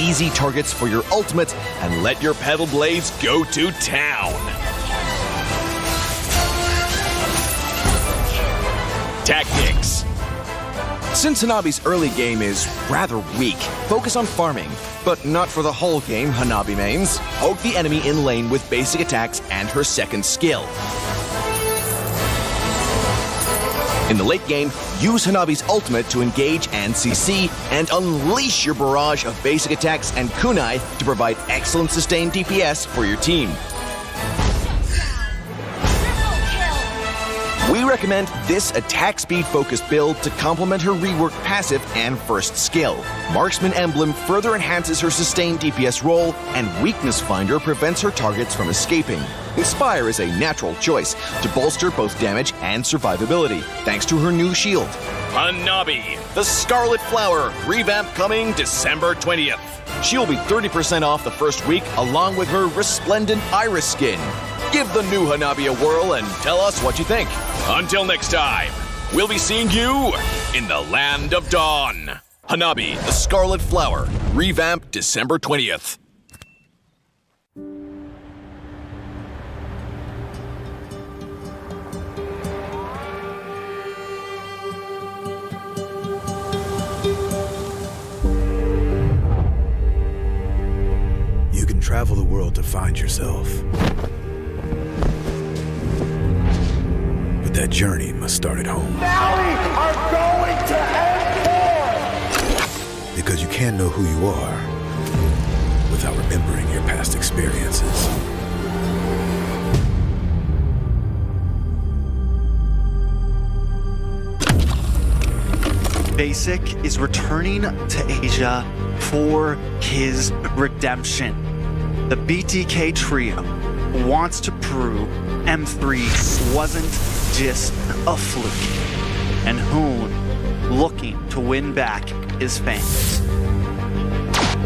easy targets for your ultimate and let your pedal blades go to town. Tactics. Since Hanabi's early game is rather weak, focus on farming. But not for the whole game, Hanabi mains. Poke the enemy in lane with basic attacks and her second skill. In the late game, use Hanabi's ultimate to engage and CC, and unleash your barrage of basic attacks and kunai to provide excellent sustained DPS for your team. We recommend this attack speed focused build to complement her rework passive and first skill. Marksman Emblem further enhances her sustained DPS role, and Weakness Finder prevents her targets from escaping. Inspire is a natural choice to bolster both damage and survivability, thanks to her new shield. Hanabi, the Scarlet Flower, revamp coming December 20th. She'll be 30% off the first week, along with her resplendent Iris skin. Give the new Hanabi a whirl and tell us what you think. Until next time, we'll be seeing you in the Land of Dawn. Hanabi, the Scarlet Flower, revamp December 20th. You can travel the world to find yourself. But that journey must start at home. Valley are going to M4! Because you can't know who you are without remembering your past experiences. Basic is returning to Asia for his redemption. The BTK trio wants to prove M3 wasn't just a fluke, and Hoon looking to win back his fans.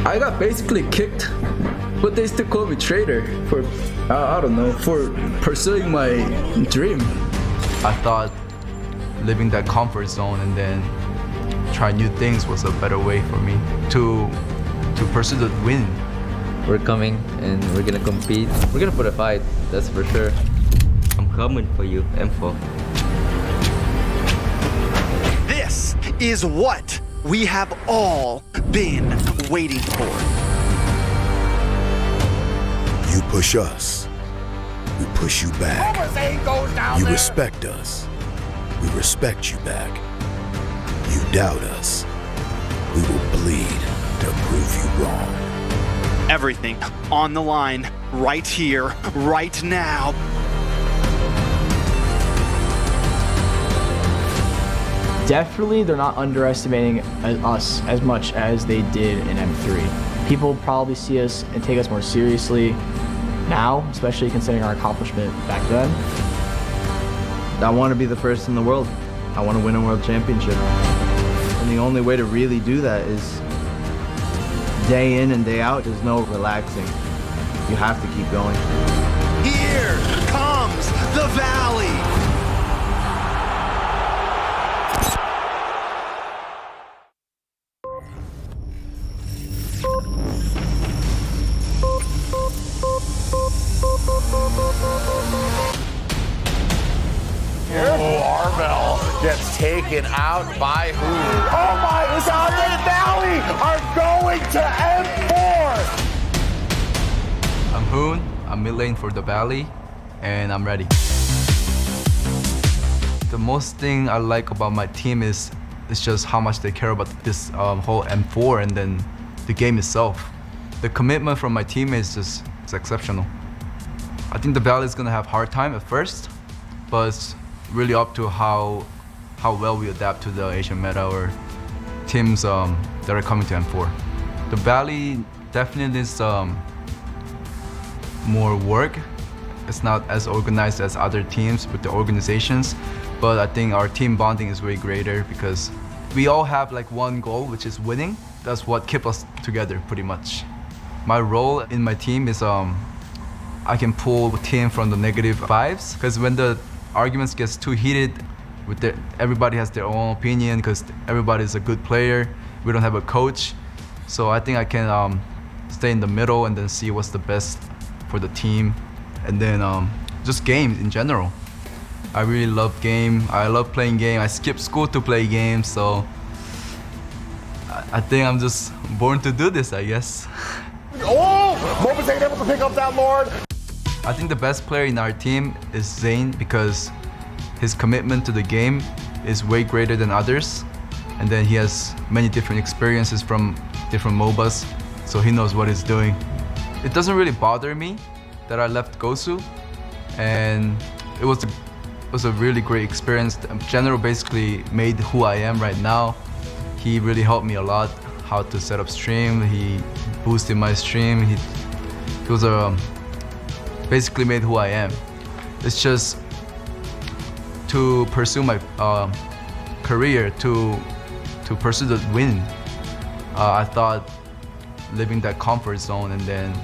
I got basically kicked, but they still call me traitor for, I don't know, for pursuing my dream. I thought living that comfort zone and then try new things was a better way for me to pursue the win. We're coming and we're gonna compete. We're gonna put a fight, that's for sure. I'm coming for you, M4. This is what we have all been waiting for. You push us, we push you back. You respect us, we respect you back. You doubt us, we will bleed to prove you wrong. Everything on the line, right here, right now. Definitely, they're not underestimating us as much as they did in M3. People probably see us and take us more seriously now, especially considering our accomplishment back then. I want to be the first in the world. I want to win a world championship. And the only way to really do that is day in and day out. There's no relaxing. You have to keep going. Here comes the Valley. Armel gets taken out by who? Oh my God, the Valley are going to M4! I'm Hoon, I'm mid lane for the Valley, and I'm ready. The most thing I like about my team is just how much they care about this whole M4 and then the game itself. The commitment from my team is just exceptional. I think the Valley is gonna have a hard time at first, but it's really up to how well we adapt to the Asian meta or teams that are coming to M4. The Valley definitely is more work. It's not as organized as other teams with the organizations, but I think our team bonding is way greater because we all have like one goal, which is winning. That's what keeps us together pretty much. My role in my team is I can pull the team from the negative vibes, because when the arguments gets too heated, everybody has their own opinion because everybody is a good player. We don't have a coach. So I think I can stay in the middle and then see what's the best for the team, and then just games in general. I really love game. I love playing game. I skip school to play games, so I think I'm just born to do this, I guess. Oh, Mobas ain't able to pick up that Lord. I think the best player in our team is Zane because his commitment to the game is way greater than others, and then he has many different experiences from different MOBAs, so he knows what he's doing. It doesn't really bother me that I left Gosu, and it was a really great experience. General basically made who I am right now. He really helped me a lot how to set up stream. He boosted my stream. He was basically made who I am. It's just to pursue my career, to pursue the win. I thought living that comfort zone and then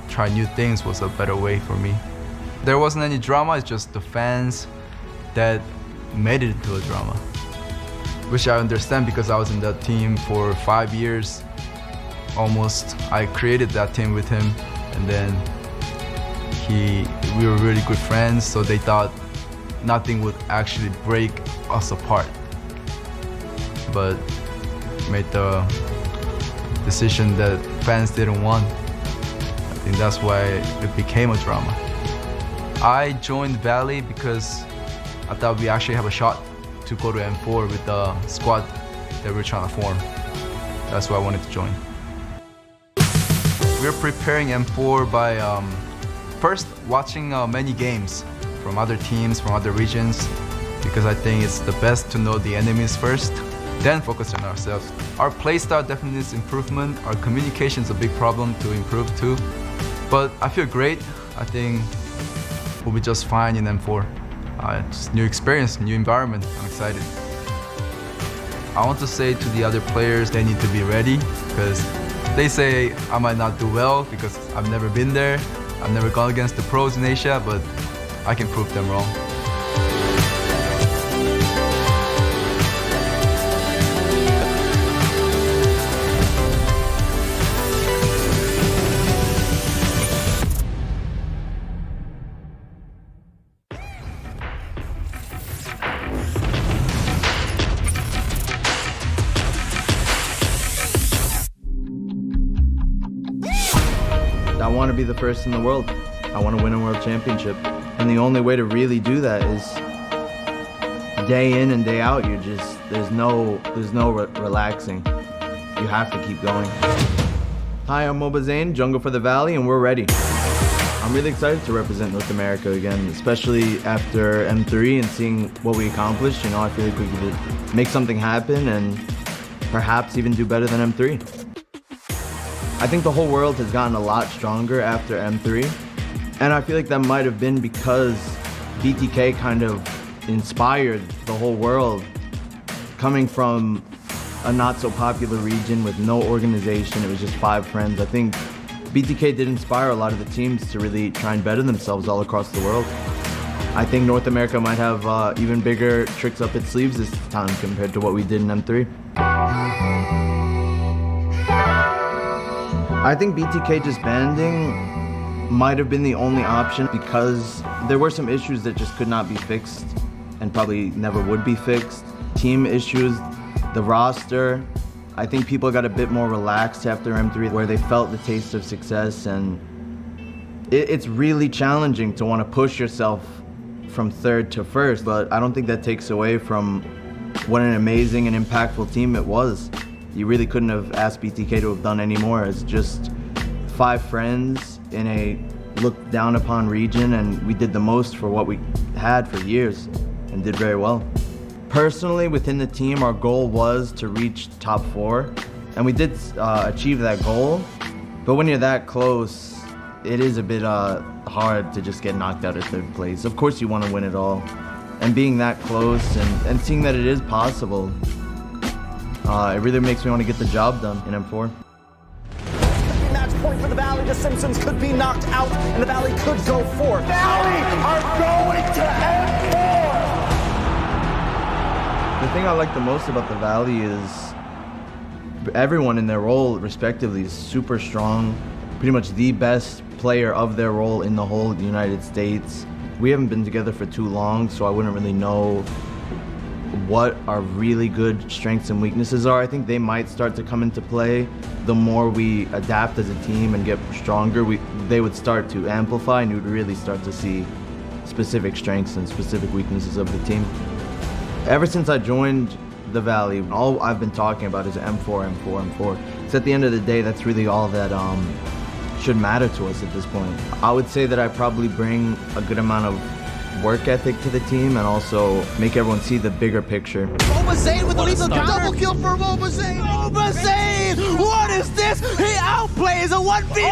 try new things was a better way for me. There wasn't any drama, it's just the fans that made it into a drama, which I understand because I was in that team for 5 years almost. I created that team with him, and then we were really good friends, so they thought nothing would actually break us apart, but made the decision that fans didn't want. I think that's why it became a drama. I joined Valley because I thought we actually have a shot to go to M4 with the squad that we're trying to form. That's why I wanted to join. We're preparing M4 by first watching many games from other teams, from other regions, because I think it's the best to know the enemies first, then focus on ourselves. Our playstyle definitely needs improvement. Our communication is a big problem to improve too. But I feel great. I think we'll be just fine in M4. Just new experience, new environment. I'm excited. I want to say to the other players, they need to be ready, because they say I might not do well because I've never been there. I've never gone against the pros in Asia, but I can prove them wrong. I want to be the first in the world. I want to win a world championship. And the only way to really do that is day in and day out. There's no relaxing. You have to keep going. Hi, I'm Moba Zane, Jungle for the Valley, and we're ready. I'm really excited to represent North America again, especially after M3 and seeing what we accomplished. You know, I feel like we could make something happen and perhaps even do better than M3. I think the whole world has gotten a lot stronger after M3, and I feel like that might have been because BTK kind of inspired the whole world. Coming from a not so popular region with no organization, it was just 5 friends. I think BTK did inspire a lot of the teams to really try and better themselves all across the world. I think North America might have even bigger tricks up its sleeves this time compared to what we did in M3. I think BTK disbanding might have been the only option because there were some issues that just could not be fixed and probably never would be fixed. Team issues, the roster. I think people got a bit more relaxed after M3 where they felt the taste of success, and it's really challenging to want to push yourself from 3rd to 1st, but I don't think that takes away from what an amazing and impactful team it was. You really couldn't have asked BTK to have done any more. It's just 5 friends in a looked down upon region, and we did the most for what we had for years and did very well. Personally, within the team, our goal was to reach top 4, and we did achieve that goal. But when you're that close, it is a bit hard to just get knocked out at 3rd place. Of course you want to win it all. And being that close and seeing that it is possible, it really makes me want to get the job done in M4. Match point for the Valley. The Simpsons could be knocked out, and the Valley could go 4th. Valley are going to M4! The thing I like the most about the Valley is everyone in their role respectively is super strong, pretty much the best player of their role in the whole United States. We haven't been together for too long, so I wouldn't really know what our really good strengths and weaknesses are. I think they might start to come into play the more we adapt as a team and get stronger. They would start to amplify, and you would really start to see specific strengths and specific weaknesses of the team. Ever since I joined the Valley, all I've been talking about is M4, M4, M4. So at the end of the day, that's really all that should matter to us at this point. I would say that I probably bring a good amount of work ethic to the team and also make everyone see the bigger picture. Mobazane with the lethal double kill for Mobazane. Mobazane! What is this? He outplays a 1v4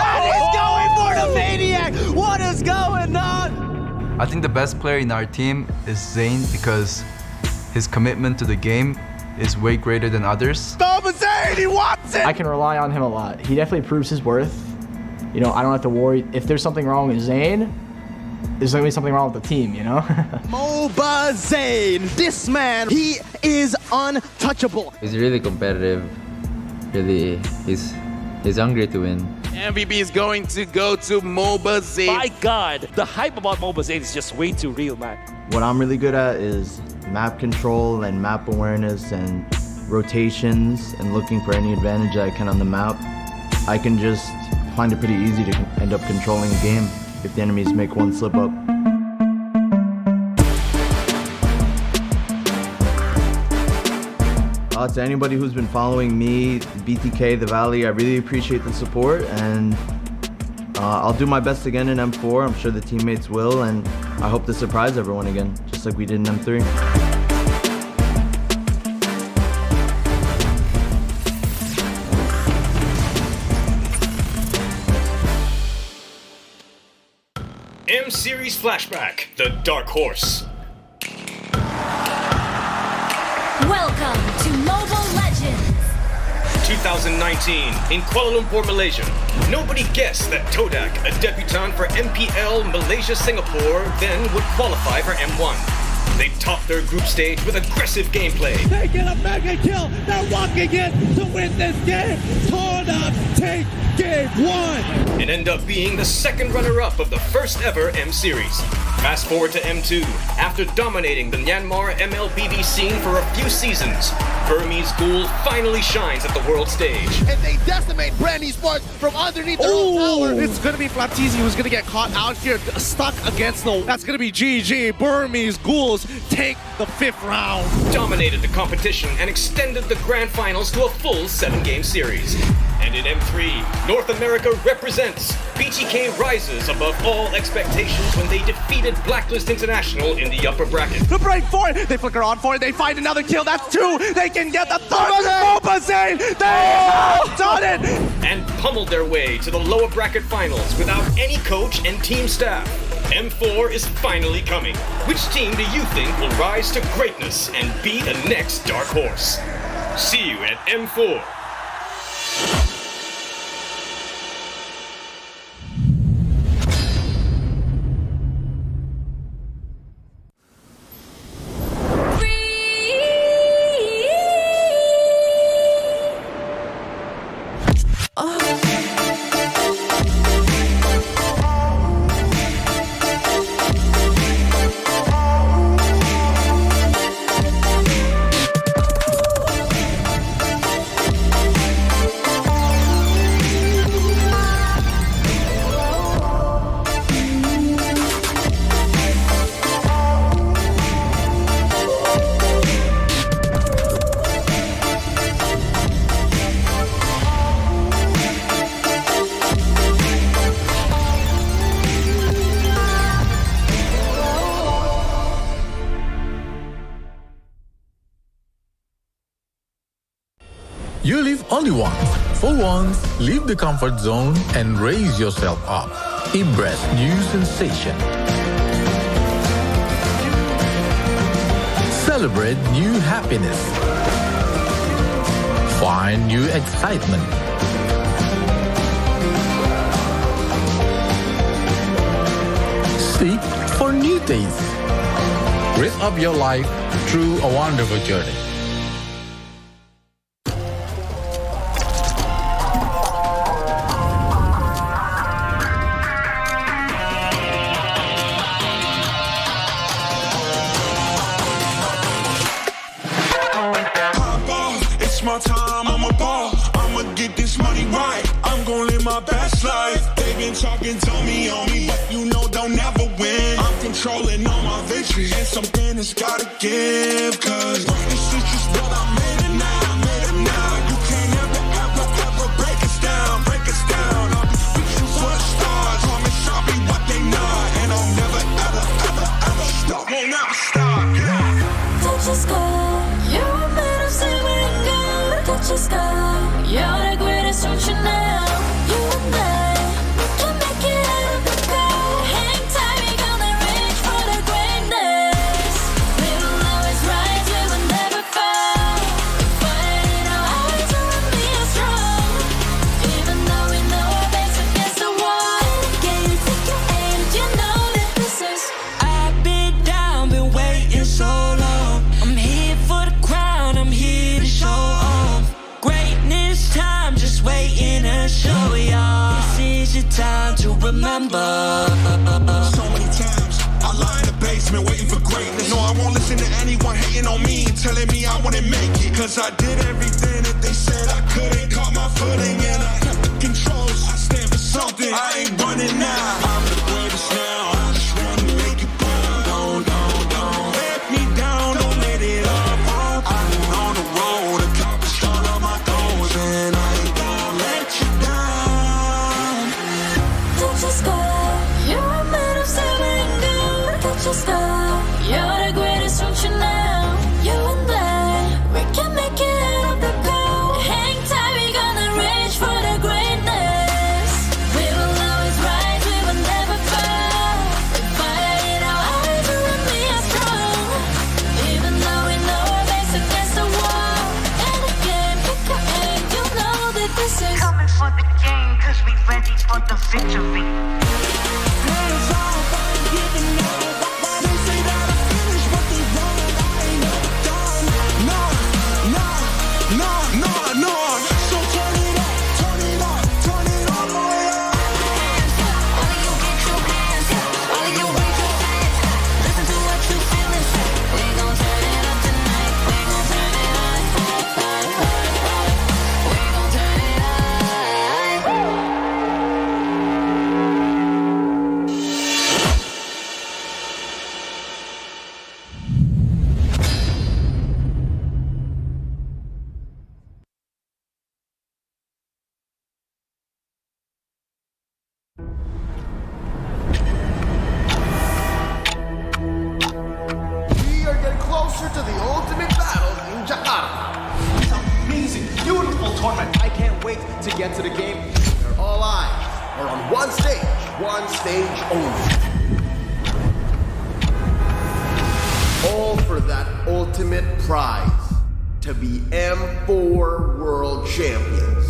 and he's going for the Maniac. What is going on? I think the best player in our team is Zane because his commitment to the game is way greater than others. Mobazane, he wants it! I can rely on him a lot. He definitely proves his worth. You know, I don't have to worry. If there's something wrong with Zane, there's gonna be something wrong with the team, you know? Mobazane, this man, he is untouchable. He's really competitive. Really, he's hungry to win. MVP is going to go to Mobazane. My God, the hype about Mobazane is just way too real, man. What I'm really good at is map control and map awareness and rotations and looking for any advantage I can on the map. I can just find it pretty easy to end up controlling a game if the enemies make one slip up. To anybody who's been following me, BTK, the Valley, I really appreciate the support, and I'll do my best again in M4. I'm sure the teammates will, and I hope to surprise everyone again, just like we did in M3. M-Series Flashback, The Dark Horse. Welcome to Mobile Legends! 2019, in Kuala Lumpur, Malaysia. Nobody guessed that Todak, a debutant for MPL Malaysia-Singapore, then would qualify for M1. They topped their group stage with aggressive gameplay. They get a mega kill. They're walking in to win this game. Todak take game 1. And end up being the second runner-up of the first ever M-Series. Fast forward to M2. After dominating the Myanmar MLBB scene for a few seasons, Burmese Ghoul finally shines at the world stage. And they decimate Brand Esports from underneath their own tower. It's gonna be Flaptizi who's gonna get caught out here, stuck against the... That's gonna be GG. Burmese Ghouls take the 5th round. Dominated the competition and extended the grand finals to a full 7-game series. And in M3, North America represents. BTK rises above all expectations when they defeated Blacklist International in the upper bracket. The break 4, they flicker on 4, they find another kill, that's 2, they can get the 3rd. Mobazane, they have done it! And pummeled their way to the lower bracket finals without any coach and team staff. M4 is finally coming. Which team do you think will rise to greatness and be the next dark horse? See you at M4. You live only once. For once, leave the comfort zone and raise yourself up. Embrace new sensation. Celebrate new happiness. Find new excitement. Seek for new tastes. Raise up your life through a wonderful journey. money right. I'm gon' live my best life. They've been talking, told me on me, but you know don't never win. I'm controlling all my victories, and something has gotta give. Cause this is just what I made it now, made it now. You can't ever, ever, ever break us down, break us down. I'll be reaching for the stars, promise I'll be what they not. And I'll never, ever, ever, ever stop, won't never stop, yeah. Touch your sky, you're a man of saving God. Touch your sky, you're the greatest future now. You and I, we can make it out of the cold. Hang tight, we gonna reach for the greatness. We will always rise, we will never fall. Fighting our eyes, we will be strong. Even though we know our backs against the wall. Can you take your aim? You know that this is. I've been down, been waiting so long. I'm here for the crown, I'm here to show off. Greatness time, just waiting to show y'all. This is your time to remember. So many times I lie in the basement waiting for greatness. No, I won't listen to anyone hating on me, telling me I wouldn't make it. Cause I did everything that they said I couldn't. Caught my footing and I kept the controls. I stand for something, I ain't running now. I'm the greatest now, I just wanna make it proud. Don't let me down, don't let it up. I've been on the road, accomplished all of my goals, and I ain't gonna let you down. Touch your sky, you're a man of saving God. Touch your sky, you're the greatest function now. You and I, we can make it out of the cold. Hang tight, we gonna reach for the greatness. We will always rise, we will never fall. We fight in our eyes, we will be strong. Even though we know our backs against the wall. And again, pick our aim, you know that this is coming for the game, cause we ready for the victory. We are getting closer to the ultimate battle in Jakarta. It's an amazing, beautiful tournament. I can't wait to get to the game. Where all eyes are on one stage only. All for that ultimate prize, to be M4 World Champions.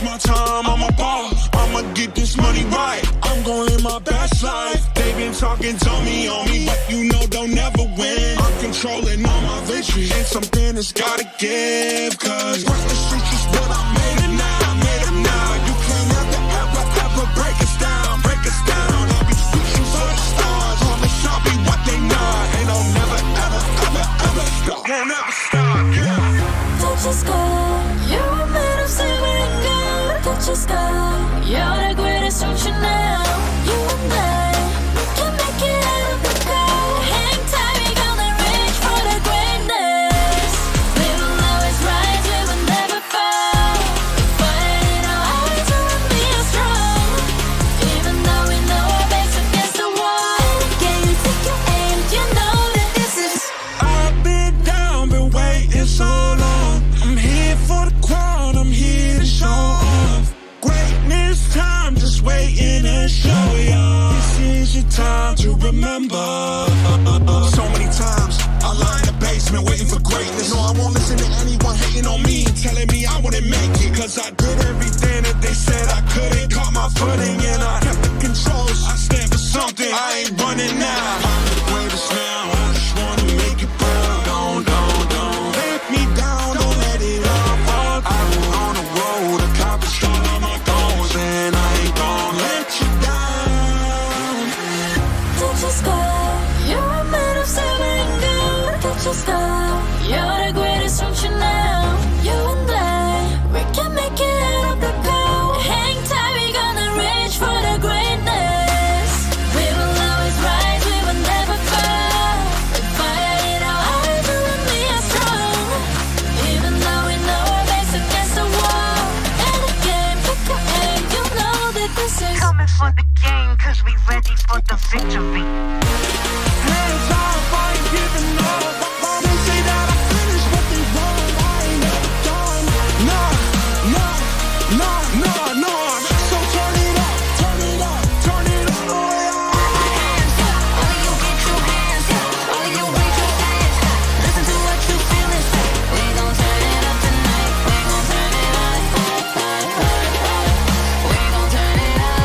My time, I'm a ball. I'ma get this money right. I'm gon' live my best life. They been talking, told me on me, but you know don't never win. I'm controlling all my victories, and something has gotta give. Cause this is just what I made it now, made it now. You can't ever, ever, ever break us down, break us down. I'll be reaching for the stars, promise I'll be what they not. And I'll never, ever, ever, ever stop, won't never stop, yeah. touch the sky, you're a man of saving God. Touch the sky, you're the greatest function now. You and I, we can make it out of the cold. Hang tight, we gonna reach for the greatness. We will always rise, we will never fall. Fight in our eyes, we will be strong. Even though we know our backs against the wall. Can you take your aim? You know that this is. I've been down, been waiting so long. I'm here for the crown, I'm here to show off. Greatness time, just waiting to show y'all. This is your time to remember. So many times I lie in the basement waiting for greatness. No, I won't listen to anyone hating on me, telling me I wouldn't make it. Cause I did everything that they said I couldn't. Caught my footing and I kept the controls. I stand for something, I ain't running now. I'm the greatest now, I just wanna make it proud. Don't let me down, don't let it all fall. I've been on the road, accomplished all of my goals, and I ain't gonna let you down. Touch your sky, you're a man of silver and gold. Touch your sky, you're the greatest function now. You and I, we can make it up the coast. Hang tight, we gonna reach for the greatness. We will always rise, we will never fall. With fire in our eyes, you and me are strong. Even though we know our backs against the wall. And the game, pick your aim, you know that this is coming for the game, cause we ready for the victory. Hands off, I ain't giving up. They say that I finished what they want, I ain't never done. No. So turn it up, turn it up, turn it all the way up. hands up. All of you get your hands up. All of you raise your hands up. Listen to what you feel and say. We gon' turn it up tonight. We gon' turn it up. We gon' turn it up.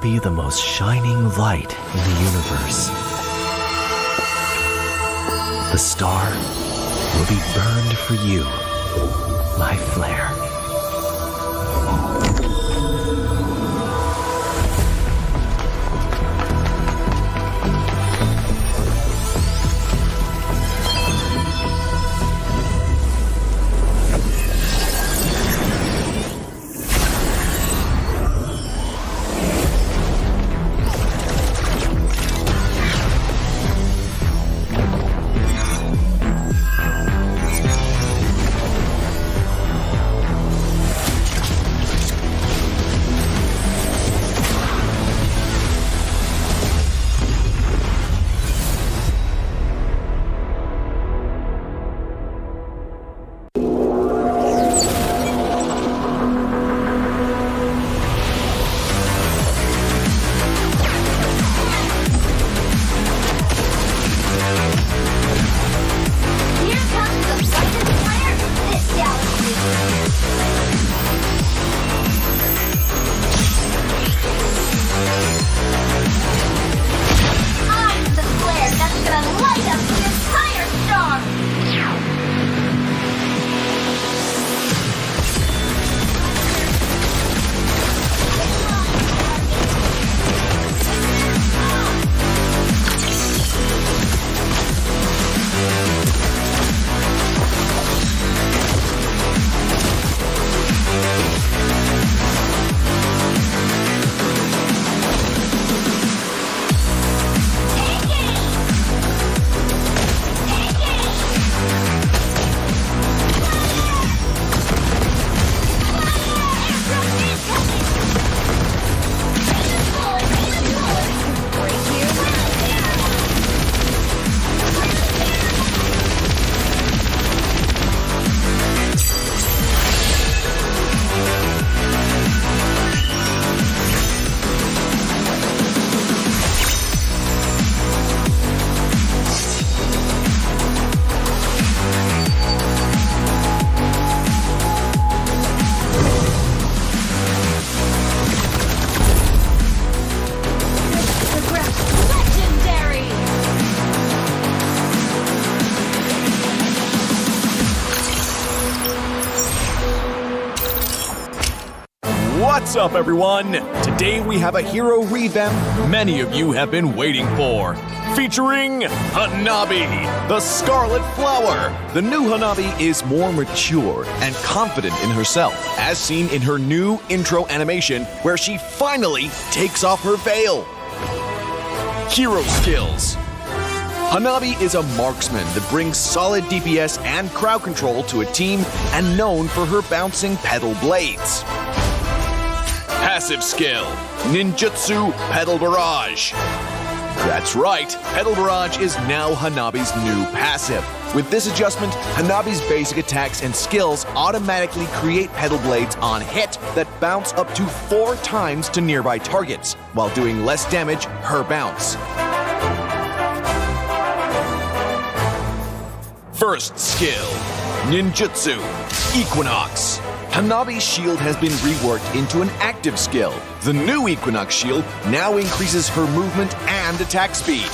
be the most shining light in the universe. The star will be burned for you, my flare. What's up, everyone? Today we have a hero revamp many of you have been waiting for. Featuring Hanabi, the Scarlet Flower. The new Hanabi is more mature and confident in herself, as seen in her new intro animation where she finally takes off her veil. Hero skills. Hanabi is a marksman that brings solid DPS and crowd control to a team and known for her bouncing pedal blades. Passive skill, Ninjutsu Pedal Barrage. That's right, Pedal Barrage is now Hanabi's new passive. With this adjustment, Hanabi's basic attacks and skills automatically create pedal blades on hit that bounce up to 4 times to nearby targets, while doing less damage per bounce. First skill, Ninjutsu Equinox. Hanabi's shield has been reworked into an active skill. The new Equinox shield now increases her movement and attack speed.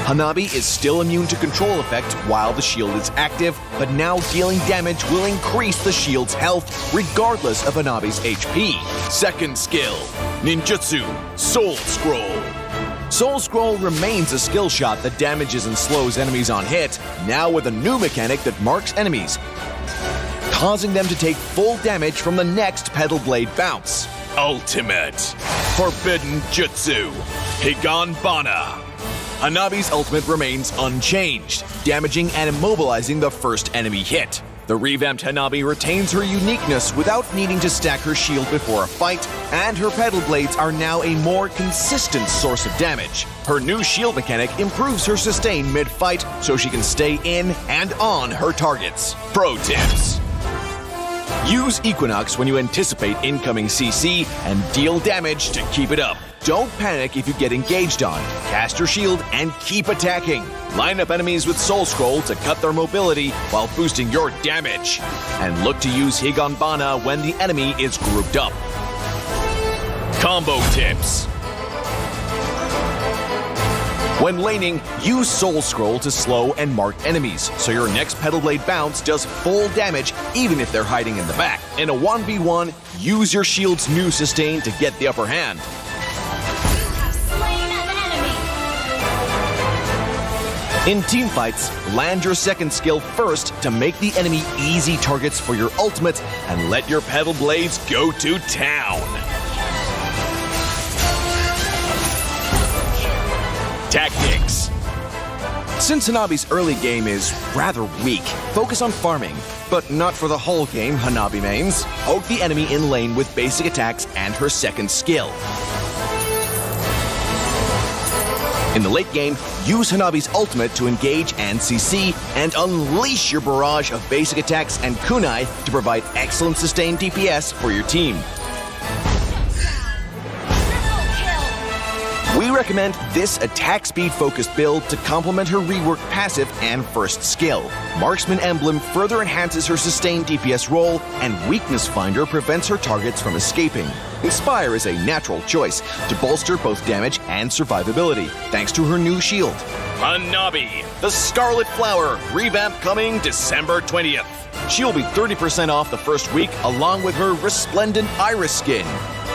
Hanabi is still immune to control effect while the shield is active, but now dealing damage will increase the shield's health regardless of Hanabi's HP. Second skill, Ninjutsu Soul Scroll. Soul Scroll remains a skill shot that damages and slows enemies on hit, now with a new mechanic that marks enemies, causing them to take full damage from the next pedal blade bounce. Ultimate Forbidden Jutsu Higanbana. Hanabi's ultimate remains unchanged, damaging and immobilizing the first enemy hit. The revamped Hanabi retains her uniqueness without needing to stack her shield before a fight, and her pedal blades are now a more consistent source of damage. Her new shield mechanic improves her sustain mid-fight so she can stay in and on her targets. Pro tips. Use Equinox when you anticipate incoming CC and deal damage to keep it up. Don't panic if you get engaged on. Cast your shield and keep attacking. Line up enemies with Soul Scroll to cut their mobility while boosting your damage. And look to use Higanbana when the enemy is grouped up. Combo tips. When laning, use Soul Scroll to slow and mark enemies, so your next Petal Blade bounce does full damage even if they're hiding in the back. In a 1v1, use your shield's new sustain to get the upper hand. In teamfights, land your second skill first to make the enemy easy targets for your ultimate and let your Petal Blades go to town. Tactics. Since Hanabi's early game is rather weak, focus on farming. But not for the whole game, Hanabi mains. Poke the enemy in lane with basic attacks and her second skill. In the late game, use Hanabi's ultimate to engage and CC, and unleash your barrage of basic attacks and kunai to provide excellent sustained DPS for your team. We recommend this attack speed focused build to complement her rework passive and first skill. Marksman Emblem further enhances her sustained DPS role, and Weakness Finder prevents her targets from escaping. Inspire is a natural choice to bolster both damage and survivability, thanks to her new shield. Hanabi, the Scarlet Flower, revamp coming December 20th. She'll be 30% off the first week, along with her resplendent iris skin.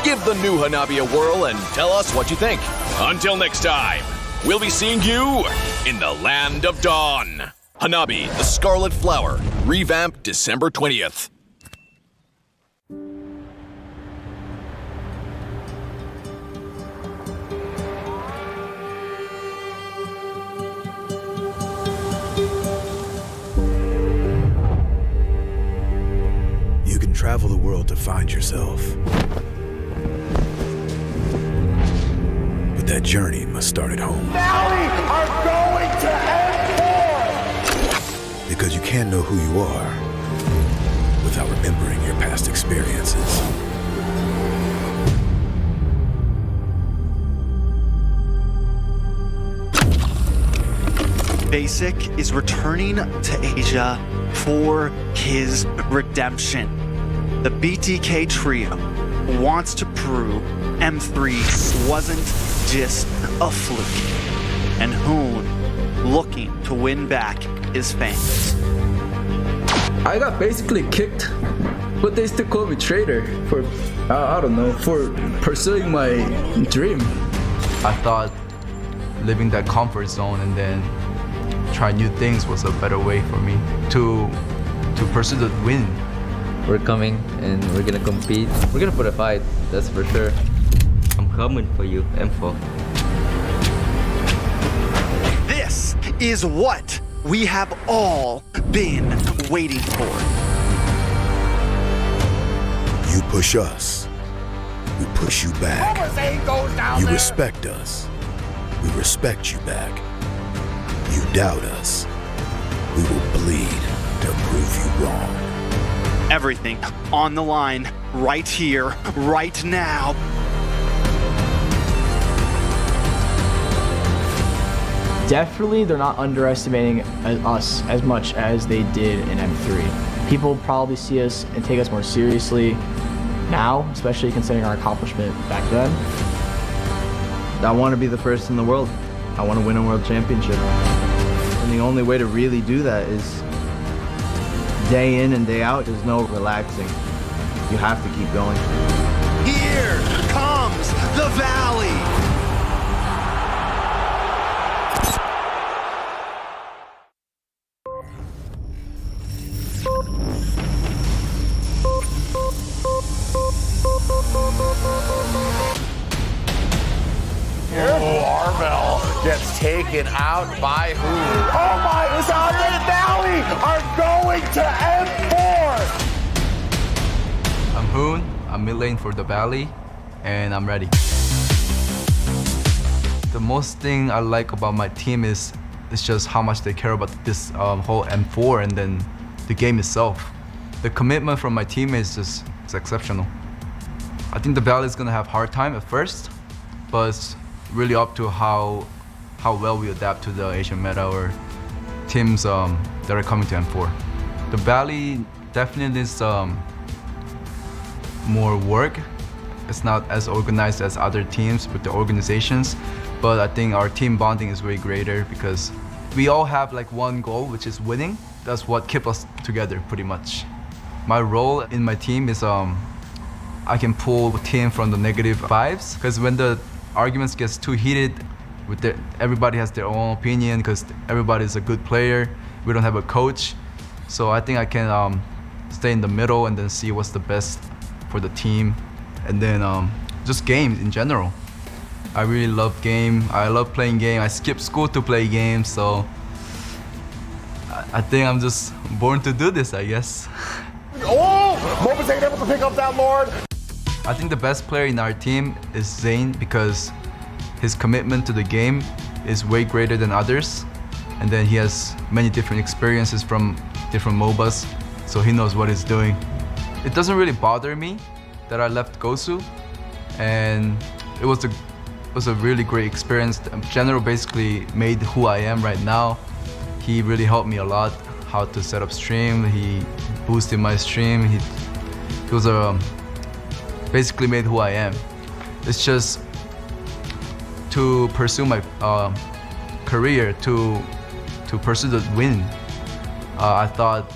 Give the new Hanabi a whirl and tell us what you think. Until next time, we'll be seeing you in the Land of Dawn. Hanabi, the Scarlet Flower, revamp December 20th. You can travel the world to find yourself. But that journey must start at home. Valley are going to M4! Because you can't know who you are without remembering your past experiences. Basic is returning to Asia for his redemption. The BTK trio wants to prove M3 wasn't just a fluke, and Hoon looking to win back his fans. I got basically kicked, but they still call me traitor for, I don't know, for pursuing my dream. I thought living that comfort zone and then try new things was a better way for me to pursue the win. We're coming and we're gonna compete. We're gonna put a fight, that's for sure. I'm coming for you, M4. This is what we have all been waiting for. You push us, we push you back. You respect us, we respect you back. You doubt us, we will bleed to prove you wrong. Everything on the line, right here, right now. Definitely, they're not underestimating us as much as they did in M3. People probably see us and take us more seriously now, especially considering our accomplishment back then. I want to be the first in the world. I want to win a world championship. And the only way to really do that is day in and day out. There's no relaxing. You have to keep going. Here comes the Valley. Arvel gets taken out by who? Oh my God, the Valley are going to M4! I'm Hoon, I'm mid lane for the Valley, and I'm ready. The most thing I like about my team is just how much they care about this whole M4 and then the game itself. The commitment from my team is just exceptional. I think the Valley is gonna have a hard time at first, but it's really up to how well we adapt to the Asian meta or teams that are coming to M4. The Valley definitely needs more work it's not as organized as other teams with the organizations, but I think our team bonding is way greater because we all have like one goal, which is winning. That's what keeps us together pretty much. My role in my team is I can pull the team from the negative vibes, because when the arguments gets too heated, everybody has their own opinion because everybody's a good player. We don't have a coach, so I think I can stay in the middle and then see what's the best for the team, and then just games in general. I really love game. I love playing game. I skip school to play games, so I think I'm just born to do this, I guess. Oh, Mobus ain't able to pick up that Lord. I think the best player in our team is Zane because his commitment to the game is way greater than others, and then he has many different experiences from different MOBAs, so he knows what he's doing. It doesn't really bother me that I left Gosu, and it was a really great experience. General basically made who I am right now. He really helped me a lot how to set up stream. He boosted my stream. He was basically made who I am. It's just to pursue my career, to pursue the win. I thought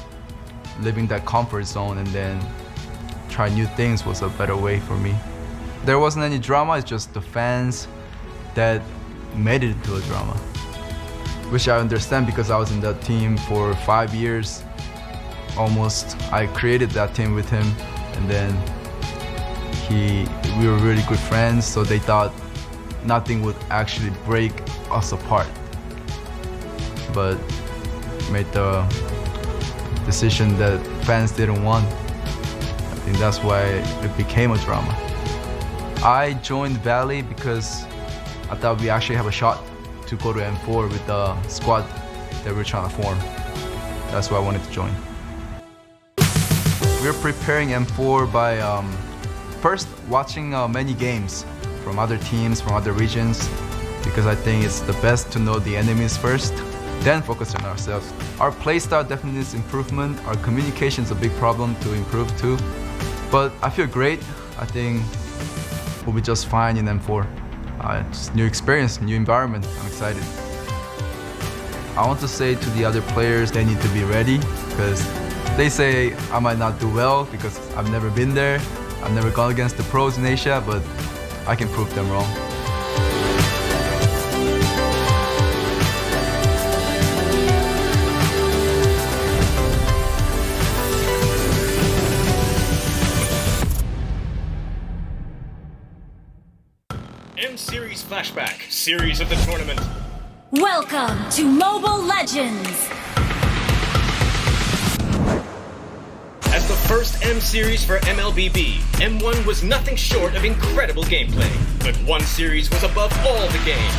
living that comfort zone and then try new things was a better way for me. There wasn't any drama, it's just the fans that made it into a drama, which I understand because I was in that team for 5 years almost. I created that team with him, and then we were really good friends, so they thought nothing would actually break us apart, but made the decision that fans didn't want. I think that's why it became a drama. I joined Valley because I thought we actually have a shot to go to M4 with the squad that we're trying to form. That's why I wanted to join. We're preparing M4 by first watching many games from other teams, from other regions, because I think it's the best to know the enemies first, then focus on ourselves. Our playstyle definitely needs improvement. Our communication is a big problem to improve too. But I feel great. I think we'll be just fine in M4. Just new experience, new environment. I'm excited. I want to say to the other players, they need to be ready, because they say I might not do well because I've never been there. I've never gone against the pros in Asia, but I can prove them wrong. M-Series Flashback, series of the tournament. Welcome to Mobile Legends! As the first M-Series for MLBB, M1 was nothing short of incredible gameplay. But one series was above all the games.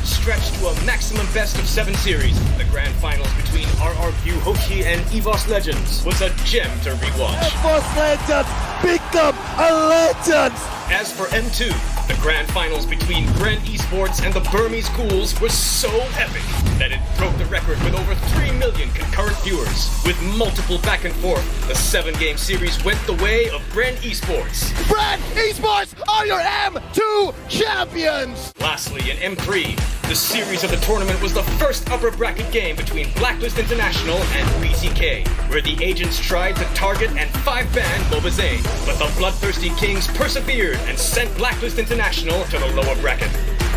Stretched to a maximum best-of-7 series, the grand finals between RRQ Hoshi and EVOS Legends was a gem to rewatch. EVOS Legends become a legend! As for M2, the grand finals between Grand Esports and the Burmese Ghouls was so epic that it broke the record with over 3 million concurrent viewers. With multiple back and forth, the 7-game series went the way of Grand Esports. Grand Esports are your M2 champions! Lastly, in M3, the series of the tournament was the first upper bracket game between Blacklist International and BTK, where the agents tried to target and 5-ban Mobazane. But the bloodthirsty Kings persevered and sent Blacklist International to the lower bracket.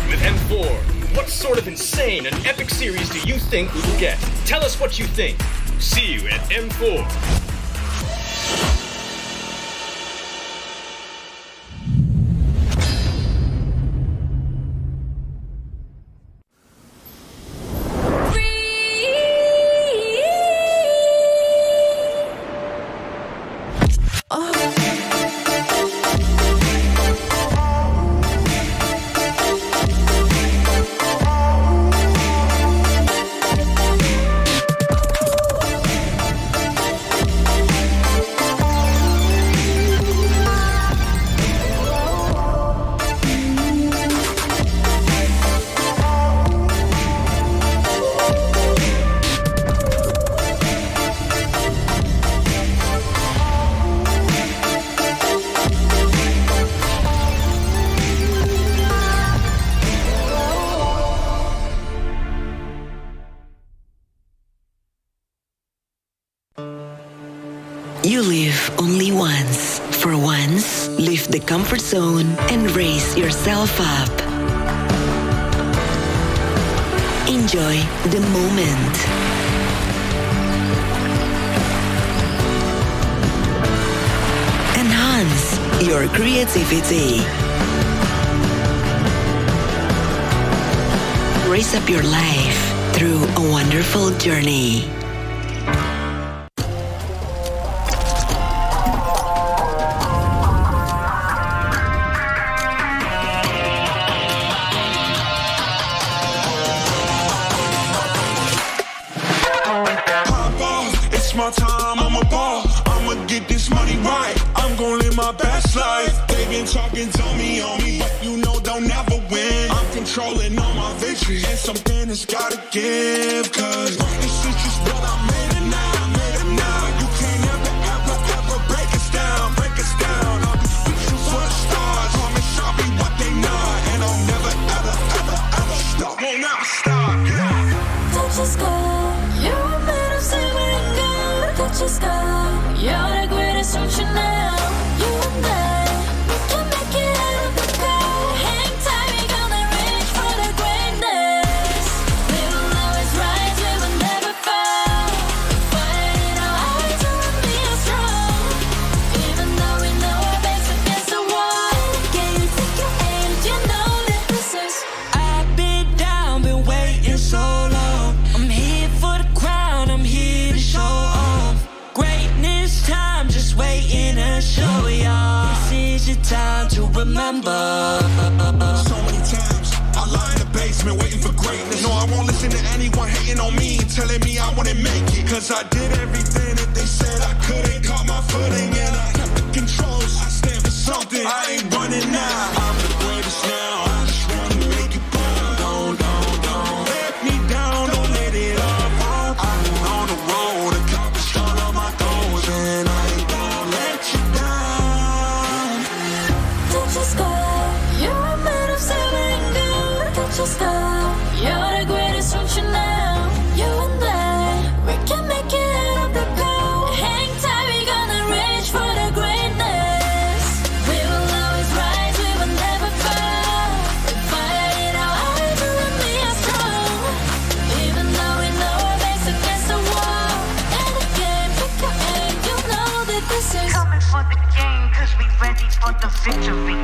With M4, what sort of insane and epic series do you think we will get? Tell us what you think. See you at M4. You live only once. For once, leave the comfort zone and raise yourself up. Enjoy the moment. Enhance your creativity. Raise up your life through a wonderful journey. It's my time, I'm a ball. I'ma get this money right. I'm gonna live my best life. They been talking, tell me on me, but you know they'll never win. I'm controlling all my victories, and something that's gotta give. Cause this is just what I made it now. You can't ever break us down, I'll be reaching for the stars. Promise I'll be what they not, and I'll never ever stop. Won't ever stop, yeah. Touch the sky, you're a man of silver and gold. Touch the sky, you're the greatest option now. You and I, we can make it out of the cold. Hang tight, we gonna reach for the greatness. We will always rise, we will never fall. Fighting our eyes and we are strong. Even though we know our backs against the wall. Can you take your hand, you know that this is. I've been down, been waiting so long. I'm here for the crown, I'm here to show off. Greatness time, just waiting to show y'all. This is your time to remember. So many times I lie in the basement waiting for greatness. No, I won't listen to anyone hating on me, telling me I wouldn't make it. Cause I did everything that they said I couldn't. Caught my footing and I kept the controls. I stand for something, I ain't running now. I'm the greatest now, I just wanna make it burn. Don't let me down, don't let it all fall. I've been on the road, accomplished all of my goals, and I ain't gonna let you down. Touch the sky, you're a man of silver and gold. Touch the sky, you're the greatest option now. You and I, we can make it out of the cold. Hang tight, we gonna reach for the greatness. We will always rise, we will never fall. We fight our eyes and we are strong. Even though we know our backs against the wall. And again, pick your aim, you know that this is. Coming for the game, cause we ready for the victory.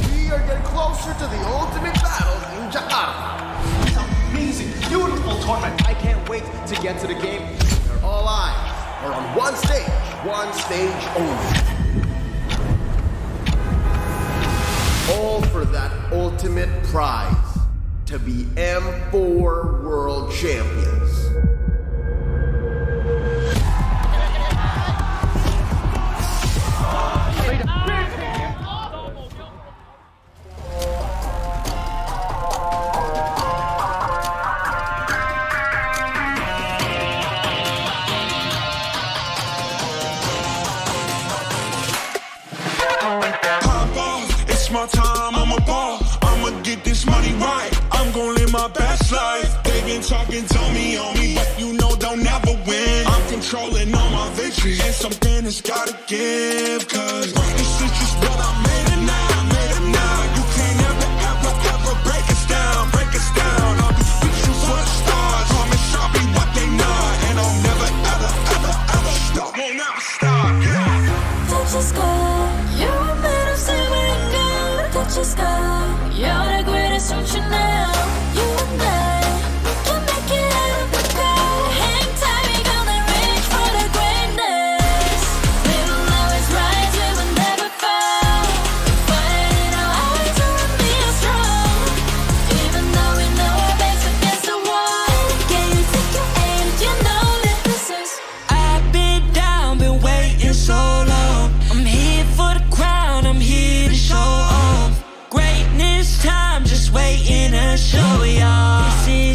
We are getting closer to the ultimate battle in Jakarta. It's an amazing, beautiful tournament. I can't wait to get to the game. Where all eyes are on one stage only. All for that ultimate prize, to be M4 World Champions. It's my time, I'm a ball. I'ma get this money right. I'm gonna live my best life. They been talking, tell me on me, but you know they'll never win. I'm controlling all my victories, and something that's gotta give. Cause this is just what I made it now. You can't ever break us down. I'll be reaching for the stars. Promise I'll be what they not, and I'll never ever stop. Won't ever stop, yeah. Touch the sky, you're a man of silver and gold. Touch the sky, you're the greatest option now. You and I, we can make it out of the cold.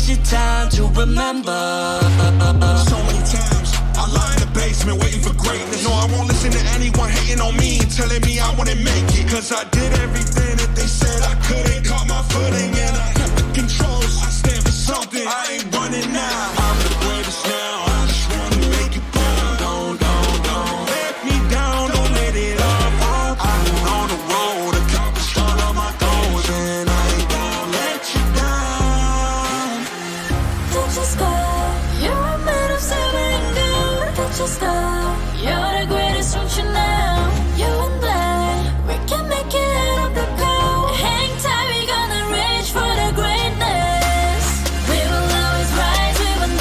is your time to remember. So many times I lie in the basement waiting for greatness. No, I won't listen to anyone hating on me and telling me I wouldn't make it. Cause I did everything that they said I couldn't. Caught my footing and I kept the controls. I stand for something, I ain't running now. I'm the greatest now, I just wanna make you proud. Don't let me down, don't let it all fall. I'm on the road, accomplished all of my goals, and I ain't gonna let you down. Don't just go. You're a man of silver and gold. Don't just go. You're the greatest function now. You and I, we can make it out of the cold. Hang tight, we gonna reach for the greatness. We will always rise, we will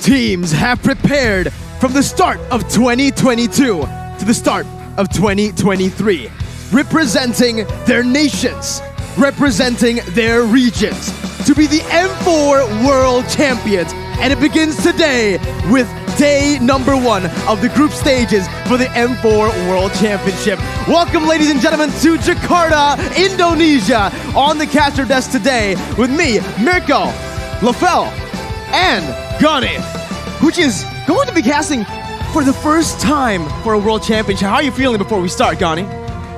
teams have prepared from the start of 2022 to the start of 2023, representing their nations, representing their regions, to be the M4 World Champions. And it begins today with day number 1 of the group stages for the M4 World Championship. Welcome, ladies and gentlemen, to Jakarta, Indonesia, on the caster desk today with me, Mirko, Lafel, and Gani, which is going to be casting for the first time for a World Championship. How are you feeling before we start, Gani?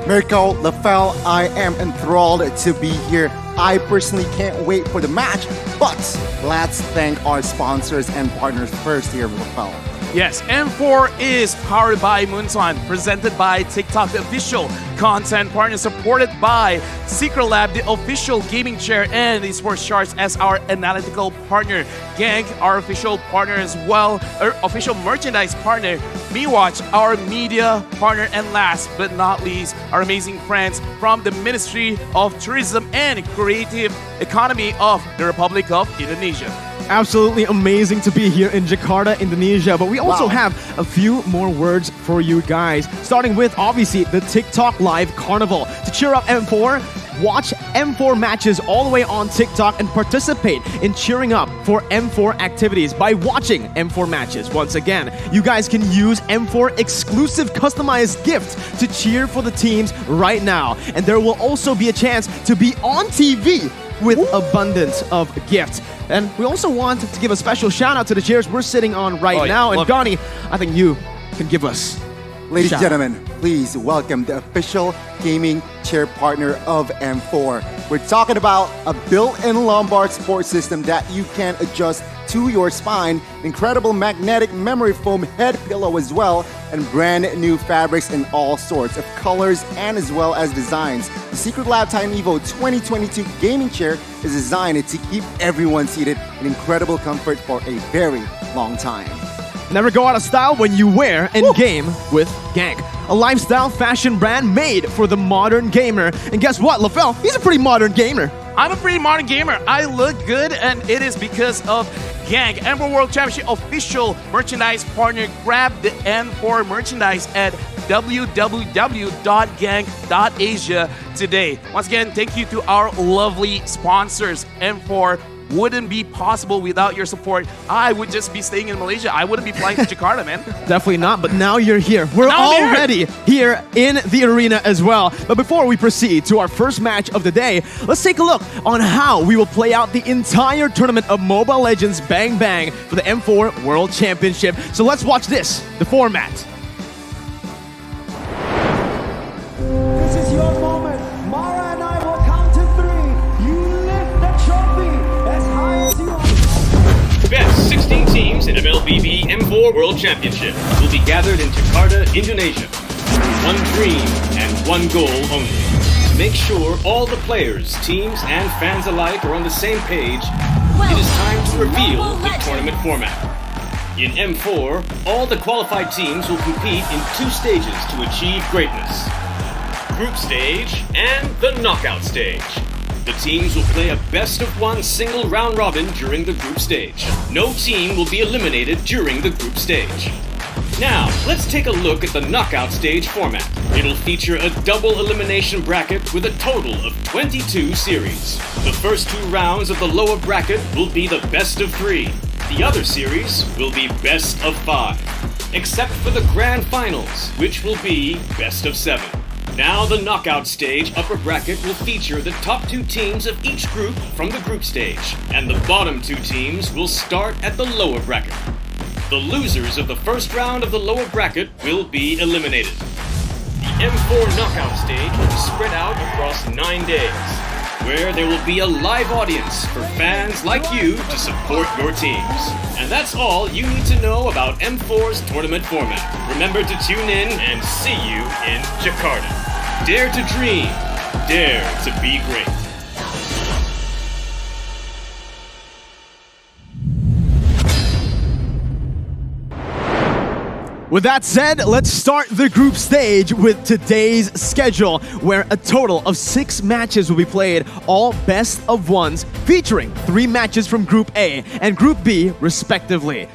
Mirko, Lafel, I am enthralled to be here. I personally can't wait for the match, but let's thank our sponsors and partners first here, Lafel. Yes, M4 is powered by Moonswan, presented by TikTok, the official content partner, supported by Secret Lab, the official gaming chair, and the Sports Charts as our analytical partner. Gang, our official partner as well, our official merchandise partner. MeWatch, our media partner, and last but not least, our amazing friends from the Ministry of Tourism and Creative Economy of the Republic of Indonesia. Absolutely amazing to be here in Jakarta, Indonesia. But we also have a few more words for you guys. Starting with, obviously, the TikTok Live Carnival. To cheer up M4, watch M4 matches all the way on TikTok and participate in cheering up for M4 activities by watching M4 matches. Once again, you guys can use M4 exclusive customized gifts to cheer for the teams right now. And there will also be a chance to be on TV with abundance of gifts. And we also want to give a special shout out to the chairs we're sitting on right now. And Gani, I think you can give us Ladies and gentlemen, please welcome the official gaming chair partner of M4. We're talking about a built-in lumbar support system that you can adjust to your spine, incredible magnetic memory foam head pillow as well, and brand new fabrics in all sorts of colors and as well as designs. The Secret Lab Time Evo 2022 gaming chair is designed to keep everyone seated in incredible comfort for a very long time. Never go out of style when you wear and game with Gank, a lifestyle fashion brand made for the modern gamer. And guess what, Lafel? He's a pretty modern gamer. I'm a pretty modern gamer. I look good, and it is because of Gank, M4 World Championship official merchandise partner. Grab the M4 merchandise at www.gank.asia today. Once again, thank you to our lovely sponsors. M4 wouldn't be possible without your support. I would just be staying in Malaysia. I wouldn't be flying to Jakarta, man. Definitely not, but now you're here. We're already here in the arena as well. But before we proceed to our first match of the day, let's take a look on how we will play out the entire tournament of Mobile Legends Bang Bang for the M4 World Championship. So let's watch this, the format. This is your moment. Mara and I will count to 3. You lift the trophy as high as you are. Best 16 teams in MLBB M4 World Championship will be gathered in Jakarta, Indonesia. One dream and one goal only. To make sure all the players, teams, and fans alike are on the same page, it is time to reveal the tournament format. In M4, all the qualified teams will compete in 2 stages to achieve greatness. Group stage and the knockout stage. The teams will play a best-of-1 single round robin during the group stage. No team will be eliminated during the group stage. Now, let's take a look at the knockout stage format. It'll feature a double elimination bracket with a total of 22 series. The first 2 rounds of the lower bracket will be the best of 3. The other series will be best of 5. Except for the grand finals, which will be best of 7. Now the knockout stage upper bracket will feature the top 2 teams of each group from the group stage, and the bottom 2 teams will start at the lower bracket. The losers of the first round of the lower bracket will be eliminated. The M4 knockout stage will be spread out across 9 days, where there will be a live audience for fans like you to support your teams. And that's all you need to know about M4's tournament format. Remember to tune in and see you in Jakarta. Dare to dream, dare to be great. With that said, let's start the group stage with today's schedule, where a total of 6 matches will be played, all best of ones, featuring 3 matches from Group A and Group B, respectively.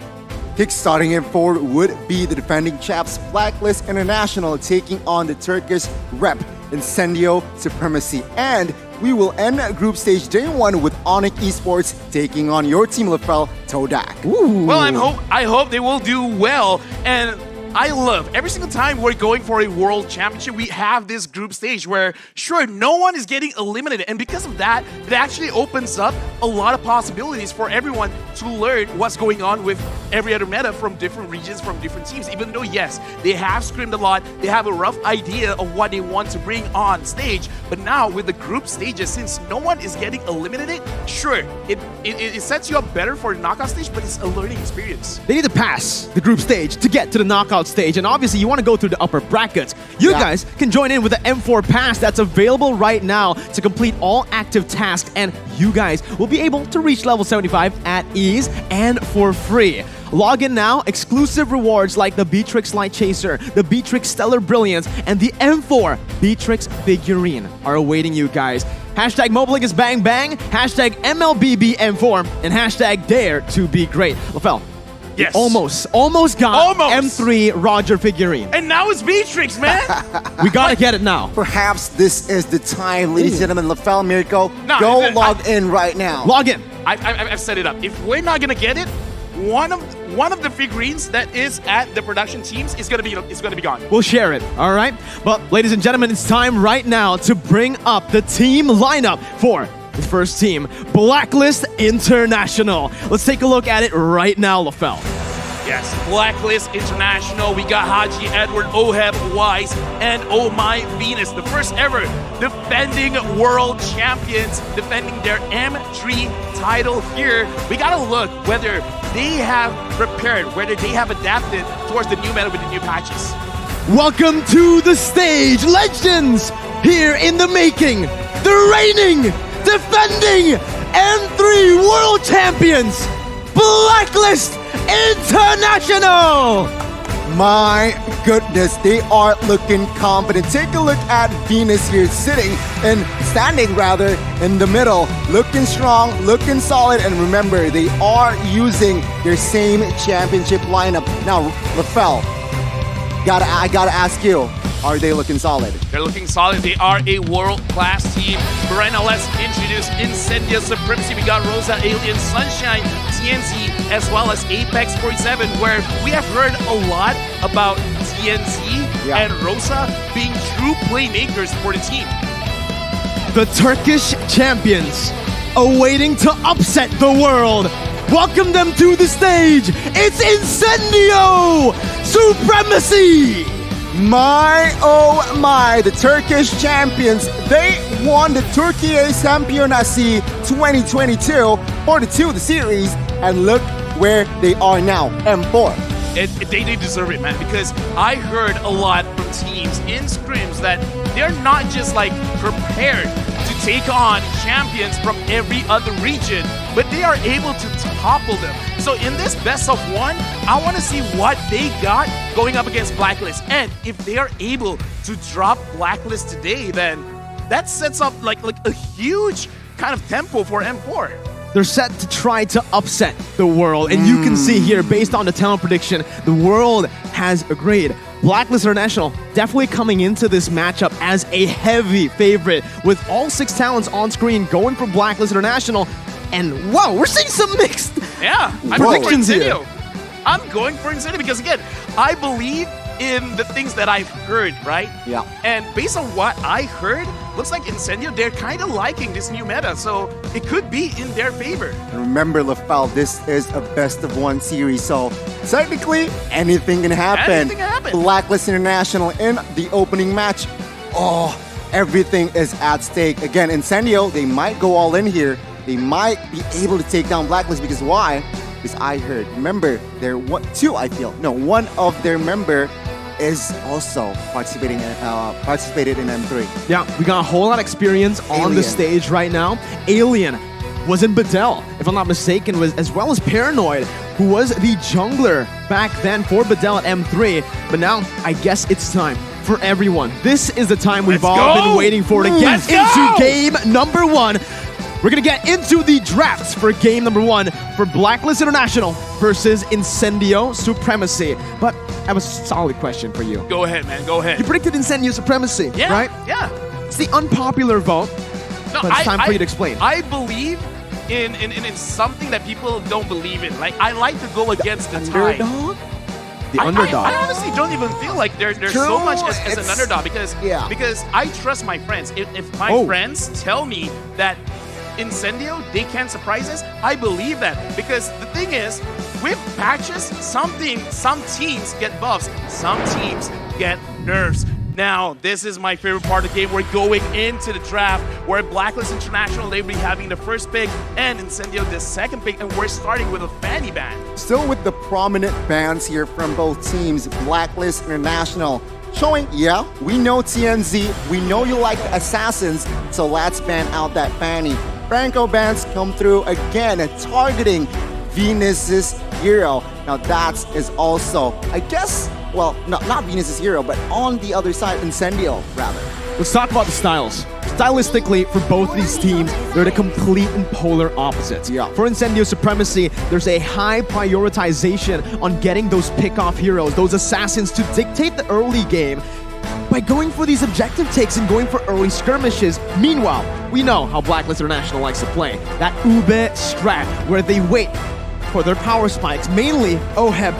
Kickstarting M4 would be the defending champs Blacklist International taking on the Turkish rep Incendio Supremacy. And we will end group stage day 1 with Onyx Esports taking on your team, LaFell Todak. Well, I hope they will do well. And I love every single time we're going for a world championship, we have this group stage where, sure, no one is getting eliminated. And because of that, it actually opens up a lot of possibilities for everyone to learn what's going on with every other meta from different regions, from different teams. Even though, yes, they have scrimmed a lot, they have a rough idea of what they want to bring on stage. But now with the group stages, since no one is getting eliminated, sure, it sets you up better for the knockout stage, but it's a learning experience. They need to pass the group stage to get to the knockout stage, and obviously you want to go through the upper brackets. You guys can join in with the M4 pass that's available right now to complete all active tasks, and you guys will be able to reach level 75 at ease and for free. Log in now. Exclusive rewards like the Beatrix Light Chaser, the Beatrix Stellar Brilliance, and the M4 Beatrix figurine are awaiting you guys. Hashtag Moblink is bang bang, hashtag MLBBM4, and hashtag Dare to be great. LaFell, yes, almost got M3 Roger figurine. And now it's Beatrix, man. We gotta get it now. Perhaps this is the time, ladies and gentlemen. LaFell, Mirko, go log in right now. Log in. I've set it up. If we're not gonna get it, one of the figurines that is at the production teams is gonna be gone. We'll share it, all right? But ladies and gentlemen, it's time right now to bring up the team lineup for the first team, Blacklist International. Let's take a look at it right now, LaFell. Yes, Blacklist International. We got Haji Edward, Oheb Wise, and Oh My Venus, the first ever defending world champions, defending their M3 title here. We gotta look whether they have prepared, whether they have adapted towards the new meta with the new patches. Welcome to the stage, legends! Here in the making, the reigning, defending M3 world champions, Blacklist International! My goodness, they are looking confident. Take a look at Venus here standing in the middle, looking strong, looking solid, and remember, they are using their same championship lineup. Now, LaFell, I gotta ask you, are they looking solid? They're looking solid. They are a world-class team. But right now, let's introduce Incendio Supremacy. We got Rosa, Alien, Sunshine, TNZ, as well as Apex 47, where we have heard a lot about TNZ and Rosa being true playmakers for the team. The Turkish champions, awaiting to upset the world. Welcome them to the stage. It's Incendio Supremacy! My, oh my, the Turkish champions, they won the Turkey Championship 2022, 42 the series, and look where they are now, M4. They deserve it, man, because I heard a lot from teams in scrims that they're not just like prepared to take on champions from every other region, but they are able to topple them. So in this best of one, I want to see what they got going up against Blacklist. And if they are able to drop Blacklist today, then that sets up like a huge kind of tempo for M4. They're set to try to upset the world. And you can see here, based on the talent prediction, the world has agreed. Blacklist International definitely coming into this matchup as a heavy favorite, with all 6 talents on screen going for Blacklist International. And wow, we're seeing some mixed predictions here. I'm going for Incendio because, again, I believe in the things that I've heard, right? Yeah. And based on what I heard, looks like Incendio, they're kind of liking this new meta, so it could be in their favor. And remember, LaFell, this is a best-of-one series, so technically, anything can happen. Anything can happen. Blacklist International in the opening match. Oh, everything is at stake. Again, Incendio, they might go all in here. They might be able to take down Blacklist because why? Because I heard, remember, one of their member is also participated in M3. Yeah, we got a whole lot of experience on the stage right now. Alien was in Bedell, if I'm not mistaken, as well as Paranoid, who was the jungler back then for Bedell at M3. But now, I guess it's time for everyone. This is the time we've all been waiting for to get into game number 1. We're gonna get into the drafts for game number 1 for Blacklist International versus Incendio Supremacy. But I have a solid question for you. Go ahead, man. Go ahead. You predicted Incendio Supremacy, Yeah, right? yeah. It's the unpopular vote, No, but it's time for you to explain. I believe in something that people don't believe in. Like, I like to go against the tide. Underdog? The underdog. I honestly don't even feel like there's so much as an underdog because yeah. I trust my friends. If my friends tell me that Incendio, they can surprise us, I believe that. Because the thing is, with patches, some teams get buffs, some teams get nerfs. Now, this is my favorite part of the game. We're going into the draft where Blacklist International, they'll be having the first pick and Incendio the second pick, and we're starting with a Fanny ban. Still with the prominent bans here from both teams, Blacklist International showing, yeah, we know TNZ, we know you like the Assassins, so let's ban out that Fanny. Franco bans come through again, targeting Venus's hero. Now that is also, I guess, well, not Venus's hero, but on the other side, Incendio, rather. Let's talk about the styles. Stylistically, for both these teams, they're the complete and polar opposites. Yeah. For Incendio Supremacy, there's a high prioritization on getting those pick-off heroes, those assassins, to dictate the early game by going for these objective takes and going for early skirmishes. Meanwhile, we know how Blacklist International likes to play. That Ube strat, where they wait for their power spikes, mainly OHEB,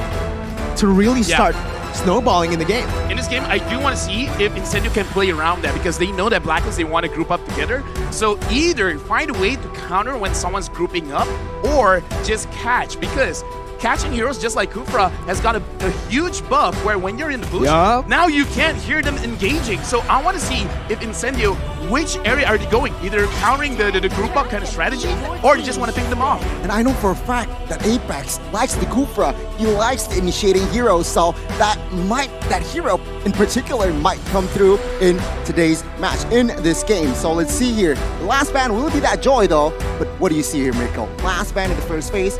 to really start snowballing in the game. In this game, I do want to see if Incendio can play around that because they know that Blacklist, they want to group up together. So either find a way to counter when someone's grouping up or just catch, because catching heroes just like Kufra has got a huge buff where when you're in the bush, now you can't hear them engaging. So I want to see if Incendio, which area are they going? Either countering the group up kind of strategy, or you just want to pick them off. And I know for a fact that Apex likes the Kufra, he likes the initiating hero, so that hero in particular might come through in today's match, in this game. So let's see here. The last ban will be that Joy though, but what do you see here, Mirko? Last ban in the first phase.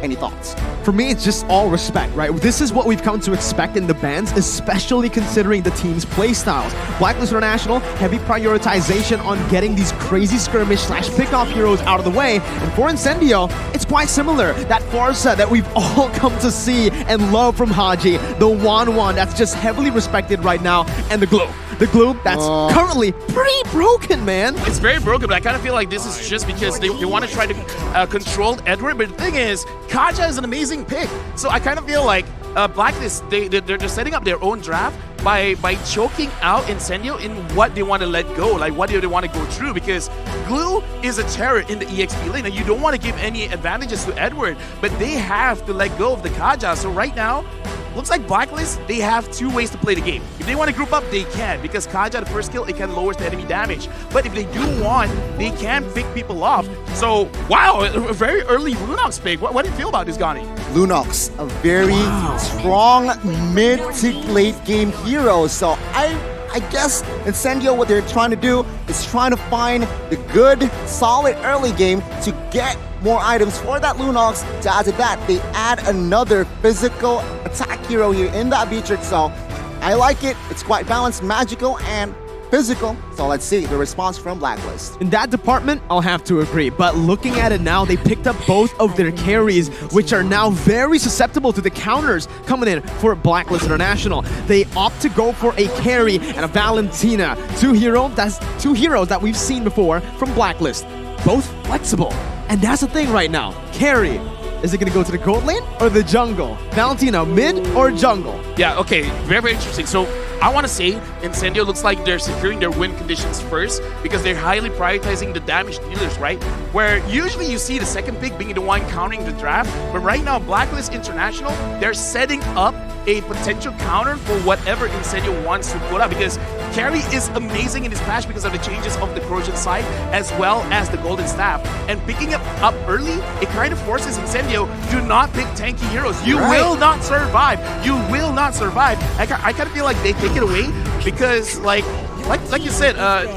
Any thoughts? For me, it's just all respect, right? This is what we've come to expect in the bans, especially considering the team's playstyles. Blacklist International, heavy prioritization on getting these crazy skirmish / pickoff heroes out of the way. And for Incendio, it's quite similar. That Farsa that we've all come to see and love from Haji, the 1-1 that's just heavily respected right now, and the Glue. The Glue that's currently pretty broken, man. It's very broken, but I kind of feel like this is just because they want to try to control Edward. But the thing is, Kaja is an amazing pick. So I kind of feel like Blacklist, they're setting up their own draft by choking out Incendio in what they want to let go, like what they want to go through, because Glue is a terror in the EXP lane, and you don't want to give any advantages to Edward, but they have to let go of the Kaja. So right now, looks like Blacklist, they have two ways to play the game. If they want to group up, they can, because Kaja, the first kill, it can lower the enemy damage. But if they do want, they can pick people off. So, wow, a very early Lunox pick. What do you feel about this, Gani? Lunox, a very strong mid to late game hero. So I guess Incendio, what they're trying to do is trying to find the good, solid early game to get more items for that Lunox. To add to that, they add another physical attack hero here in that Beatrix. So I like it. It's quite balanced, magical, and physical. So let's see the response from Blacklist. In that department, I'll have to agree. But looking at it now, they picked up both of their carries, which are now very susceptible to the counters coming in for Blacklist International. They opt to go for a carry and a Valentina. Two heroes that we've seen before from Blacklist. Both flexible. And that's the thing right now. Carry. Is it going to go to the gold lane or the jungle? Valentina, mid or jungle? Yeah, okay. Very, very interesting. So I want to say Incendio looks like they're securing their win conditions first because they're highly prioritizing the damage dealers, right? Where usually you see the second pick being the one countering the draft, but right now Blacklist International, they're setting up a potential counter for whatever Incendio wants to put up, because Carry is amazing in this patch because of the changes of the corrosion side as well as the golden staff. And picking it up early, it kind of forces Incendio to not pick tanky heroes. You will not survive. You will not survive. I kind of feel like they take it away because like you said,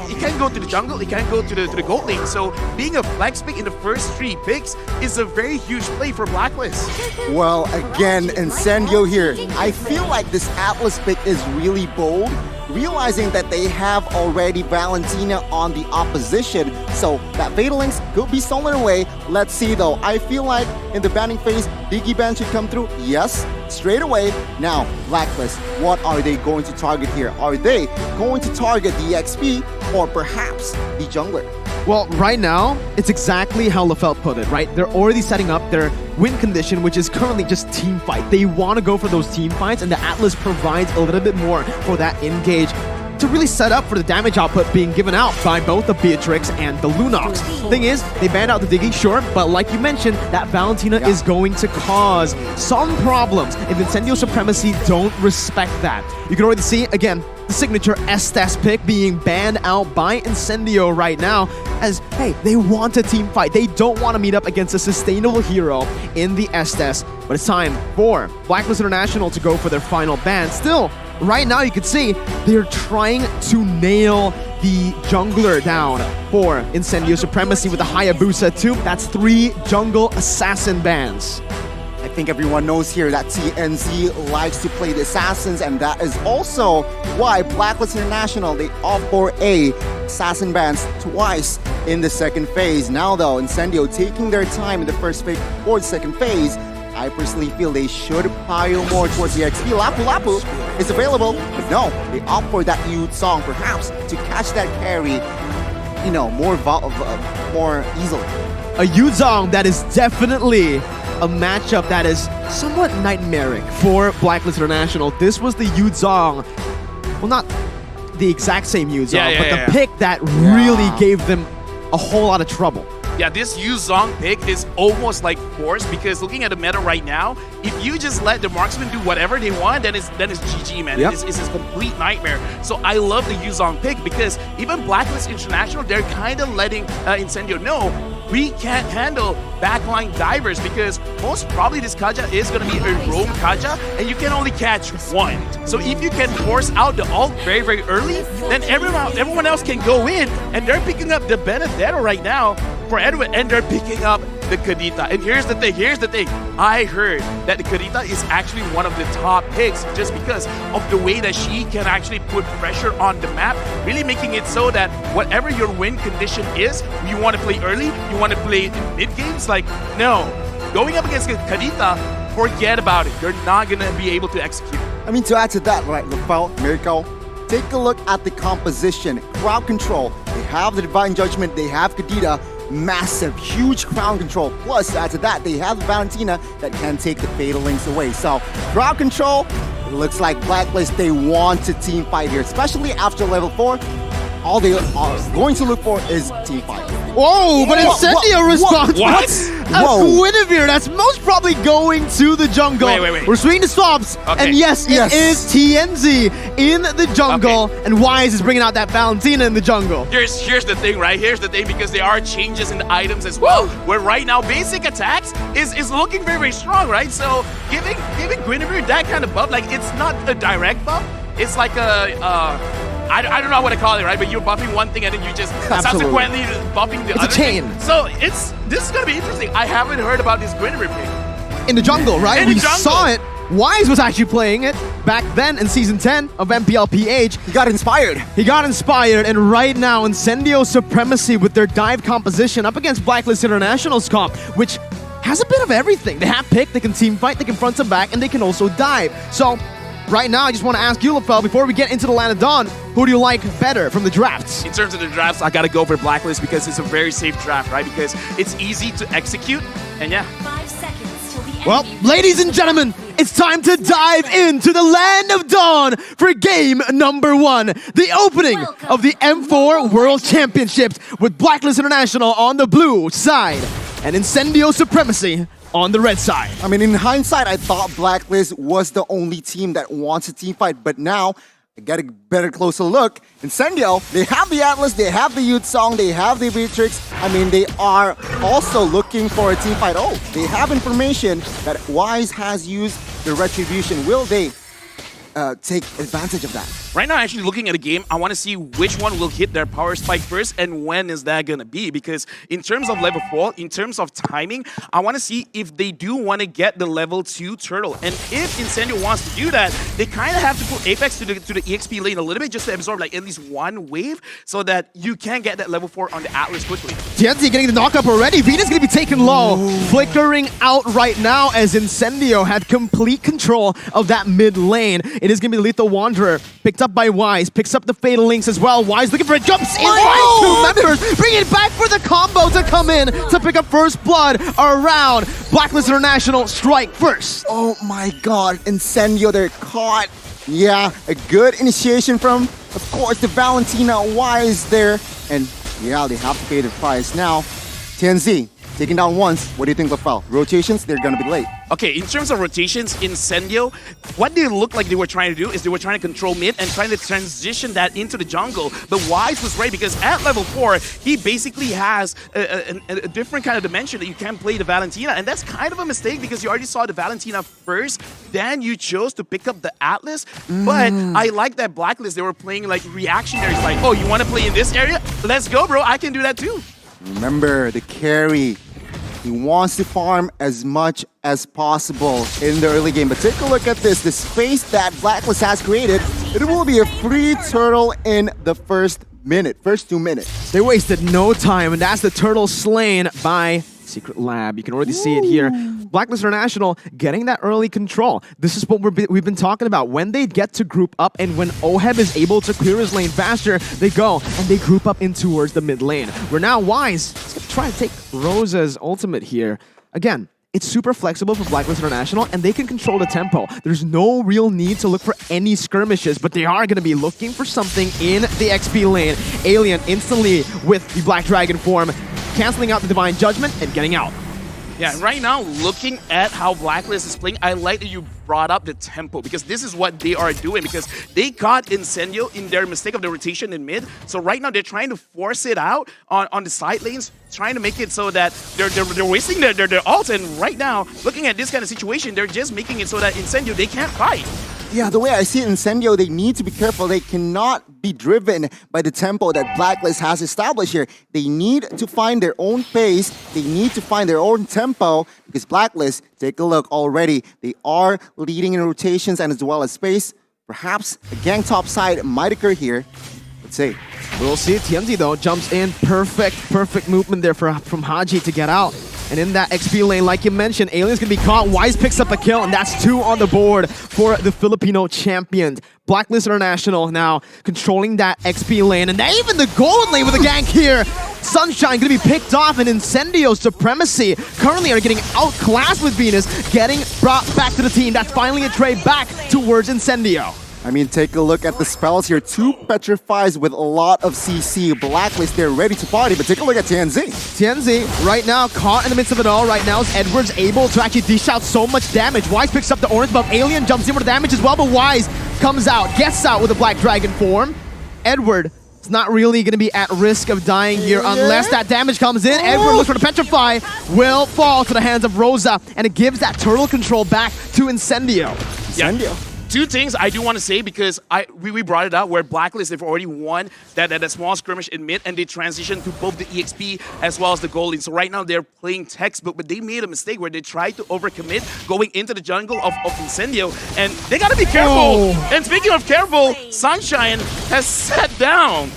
it can't go to the jungle, it can't go to the gold lane. So being a flex pick in the first 3 picks is a very huge play for Blacklist. Well, again, Incendio here. I feel like this Atlas pick is really bold, realizing that they have already Valentina on the opposition. So that Fatal Links could be stolen away. Let's see though. I feel like in the banning phase, Diggy Ban should come through. Yes, straight away. Now, Blacklist, what are they going to target here? Are they going to target the XP or perhaps the jungler? Well, right now, it's exactly how LaFelt put it, right? They're already setting up their win condition, which is currently just team fight. They want to go for those team fights, and the Atlas provides a little bit more for that engage to really set up for the damage output being given out by both the Beatrix and the Lunox. Thing is, they banned out the Diggy, sure, but like you mentioned, that Valentina is going to cause some problems if Incendio Supremacy don't respect that. You can already see, again, the signature Estes pick being banned out by Incendio right now as, hey, they want a team fight. They don't want to meet up against a sustainable hero in the Estes. But it's time for Blacklist International to go for their final ban. Still, right now you can see they're trying to nail the jungler down for Incendio Supremacy with the Hayabusa 2. That's 3 jungle assassin bans. I think everyone knows here that TNZ likes to play the assassins, and that is also why Blacklist International, they opt for assassin bans twice in the second phase. Now though, Incendio taking their time in the first phase or the second phase, I personally feel they should pile more towards the XP. Lapu Lapu is available, but no, they opt for that Youth Song perhaps to catch that carry, you know, more easily. A Yuzong that is definitely a matchup that is somewhat nightmaric for Blacklist International. This was the Yuzong, well, not the exact same Yuzong, but the pick that really gave them a whole lot of trouble. Yeah, this Yu Zong pick is almost like forced because looking at the meta right now, if you just let the marksman do whatever they want, then it's GG, man. Yep. It's a complete nightmare. So I love the Yu Zong pick because even Blacklist International, they're kind of letting Incendio know we can't handle backline divers because most probably this Kaja is going to be a roam Kaja and you can only catch one. So if you can force out the ult very, very early, then everyone else can go in, and they're picking up the Benedetto right now for Edwin, and they're picking up the Kadita. And here's the thing, I heard that the Kadita is actually one of the top picks just because of the way that she can actually put pressure on the map, really making it so that whatever your win condition is, you want to play early, you want to play in mid games, like, no. Going up against Kadita, forget about it. You're not going to be able to execute. I mean, to add to that, right, LaFelt, Miracle, take a look at the composition. Crowd control, they have the Divine Judgment, they have Kadita, massive, huge crowd control. Plus, to add to that, they have Valentina that can take the Fatal Links away. So, crowd control, it looks like Blacklist, they want to team fight here, especially after level 4. All they are going to look for is team fight. Whoa, but Incendio responds. What? A Guinevere that's most probably going to the jungle. Wait. We're swinging the stops, and yes, it is TNZ in the jungle, and Wise is bringing out that Valentina in the jungle. Here's the thing, right? Here's the thing, because there are changes in the items as well, where right now basic attacks is looking very, very strong, right? So giving Guinevere that kind of buff, like, it's not a direct buff. It's like I don't know what to call it, right? But you're buffing one thing and then you just subsequently buffing the other. It's a chain. Thing. So this is gonna be interesting. I haven't heard about this Guinevere pick. In the jungle, right? We saw it. Wise was actually playing it back then in Season 10 of MPLPH. He got inspired. And right now, Incendio Supremacy with their dive composition up against Blacklist International's comp, which has a bit of everything. They have pick, they can team fight, they can front and back, and they can also dive. So, right now, I just want to ask you, LaFelt, before we get into the Land of Dawn, who do you like better from the drafts? In terms of the drafts, I gotta go for Blacklist because it's a very safe draft, right? Because it's easy to execute, and yeah. 5 seconds till the end. Well, ladies and gentlemen, it's time to dive into the Land of Dawn for game number 1, the opening of the M4 World Championships with Blacklist International on the blue side and Incendio Supremacy on the red side. I mean, in hindsight, I thought Blacklist was the only team that wants a team fight, but now I get a better closer look. Incendio, they have the Atlas, they have the Youth Song, they have the Beatrix. I mean, they are also looking for a team fight. Oh, they have information that Wise has used the Retribution. Will they take advantage of that? Right now, actually looking at the game, I want to see which one will hit their power spike first and when is that going to be. Because in terms of level 4, in terms of timing, I want to see if they do want to get the level 2 turtle. And if Incendio wants to do that, they kind of have to put Apex to the EXP lane a little bit just to absorb like at least one wave so that you can get that level 4 on the Atlas quickly. Tianzi getting the knock-up already. Venus going to be taken low. Flickering out right now as Incendio had complete control of that mid lane. It is going to be Lethal Wanderer. Picked up by Wise. Picks up the Fatal Links as well. Wise looking for a jump. Wise, 2 members. Bring it back for the combo to come in to pick up first blood around Blacklist International. Strike first. Oh my god, Incendio, they're caught. Yeah, a good initiation from, of course, the Valentina Wise there. And yeah, they have to pay the price now. TNZ, taking down once. What do you think, LaFell? Rotations, they're gonna be late. Okay, in terms of rotations, Incendio, what they looked like they were trying to do is they were trying to control mid and trying to transition that into the jungle. But Wise was right because at level 4, he basically has a different kind of dimension that you can play the Valentina. And that's kind of a mistake because you already saw the Valentina first, then you chose to pick up the Atlas. But I like that Blacklist, they were playing like reactionaries, like, oh, you want to play in this area? Let's go, bro, I can do that too. Remember, the carry. He wants to farm as much as possible in the early game. But take a look at this. The space that Blacklist has created, it will be a free turtle in the first 2 minutes. They wasted no time, and that's the turtle slain by Secret Lab. You can already see it here. Blacklist International getting that early control. This is what we've been talking about. When they get to group up and when Oheb is able to clear his lane faster, they go and they group up in towards the mid lane. We're now Wise. He's going to try to take Rosa's ultimate here. Again, it's super flexible for Blacklist International, and they can control the tempo. There's no real need to look for any skirmishes, but they are going to be looking for something in the XP lane. Alien instantly with the Black Dragon form, canceling out the Divine Judgment and getting out. Yeah, right now, looking at how Blacklist is playing, I like that you brought up the tempo because this is what they are doing because they caught Incendio in their mistake of the rotation in mid. So right now, they're trying to force it out on the side lanes, trying to make it so that they're wasting their ult. And right now, looking at this kind of situation, they're just making it so that Incendio, they can't fight. Yeah, the way I see it, Incendio, they need to be careful. They cannot be driven by the tempo that Blacklist has established here. They need to find their own pace. They need to find their own tempo because Blacklist, take a look already. They are leading in rotations and as well as space. Perhaps a gang top side might occur here. Let's see. We'll see. Tianzi, though, jumps in. Perfect movement there from Haji to get out. And in that XP lane, like you mentioned, Alien's gonna be caught. Wise picks up a kill, and that's 2 on the board for the Filipino champions. Blacklist International now controlling that XP lane, and even the gold lane with a gank here. Sunshine gonna be picked off, and Incendio Supremacy currently are getting outclassed with Venus, getting brought back to the team. That's finally a trade back towards Incendio. I mean, take a look at the spells here. 2 Petrifies with a lot of CC. Blacklist, they're ready to party, but take a look at TNZ. TNZ, right now, caught in the midst of it all. Right now, is Edwards able to actually dish out so much damage. Wise picks up the orange buff. Alien jumps in for the damage as well, but Wise comes out, gets out with a Black Dragon form. Edward is not really going to be at risk of dying here unless that damage comes in. Edward looks for the Petrify, will fall to the hands of Rosa, and it gives that turtle control back to Incendio. Incendio. 2 things I do want to say because we brought it up where Blacklist, they've already won that small skirmish in mid and they transitioned to both the EXP as well as the gold lane. So right now they're playing textbook, but they made a mistake where they tried to overcommit going into the jungle of Incendio, and they got to be careful. And speaking of careful, Sunshine has sat down.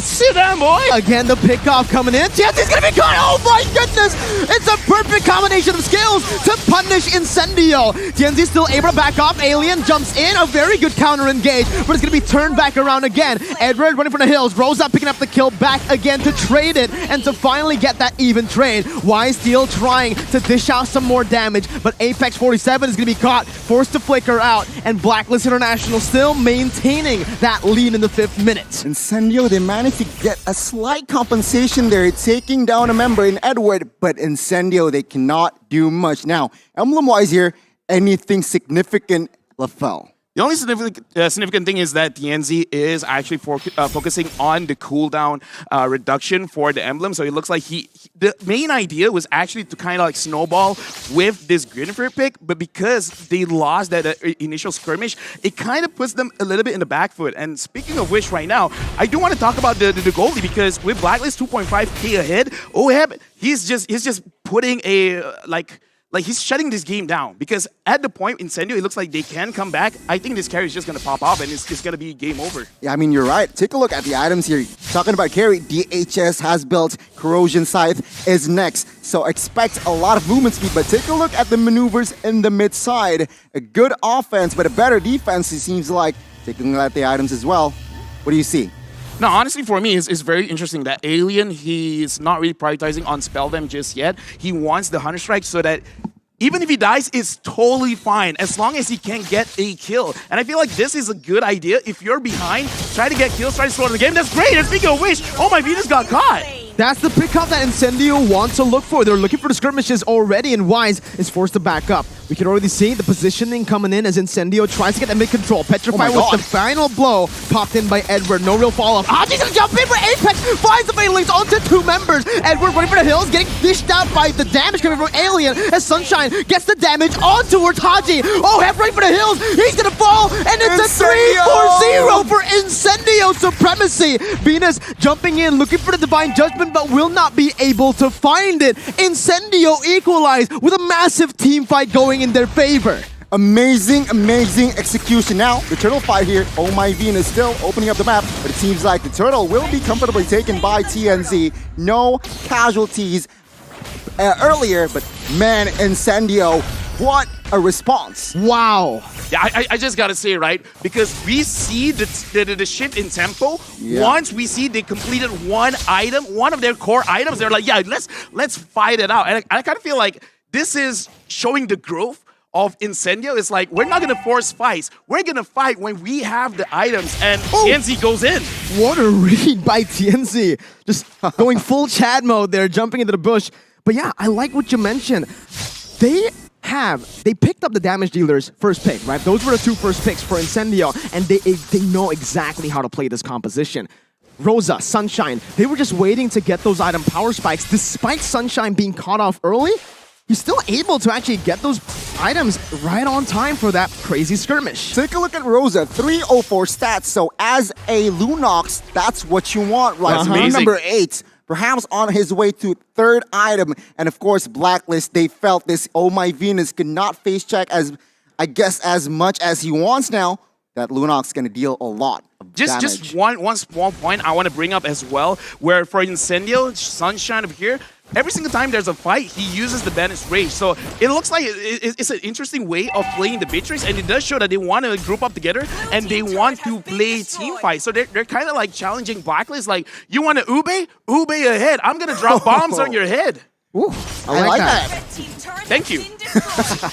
Sit down, boy! Again, the pickoff coming in. Tianzi's gonna be caught! Oh my goodness! It's a perfect combination of skills to punish Incendio. Tianzi's still able to back off. Alien jumps in. A very good counter engage, but it's gonna be turned back around again. Edward running from the hills. Rosa picking up the kill back again to trade it and to finally get that even trade. Wise still trying to dish out some more damage, but Apex 47 is gonna be caught, forced to flicker out, and Blacklist International still maintaining that lead in the 5th minute. Incendio, they managed to get a slight compensation there, taking down a member in Edward, but Incendio, they cannot do much. Now, emblem-wise here, anything significant, LaFell? The only significant thing is that TNZ is actually focusing on the cooldown reduction for the emblem. So it looks like the main idea was actually to kind of like snowball with this Greenfield pick, but because they lost that initial skirmish, it kind of puts them a little bit in the back foot. And speaking of which, right now, I do want to talk about the goalie, because with Blacklist 2.5k ahead, Oheb, he's just putting a like he's shutting this game down, because at the point Incendio, it looks like they can come back. I think this carry is just going to pop off and it's going to be game over. Yeah, I mean, you're right. Take a look at the items here. Talking about carry, DHS has built, Corrosion Scythe is next. So expect a lot of movement speed, but take a look at the maneuvers in the mid side. A good offense, but a better defense, it seems like. Taking a look at the items as well. What do you see? No, honestly, for me, it's very interesting that Alien, he's not really prioritizing on Spell Them just yet. He wants the Hunter Strike so that even if he dies, it's totally fine as long as he can get a kill. And I feel like this is a good idea. If you're behind, try to get kills, try to slow the game. That's great. And speaking of which, oh my Venus got caught. That's the pickup that Incendio wants to look for. They're looking for the skirmishes already, and Wise is forced to back up. We can already see the positioning coming in as Incendio tries to get the mid-control. Petrify with the final blow popped in by Edward. No real follow-up. Haji's gonna jump in for Apex. Finds the Fatal Links onto two members. Edward running for the hills, getting dished out by the damage coming from Alien as Sunshine gets the damage on towards Haji. Oh, half right for the hills. He's gonna fall, and it's a 3-4-0 for Incendio Supremacy. Venus jumping in, looking for the Divine Judgment, but will not be able to find it. Incendio equalize with a massive team fight going in their favor. Amazing, amazing execution. Now, the turtle fight here. Oh my Venus still opening up the map, but it seems like the turtle will be comfortably taken by TNZ. No casualties earlier, but man, Incendio, what a response. Wow. Yeah, I just gotta say, right? Because we see the shift in tempo. Yeah. Once we see they completed one item, one of their core items, they're like, yeah, let's fight it out. And I kind of feel like this is showing the growth of Incendio. It's like, we're not gonna force fights. We're gonna fight when we have the items, and TNZ goes in. What a read by TNZ. Just going full Chad mode there, jumping into the bush. But yeah, I like what you mentioned. They picked up the damage dealer's first pick, right? Those were the two first picks for Incendio, and they know exactly how to play this composition. Rosa, Sunshine, they were just waiting to get those item power spikes. Despite Sunshine being caught off early, he's still able to actually get those items right on time for that crazy skirmish. Take a look at Rosa, 304 stats. So as a Lunox, that's what you want, right? Number 8. Perhaps on his way to third item. And of course, Blacklist, they felt this Oh My Venus could not face check as much as he wants now. That Lunox going to deal a lot of damage. Just one small point I want to bring up as well, where for Incendio, Sunshine over here, every single time there's a fight, he uses the Bandit's Rage. So it looks like it's an interesting way of playing the Beatrix, and it does show that they want to group up together and they want to play team fight. So they're kind of like challenging Blacklist, like, you want to Ube? Ube ahead. I'm going to drop bombs on your head. Ooh, I like that. Thank you.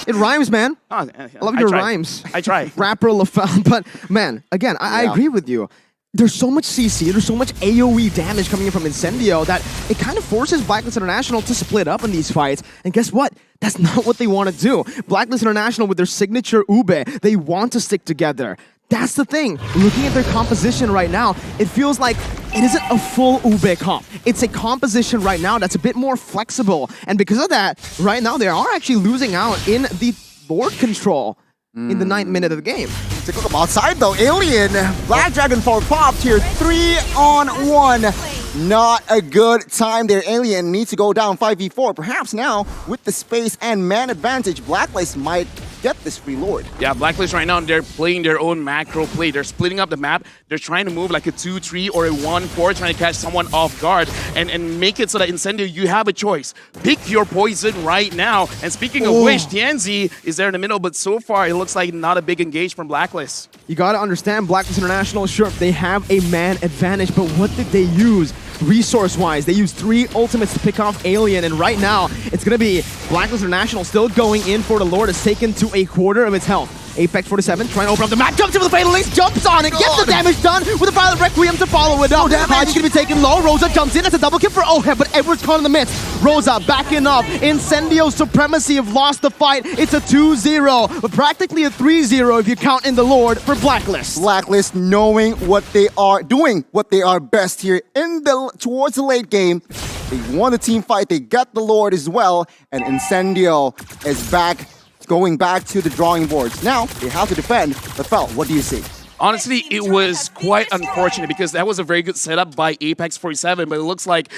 It rhymes, man. I love your rhymes. I try. Rapper LaFell. But man, again, I agree with you. There's so much CC, there's so much AoE damage coming in from Incendio that it kind of forces Blacklist International to split up in these fights. And guess what? That's not what they want to do. Blacklist International, with their signature Ube, they want to stick together. That's the thing. Looking at their composition right now, it feels like it isn't a full Ube comp. It's a composition right now that's a bit more flexible. And because of that, right now they are actually losing out in the board control in the 9th minute of the game. Take a look outside though. Alien, Black Dragon Fall popped here. 3-on-1. Not a good time there. Alien needs to go down 5v4. Perhaps now, with the space and man advantage, Blacklist might get this free Lord. Yeah, Blacklist right now, they're playing their own macro play. They're splitting up the map. They're trying to move like a 2-3 or a 1-4, trying to catch someone off guard and make it so that Incendio, you have a choice. Pick your poison right now. And speaking of which, TNZ is there in the middle, but so far it looks like not a big engage from Blacklist. You gotta understand, Blacklist International, sure, they have a man advantage, but what did they use? Resource-wise, they used 3 ultimates to pick off Alien, and right now, it's gonna be Blacklist International still going in for the Lord. It's taken to a quarter of its health. Apex 47 trying to open up the map, jumps in with the Fatal Links, jumps on it, gets the damage done with the Violet Requiem to follow it up. Haji's gonna be taken low, Rosa jumps in, that's a double kill for Oheb, but Edward's caught in the midst. Rosa backing up, Incendio Supremacy have lost the fight. It's a 2-0, but practically a 3-0 if you count in the Lord for Blacklist. Blacklist knowing what they are doing, what they are best here in the towards the late game. They won the team fight, they got the Lord as well, and Incendio is back, going back to the drawing boards. Now, they have to defend, but Fel, what do you see? Honestly, it was quite unfortunate because that was a very good setup by Apex 47, but it looks like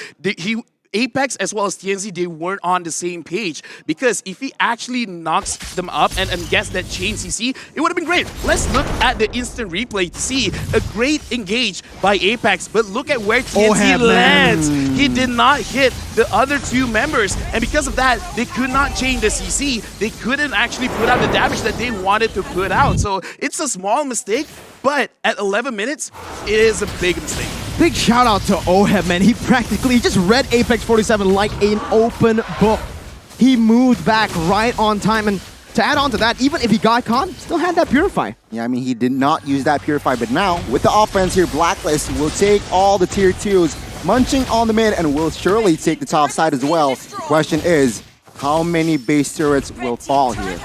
Apex as well as TNC, they weren't on the same page, because if he actually knocks them up and gets that chain CC, it would have been great. Let's look at the instant replay to see a great engage by Apex, but look at where TNC lands. He did not hit the other two members, and because of that, they could not chain the CC. They couldn't actually put out the damage that they wanted to put out. So it's a small mistake, but at 11 minutes, it is a big mistake. Big shout out to Oheb, man. He practically just read Apex 47 like an open book. He moved back right on time, and to add on to that, even if he got caught, still had that Purify. Yeah, I mean, he did not use that Purify, but now, with the offense here, Blacklist will take all the tier 2s, munching on the mid, and will surely take the top side as well. The question is, how many base turrets will fall here?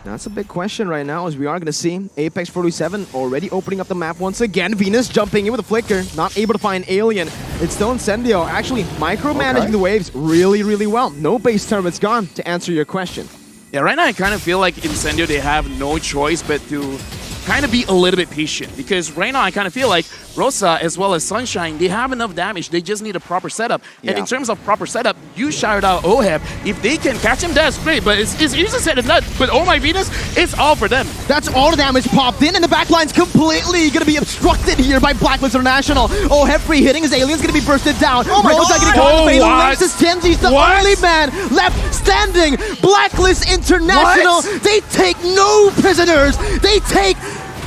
That's a big question right now, as we are going to see Apex 47 already opening up the map once again. Venus jumping in with a flicker, not able to find Alien. It's still Incendio, actually micromanaging the waves really, really well. No base turrets gone, to answer your question. Yeah, right now I kind of feel like Incendio, they have no choice but to kind of be a little bit patient, because right now I kind of feel like Rosa as well as Sunshine, they have enough damage. They just need a proper setup. And in terms of proper setup, you shouted out Oheb. If they can catch him, that's great, but it's easy to say it's not. But oh my Venus, it's all for them. That's all the damage popped in, and the backline's completely going to be obstructed here by Blacklist International. Oheb free hitting, his Alien's going to be bursted down. Rosa getting caught in the Fatal Links. His Genji's the only man left standing. Blacklist International, they take no prisoners. They take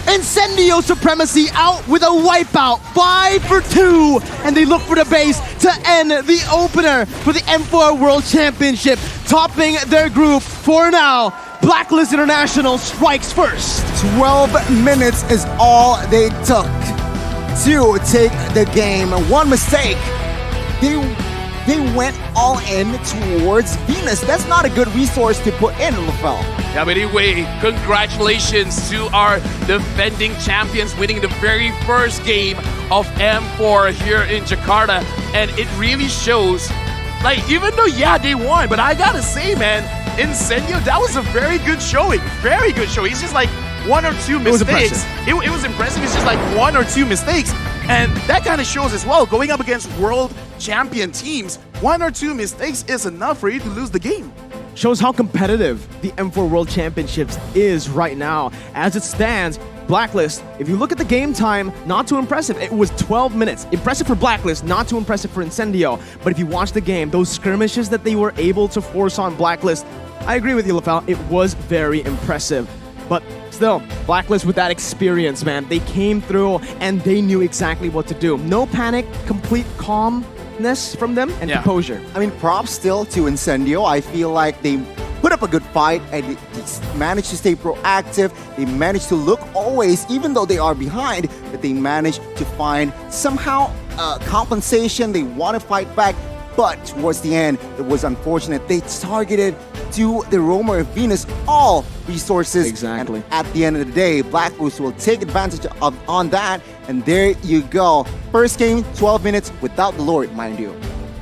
Incendio Supremacy out with a wipeout, 5 for 2, and they look for the base to end the opener for the M4 World Championship, topping their group for now. Blacklist International strikes first. 12 minutes is all they took to take the game. One mistake, they went all in towards Venus. That's not a good resource to put in, LaFell. Yeah, but anyway, congratulations to our defending champions winning the very first game of M4 here in Jakarta. And it really shows, like, even though, yeah, they won, but I gotta say, man, Incendio, that was a very good showing. Very good showing. It's just like one or two mistakes. It was impressive. It's just like one or two mistakes. And that kind of shows as well, going up against world champion teams, one or two mistakes is enough for you to lose the game. Shows how competitive the M4 World Championships is right now. As it stands, Blacklist, if you look at the game time, not too impressive. It was 12 minutes. Impressive for Blacklist, not too impressive for Incendio. But if you watch the game, those skirmishes that they were able to force on Blacklist, I agree with you, LaFell, it was very impressive. But still, Blacklist with that experience, man, they came through and they knew exactly what to do. No panic, complete calmness from them, and composure. I mean, props still to Incendio. I feel like they put up a good fight and they managed to stay proactive. They managed to look always, even though they are behind, that they managed to find somehow compensation. They want to fight back. But towards the end, it was unfortunate. They targeted to the Roamer of Venus all resources. Exactly. And at the end of the day, Blacklist will take advantage on that. And there you go. First game, 12 minutes without the Lord, mind you.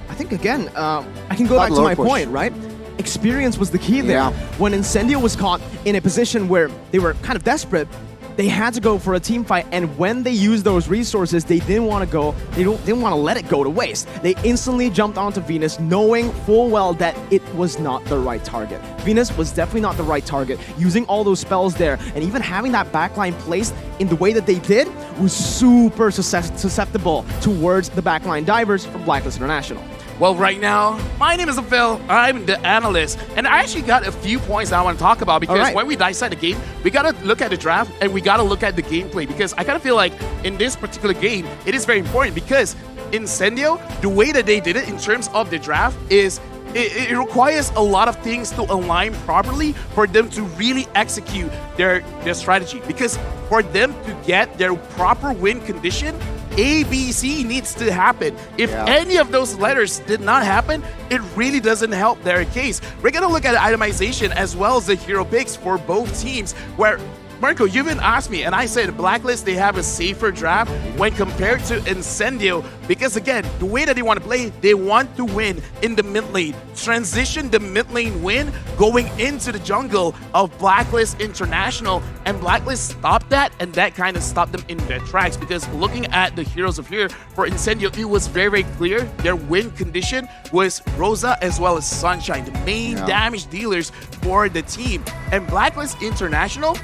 I think, again, I can go back to my point, right? Experience was the key there. Yeah. When Incendio was caught in a position where they were kind of desperate, they had to go for a team fight, and when they used those resources, they didn't want to go, they didn't want to let it go to waste. They instantly jumped onto Venus, knowing full well that it was not the right target. Venus was definitely not the right target. Using all those spells there, and even having that backline placed in the way that they did, was super susceptible towards the backline divers from Blacklist International. Well, right now, my name is Phil. I'm the analyst, and I actually got a few points that I want to talk about, because when we dissect the game, we got to look at the draft and we got to look at the gameplay, because I kind of feel like in this particular game, it is very important, because Incendio, the way that they did it in terms of the draft is it requires a lot of things to align properly for them to really execute their strategy. Because for them to get their proper win condition, ABC needs to happen. If any of those letters did not happen, it really doesn't help their case. We're going to look at itemization as well as the hero picks for both teams, where Marco, you even asked me, and I said Blacklist, they have a safer draft when compared to Incendio, because again, the way that they want to play, they want to win in the mid lane, transition the mid lane win going into the jungle of Blacklist International, and Blacklist stopped that, and that kind of stopped them in their tracks, because looking at the heroes of here, for Incendio, it was very, very clear their win condition was Rosa as well as Sunshine, the main damage dealers for the team. And Blacklist International,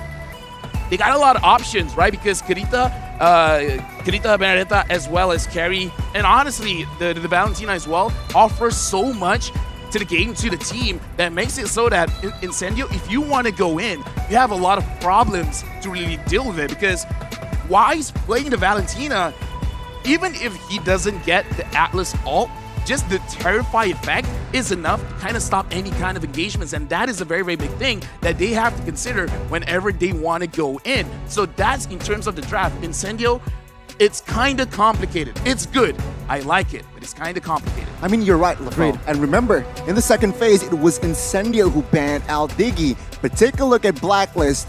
they got a lot of options, right? Because Karita, Benedetta, as well as Carry, and honestly, the Valentina as well, offers so much to the game, to the team, that makes it so that Incendio, if you want to go in, you have a lot of problems to really deal with it. Because Wise playing the Valentina, even if he doesn't get the Atlas ult, just the Terrify effect is enough to kind of stop any kind of engagements, and that is a very, very big thing that they have to consider whenever they want to go in. So that's in terms of the draft. Incendio, it's kind of complicated. It's good. I like it, but it's kind of complicated. I mean, you're right, LaFell. And remember, in the second phase, it was Incendio who banned out Diggy. But take a look at Blacklist.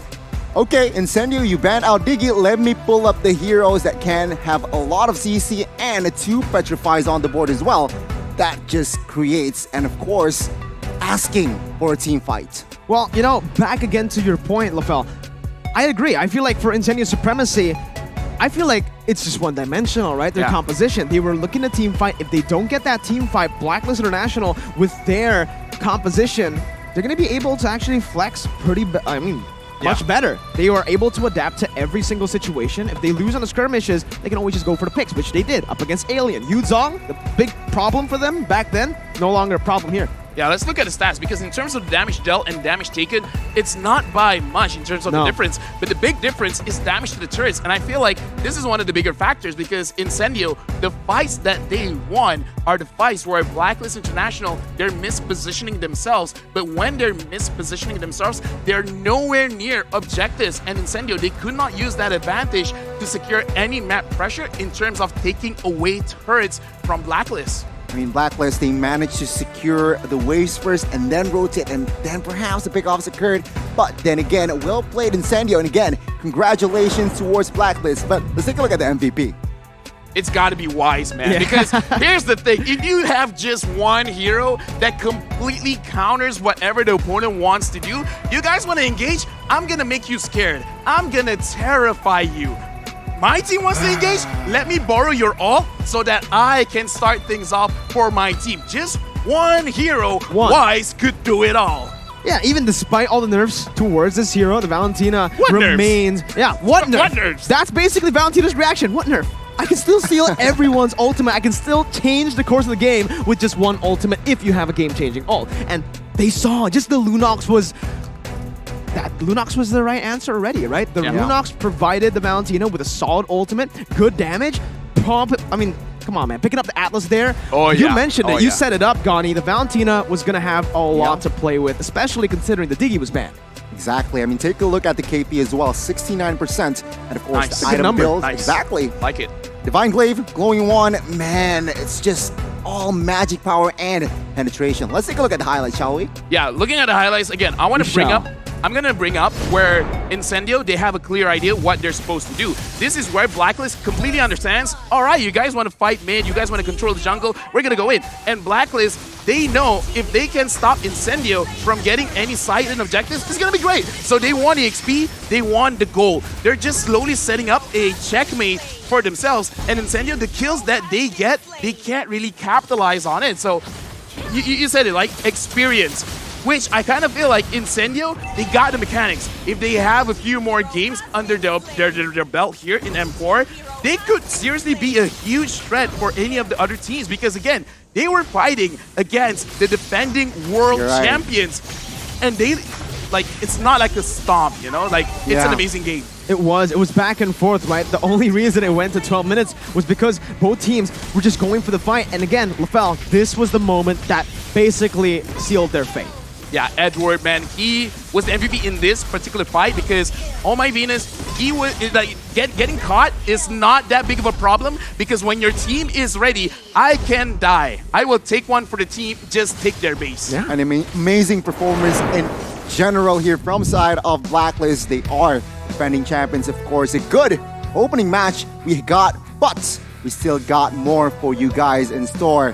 Okay, Incendio, you banned out Diggy. Let me pull up the heroes that can have a lot of CC and 2 Petrifies on the board as well. That just creates, and of course, asking for a team fight. Well, you know, back again to your point, LaFell. I agree. I feel like for Incendio Supremacy, I feel like it's just one-dimensional, right? Their composition. They were looking at team fight. If they don't get that team fight, Blacklist International, with their composition, they're going to be able to actually flex pretty, much better. They are able to adapt to every single situation. If they lose on the skirmishes, they can always just go for the picks, which they did up against Alien. Yuzong, the big problem for them back then, no longer a problem here. Yeah, let's look at the stats, because in terms of damage dealt and damage taken, it's not by much in terms of the difference, but the big difference is damage to the turrets, and I feel like this is one of the bigger factors, because Incendio, the fights that they won are the fights where Blacklist International, they're mispositioning themselves, but when they're mispositioning themselves, they're nowhere near objectives, and Incendio, they could not use that advantage to secure any map pressure in terms of taking away turrets from Blacklist. I mean, Blacklist, they managed to secure the waves first and then rotate, and then perhaps the pickoffs occurred. But then again, well played Incendio, and again, congratulations towards Blacklist. But let's take a look at the MVP. It's got to be Wise, man. Because here's the thing. If you have just one hero that completely counters whatever the opponent wants to do, you guys want to engage? I'm going to make you scared. I'm going to terrify you. My team wants to engage? Let me borrow your ult so that I can start things off for my team. Just one hero, Wise could do it all. Yeah, even despite all the nerfs towards this hero, the Valentina remains... Nerfs? Yeah, what nerf? What nerfs? That's basically Valentina's reaction. What nerf? I can still steal everyone's ultimate. I can still change the course of the game with just one ultimate if you have a game-changing ult. And they saw just the Lunox was... That Lunox was the right answer already, right? The Lunox provided the Valentina with a solid ultimate, good damage. I mean, come on, man. Picking up the Atlas there. You mentioned it. You set it up, Gani. The Valentina was going to have a lot to play with, especially considering the Diggy was banned. Exactly. I mean, take a look at the KP as well. 69%. And of course, the item build. Exactly. Like it. Divine Glaive, Glowing Wand. Man, it's just all magic power and penetration. Let's take a look at the highlights, shall we? Yeah, looking at the highlights, again, I'm going to bring up where Incendio, they have a clear idea what they're supposed to do. This is where Blacklist completely understands, all right, you guys want to fight mid, you guys want to control the jungle, we're going to go in. And Blacklist, they know if they can stop Incendio from getting any side and objectives, it's going to be great. So they want the XP, they want the gold. They're just slowly setting up a checkmate for themselves. And Incendio, the kills that they get, they can't really capitalize on it. So you said it, like experience. Which I kind of feel like Incendio, they got the mechanics. If they have a few more games under their belt here in M4, they could seriously be a huge threat for any of the other teams. Because again, they were fighting against the defending world champions. And they, like, it's not like a stomp, you know? Like, it's an amazing game. It was back and forth, right? The only reason it went to 12 minutes was because both teams were just going for the fight. And again, LaFell, this was the moment that basically sealed their fate. Yeah, Edward, man, he was the MVP in this particular fight because, oh my Venus, he was like getting caught is not that big of a problem because when your team is ready, I can die. I will take one for the team, just take their base. Yeah. An amazing performance in general here from side of Blacklist. They are defending champions, of course. A good opening match we got, but we still got more for you guys in store.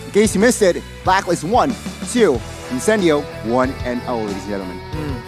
In case you missed it, Blacklist 1, 2, Incendio 1-0, ladies and gentlemen.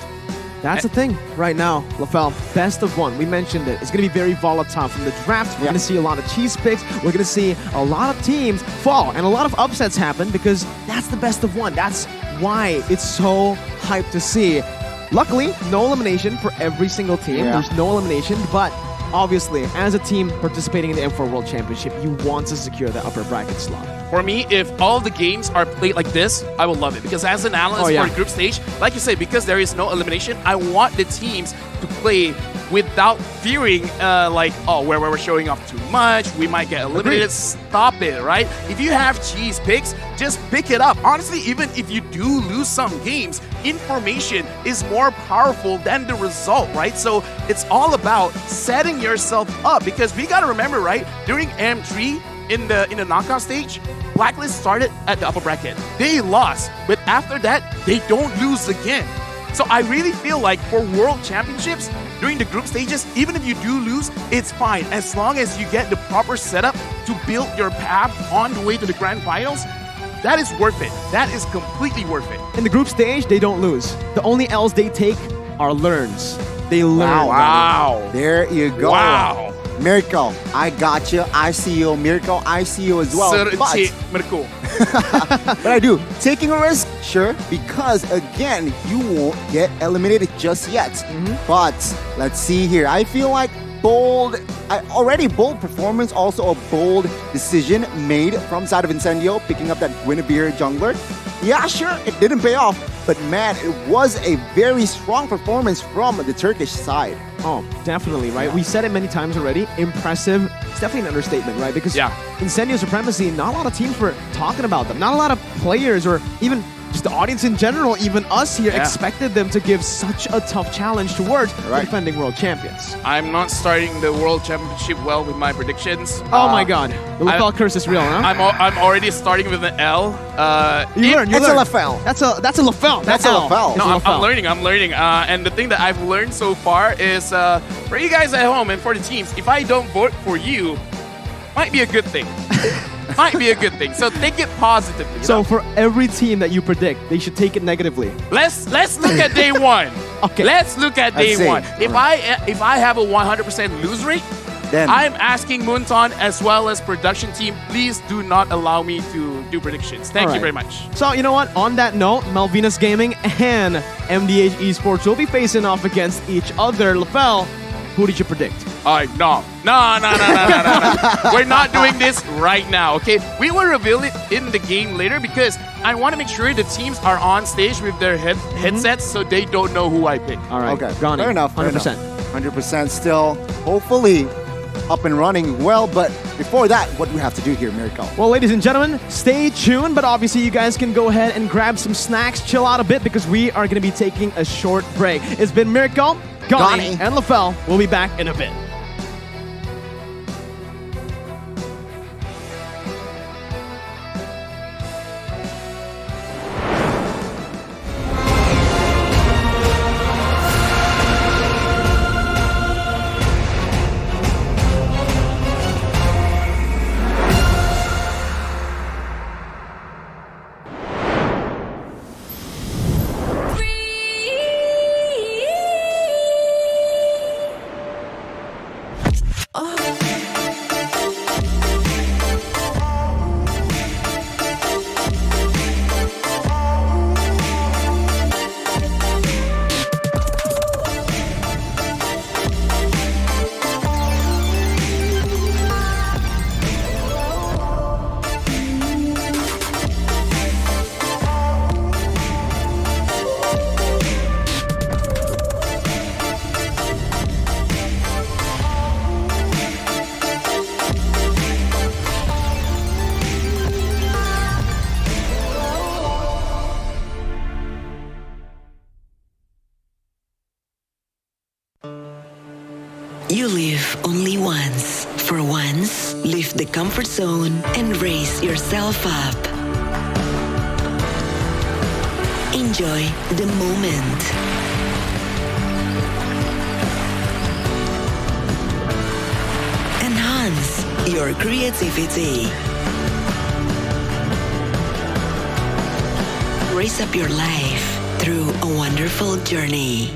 That's the thing right now, LaFell. Best of one. We mentioned it. It's going to be very volatile from the draft. We're going to see a lot of cheese picks. We're going to see a lot of teams fall and a lot of upsets happen because that's the best of one. That's why it's so hyped to see. Luckily, no elimination for every single team. There's no elimination, but obviously, as a team participating in the M4 World Championship, you want to secure the upper bracket slot. For me, if all the games are played like this, I will love it. Because as an analyst for the group stage, like you said, because there is no elimination, I want the teams to play without fearing where we're showing off too much, we might get eliminated. Stop it, right? If you have cheese picks, just pick it up. Honestly, even if you do lose some games, information is more powerful than the result, right? So it's all about setting yourself up because we gotta remember, right? During M3 in the knockout stage, Blacklist started at the upper bracket. They lost, but after that, they don't lose again. So I really feel like for World Championships, during the group stages, even if you do lose, it's fine. As long as you get the proper setup to build your path on the way to the grand finals, that is worth it. That is completely worth it. In the group stage, they don't lose. The only L's they take are learns. They learn. Wow. There you go. Wow. Miracle, I got you. I see you. Miracle, I see you as well. Miracle. But I do. Taking a risk, sure, because again, you won't get eliminated just yet. But let's see here. I feel like bold performance, also a bold decision made from side of Incendio, picking up that Guinevere jungler. Yeah, sure, it didn't pay off, but man, it was a very strong performance from the Turkish side. Oh, definitely, right? We said it many times already. Impressive. It's definitely an understatement, right? Because Incendio Supremacy, not a lot of teams were talking about them. Not a lot of players or even just the audience in general, even us here, expected them to give such a tough challenge towards the defending world champions. I'm not starting the World Championship well with my predictions. Oh my God. The LaFell curse is real, huh? I'm already starting with an L. You learn. A LaFell. That's a LaFell. That's a LaFell. No, I'm learning. And the thing that I've learned so far is for you guys at home and for the teams, if I don't vote for you, might be a good thing. Might be a good thing. So take it positively. So for every team that you predict, they should take it negatively. Let's look at day one. Okay. Let's look at day one. If I have a 100% lose rate, then I'm asking Moonton as well as production team, please do not allow me to do predictions. Thank you very much. So you know what? On that note, Malvinas Gaming and MDH Esports will be facing off against each other. LaFell, who did you predict? No. We're not doing this right now, okay? We will reveal it in the game later because I want to make sure the teams are on stage with their headsets so they don't know who I picked. All right. Okay. Gone. Fair enough. 100%. 100% still, hopefully, up and running well. But before that, what do we have to do here, Miracle? Well, ladies and gentlemen, stay tuned. But obviously, you guys can go ahead and grab some snacks, chill out a bit because we are going to be taking a short break. It's been Miracle, Gani, and LaFell. We'll be back in a bit. You live only once. For once, leave the comfort zone and raise yourself up. Enjoy the moment. Enhance your creativity. Raise up your life through a wonderful journey.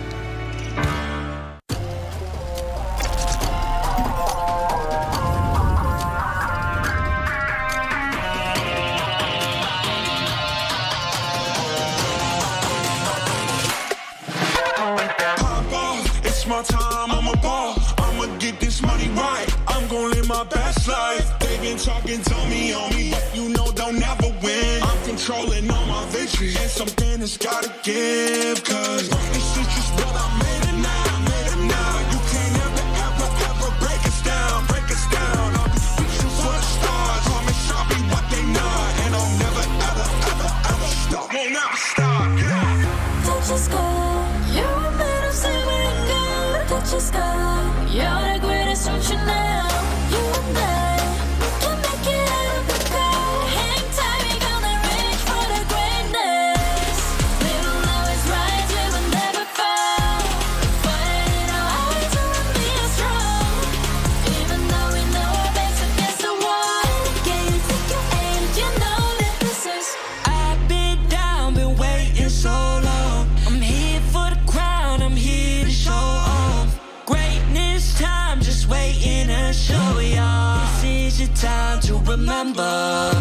It's my time, I'm a ball. I'ma get this money right. I'm gon' live my best life. They been talking to me on me, but you know they'll never win. I'm controlling all my victories, and something has gotta give. Cause this is just what I made it now. You can't ever break us down. I'll be reaching for the stars. Promise I'll be what they not, and I'll never ever stop. Won't never stop. Touch the sky, you're made of silver and gold. Touch the sky, you're the greatest option now. You and I, we can make it out of the cold. Hang tight, we gonna reach for the greatness. We will always rise, we will never fall. Fighting our eyes will be strong. Even though we know our backs against the wall. Can you take your aim? You know that this is. I've been down, been waiting so long. I'm here for the crown, I'm here to show off. Greatness time, just waiting to show y'all. This is your time to remember.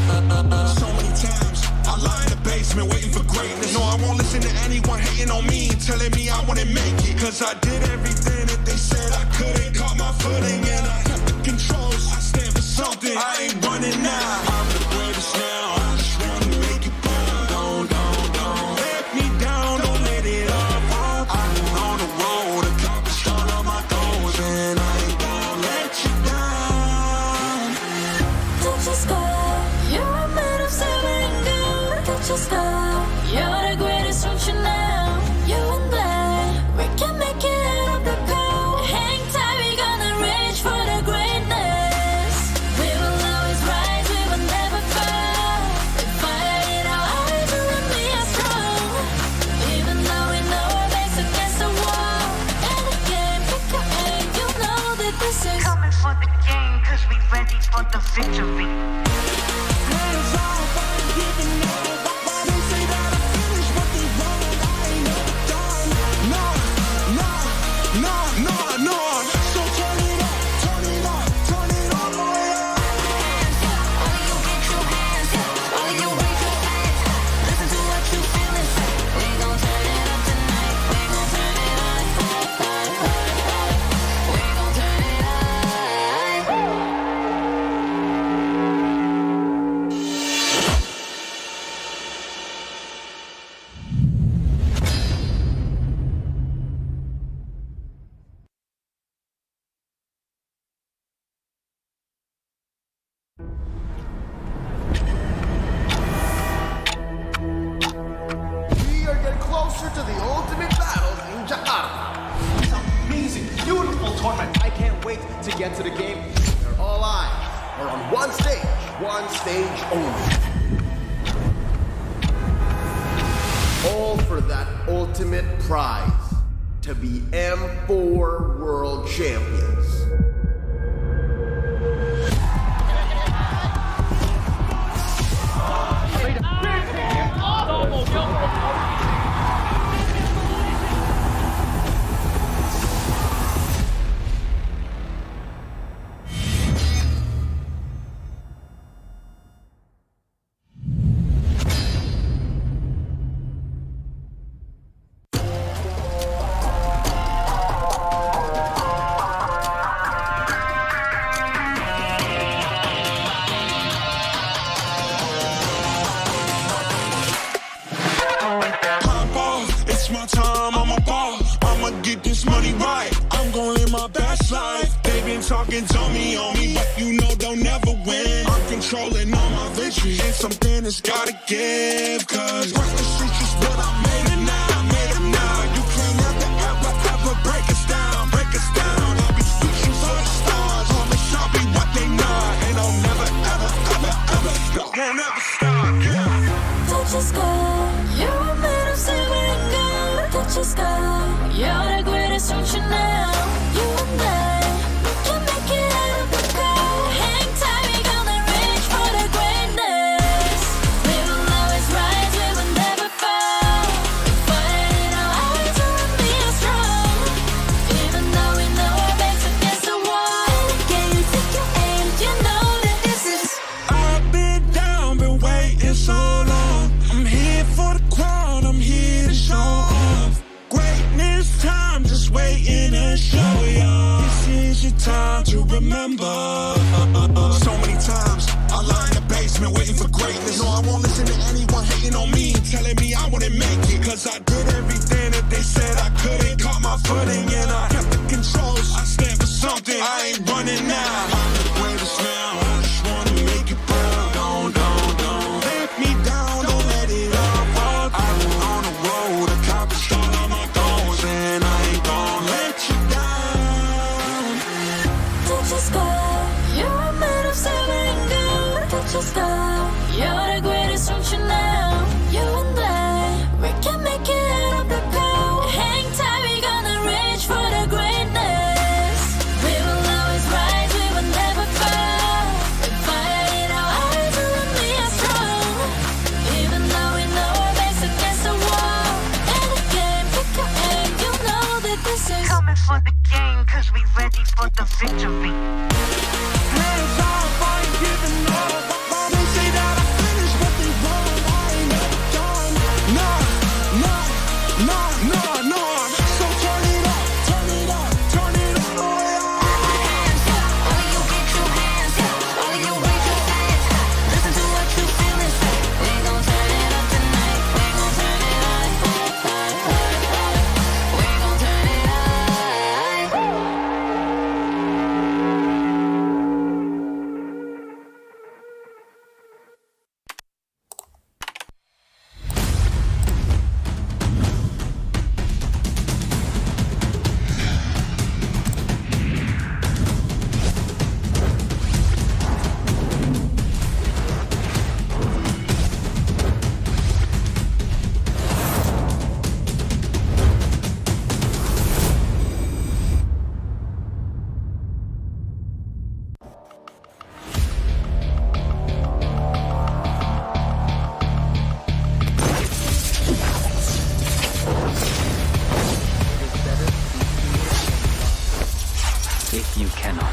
So many times I lie in the basement waiting for greatness. No, I won't listen to anyone hating on me, telling me I wouldn't make it. Cause I did everything that they said I couldn't. Caught my footing and I kept the controls. I stand for something, I ain't running now. I'm the greatest now, I just wanna make it burn. Don't let me down, don't let it up. I've been on the road, accomplished all of my goals, and I ain't gonna let you down. Touch the sky, you're made of silver and gold. Touch the sky, you're the greatest option now. You and I, we can make it out of the cold. Hang tight, we gonna reach for the greatness. We will always rise, we will never fall. We fight in our eyes, and we are strong. Even though we know our backs against the wall. And again, pick your aim, you know that this is. Coming for the game, cause we ready for the victory. No. So turn it up, oh yeah. All you get your hands up, all you raise your hands up. Listen to what you feel inside. We gon' turn it up tonight. We gon' turn it on. We gon' turn it on. We are getting closer to the ultimate battle in Jakarta. It's an amazing, beautiful tournament. I can't wait to get to the game. Where all eyes are on one stage only. All for that ultimate prize, to be M4 World Champions. It's my time, I'm a ball. I'ma get this money right. I'm gon' live my best life. They been talking to me on me, but you know they'll never win. I'm controlling all my victories, and something has gotta give. Cause this is just what I made it now. You can't ever break us down. I'll be reaching You're the greatest option now. You and I, we can make it out of the cold. Hang tight, we gonna reach for the greatness. We will always rise, we will never fall. Fight our eyes on me are strong. Even though we know our backs against the wall. And again, you take your aim, you know that this is. I've been down, been waiting so long. I'm here for the crown, I'm here to show off. Greatness time, just waiting to show y'all. This is your time to remember. So many times I lie in the basement waiting for greatness. No, I won't listen to anyone hating on me, telling me I wouldn't make it. Cause I did everything that they said I couldn't. Caught my footing and I kept the controls. I stand for something, I ain't running now. I'm the greatest now, I just wanna make it proud. Don't let me down, don't let it all fall. I've been on the road, accomplished all of my goals, and I ain't gon' let you down. Touch your sky, you're a man of silver and gold. Touch your sky, you're the greatest option now. You and I, we can make it out of the cold. Hang tight, we gonna reach for the greatness. We will always rise, we will never fall. We fight our eyes and we are strong. Even though we know our backs against the wall. And again, pick your aim, you know that this is. Coming for the game, cause we ready for the victory. Hands on fire, giving up. They say that I finished, but they wrong. I ain't never done. No. So turn it up, turn it up, turn it all the way up. Hands up, all of you get your hands up. All of you raise your hands up. Listen to what you feel and say. We gon' turn it up tonight. We gon' turn it up. We gon' turn it up. If you cannot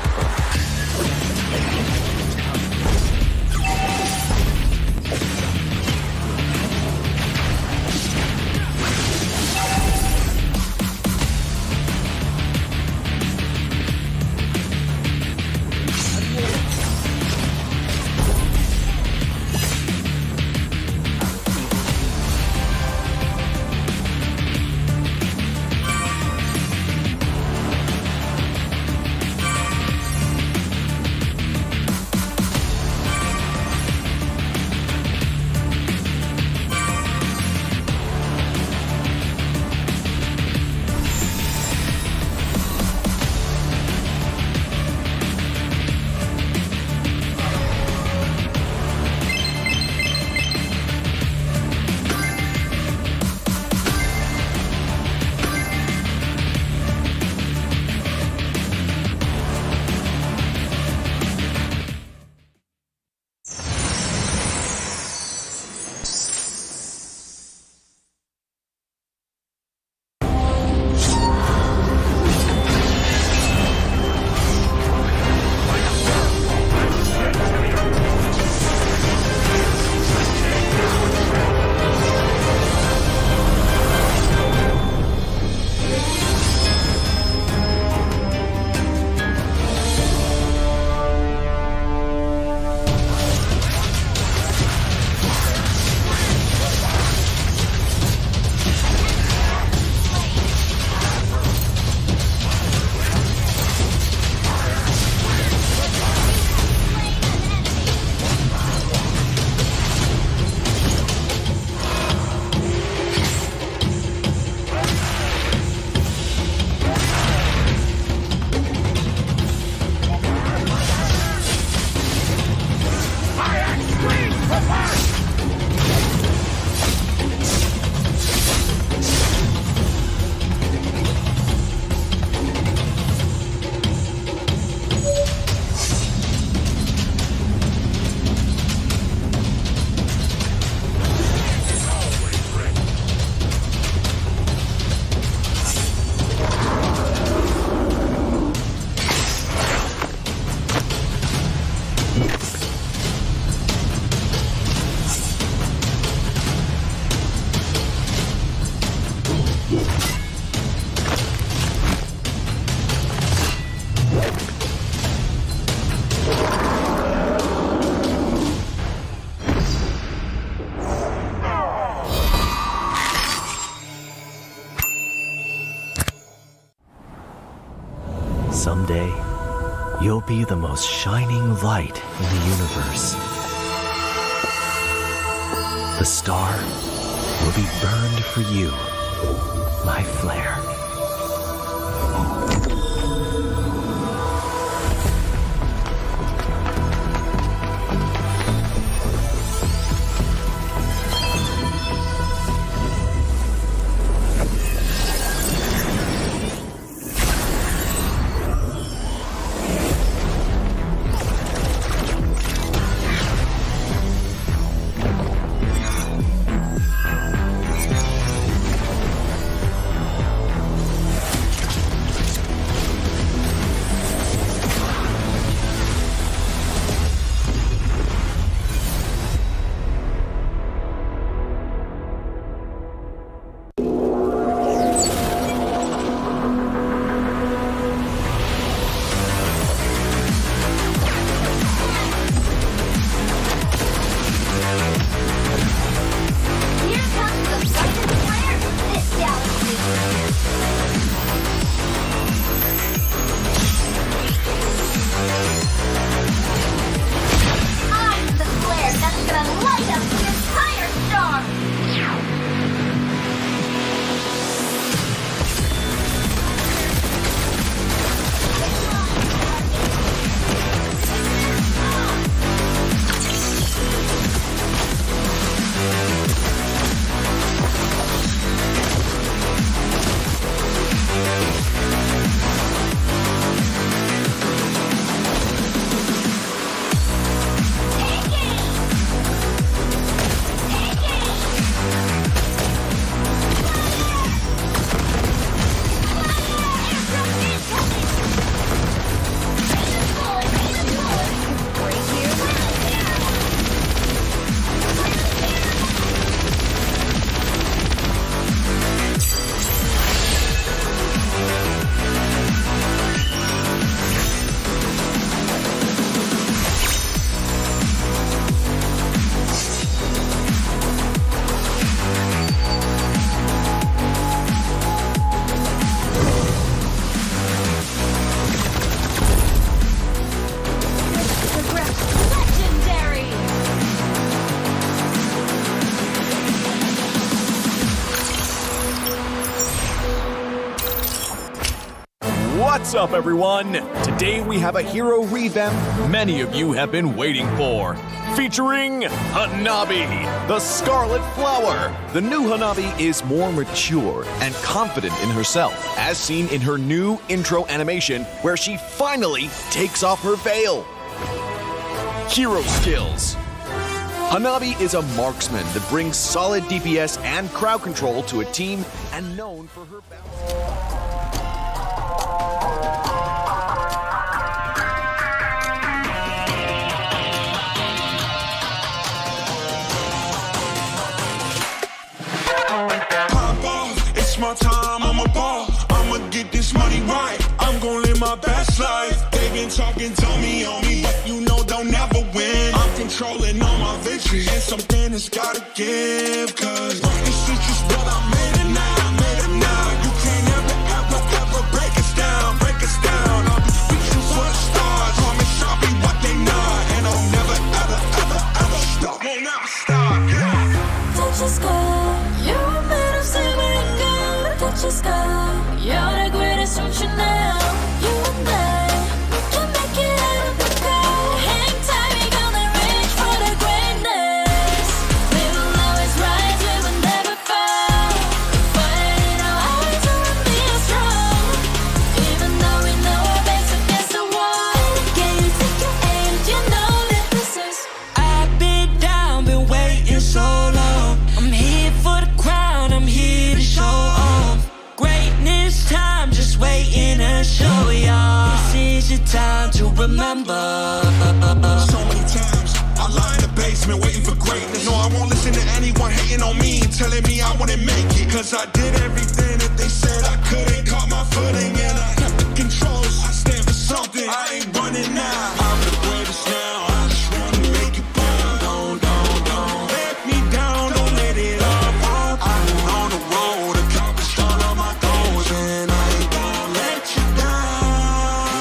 Someday, you'll be the most shining light in the universe. The star will be burned for you, my flare. What's up, everyone? Today we have a hero revamp many of you have been waiting for. Featuring Hanabi, the Scarlet Flower. The new Hanabi is more mature and confident in herself, as seen in her new intro animation where she finally takes off her veil. Hero skills. Hanabi is a marksman that brings solid DPS and crowd control to a team and known for her balance. It's my time, I'm a ball. I'ma get this money right. I'm gonna live my best life. They been talking, tell me on me, but you know they'll never win. I'm controlling all my victories, and something has gotta give. Cause this is just what I made it now, You can't ever break us down, I'll be reaching for the stars. Promise I'll be what they not, and I'll never ever stop. Won't never stop, yeah. Touch the sky, you're a man of silver and gold. Touch the sky, you're the greatest function now. You and I, we can make it out of the cold. Hang tight, we gonna reach for the greatness. We will always rise, we will never fall. Fighting our eyes on being strong. Even though we know our backs against the wall. Can you take your aim? You know that this is. I've been down, been waiting so long. I'm here for the crown, I'm here to show off. Greatness time, just waiting to show y'all. This is your time to remember. So many times I lie in the basement waiting for greatness. No, I won't listen to anyone hating on me, telling me I wouldn't make it. Cause I did everything that they said I couldn't. Caught my footing and I kept the controls. I stand for something, I ain't running now. I'm the greatest now, I just wanna make it burn. Don't let me down, don't let it all fall. I've been on the road, accomplished all of my goals, and I ain't gonna let you down.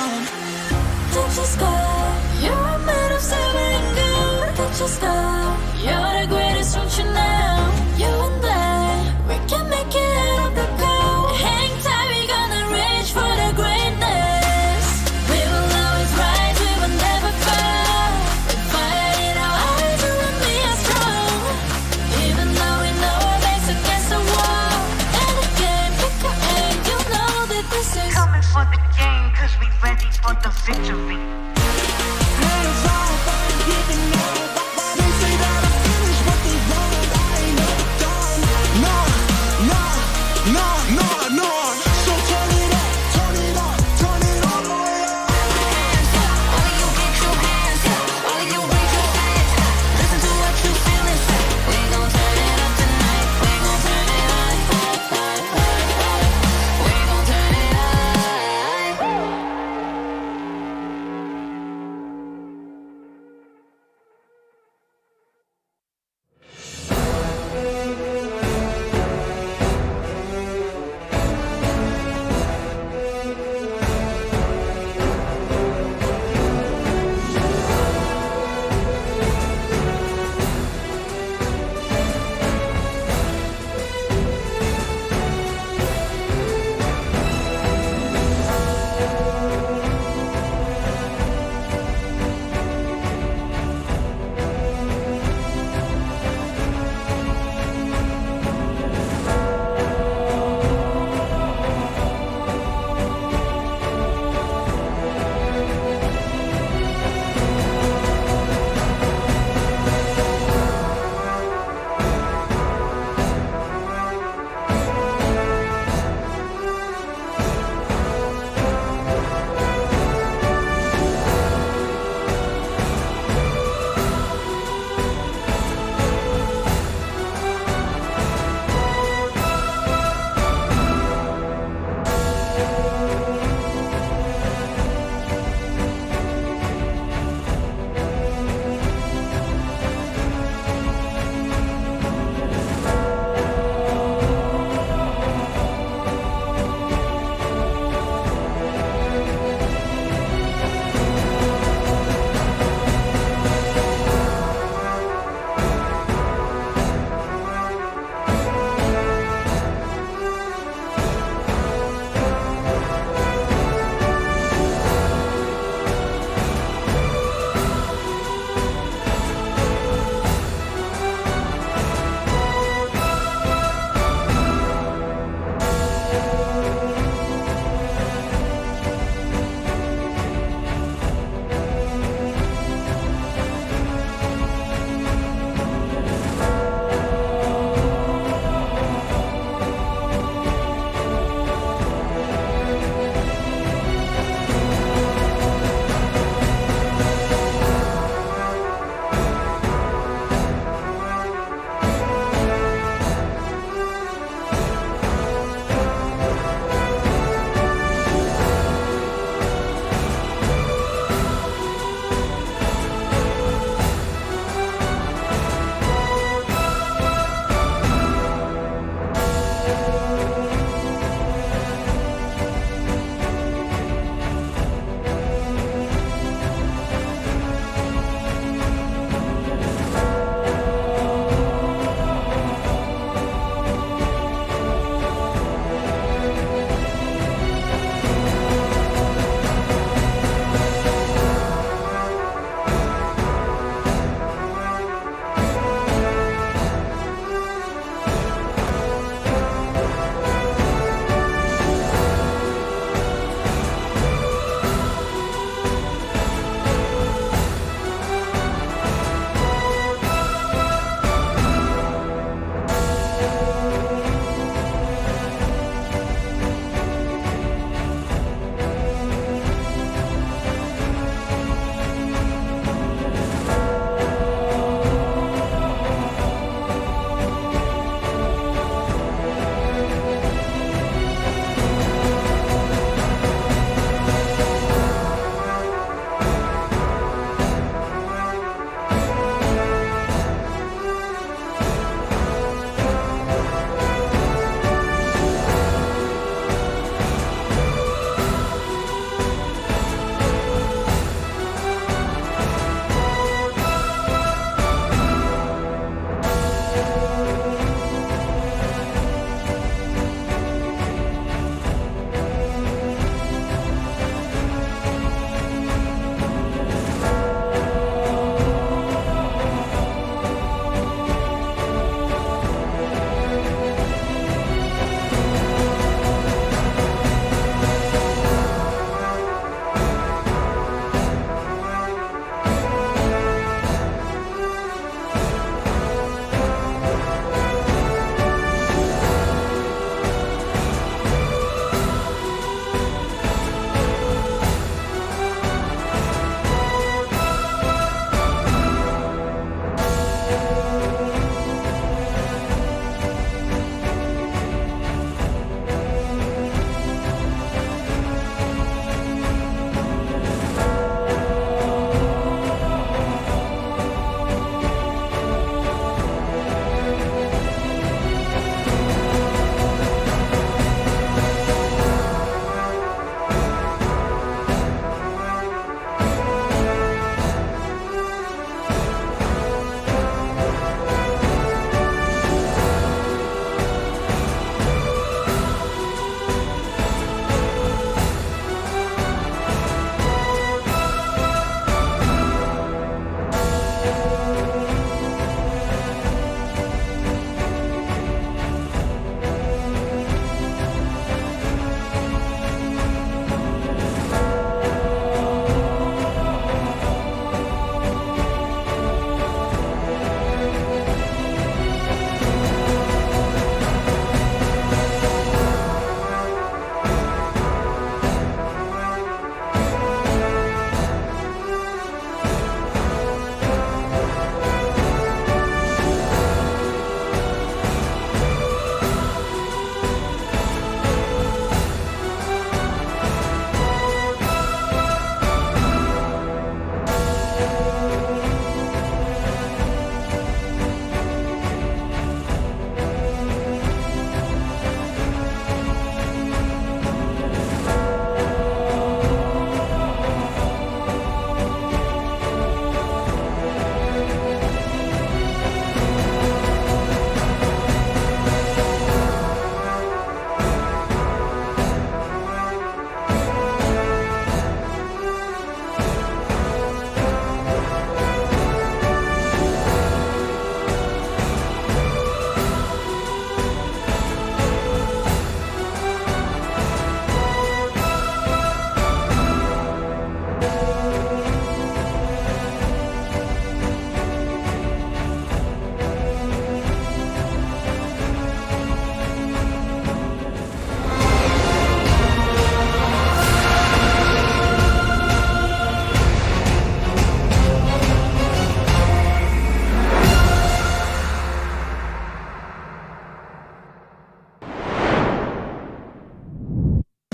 cause we ready for the victory.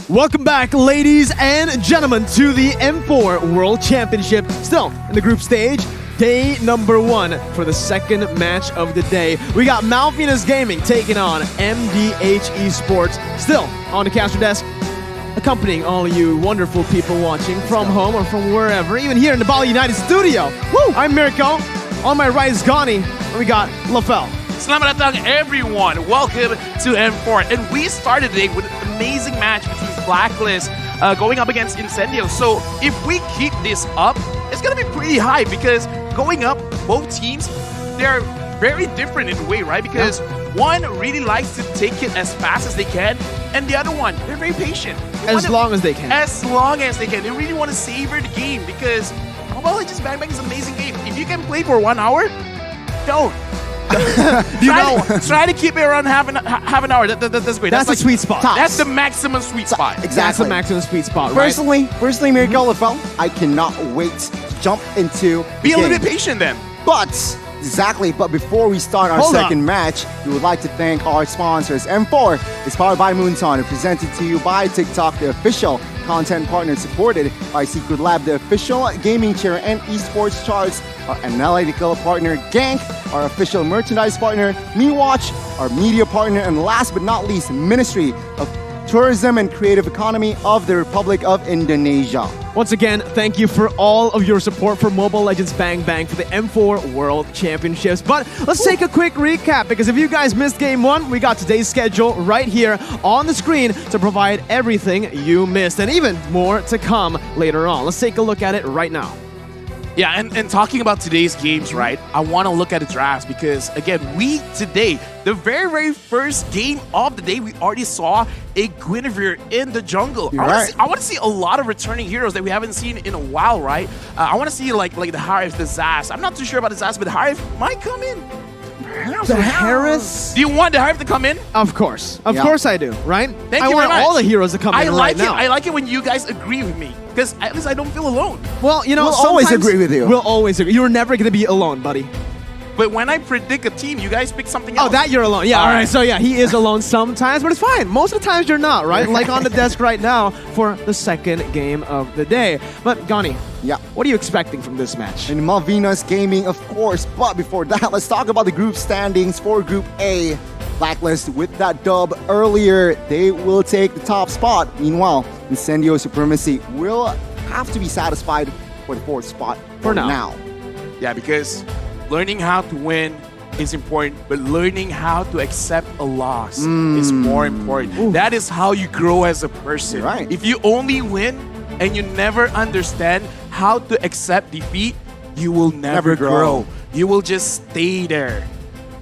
Welcome back, ladies and gentlemen, to the M4 World Championship. Still in the group stage, day number 1 for the second match of the day. We got Malvinas Gaming taking on MDH Esports. Still on the caster desk, accompanying all you wonderful people watching from home or from wherever, even here in the Bali United studio. Woo! I'm Mirko. On my right is Gani. And we got Lafel. Selamat datang, everyone. Welcome to M4. And we started today with an amazing match between Blacklist going up against Incendio. So if we keep this up, it's going to be pretty high because going up, both teams, they're very different in a way, right? Because one really likes to take it as fast as they can, and the other one, they're very patient. As long as they can. As long as they can. They really want to savor the game because Mobile Legends Bang Bang is an amazing game. If you can play for 1 hour, don't. Try to keep it around half an hour. That's great. That's like, a sweet spot. That's the maximum sweet spot. Exactly. That's the maximum sweet spot, right? Personally, Mirko Lafel, I cannot wait to jump into Be a the little game. bit patient then. But before we start our second match, we would like to thank our sponsors. M4 is powered by Moonton and presented to you by TikTok, the official content partner, supported by Secret Lab, the official gaming chair and esports charts, our analytical partner Gank, our official merchandise partner MeWatch, our media partner, and last but not least, Ministry of Tourism and Creative Economy of the Republic of Indonesia. Once again, thank you for all of your support for Mobile Legends Bang Bang for the M4 World Championships. But let's take a quick recap, because if you guys missed Game 1, we got today's schedule right here on the screen to provide everything you missed, and even more to come later on. Let's take a look at it right now. Yeah, and talking about today's games, right, I want to look at the drafts because, again, today, the very, very first game of the day, we already saw a Guinevere in the jungle. I want to see a lot of returning heroes that we haven't seen in a while, right? I want to see, like the Harif, the Zas. I'm not too sure about the Zas, but the Harif might come in. The Harris? Do you want the Harif to come in? Of course. Of course I do, right? Thank I you want very much. all the heroes to come in right now. I like it when you guys agree with me, because at least I don't feel alone. Well, you know, we'll always agree with you. We'll always agree. You're never going to be alone, buddy. But when I predict a team, you guys pick something else. Oh, that you're alone. Yeah, all right. So yeah, he is alone sometimes, but it's fine. Most of the times you're not, right? Like on the desk right now for the second game of the day. But Gani, what are you expecting from this match? And Malvinas Gaming, of course. But before that, let's talk about the group standings for Group A. Blacklist with that dub earlier, they will take the top spot. Meanwhile, Incendio Supremacy will have to be satisfied for the 4th spot for now. Yeah, because learning how to win is important, but learning how to accept a loss is more important. Ooh. That is how you grow as a person. Right. If you only win and you never understand how to accept defeat, you will never grow. You will just stay there.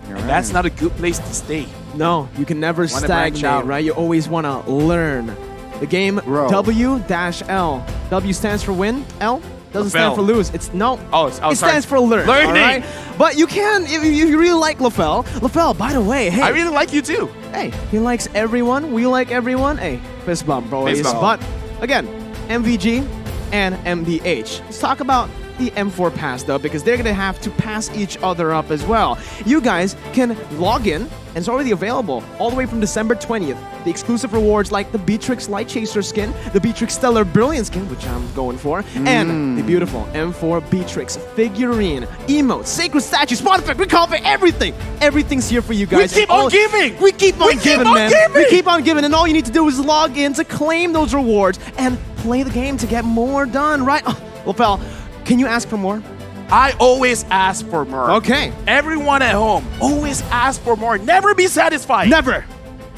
And that's not a good place to stay. No, you can never stagnate, right? You always want to learn. The game W-L. W stands for win, L doesn't stand for lose. It stands for learn. Learning. All right? But you can, if you really like Lafel, by the way, hey. I really like you too. Hey, he likes everyone. We like everyone. Hey, fist bump, boys. But again, MVG and MDH. Let's talk about the M4 pass though, because they're gonna have to pass each other up as well. You guys can log in, and it's already available all the way from December 20th. The exclusive rewards like the Beatrix Light Chaser skin, the Beatrix Stellar Brilliant skin, which I'm going for, and the beautiful M4 Beatrix figurine, emotes, sacred statues, spawn effect, recall effect, everything. Everything's here for you guys. We keep on giving. We keep on giving, man. We keep on giving, and all you need to do is log in to claim those rewards and play the game to get more done, right? Well, pal, can you ask for more? I always ask for more. Okay. Everyone at home, always ask for more. Never be satisfied. Never.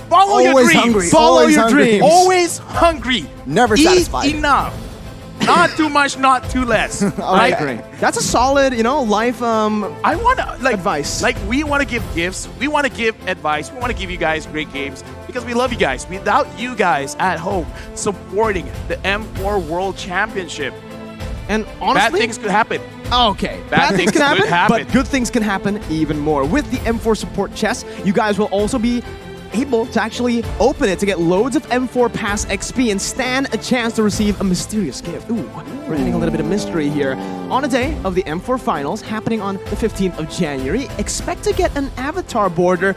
Follow your dreams. Hungry. Follow your dreams. Always hungry. Never satisfied. Eat enough. Not too much, not too less. I agree. That's a solid, life I want to advice. Like we want to give gifts. We want to give advice. We want to give you guys great games because we love you guys. Without you guys at home supporting the M4 World Championship, and honestly, bad things could happen. Okay, bad things can happen, but good things can happen even more. With the M4 support chest, you guys will also be able to actually open it to get loads of M4 Pass XP and stand a chance to receive a mysterious gift. Ooh, we're adding a little bit of mystery here. On a day of the M4 Finals, happening on the 15th of January, expect to get an avatar border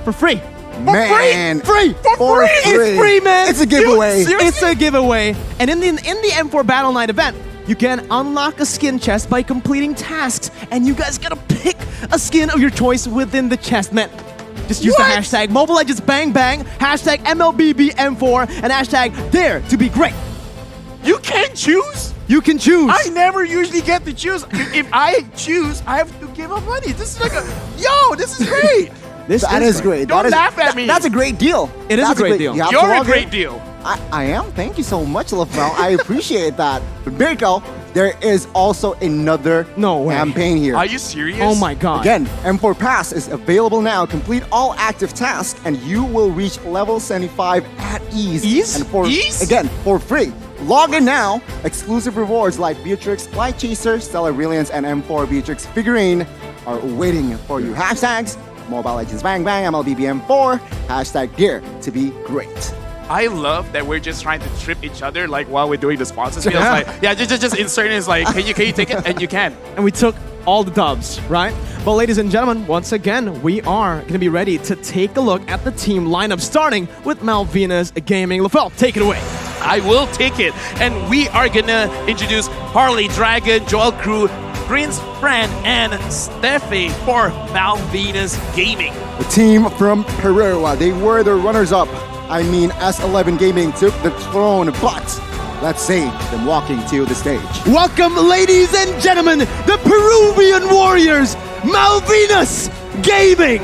for free. Man, free! For free! It's free, man! It's a giveaway. It's a giveaway. And in the M4 Battle Night event, you can unlock a skin chest by completing tasks, and you guys gotta pick a skin of your choice within the chest, man. Just use the hashtag Mobile Legends Bang Bang, hashtag MLBBM4, and hashtag Dare to be Great. You can choose? You can choose. I never usually get to choose. If I choose, I have to give up money. This is like this is great. That is great. Don't laugh at me. That's a great deal. It is a great deal. You have You're to a log great in. deal. I am. Thank you so much, LaFell. I appreciate that. But Mirko, there is also another campaign here. Are you serious? Oh my god. Again, M4 Pass is available now. Complete all active tasks and you will reach level 75 at ease. Ease? And again, for free. Log in now. Exclusive rewards like Beatrix, Flight Chaser, Stellar Brilliance, and M4 Beatrix figurine are waiting for you. Hashtags Mobile Legends Bang Bang, MLBBM4, hashtag Dare to be Great. I love that we're just trying to trip each other like while we're doing the sponsors. It's like, just insert it. It's like, can you take it? And you can. And we took all the dubs, right? But ladies and gentlemen, once again, we are going to be ready to take a look at the team lineup, starting with Malvinas Gaming. LaFell, take it away. I will take it. And we are going to introduce Harley Dragon, Joel Crew, Prince Fran, and Steffi for Malvinas Gaming. The team from Peru, they were the runners-up. I mean, S11 Gaming took the throne, but let's see them walking to the stage. Welcome, ladies and gentlemen, the Peruvian Warriors, Malvinas Gaming.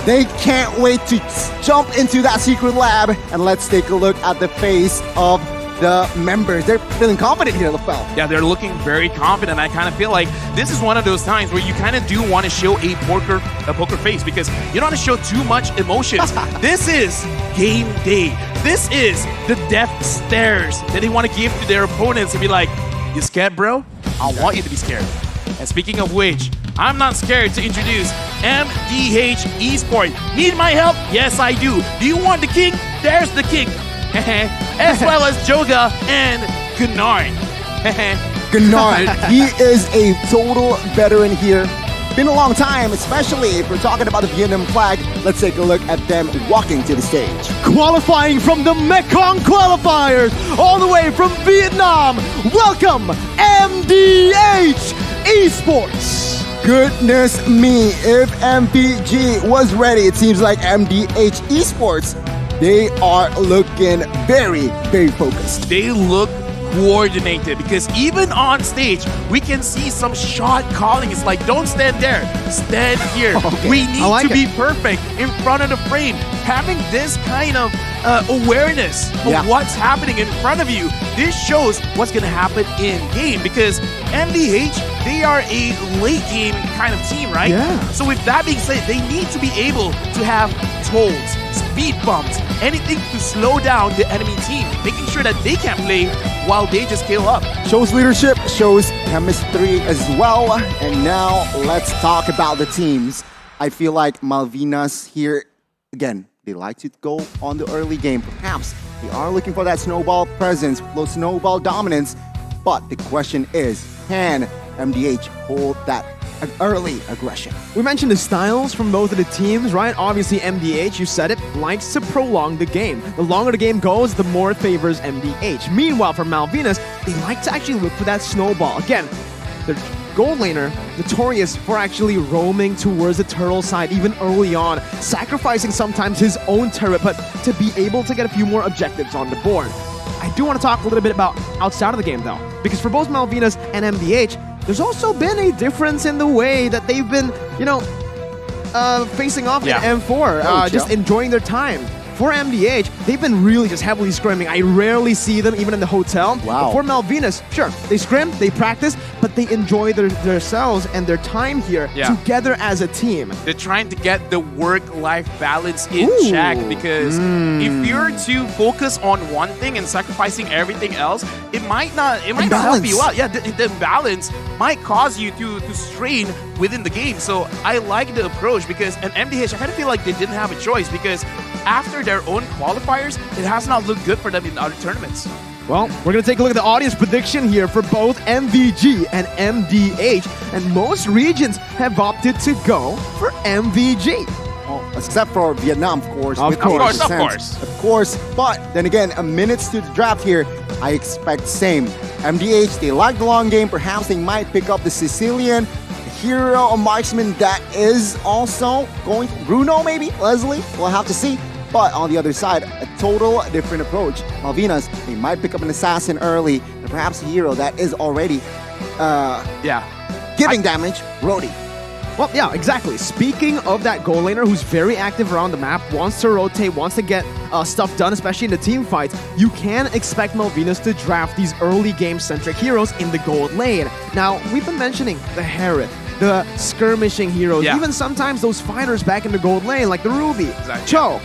They can't wait to jump into that secret lab, and let's take a look at the face of the members. They're feeling confident here, LaFell. Yeah, they're looking very confident. I kind of feel like this is one of those times where you kind of do want to show a poker face because you don't want to show too much emotions. This is game day. This is the death stares that they want to give to their opponents and be like, you scared, bro? I want you to be scared. And speaking of which, I'm not scared to introduce MDH Esports. Need my help? Yes, I do. Do you want the king? There's the king. As well as Joga and Gunnar. Gunnar, he is a total veteran here. Been a long time, especially if we're talking about the Vietnam flag. Let's take a look at them walking to the stage. Qualifying from the Mekong Qualifiers, all the way from Vietnam, welcome MDH Esports. Goodness me, if MPG was ready, it seems like MDH Esports, they are looking very, very focused. They look coordinated because even on stage, we can see some shot calling. It's like, don't stand there, stand here. Okay. We need to be perfect in front of the frame. Having this kind of awareness of what's happening in front of you, this shows what's going to happen in game because MDH, they are a late game kind of team, right? Yeah. So with that being said, they need to be able to have tolls, speed bumps, anything to slow down the enemy team, making sure that they can play while they just scale up. Shows leadership, shows chemistry as well. And now let's talk about the teams. I feel like Malvinas here, again, they like to go on the early game. Perhaps they are looking for that snowball presence, snowball dominance. But the question is, can MDH hold that early aggression? We mentioned the styles from both of the teams, right? Obviously, MDH, you said it, likes to prolong the game. The longer the game goes, the more it favors MDH. Meanwhile, for Malvinas, they like to actually look for that snowball. Again, the gold laner, notorious for actually roaming towards the turtle side even early on, sacrificing sometimes his own turret, but to be able to get a few more objectives on the board. I do want to talk a little bit about outside of the game, though, because for both Malvinas and MDH, there's also been a difference in the way that they've been, facing off in M4, just enjoying their time. For MDH, they've been really just heavily scrimming. I rarely see them even in the hotel. Wow. But for Malvinas, sure, they scrim, they practice, but they enjoy themselves and their time here together as a team. They're trying to get the work-life balance in check because if you're to focus on one thing and sacrificing everything else, it might not help you out. Yeah, the imbalance might cause you to strain within the game. So I like the approach because an MDH, I kind of feel like they didn't have a choice because after their own qualifiers, it has not looked good for them in other tournaments. Well, we're going to take a look at the audience prediction here for both MVG and MDH, and most regions have opted to go for MVG. Well, except for Vietnam, of course. Of with course. 80%. Of course. But then again, a minutes to the draft here, I expect same. MDH, they like the long game. Perhaps they might pick up the Sicilian hero, a marksman that is also going. Bruno, maybe? Leslie? We'll have to see. But on the other side, a total different approach. Malvinas, they might pick up an assassin early, and perhaps a hero that is already giving damage. Rhodey. Well, yeah, exactly. Speaking of that goal laner who's very active around the map, wants to rotate, wants to get stuff done, especially in the team fights, you can expect Malvinas to draft these early game-centric heroes in the gold lane. Now, we've been mentioning the Harith, the skirmishing heroes, even sometimes those fighters back in the gold lane, like the Ruby, Cho.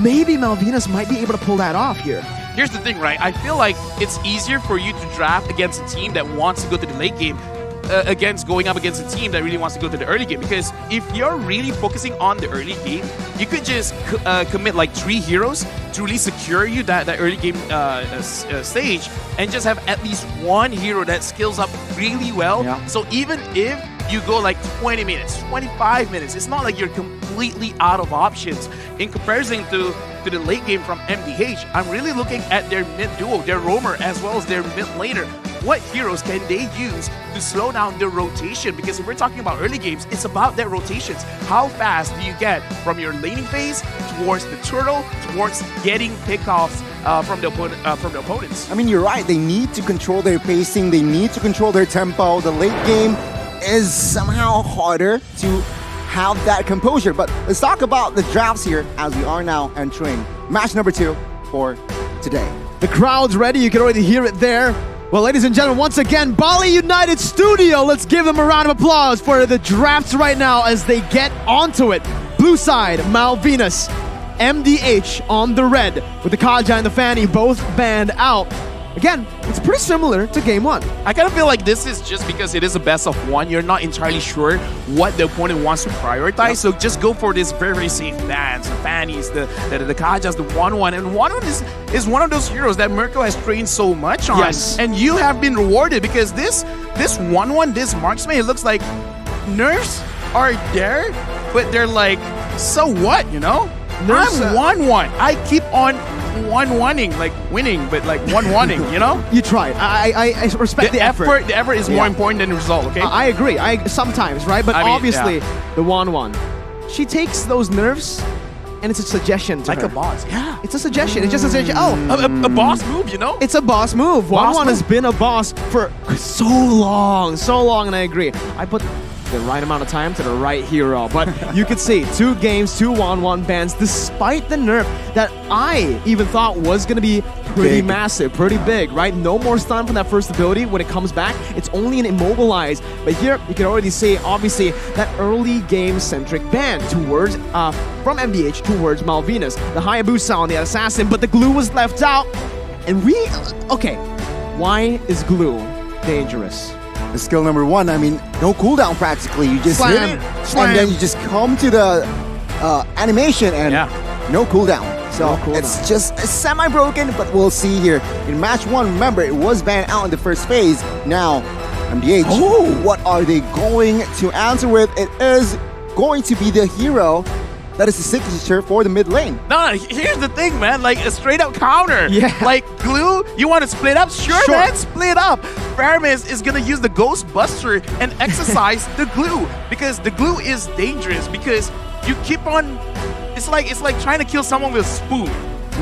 Maybe Malvinas might be able to pull that off here. Here's the thing, right? I feel like it's easier for you to draft against a team that wants to go to the late game against going up against a team that really wants to go to the early game. Because if you're really focusing on the early game, you could just commit like 3 heroes to really secure you that early game stage, and just have at least one hero that skills up really well. So even if you go like 20 minutes, 25 minutes, it's not like you're completely out of options. In comparison to the late game from MDH, I'm really looking at their mid duo, their roamer, as well as their mid laner. What heroes can they use to slow down the rotation? Because if we're talking about early games, it's about their rotations. How fast do you get from your laning phase towards the turtle, towards getting pickoffs from the opponents? I mean, you're right. They need to control their pacing. They need to control their tempo. The late game is somehow harder to have that composure. But let's talk about the drafts here as we are now entering match number 2 for today. The crowd's ready. You can already hear it there. Well, ladies and gentlemen, once again, Bali United Studio. Let's give them a round of applause for the drafts right now as they get onto it. Blue side, Malvinas. MDH on the red with the Kaja and the Fanny both banned out. Again, it's pretty similar to game 1. I kind of feel like this is just because it is a best of 1. You're not entirely sure what the opponent wants to prioritize, so just go for this very, very safe bans. The Fannies, the Kajas, the 1-1. And 1-1 is one of those heroes that Mirko has trained so much on. Yes. And you have been rewarded because this 1-1, this marksman, it looks like nerfs are there, but they're like, so what, you know? Nerfs, I'm 1-1. I keep on 1-1ing, like winning, but like 1-1ing, you know? You tried. I respect the effort. The effort is more important than the result, okay? I agree. Sometimes, right? But I mean, obviously, the 1-1. She takes those nerfs, and it's a suggestion to like her. a boss, yeah. It's a suggestion. It's just a suggestion. Oh, a boss move, you know? It's a boss move. 1-1 has been a boss for so long, and I agree. I put the right amount of time to the right hero, but you could see 2 games, 2 1-1 bans, despite the nerf that I even thought was going to be pretty massive, pretty big, right? No more stun from that first ability. When it comes back, it's only an immobilize. But here, you can already see, obviously, that early game-centric ban towards, from MDH towards Malvinas. The Hayabusa on the assassin, but the glue was left out. And okay, why is glue dangerous? The skill number 1, I mean, no cooldown practically. You just hit it, and then you just come to the animation and no cooldown. So it's just semi-broken, but we'll see here. In match 1, remember, it was banned out in the first phase. Now, MDH, what are they going to answer with? It is going to be the hero that is the signature for the mid lane. No, here's the thing, man. Like a straight up counter. Yeah. Like glue, you want to split up? Sure, man, split up. Faramis is gonna use the Ghost Buster and exercise the glue, because the glue is dangerous because you keep on. It's like trying to kill someone with a spoon.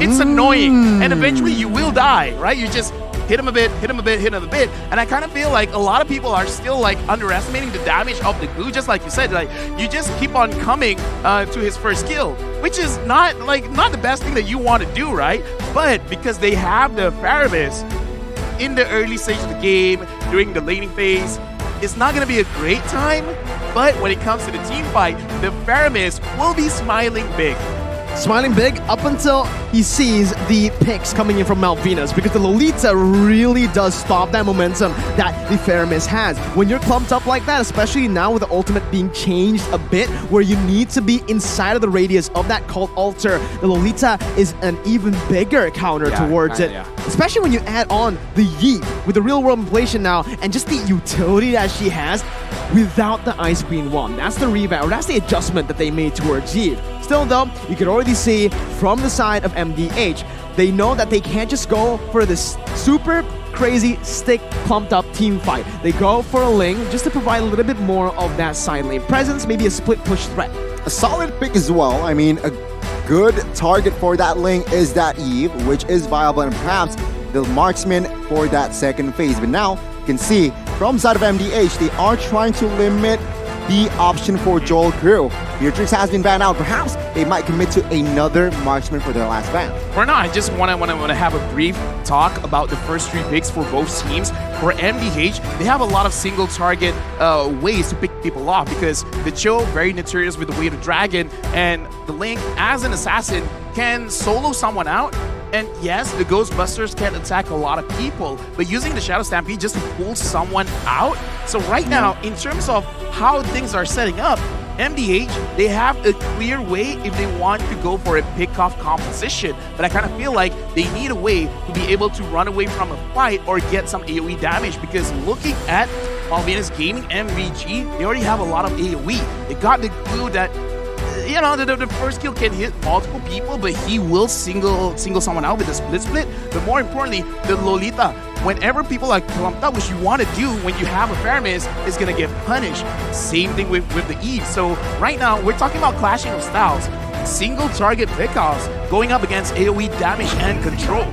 It's annoying, and eventually you will die, right? You just hit him a bit, hit him a bit, hit him a bit. And I kind of feel like a lot of people are still like underestimating the damage of the glue, just like you said. Like you just keep on coming to his first kill, which is not the best thing that you want to do, right? But because they have the Faramis in the early stage of the game, during the laning phase, it's not going to be a great time. But when it comes to the team fight, the Faramis will be smiling big. Smiling big up until he sees the picks coming in from Malvinas, because the Lolita really does stop that momentum that the Faramis has. When you're clumped up like that, especially now with the ultimate being changed a bit, where you need to be inside of the radius of that cult altar, the Lolita is an even bigger counter towards it. Especially when you add on the Yeet with the real world inflation now, and just the utility that she has without the Ice Queen 1. That's the revamp, or that's the adjustment that they made towards Yeet. Still though, you can already see from the side of MDH, they know that they can't just go for this super crazy stick pumped up team fight. They go for a Ling just to provide a little bit more of that side lane presence, maybe a split push threat. A solid pick as well. I mean, a good target for that Ling is that Eve, which is viable, and perhaps the marksman for that second phase. But now you can see from side of MDH, they are trying to limit the option for Joel Crew. Beatrix has been banned out. Perhaps they might commit to another marksman for their last ban. For now, I just want to have a brief talk about the first 3 picks for both teams. For MDH, they have a lot of single target ways to pick people off because the Cho, very notorious with the weight of dragon, and the Link, as an assassin, can solo someone out. And yes, the Ghostbusters can attack a lot of people, but using the Shadow Stampede just to pull someone out. So right now, in terms of how things are setting up, MDH, they have a clear way if they want to go for a pick-off composition, but I kind of feel like they need a way to be able to run away from a fight or get some AoE damage, because looking at Malvinas Gaming MVG, they already have a lot of AoE. They got the clue that you know, the first kill can hit multiple people, but he will single someone out with the split. But more importantly, the Lolita, whenever people are clumped up, which you want to do when you have a Paramis, is going to get punished. Same thing with the Eve. So right now, we're talking about clashing of styles. Single target pickoffs going up against AoE damage and control.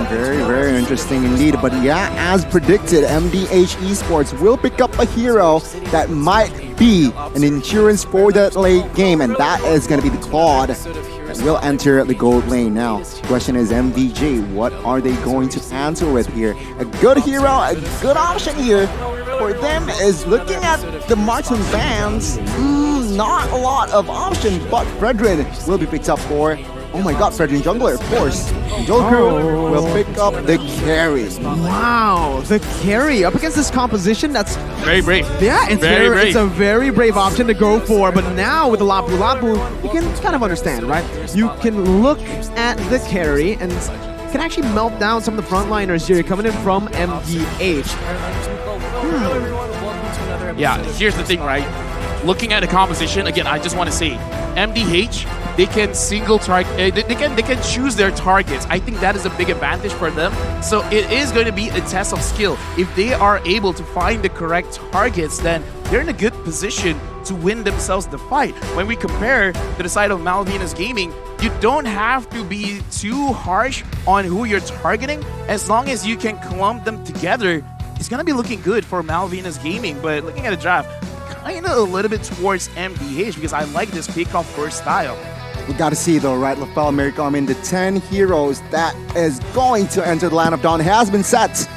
Very, very interesting indeed. But yeah, as predicted, MDH Esports will pick up a hero that might be an insurance for the late game, and that is going to be the Claude that will enter the gold lane. Now, the question is MVG, what are they going to answer with here? A good hero, a good option here for them is looking at the marksman bans. Not a lot of options, but Fredrin will be picked up for. Oh my god, Fredrin Jungler, of course. Joel Crew will pick up the carry. Wow, the carry up against this composition, that's very brave. Yeah, it's very brave. It's a very brave option to go for, but now with the Lapu Lapu, you can kind of understand, right? You can look at the carry and can actually melt down some of the frontliners here coming in from MDH. Yeah, here's the thing, right? Looking at the composition, again, I just want to say, MDH, they can single target, they can choose their targets. I think that is a big advantage for them. So it is going to be a test of skill. If they are able to find the correct targets, then they're in a good position to win themselves the fight. When we compare to the side of Malvinas Gaming, you don't have to be too harsh on who you're targeting. As long as you can clump them together, it's going to be looking good for Malvinas Gaming. But looking at the draft, kind of a little bit towards MDH because I like this pick-off first style. We got to see though, right, Lafel America? I mean, the 10 heroes that is going to enter the Land of Dawn has been set.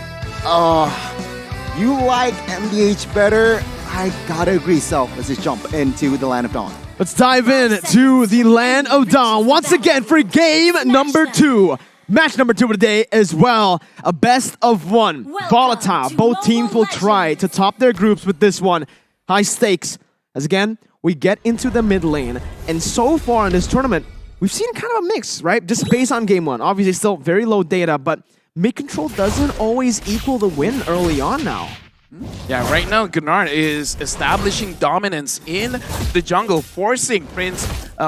You like MDH better? I gotta agree. So let's just jump into the Land of Dawn. Let's dive in to the Land of Dawn once again for game number 2. Match number 2 of the day as well. A best of 1. Volatile. Both teams will try to top their groups with this one. High stakes. As again, we get into the mid lane. And so far in this tournament, we've seen kind of a mix, right? Just based on game 1. Obviously still very low data, but mid control doesn't always equal the win early on now. Yeah, right now Gunnar is establishing dominance in the jungle, forcing Prince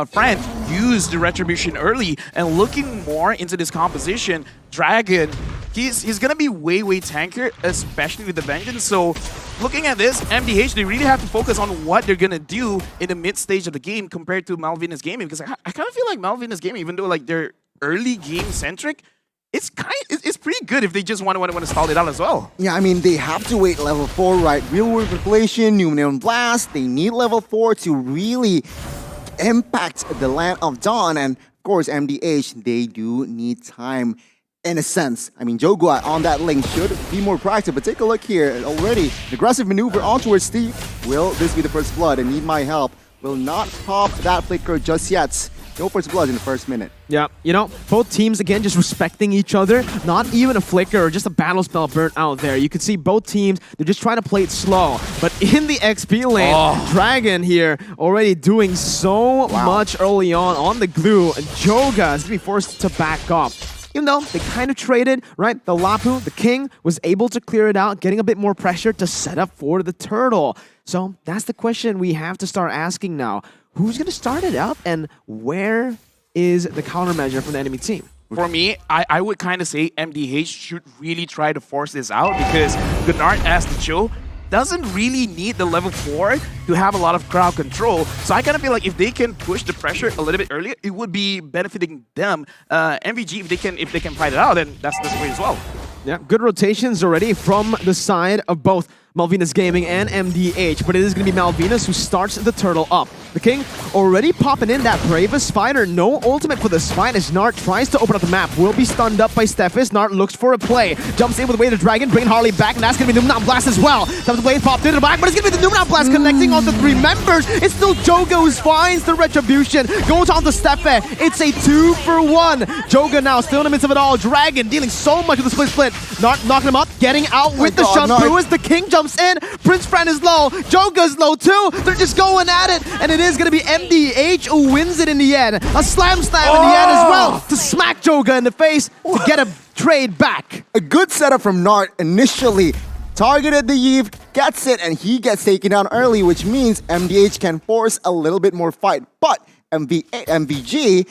Fran to use the retribution early, and looking more into this composition, Dragon, he's gonna be way tankier, especially with the Vengeance. So looking at this, MDH, they really have to focus on what they're gonna do in the mid stage of the game compared to Malvinas Gaming, because I kind of feel like Malvinas Gaming, even though like they're early game centric, it's pretty good if they just want to stall it out as well. Yeah, I mean, they have to wait level 4, right? Real World Revelation, New Neon Blast, they need level 4 to really impact the Land of Dawn. And of course, MDH, they do need time in a sense. I mean, Jogua on that link should be more proactive, but take a look here already. An aggressive maneuver on towards Steve. Will this be the first blood? And need my help. Will not pop that flicker just yet. No first blood in the first minute. Yeah, you know, both teams, again, just respecting each other. Not even a flicker or just a battle spell burnt out there. You can see both teams, they're just trying to play it slow. But in the XP lane, Dragon here already doing so much early on the glue. And Joga is going to be forced to back off. Even though they kind of traded, right? The Lapu, the King, was able to clear it out, getting a bit more pressure to set up for the Turtle. So that's the question we have to start asking now. who's going to start it up and where is the countermeasure from the enemy team? For me, I would kind of say MDH should really try to force this out because Gunnar as the Joe doesn't really need the level 4 to have a lot of crowd control. So I kind of feel like if they can push the pressure a little bit earlier, it would be benefiting them. MVG, if they can fight it out, then that's great as well. Yeah, good rotations already from the side of both Malvinas Gaming and MDH, but it is going to be Malvinas who starts the turtle up. The King already popping in that Bravest Fighter. No ultimate for this fight as Nart tries to open up the map. Will be stunned up by Stephis. Nart looks for a play. Jumps in with the Way of the Dragon, bringing Harley back, and that's going to be Numnam Blast as well. Time to Blade popped into the back, but it's going to be the Numnam Blast connecting on the 3 members. It's still Joga who finds the Retribution. Goes on to Steffe. It's a 2-for-1. Joga now still in the midst of it all. Dragon dealing so much with the split. Nart knocking him up, getting out with the shot through as the King jumps in. Prince Fran is low. Joga's low too. They're just going at it, and it is going to be MDH who wins it in the end. A slam in the end as well to smack Joga in the face to get a trade back. A good setup from Nart initially. Targeted the Eve, gets it, and he gets taken down early, which means MDH can force a little bit more fight. But MVG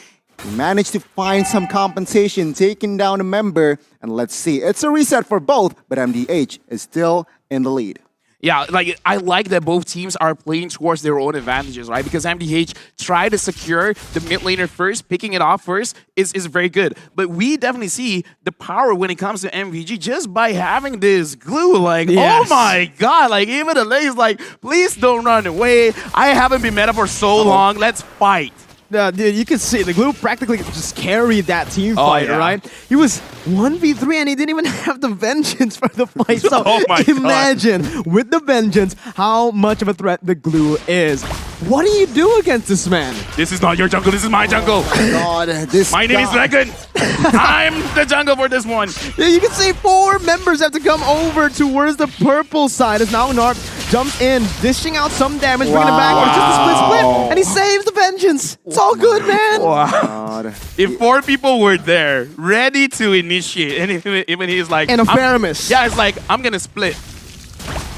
managed to find some compensation, taking down a member, and let's see. It's a reset for both, but MDH is still in the lead. Yeah, like I like that both teams are playing towards their own advantages, right? Because MDH tried to secure the mid laner first, picking it off first is very good. But we definitely see the power when it comes to MVG just by having this glue. Like, oh my god, like even the lane's like, please don't run away. I haven't been meta for so long. Let's fight. Dude, you can see the glue practically just carried that team fight, right? He was 1v3 and he didn't even have the vengeance for the fight. So imagine with the vengeance how much of a threat the glue is. What do you do against this man? This is not your jungle, this is my jungle. God, my name is Dragon. I'm the jungle for this one. Yeah, you can see 4 members have to come over towards the purple side as now Nart jumps in, dishing out some damage, bringing it back, but it's just a split, and he saves the vengeance. It's all good, man. God. If 4 people were there, ready to initiate, and even he's like... And a Faramis. Yeah, it's like, I'm gonna split.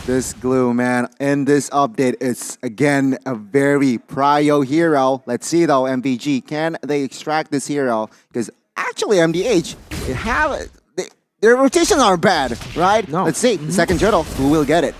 This glue, man, in this update, it's again a very prio hero. Let's see though, MVG, can they extract this hero? Because actually, MDH, their rotations aren't bad, right? No. Let's see, the second turtle, who will get it?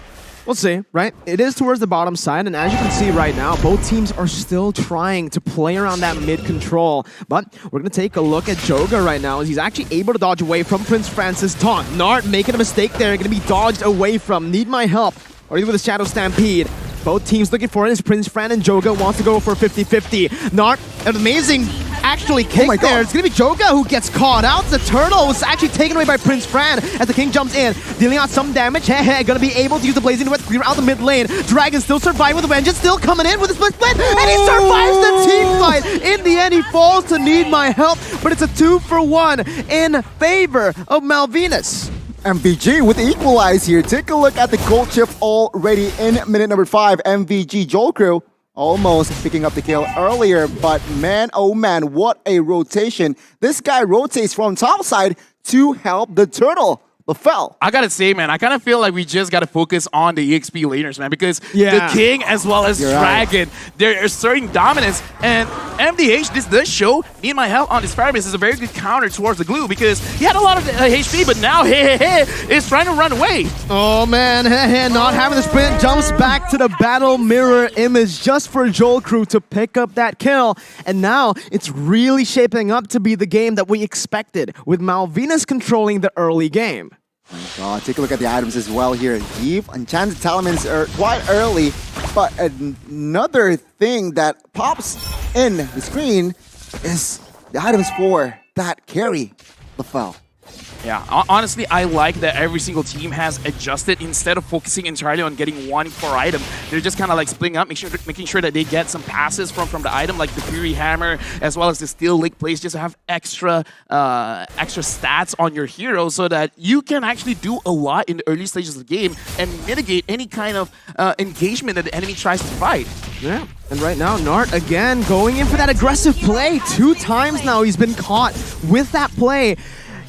We'll see, right? It is towards the bottom side, and as you can see right now, both teams are still trying to play around that mid control. But we're going to take a look at Joga right now, as he's actually able to dodge away from Prince Francis' taunt. Nart making a mistake there, going to be dodged away from. Need my help. Or even with a Shadow Stampede. Both teams looking for it as Prince Fran and Joga wants to go for 50-50. Nart, an amazing actually kick there. It's going to be Joga who gets caught out. The turtle was actually taken away by Prince Fran as the King jumps in, dealing out some damage. Going to be able to use the Blazing Wet, clear out the mid lane. Dragon still surviving with the Vengeance, still coming in with a split, and he survives the team fight. In the end, he falls to Need My Help, but it's a 2-for-1 in favor of Malvinas. MVG with the equalize here. Take a look at the gold chip already in minute number 5. MVG Joel Crew almost picking up the kill earlier, but man, oh man, what a rotation. This guy rotates from top side to help the turtle. LaFell. I gotta say, man, I kind of feel like we just gotta focus on the EXP laners, man, because the King as well as Dragon, they're asserting dominance, and MDH, this does show Need My Help on this Faramis is a very good counter towards the glue because he had a lot of HP, but now is trying to run away. Oh man, not having the sprint, jumps back to the battle mirror image just for Joel Crew to pick up that kill, and now it's really shaping up to be the game that we expected, with Malvinas controlling the early game. God, take a look at the items as well here. Eve, Enchanted Talismans are quite early, but another thing that pops in the screen is the items for that carry, LaFell. Yeah, honestly, I like that every single team has adjusted. Instead of focusing entirely on getting one core item, they're just kind of like splitting up, making sure that they get some passes from the item, like the Fury Hammer, as well as the Steel Lake Place, just to have extra stats on your hero so that you can actually do a lot in the early stages of the game and mitigate any kind of engagement that the enemy tries to fight. Yeah, and right now, Nart again going in for that aggressive play. 2 times now he's been caught with that play.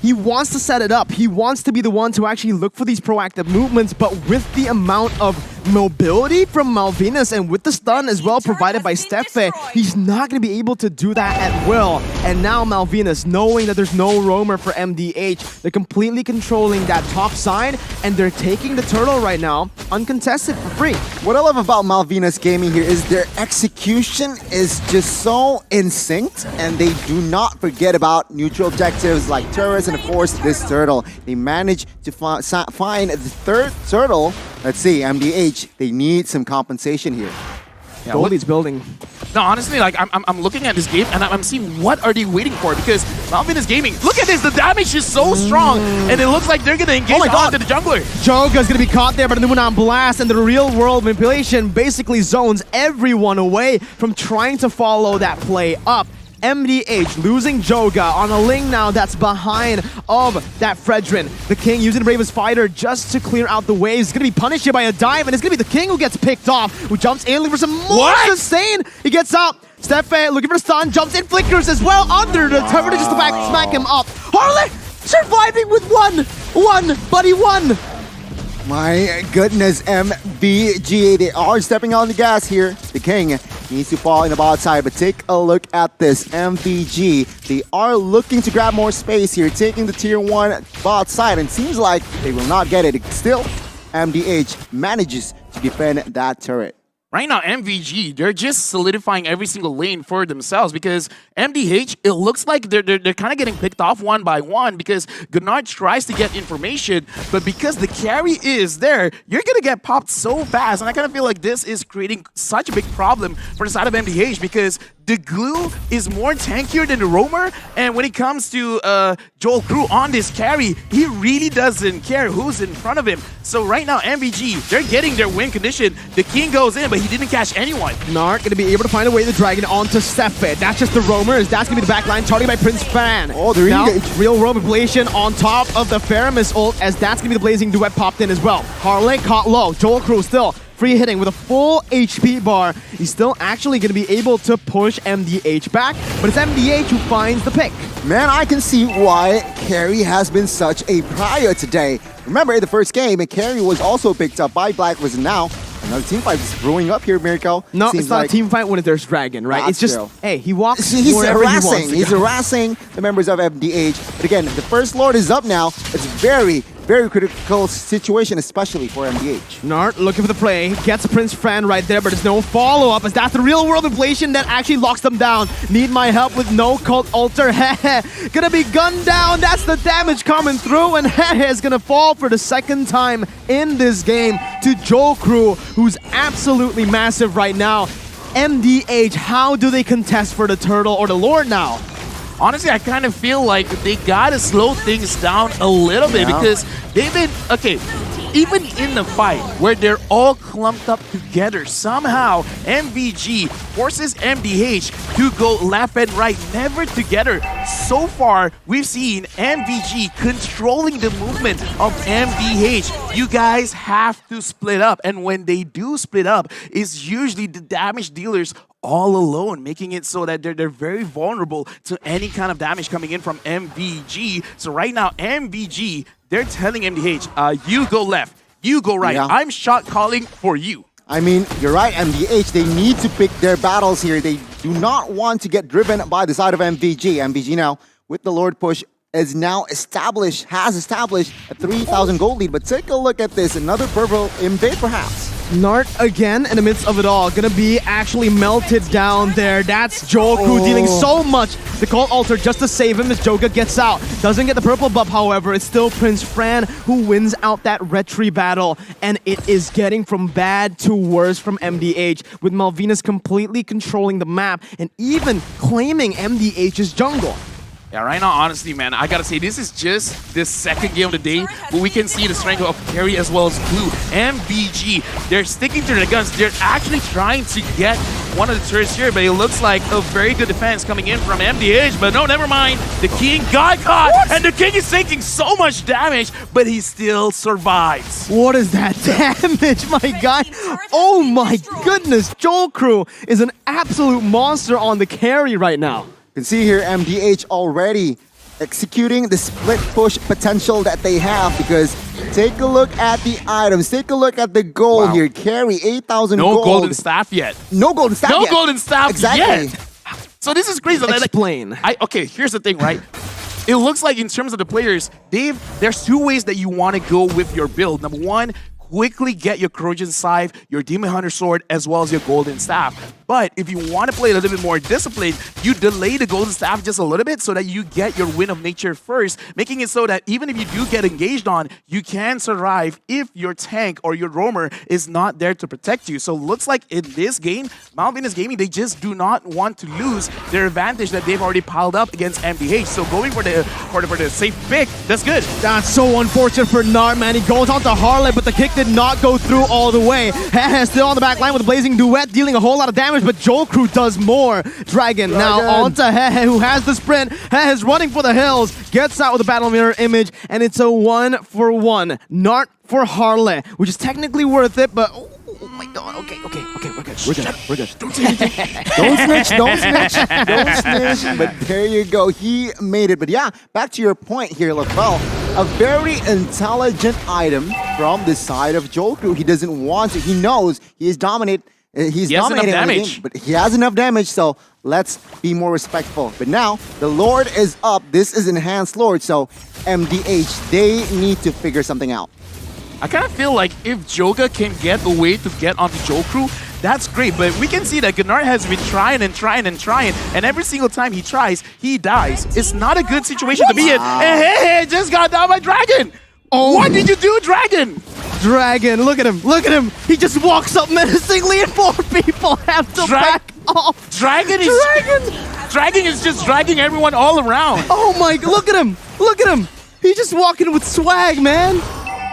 He wants to set it up. He wants to be the one to actually look for these proactive movements, but with the amount of mobility from Malvinas, and with the stun as well provided by Steffe, he's not going to be able to do that at will. And now Malvinas, knowing that there's no roamer for MDH, they're completely controlling that top side, and they're taking the turtle right now, uncontested for free. What I love about Malvinas Gaming here is their execution is just so in sync, and they do not forget about neutral objectives like turrets and of course this turtle. They managed to find the third turtle. Let's see, MDH, they need some compensation here. Yeah, Goldie's building. No, honestly, like I'm looking at this game and I'm seeing what are they waiting for, because Malvinas Gaming, look at this, the damage is so strong, and it looks like they're gonna engage onto the jungler. Joga's gonna be caught there by the Numenon Blast, and the real world manipulation basically zones everyone away from trying to follow that play up. MDH losing Joga on a Ling now that's behind of that Fredrin. The King using the Bravest Fighter just to clear out the waves. He's going to be punished here by a dive, and it's going to be the King who gets picked off, who jumps in looking for some more sustain. He gets out. Steffe looking for the stun, jumps in, flickers as well under the tower to just smack him up. Harley surviving with one, but he won. My goodness, MVG, they are stepping on the gas here. The King needs to fall in the bot side, but take a look at this. MVG, they are looking to grab more space here, taking the tier 1 bot side, and seems like they will not get it. Still, MDH manages to defend that turret. Right now, MVG, they're just solidifying every single lane for themselves, because MDH, it looks like they're kind of getting picked off one by one, because Gunnar tries to get information, but because the carry is there, you're going to get popped so fast. And I kind of feel like this is creating such a big problem for the side of MDH, because the glue is more tankier than the roamer, and when it comes to Joel Crew on this carry, he really doesn't care who's in front of him. So right now, MVG, they're getting their win condition. The King goes in, but he didn't catch anyone. Nart going to be able to find a way to drag it onto Steffe. That's just the roamers. That's going to be the back line targeted by Prince Fan. Oh, they're now, real world manipulation on top of the Faramis ult, as that's going to be the Blazing Duet popped in as well. Harley caught low. Joel Crew still free hitting with a full HP bar. He's still actually going to be able to push MDH back, but it's MDH who finds the pick. Man, I can see why Carry has been such a prior today. Remember, in the first game, Carry was also picked up by Blacklist, and now another team fight is brewing up here, Mirko. No, it's not a team fight when there's Dragon, right? It's just, hey, he walks he's wherever harassing. he wants. He's harassing the members of MDH. But again, the First Lord is up now. It's very critical situation, especially for MDH. Nart looking for the play, gets Prince Fran right there, but there's no follow-up, as that's the real world inflation that actually locks them down. Need my help with no cult altar. Gonna be gunned down. That's the damage coming through, and is gonna fall for the second time in this game to Joel Crew, who's absolutely massive right now. MDH, how do they contest for the turtle or the Lord now? Honestly, I kind of feel like they gotta slow things down a little bit, because they've been, okay, even in the fight where they're all clumped up together, somehow MVG forces MDH to go left and right, never together. So far, we've seen MVG controlling the movement of MVH. You guys have to split up, and when they do split up, it's usually the damage dealers all alone, making it so that they're very vulnerable to any kind of damage coming in from MVG. So right now, MVG, they're telling MDH, you go left, you go right. I'm shot calling for you. I mean, you're right, MDH, they need to pick their battles here. They do not want to get driven by the side of MVG. MVG now, with the Lord push, has established a 3,000 gold lead. But take a look at this, another purple invade perhaps. Nart again in the midst of it all, gonna be actually melted down there. That's Joel Crew dealing so much. The call altar just to save him as Joga gets out. Doesn't get the purple buff, however. It's still Prince Fran who wins out that retry battle, and it is getting from bad to worse from MDH, with Malvinas completely controlling the map and even claiming MDH's jungle. Yeah, right now, honestly, man, I gotta say, this is just the second game of the day where we can see the strength of Carry as well as Blue. MVG, they're sticking to their guns. They're actually trying to get one of the turrets here, but it looks like a very good defense coming in from MDH. But no, never mind. The King got caught, and the King is taking so much damage, but he still survives. What is that damage, my guy? Oh my goodness, Joel Crew is an absolute monster on the carry right now. You can see here MDH already executing the split push potential that they have, because Take a look at the items. Take a look at the gold here. Carry 8,000 gold. No golden staff yet. No golden staff No yet. golden staff Exactly. yet. So this is crazy. Explain. Okay, here's the thing, right? It looks like in terms of the players, there's two ways that you want to go with your build. Number one, quickly get your Corrosion Scythe, your Demon Hunter Sword, as well as your Golden Staff. But if you want to play a little bit more disciplined, you delay the Golden Staff just a little bit so that you get your Wind of Nature first, making it so that even if you do get engaged on, you can survive if your tank or your roamer is not there to protect you. So looks like in this game, Malvinas Gaming, they just do not want to lose their advantage that they've already piled up against MDH. So going for the safe pick, that's good. That's so unfortunate for Nart, man. He goes on to Harlot, but the kick did not go through all the way. Hehe still on the back line with a Blazing Duet, dealing a whole lot of damage, but Joel Crew does more. Dragon now on to Hehe, who has the sprint. Hehe is running for the hills, gets out with a Battle Mirror image, and it's a 1-for-1. Nart for Harlot, which is technically worth it, but oh my god, okay, we're good. We're good. Don't say anything. Don't snitch. But there you go. He made it. But yeah, back to your point here, LaFell. A very intelligent item from the side of Joel Crew. He doesn't want to. He knows he is dominated. He's dominating the game, but he has enough damage, so let's be more respectful. But now, the Lord is up. This is Enhanced Lord, so MDH, they need to figure something out. I kind of feel like if Joga can get a way to get onto Joel Crew, that's great. But we can see that Gunnar has been trying, and every single time he tries, he dies. It's not a good situation to be in. And hey, just got down by Dragon. Oh. What did you do, Dragon? Dragon, look at him. He just walks up menacingly and 4 people have to back off. Dragon is just dragging everyone all around. Oh my, look at him. He's just walking with swag, man.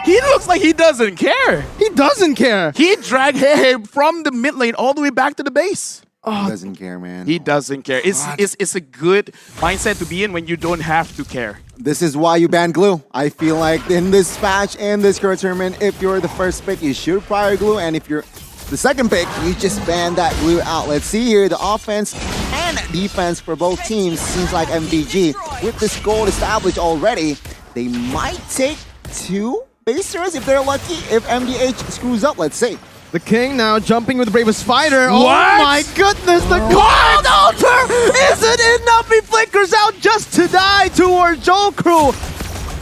He looks like he doesn't care. He doesn't care. He dragged him from the mid lane all the way back to the base. Oh, he doesn't care, man. He doesn't care. It's a good mindset to be in when you don't have to care. This is why you ban glue. I feel like in this match, in this current tournament, if you're the first pick, you should prior glue, and if you're the second pick, you just ban that glue out. Let's see here, the offense and defense for both teams seems like MVG. With this goal established already, they might take 2 base turrets if they're lucky. If MDH screws up, let's see. The King now jumping with the Bravest Fighter. What? Oh my goodness, the Cold Altar isn't enough. He flickers out just to die towards Joel Crew.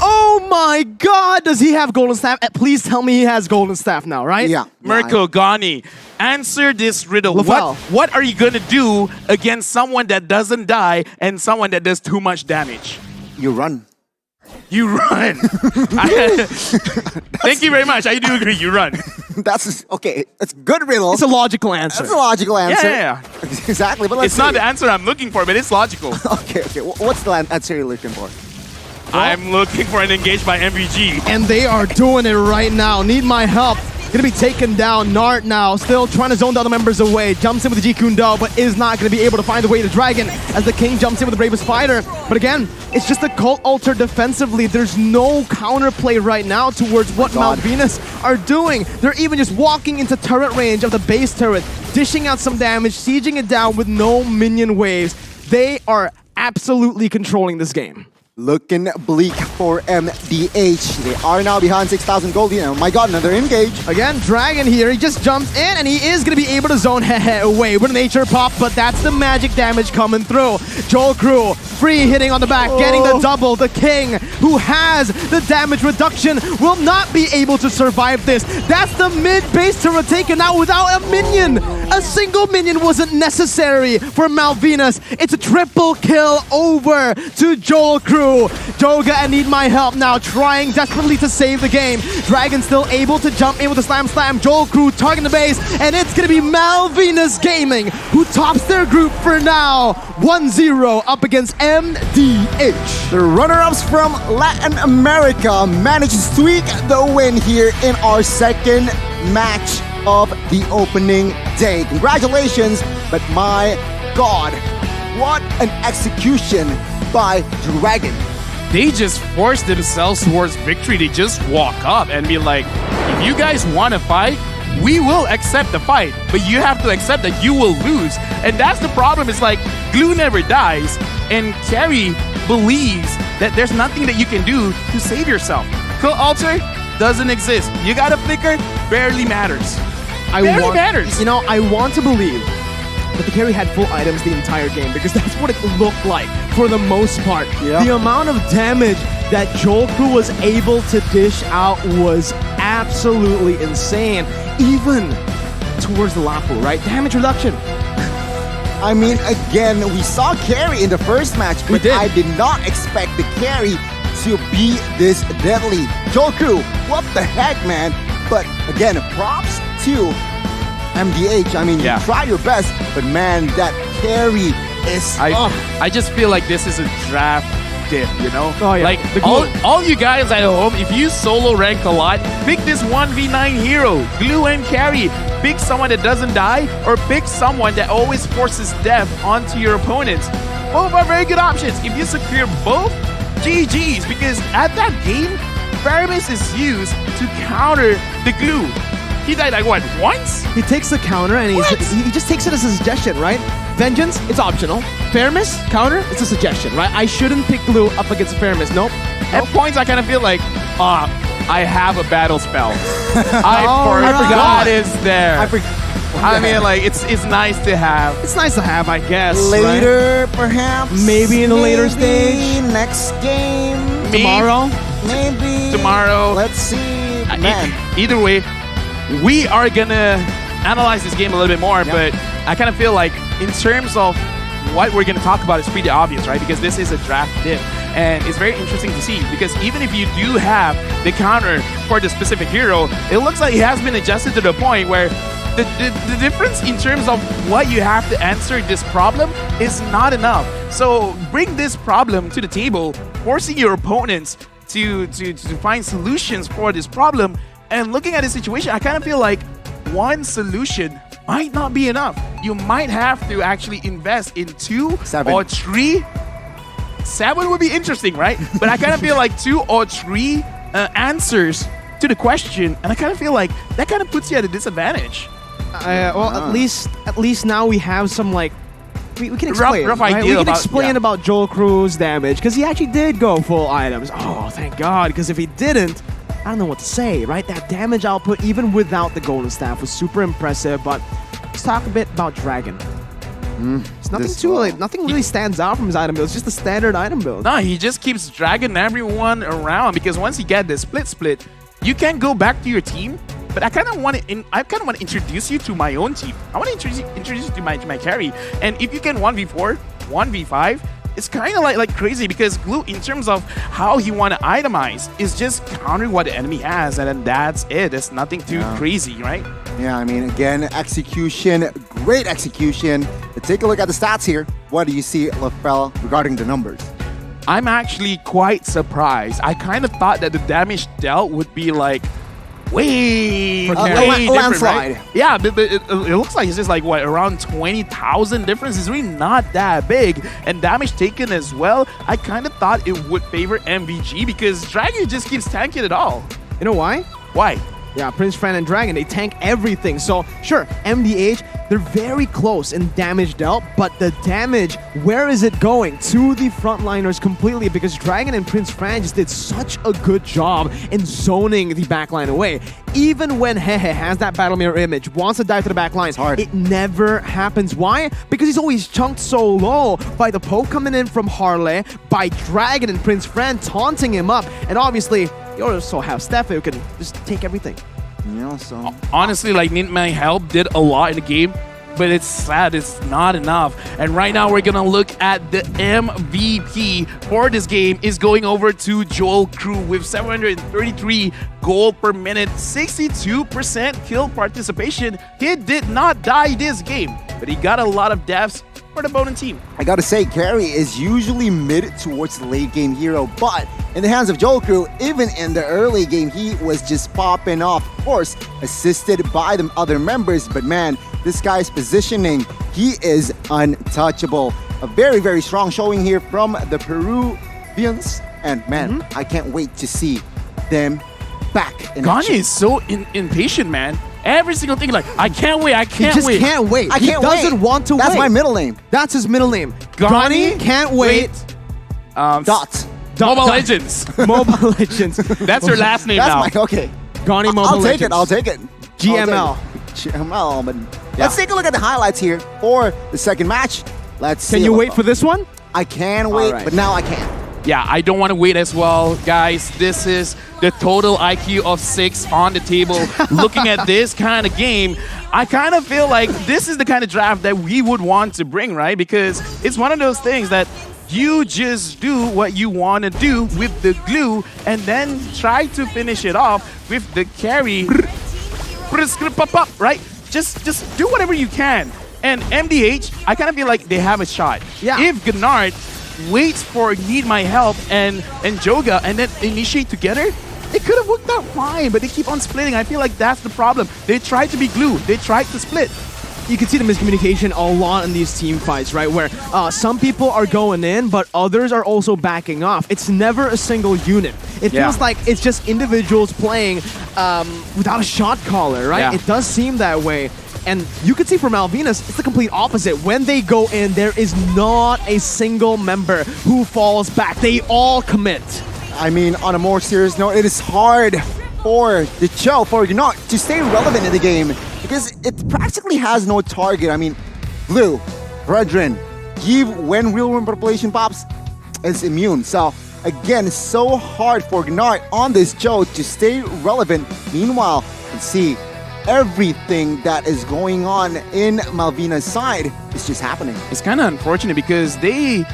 Oh my god, does he have Golden Staff? Please tell me he has Golden Staff now, right? Yeah. Mirko, Gani, answer this riddle. What are you going to do against someone that doesn't die and someone that does too much damage? You run. You run. Thank you very much. I do agree. You run. That's okay. It's a good riddle. It's a logical answer. That's a logical answer. Yeah. Exactly. But let's it's not the answer I'm looking for, but it's logical. Okay. What's the answer you're looking for? I'm looking for an engage by MVG. And they are doing it right now. Need my help. Gonna be taken down. Nart now still trying to zone the other members away. Jumps in with the G Kundo, but is not gonna be able to find the way to Dragon as the King jumps in with the Bravest Fighter. But again, it's just a Cult Altar defensively. There's no counterplay right now towards what Malvinas are doing. They're even just walking into turret range of the base turret, dishing out some damage, sieging it down with no minion waves. They are absolutely controlling this game. Looking bleak for MDH. They are now behind 6,000 gold. Oh my god, another engage. Again, Dragon here. He just jumps in and he is going to be able to zone Hehe away with a nature pop, but that's the magic damage coming through. Joel Crew, free hitting on the back, getting the double. The King, who has the damage reduction, will not be able to survive this. That's the mid-base turret taken out without a minion. A single minion wasn't necessary for Malvinas. It's a triple kill over to Joel Crew. Joga and Need My Help now trying desperately to save the game. Dragon still able to jump in with a slam. Joel Crew targeting the base, and it's going to be Malvinas Gaming who tops their group for now. 1-0 up against MDH. The runner-ups from Latin America managed to squeak the win here in our second match of the opening day. Congratulations, but my god, what an execution by Dragon. They just force themselves towards victory. They just walk up and be like, if you guys want to fight, we will accept the fight, but you have to accept that you will lose. And that's the problem. It's like glue never dies, and Carrie believes that there's nothing that you can do to save yourself. Cult Altar, doesn't exist. You got a flicker, barely matters. Barely matters. You know, I want to believe that the carry had full items the entire game because that's what it looked like for the most part. Yeah. The amount of damage that Jolku was able to dish out was absolutely insane, even towards the Lapu, right? Damage reduction. I mean, again, we saw carry in the first match, but I did not expect the carry to be this deadly. Jolku, what the heck, man? But again, props to MDH. I mean, you try your best, but man, that carry is... I just feel like this is a draft dip, you know? Oh, yeah. Like, all you guys at home, if you solo rank a lot, pick this 1v9 hero, glue and carry. Pick someone that doesn't die, or pick someone that always forces death onto your opponents. Both are very good options. If you secure both, GG's, because at that game, Faramis is used to counter the glue. He died like what, once? He takes the counter and he just takes it as a suggestion, right? Vengeance, it's optional. Fairness, counter, it's a suggestion, right? I shouldn't pick glue up against Fairness. Nope. At points, I kind of feel like, I have a battle spell. I forgot it's there. I mean, like, it's nice to have. It's nice to have, I guess. Later, right? perhaps. Maybe in the later stage. Next game. Tomorrow. Maybe. Tomorrow. Let's see. Man. Either way, we are gonna analyze this game a little bit more, but I kind of feel like in terms of what we're gonna talk about, it's pretty obvious, right? Because this is a draft dip. And it's very interesting to see because even if you do have the counter for the specific hero, it looks like it has been adjusted to the point where the difference in terms of what you have to answer this problem is not enough. So bring this problem to the table, forcing your opponents to find solutions for this problem. And looking at the situation, I kind of feel like one solution might not be enough. You might have to actually invest in 2 or 3. 7 would be interesting, right? But I kind of feel like 2 or 3 answers to the question, and I kind of feel like that kind of puts you at a disadvantage. Well, at least now we have some like we can explain. Rough right? idea we can explain about Joel Cruz's damage because he actually did go full items. Oh, thank God! Because if he didn't, I don't know what to say, right? That damage output, even without the golden staff, was super impressive. But let's talk a bit about Dragon. It's nothing nothing really stands out from his item build. It's just a standard item build. No, he just keeps dragging everyone around because once you get the split, you can go back to your team. But I kind of want to introduce you to my own team. I want to introduce you to my carry. And if you can 1v4, 1v5, it's kind of like crazy because Glue, in terms of how he want to itemize, is just countering what the enemy has, and then that's it. It's nothing too crazy, right? Yeah, I mean, again, execution, great execution. But take a look at the stats here. What do you see, LaFell, regarding the numbers? I'm actually quite surprised. I kind of thought that the damage dealt would be like way different, landslide. Right? Yeah, but it looks like it's just like what, around 20,000 difference. It's really not that big, and damage taken as well. I kind of thought it would favor MVG because Dragon just keeps tanking it all. You know why? Why? Yeah, Prince Fran and Dragon, they tank everything. So, sure, MDH, they're very close in damage dealt, but the damage, where is it going? To the frontliners completely, because Dragon and Prince Fran just did such a good job in zoning the backline away. Even when Hehe has that battle mirror image, wants to dive to the backline, it never happens. Why? Because he's always chunked so low by the poke coming in from Harley, by Dragon and Prince Fran taunting him up, and obviously, you also have Steph who can just take everything. Yeah, so honestly, like, my help did a lot in the game, but it's sad it's not enough. And right now we're gonna look at the MVP for this game is going over to Joel Crew with 733 gold per minute, 62% kill participation. He did not die this game, but he got a lot of deaths for the opponent team. I gotta say, Carry is usually mid towards the late game hero, but in the hands of Joku, even in the early game, he was just popping off. Of course, assisted by the other members, but man, this guy's positioning, he is untouchable. A very, very strong showing here from the Peruvians, and man, I can't wait to see them back in Ganya action. is so impatient, man. Every single thing, like, I can't wait, I can't He just wait. can't wait. I can't he doesn't want to wait. That's my middle name. That's his middle name. Gani Can't wait. Dot. Mobile Legends. Mobile Legends. That's your last name That's now. my, okay. Gani Mobile I'll take Legends. it. I'll take it. GML. GML. But let's take a look at the highlights here for the second match. Let's see. Can you wait for this one? I can wait, right. but now I can't. Yeah, I don't want to wait as well, guys. This is the total IQ of 6 on the table. Looking at this kind of game, I kind of feel like this is the kind of draft that we would want to bring, right? Because it's one of those things that you just do what you want to do with the glue and then try to finish it off with the carry. Right? Just do whatever you can. And MDH, I kind of feel like they have a shot. Yeah. If Gennard waits for Need My Help and Joga and then initiate together, it could have worked out fine, but they keep on splitting. I feel like that's the problem. They tried to be glue. They tried to split. You can see the miscommunication a lot in these team fights, right? Where some people are going in, but others are also backing off. It's never a single unit. It feels like it's just individuals playing without a shot caller, right? Yeah. It does seem that way. And you can see for Malvinas, it's the complete opposite. When they go in, there is not a single member who falls back. They all commit. I mean, on a more serious note, it is hard for the Cho, for Gennard, to stay relevant in the game because it practically has no target. I mean, Blue, Brethren, Give, when real room population pops, is immune. So, again, it's so hard for Gennard on this Cho to stay relevant. Meanwhile, you can see everything that is going on in Malvina's side is just happening. It's kind of unfortunate because they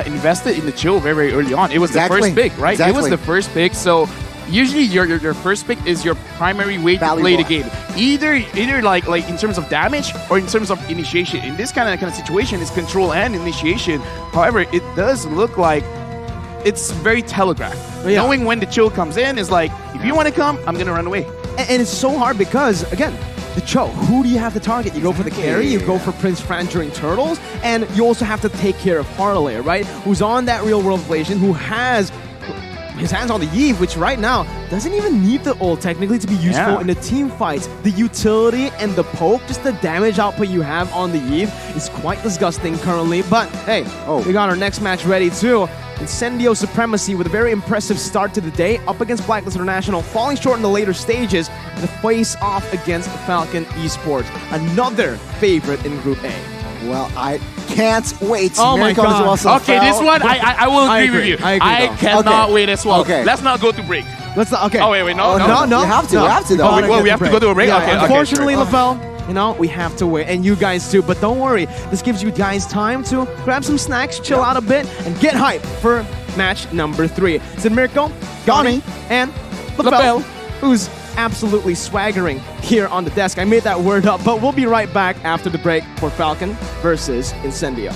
invested in the Cho very, very early on. It was the first pick, right? Exactly. It was the first pick. So usually your first pick is your primary way to play the game. Either like in terms of damage or in terms of initiation. In this kind of situation, it's control and initiation. However, it does look like it's very telegraphed. Yeah. Knowing when the Cho comes in is like, if you want to come, I'm going to run away. And it's so hard because, again, the Cho, who do you have to target? You go for the carry, you go for Prince Fran during Turtles, and you also have to take care of Parlay, right? Who's on that real-world inflation, who has his hands on the Eve, which right now doesn't even need the ult technically to be useful in the team fights. The utility and the poke, just the damage output you have on the Eve is quite disgusting currently. But hey, we got our next match ready too. Incendio Supremacy with a very impressive start to the day, up against Blacklist International, falling short in the later stages, and a face-off against Falcon Esports, another favorite in Group A. Well, I can't wait. Oh my God. Okay, this one, I will agree with you. I cannot wait as well. Okay. Let's not go to break. Let's not, okay. Oh, wait, no. You have to, though. Oh, well, we have to go to a break? Yeah, Okay, unfortunately, sure. Lavelle, you know, we have to wait, and you guys too. But don't worry, this gives you guys time to grab some snacks, chill out a bit, and get hyped for match number 3. It's Mirko, Gani, and Lavelle, who's absolutely swaggering here on the desk. I made that word up, but we'll be right back after the break for Falcon versus Incendio.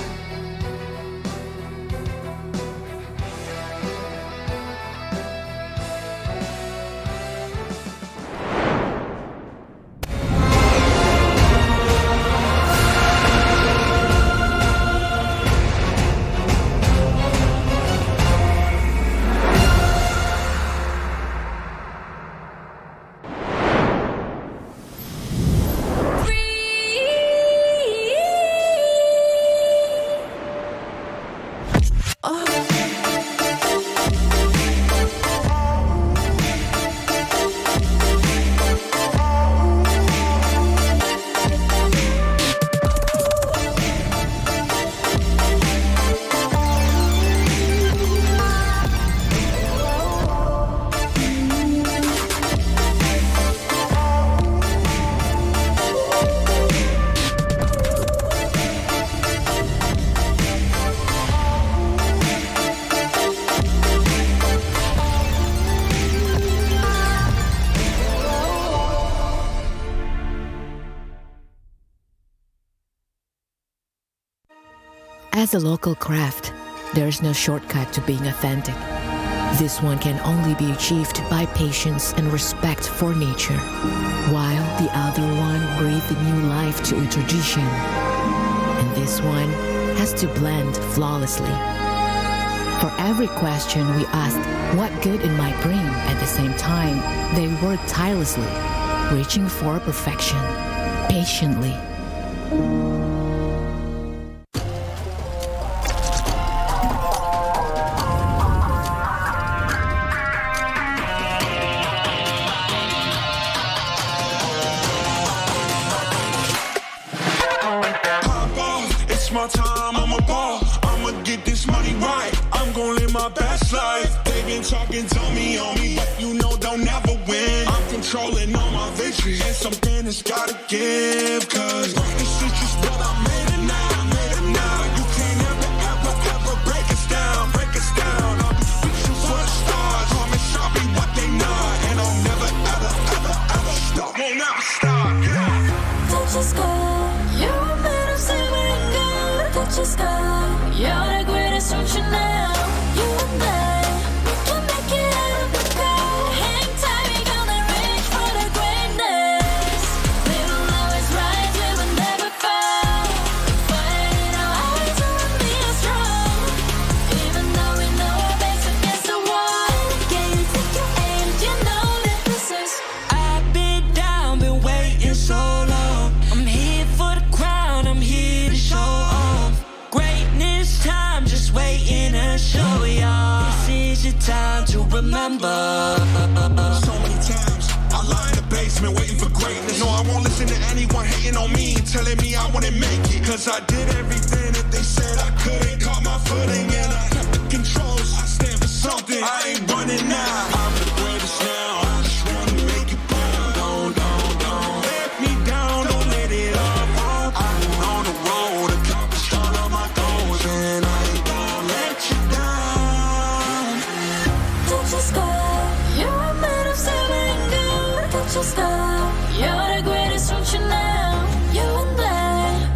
As a local craft, there is no shortcut to being authentic. This one can only be achieved by patience and respect for nature, while the other one breathed new life to a tradition. And this one has to blend flawlessly. For every question we asked what good it might bring, at the same time, they worked tirelessly, reaching for perfection, patiently. my time, I'm a ball. I'ma get this money right. I'm gon' live my best life. They been talking to me on me, but you know they'll never win. I'm controlling all my victories, and something has gotta give. Cause this is just what I made it now, made it now. You can't ever break us down, break us down. I'll be reaching for the stars. Promise I'll be what they not, and I'll never ever stop. Won't never stop. Touch the sky, you're a man of silver and gold. Touch the sky, you're the greatest function now. You and I, we can make it out of the cold. Hang tight, we gonna reach for the greatness. We will always rise, we will never fall. Fighting our eyes on me are strong. Even though we know our backs against the wall. Can you take your aim? You know that this is. I've been down, been waiting so long. I'm here for the crown, I'm here to show off. Greatness time, just waiting to show y'all. This is your time to remember. So many times I lie in the basement waiting for greatness. No, I won't listen to anyone hating on me, telling me I wouldn't make it. Cause I did everything that they said I couldn't. Caught my footing and I kept the controls. I stand for something, I ain't running now. I'm the greatest now, I just wanna make it burn. Don't let me down, don't let it up. I'm on the road, accomplish all of my goals, and I ain't gonna let you down. Touch the sky, you're a man of silver and gold. Touch the sky, you're the greatest function now. You and I,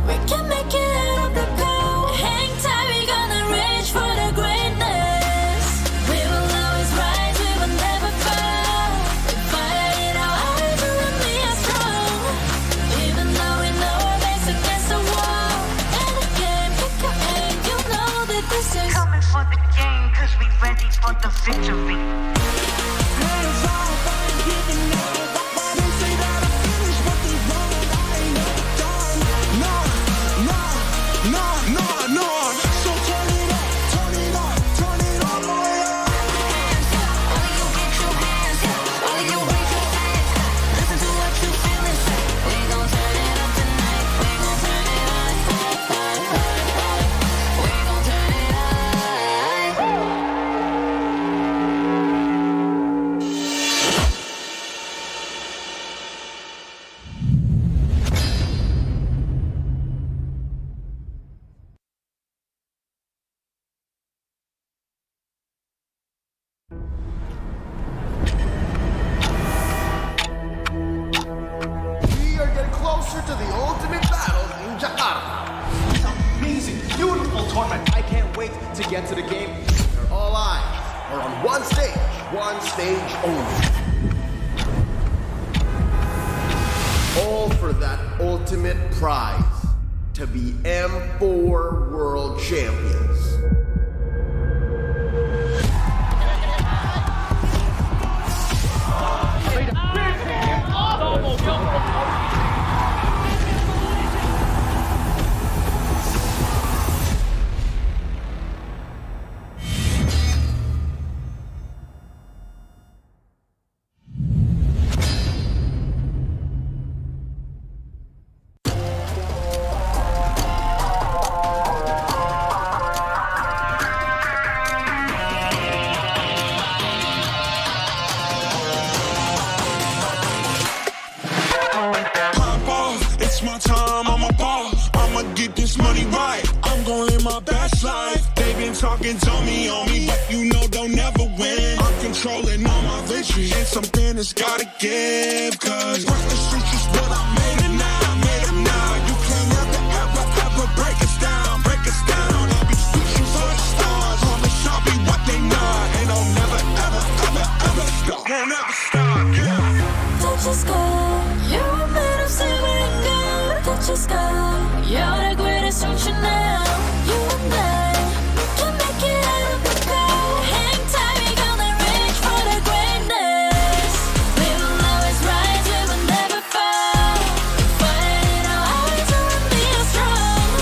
we can make it out of the cold. Hang tight, we gonna reach for the greatness. We will always rise, we will never fall. We fight our eyes on me are strong. Even though we know our backs against the wall. And again, pick your aim, you know that this is. Coming for the game, cause we ready for the victory. Hands off, I ain't giving up. They say that I finished, but they wrong. I ain't never done. No. So turn it up, turn it up, turn it up, boy. Only you get your hands up, only you raise your hands up. Listen to what you feel and say. We gon' turn it up tonight. We gon' turn it up. We gon' turn it up. We are getting closer to the ultimate battle in Jakarta. It's an amazing, beautiful tournament. I can't wait to get to the game. Where all eyes are on one stage only. All for that ultimate prize, to be M4 World Champions. Pop off, it's my time, I'm a ball. I'ma get this money right. I'm gon' live my best life. They been talking to me on me, but you know they'll never win. I'm controlling all my victories, and something has gotta give. Cause this is just what I made it now, made it now. You can't ever break us down, break us down. I'll be reaching for the stars. Promise I'll be what they not, and I'll never stop. Won't ever stop, yeah. Touch the sky, you're a man of silver and gold. Touch the sky, you're the greatest function now. You and I, we can make it out of the cold. Hang tight, we gonna reach for the greatness. We will always rise, we will never fall. Fighting our eyes on me are strong.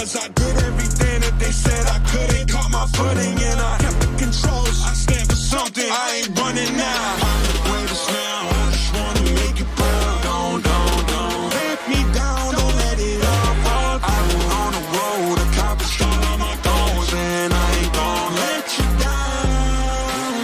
Cause I did everything that they said I couldn't. Caught my footing and I kept the controls. I stand for something, I ain't running now. I'm the greatest now, I just wanna make you proud. Don't let me down, don't let it all fall. I've been on the road, accomplished all of my goals, and I ain't gonna let you down.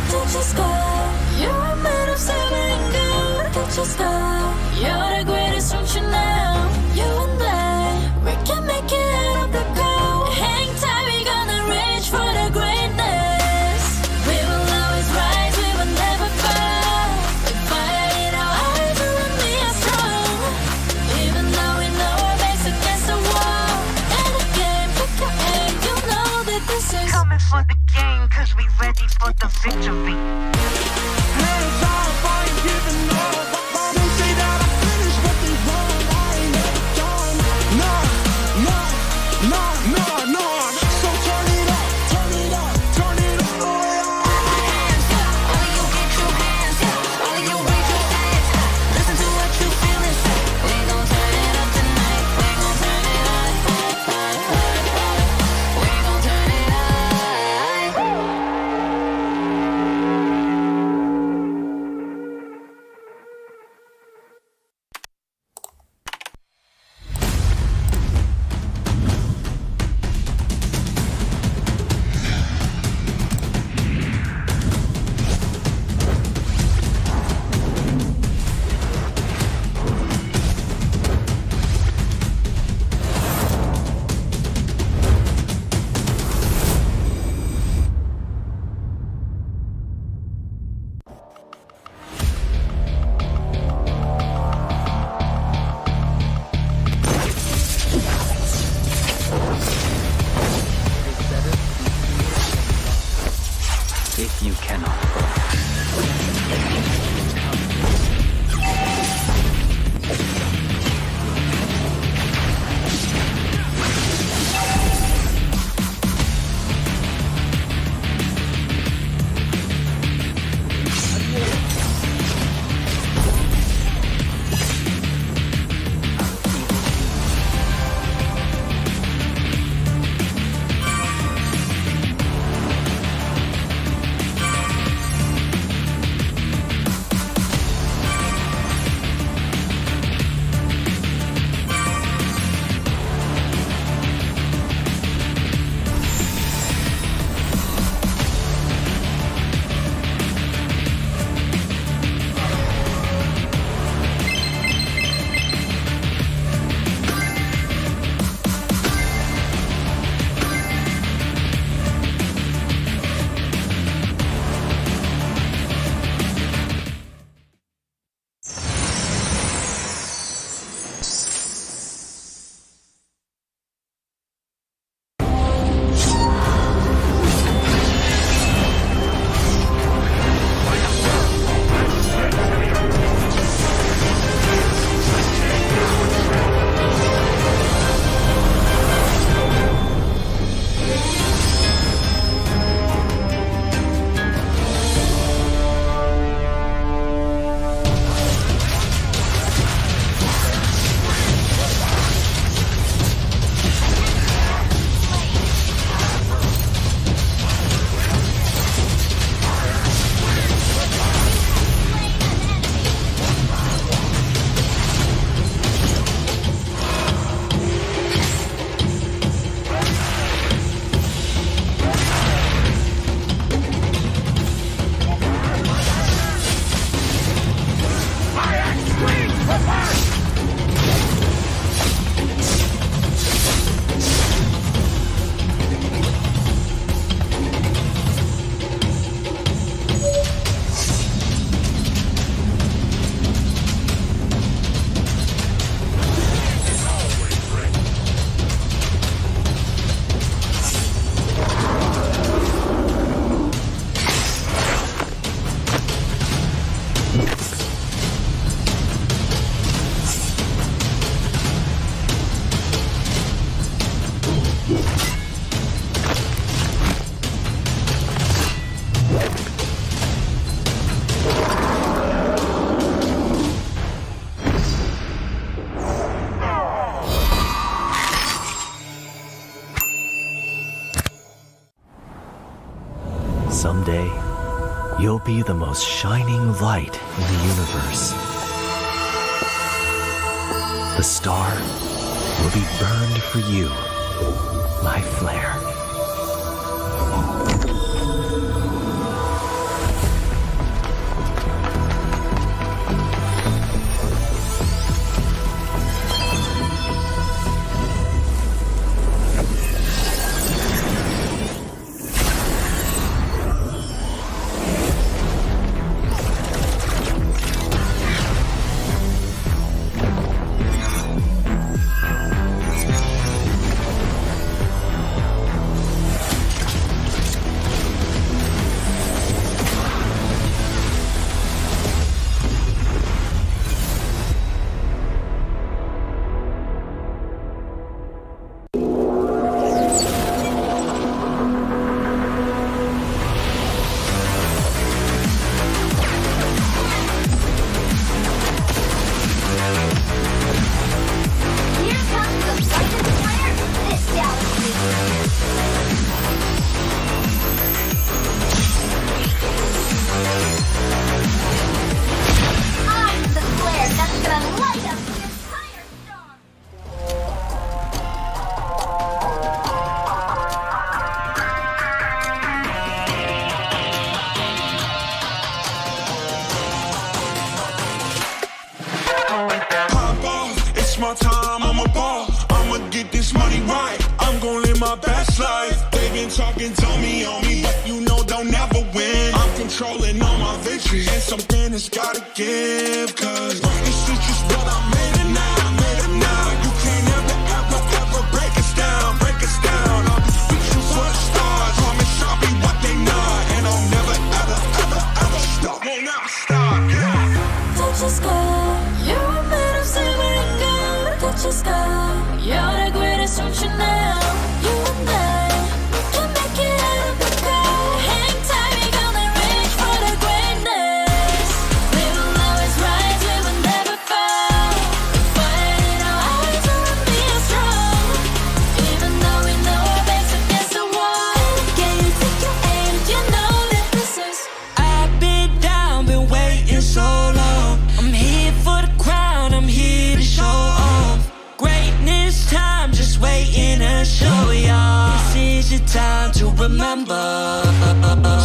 Touch your sky, you're made of silver and gold. Touch your sky, you're the greatest function now. You and I, we can make it out of the cold. Hang tight, we're gonna reach for the greatness. We will always rise, we will never fall. The fire in our eyes, you and me are strong. Even though we know our backs against the wall. And again, pick your aim, you know that this is coming for the game, cause we ready for the victory. Hands on fire, giving up. They say that I finished, but they wrong. I ain't never done. Nah. So turn it up, turn it up, turn it up. hands up, all of you get your hands up, all of you raise your hands high. Listen to what you feel inside. We gon' turn it up tonight. We gon' turn it up. We gon' turn it up. someday, you'll be the most shining light in the universe. The star will be burned for you, my flare. My time, I'm a ball. I'ma get this money right. I'm gon' live my best life. They been talking, told me on me, but you know don't never win. I'm controlling all my victories, and something has gotta give. Cause this is just what I made it now. I made it now. You can't ever break us down, break us down. I'll be you for the stars. Promise I'll be what they not, and I'll never ever stop. Won't never stop. Yeah. Touch the sky, you're made of silver and gold. Touch the sky, you're the greatest option now. You and I, we can make it out of the cold. Hang tight, we gonna reach for the greatness. We will always rise, we will never fall. We fight in our eyes, we will be strong. Even though we know our backs against the wall. Can you take your aim? You know that this is. I've been down, been waiting so long. I'm here for the crown, I'm here to show off. Greatness time, just waiting to show y'all. This is your time to remember.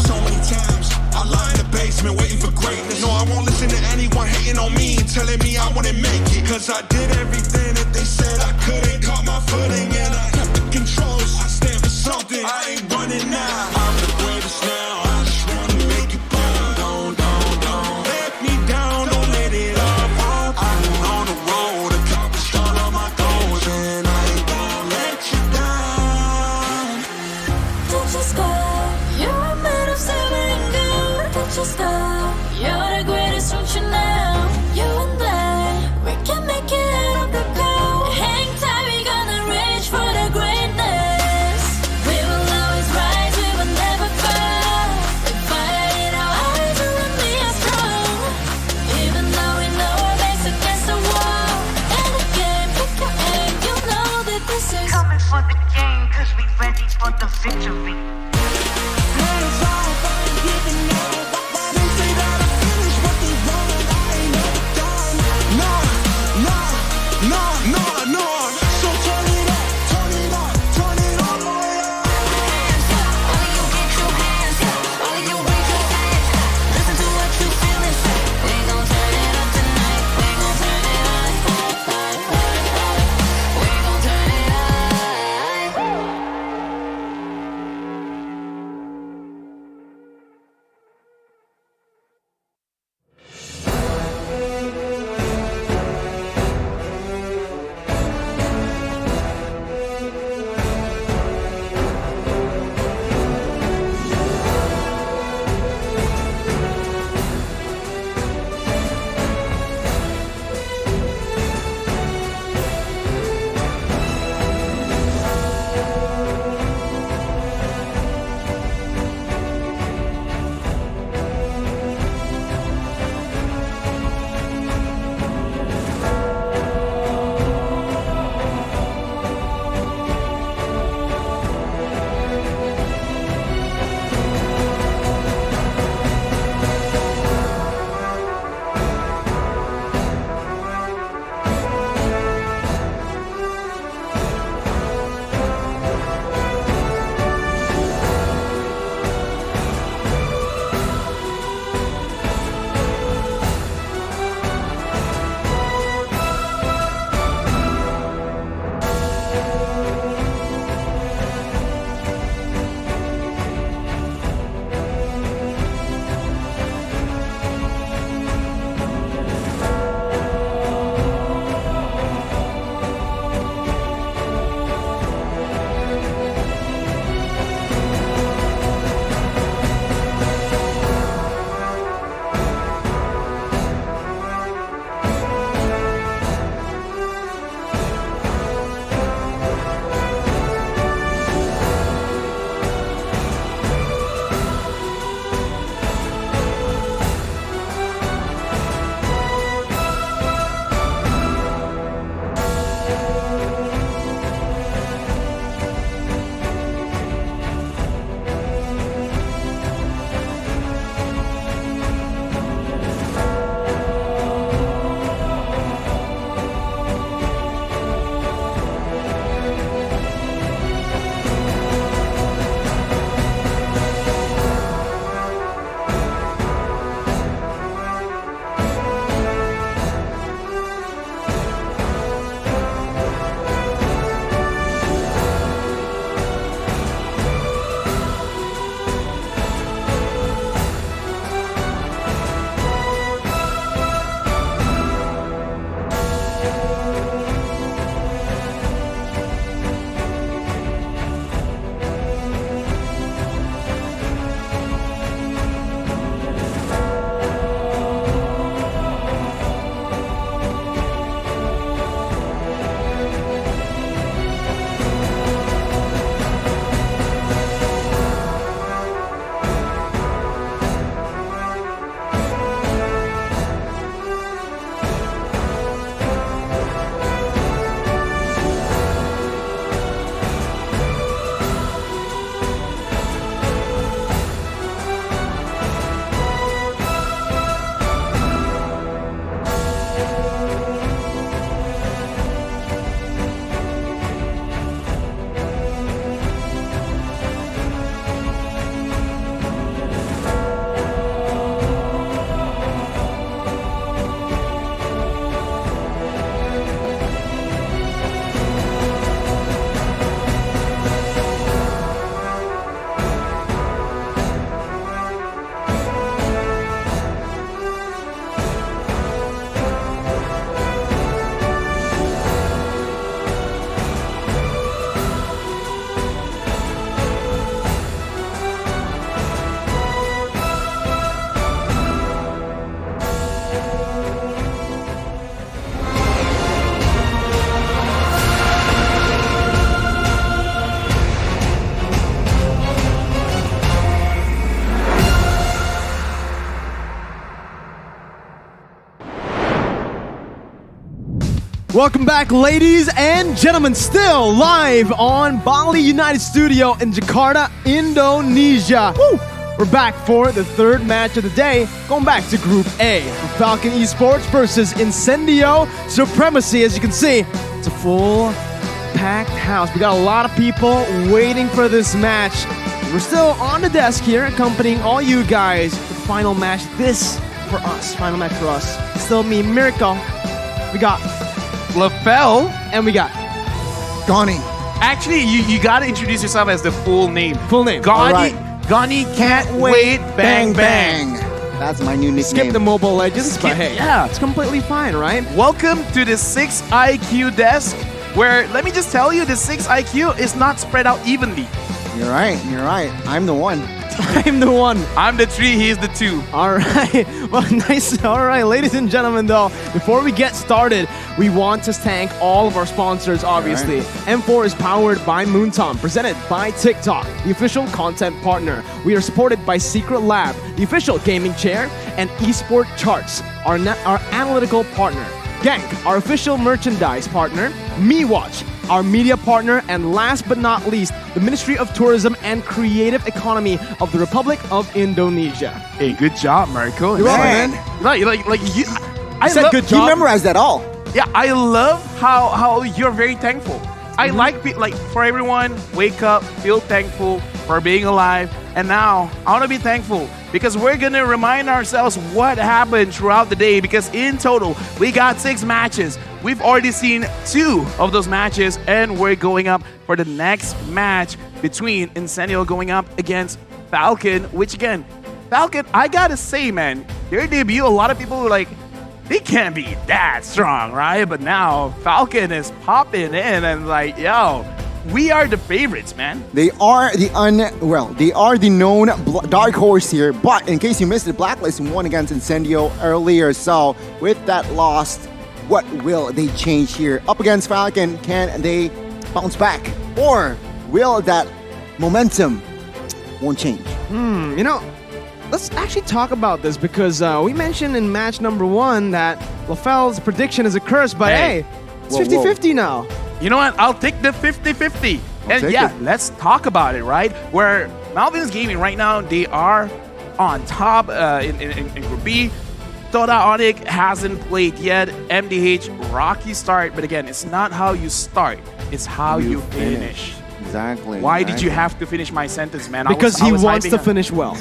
So many times I lie in the basement waiting for greatness. No, I won't listen to anyone hating on me and telling me I wouldn't make it. Cause I did everything that they said I couldn't. Caught my footing and I kept the controls. I stand for something, I ain't running now. I'm the greatest now, I just wanna make it burn. Don't let me down, don't let it up. I've been on the road, accomplished all of my goals, and I ain't gonna let you down. Touch the sky, you're made of silver and gold. Touch the sky, you're the greatest option now. You and I, we can make it out of the cold. Hang tight, we gonna reach for the greatness. We will always rise, we will never fall. We fight in our eyes, we will be strong. Even though we know our backs against the wall. And again, pick your aim, you know that this is Coming for the game, cause we ready for the victory. Hands off, I ain't giving up. They say that I finished what they wanted, I ain't never done. No. So turn it up, turn it all the way up. Hands up, all of you get your hands up. All of you raise your hands up. Listen to what you feel and say. We gon' turn it up tonight. We gon' turn it up. We gon' turn it up. Welcome back, ladies and gentlemen. Still live on Bali United Studio in Jakarta, Indonesia. Woo! We're back for the third match of the day. Going back to Group A. Falcon Esports versus Incendio Supremacy. As you can see, it's a full packed house. We got a lot of people waiting for this match. We're still on the desk here, accompanying all you guys for the final match. This for us, final match for us. Still me, Miracle. We got LaFell. And we got Gani. Actually, you gotta introduce yourself as the full name. Full name. Gani can't wait, bang bang. That's my new nickname. Skip the Mobile Legends, but hey, yeah, it's completely fine, right? Welcome to the 6 IQ desk, where let me just tell you, the 6 IQ is not spread out evenly. You're right. I'm the one. I'm the one. I'm the 3, he's the 2. All right. Well, nice. All right, ladies and gentlemen, though, before we get started, we want to thank all of our sponsors, obviously. Right. M4 is powered by Moontom, presented by TikTok, the official content partner. We are supported by Secret Lab, the official gaming chair, and Esport Charts, our analytical partner. Gank, our official merchandise partner. MeWatch, our media partner, and last but not least, the Ministry of Tourism and Creative Economy of the Republic of Indonesia. Hey, good job, Marco. You're welcome, man. I said good job. You memorized that all. Yeah, I love how you're very thankful. I like for everyone, wake up, feel thankful for being alive. And now, I want to be thankful because we're going to remind ourselves what happened throughout the day, because in total, we got 6 matches. We've already seen 2 of those matches, and we're going up for the next match between Incendio going up against Falcon, which again, Falcon, I gotta say, man, their debut, a lot of people were like, they can't be that strong, right? But now Falcon is popping in and like, yo, we are the favorites, man. They are the known dark horse here. But in case you missed it, Blacklist won against Incendio earlier. So with that loss, what will they change here? Up against Falcon, can they bounce back? Or will that momentum won't change? Let's actually talk about this, because we mentioned in match number 1 that LaFell's prediction is a curse, but hey, it's 50-50 now. You know what? I'll take the 50-50. And yeah, let's talk about it, right? Where Malvin's Gaming right now, they are on top in Group B. Toda Onyx hasn't played yet. MDH, rocky start. But again, it's not how you start. It's how you finish. Exactly. Why did you have to finish my sentence, man? Because he wants to finish well.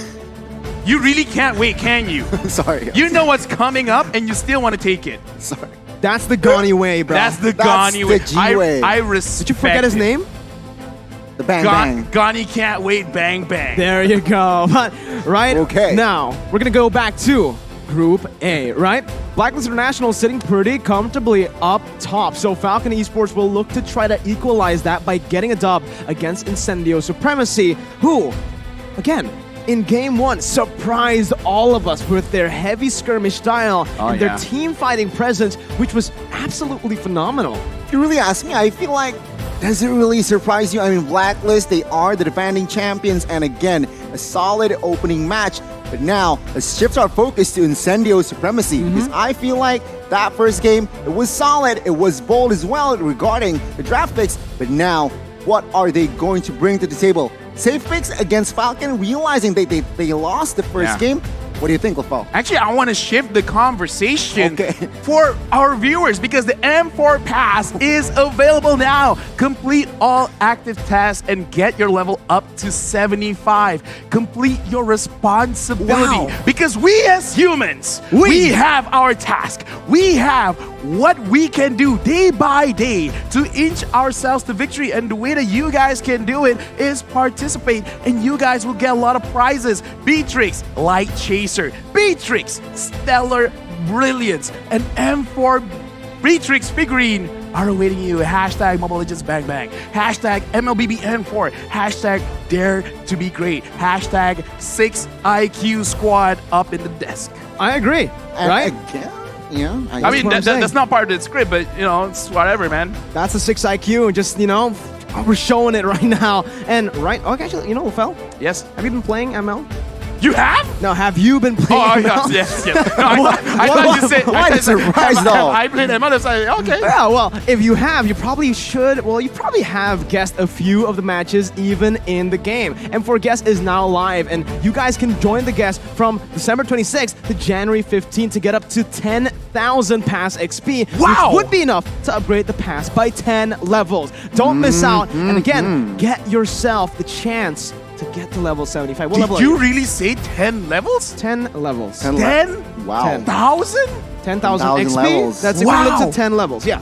You really can't wait, can you? Sorry. You know what's coming up and you still want to take it. Sorry. That's the Gani way, bro. That's the Gani way. I respect. Did you forget his name? The Bang Bang. Gani can't wait, bang bang. There you go. But right now, we're gonna go back to Group A, right? Blacklist International sitting pretty comfortably up top. So Falcon Esports will look to try to equalize that by getting a dub against Incendio Supremacy, who, again, in Game 1, surprised all of us with their heavy skirmish style and their team fighting presence, which was absolutely phenomenal. If you really ask me, I feel like, does it really surprise you? I mean, Blacklist, they are the defending champions, and again, a solid opening match. But now, let's shift our focus to Incendio Supremacy, because I feel like that first game, it was solid, it was bold as well regarding the draft picks, but now, what are they going to bring to the table? Safe picks against Falcon, realizing they lost the first game. What do you think, LaFell? Actually, I want to shift the conversation for our viewers, because the M4 Pass is available now. Complete all active tasks and get your level up to 75. Complete your responsibility. Because we as humans, we have our task. We have what we can do day by day to inch ourselves to victory. And the way that you guys can do it is participate, and you guys will get a lot of prizes. Beatrix, Light Chaser, Beatrix, Stellar Brilliance, and M4 Beatrix figurine are awaiting you. Hashtag Mobile Legends Bang Bang. Hashtag MLBBN4. Hashtag Dare to be Great. Hashtag 6IQ Squad up in the desk. I agree. Right? I mean, that's not part of the script, but, you know, it's whatever, man. That's a 6IQ, and just, you know, we're showing it right now. And, actually, you know, LaFell? Yes? Have you been playing ML? You have? Now, have you been playing? Oh, yes. No, I thought you said. What a surprise, though. I played ML. So okay. Yeah, well, if you have, you probably should. Well, you probably have guessed a few of the matches even in the game. M4 Guest is now live, and you guys can join the guest from December 26th to January 15th to get up to 10,000 pass XP, Wow! which would be enough to upgrade the pass by 10 levels. Don't miss out, and again, get yourself the chance to get to level 75. What level Did are you really say 10 levels? 10 levels. 10? Wow. 10,000? 10,000 10,000 XP. levels. That's equivalent Wow. to 10 levels. Yeah.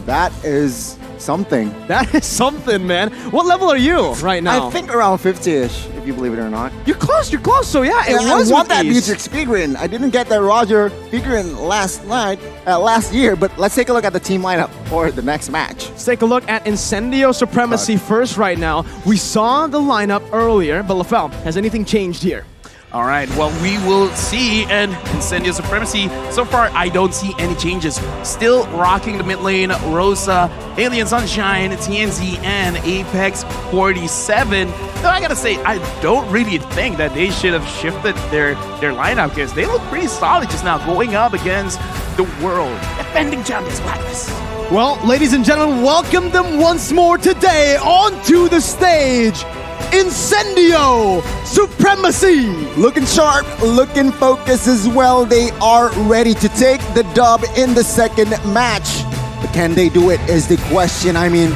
That is something. That is something, man. What level are you right now? I think around 50-ish, if you believe it or not. You're close. So yeah, it was I want with that ease. Dietrich figurine. I didn't get that Roger figurine last year, but let's take a look at the team lineup for the next match. Let's take a look at Incendio Supremacy first right now. We saw the lineup earlier, but LaFell, has anything changed here? All right, well, we will see. And Incendio Supremacy, so far, I don't see any changes. Still rocking the mid lane, Rosa, Alien Sunshine, TNZ, and Apex 47. Though I gotta say, I don't really think that they should have shifted their lineup, because they look pretty solid just now, going up against the world defending champions Blacklist. Well, ladies and gentlemen, welcome them once more today onto the stage. Incendio Supremacy! Looking sharp, looking focused as well. They are ready to take the dub in the second match. But can they do it is the question. I mean,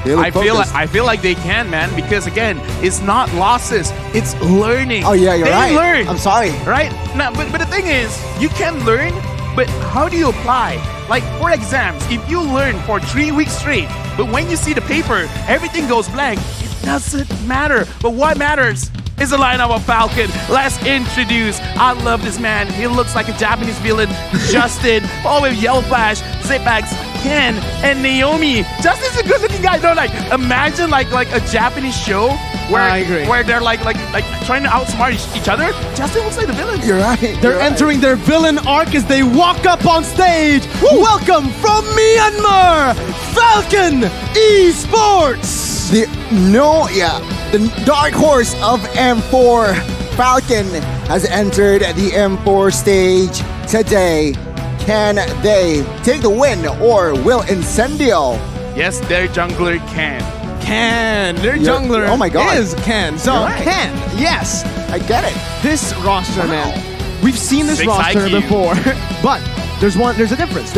they look focused. I feel like they can, man, because again, it's not losses, it's learning. Oh yeah, you're they right. Learn, I'm sorry. right? Now, but the thing is, you can learn, but how do you apply? Like for exams, if you learn for 3 weeks straight, but when you see the paper, everything goes blank, it doesn't matter. But what matters is the lineup of Falcon. Let's introduce. I love this man. He looks like a Japanese villain. Justin, all with Yellow Flash, Zipax, Ken, and Naomi. Justin's a good-looking guy. No, like imagine like a Japanese show where I agree. where they're like trying to outsmart each other. Justin looks like the villain. You're right. They're entering their villain arc as they walk up on stage. Welcome from Myanmar, Falcon Esports. The dark horse of M4, Falcon, has entered the M4 stage today. Can they take the win, or will Incendio? Yes, their jungler can. Their jungler oh my God. is Ken. So You're right. Ken, yes. I get it. This roster, man. We've seen this 6 roster IQ. before, but there's a difference.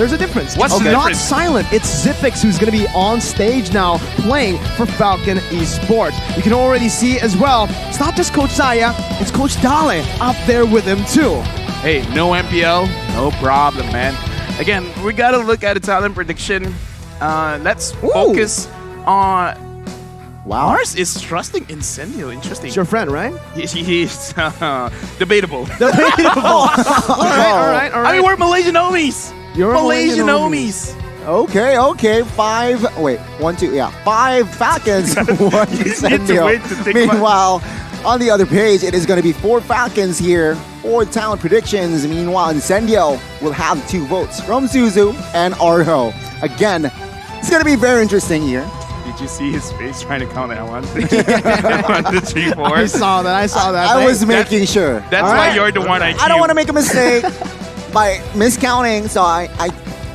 What's it's the not difference? silent. It's Zipax who's going to be on stage now playing for Falcon Esports. You can already see as well, it's not just Coach Saya, it's Coach Dale up there with him too. Hey, no MPL, no problem, man. Again, we gotta look at a talent prediction. Let's focus on. Wow. Mars is trusting Incendio. Interesting. It's your friend, right? He's debatable. Debatable. all right. I mean, we're Malaysian homies. You're Malaysian Malaysian homies. Okay. 5 Falcons, 1 You need to Incendio. wait to think Meanwhile, on the other page, it is going to be 4 Falcons here for talent predictions. Meanwhile, Incendio will have 2 votes from Suzu and Arho. Again, it's going to be very interesting here. Did you see his face trying to count at 1, 2, 3, 4? I saw that. I was making sure. That's All why right? you're the one I don't want to make a mistake by miscounting, so I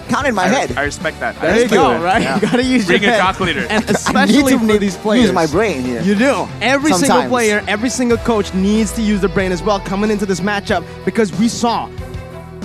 counted my head. I respect that. There you go, right? Yeah. You gotta use Bring your a head. calculator. And I especially need to for these players. use my brain here. You do. Every single Sometimes. player, every single coach needs to use their brain as well coming into this matchup, because we saw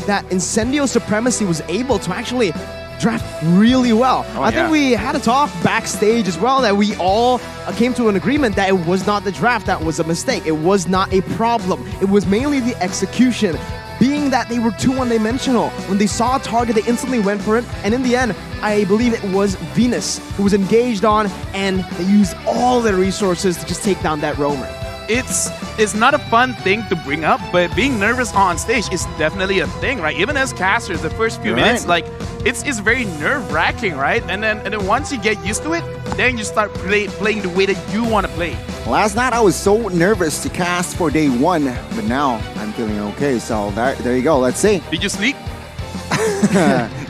that Incendio Supremacy was able to actually draft really well. I think we had a talk backstage as well that we all came to an agreement that it was not the draft that was a mistake. It was not a problem. It was mainly the execution. Being that they were too one-dimensional. When they saw a target, they instantly went for it. And in the end, I believe it was Venus who was engaged on, and they used all their resources to just take down that roamer. It's not a fun thing to bring up, but being nervous on stage is definitely a thing, right? Even as casters, the first few minutes, like it's very nerve-wracking, right? And then once you get used to it, then you start playing the way that you want to play. Last night I was so nervous to cast for day 1, but now I'm feeling okay. So there you go. Let's see. Did you sleep?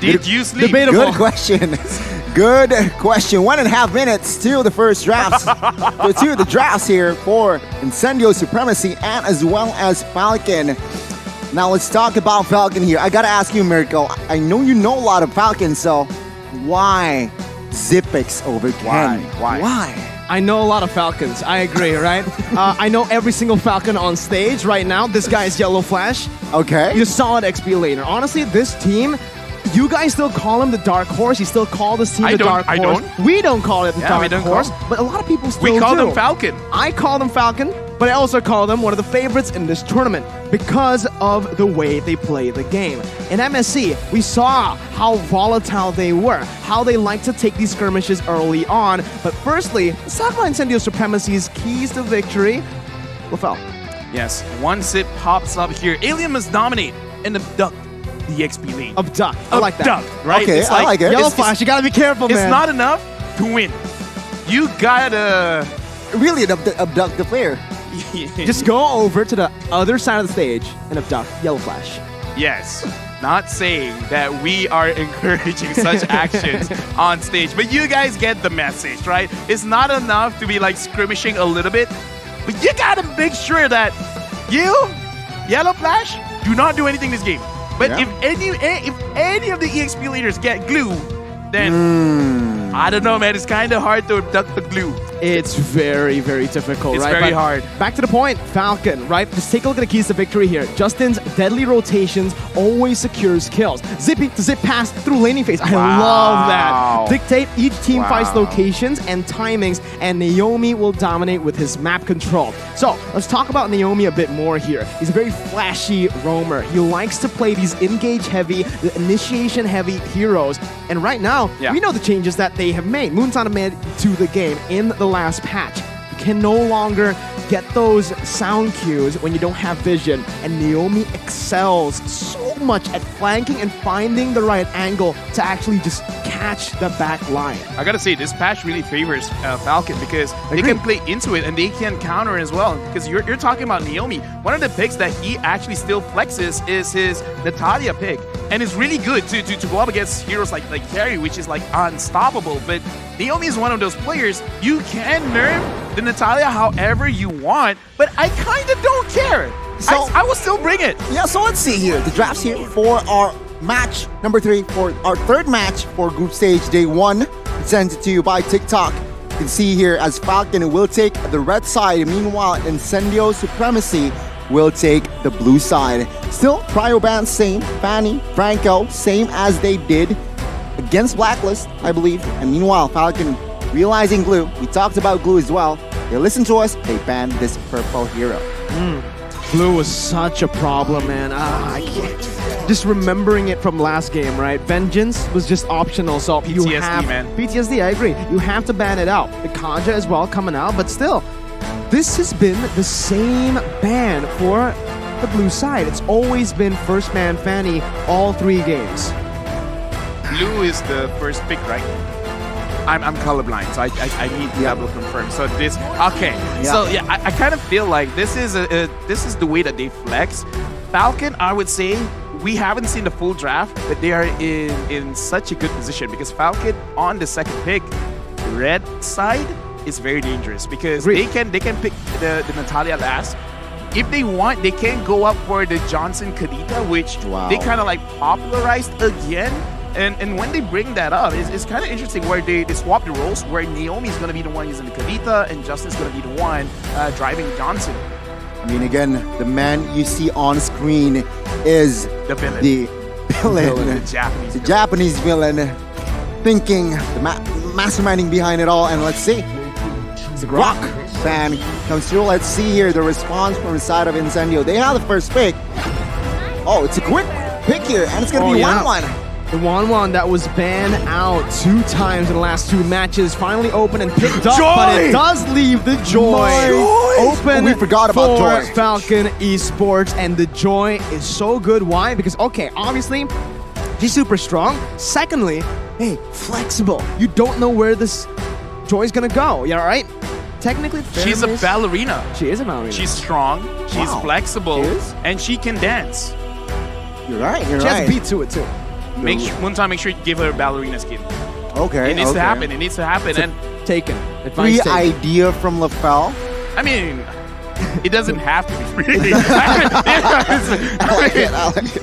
Did you sleep? Debatable. Good question. Good question. 1.5 minutes to the first drafts. to the drafts here for Incendio Supremacy and as well as Falcon. Now let's talk about Falcon here. I gotta ask you, Miracle. I know you know a lot of Falcon, so why Zipix over Ken? Why? I know a lot of Falcons. I agree, right? I know every single Falcon on stage right now. This guy is Yellow Flash. Okay. He's a solid XP laner. Honestly, this team, you guys still call him the Dark Horse. You still call this team the Dark Horse. I don't. We don't call it the Dark we don't Horse, call. but a lot of people still We call do. them Falcon. I call them Falcon, but I also call them one of the favorites in this tournament because of the way they play the game. In MSC, we saw how volatile they were, how they like to take these skirmishes early on. But firstly, let's talk about Incendio Supremacy's keys to victory. Lafel. Yes, one Zip pops up here. Alien must dominate and abduct the XP lane. Abduct. I like that. Abduct, right? Okay, It's I like it. Yellow Flash, you gotta be careful, man. It's not enough to win. You gotta... Really abduct the player. Just go over to the other side of the stage and abduct Yellow Flash. Yes. Not saying that we are encouraging such actions on stage, but you guys get the message, right? It's not enough to be like skirmishing a little bit, but you gotta make sure that you, Yellow Flash, do not do anything this game. But if any of the EXP leaders get glue, then I don't know, man. It's kind of hard to abduct the glue. It's very, very difficult, It's right? very But hard. Back to the point, Falcon, right? Just take a look at the keys to victory here. Justin's deadly rotations always secures kills. Zipping to zip past through laning phase. I love that. Dictate each team fight's locations and timings, and Naomi will dominate with his map control. So let's talk about Naomi a bit more here. He's a very flashy roamer. He likes to play these engage heavy, the initiation heavy heroes. And right now, we know the changes that they have made. Moonsan made to the game in the last patch. You can no longer get those sound cues when you don't have vision, and Naomi excels so much at flanking and finding the right angle to actually just catch the back line. I gotta say, this patch really favors Falcon because they can play into it and they can counter as well. Because you're talking about Naomi. One of the picks that he actually still flexes is his Natalia pick. And it's really good to go up against heroes like Carrie, which is like unstoppable. But Naomi is one of those players, you can nerf the Natalia however you want, but I kind of don't care. So I will still bring it. Yeah, so let's see here. The drafts here for our match number 3, for our third match for group stage day 1. Sent it to you by TikTok. You can see here as Falcon will take the red side. Meanwhile, Incendio Supremacy will take the blue side. Still, Cryo Band same. Fanny, Franco, same as they did against Blacklist, I believe. And meanwhile, Falcon realizing glue. We talked about glue as well. They listened to us. They banned this purple hero. Blue was such a problem, man. I can't. Just remembering it from last game, right? Vengeance was just optional, so you PTSD, have man. PTSD. I agree. You have to ban it out. The Kaja as well coming out, but still, this has been the same ban for the blue side. It's always been first man Fanny all 3 games. Blue is the first pick, right? I'm colorblind, so I need to double confirm. So this, okay. So yeah, I kind of feel like this is the way that they flex. Falcon, I would say, we haven't seen the full draft, but they are in such a good position because Falcon on the second pick, red side is very dangerous because they can pick the Natalia last. If they want, they can go up for the Johnson Kadita, which they kind of like popularized again. And when they bring that up, it's kind of interesting where they swap the roles, where Naomi is going to be the one using the Kadita and Justin's going to be the one driving Johnson. I mean, again, the man you see on screen is the villain. The Japanese villain, thinking, the masterminding behind it all. And let's see. The Rock fan comes through. Let's see here the response from the side of Incendio. They have the first pick. Oh, it's a quick pick here, and it's going to be 1-1. The 1-1 that was banned out 2 times in the last 2 matches finally opened and picked up, but it does leave the Joy open we forgot about for Joy. Falcon Esports, and the Joy is so good. Why? Because, okay, obviously, she's super strong. Secondly, hey, flexible. You don't know where this Joy's gonna go, you all right? Technically, she's a ballerina. She is a ballerina. She's strong, she's flexible, and she can dance. You're right, She has a beat to it, too. Moontan, make sure you give her a ballerina skin. Okay. It needs to happen. It needs to happen. And taken. Free idea from LaFell. I mean, it doesn't have to be free.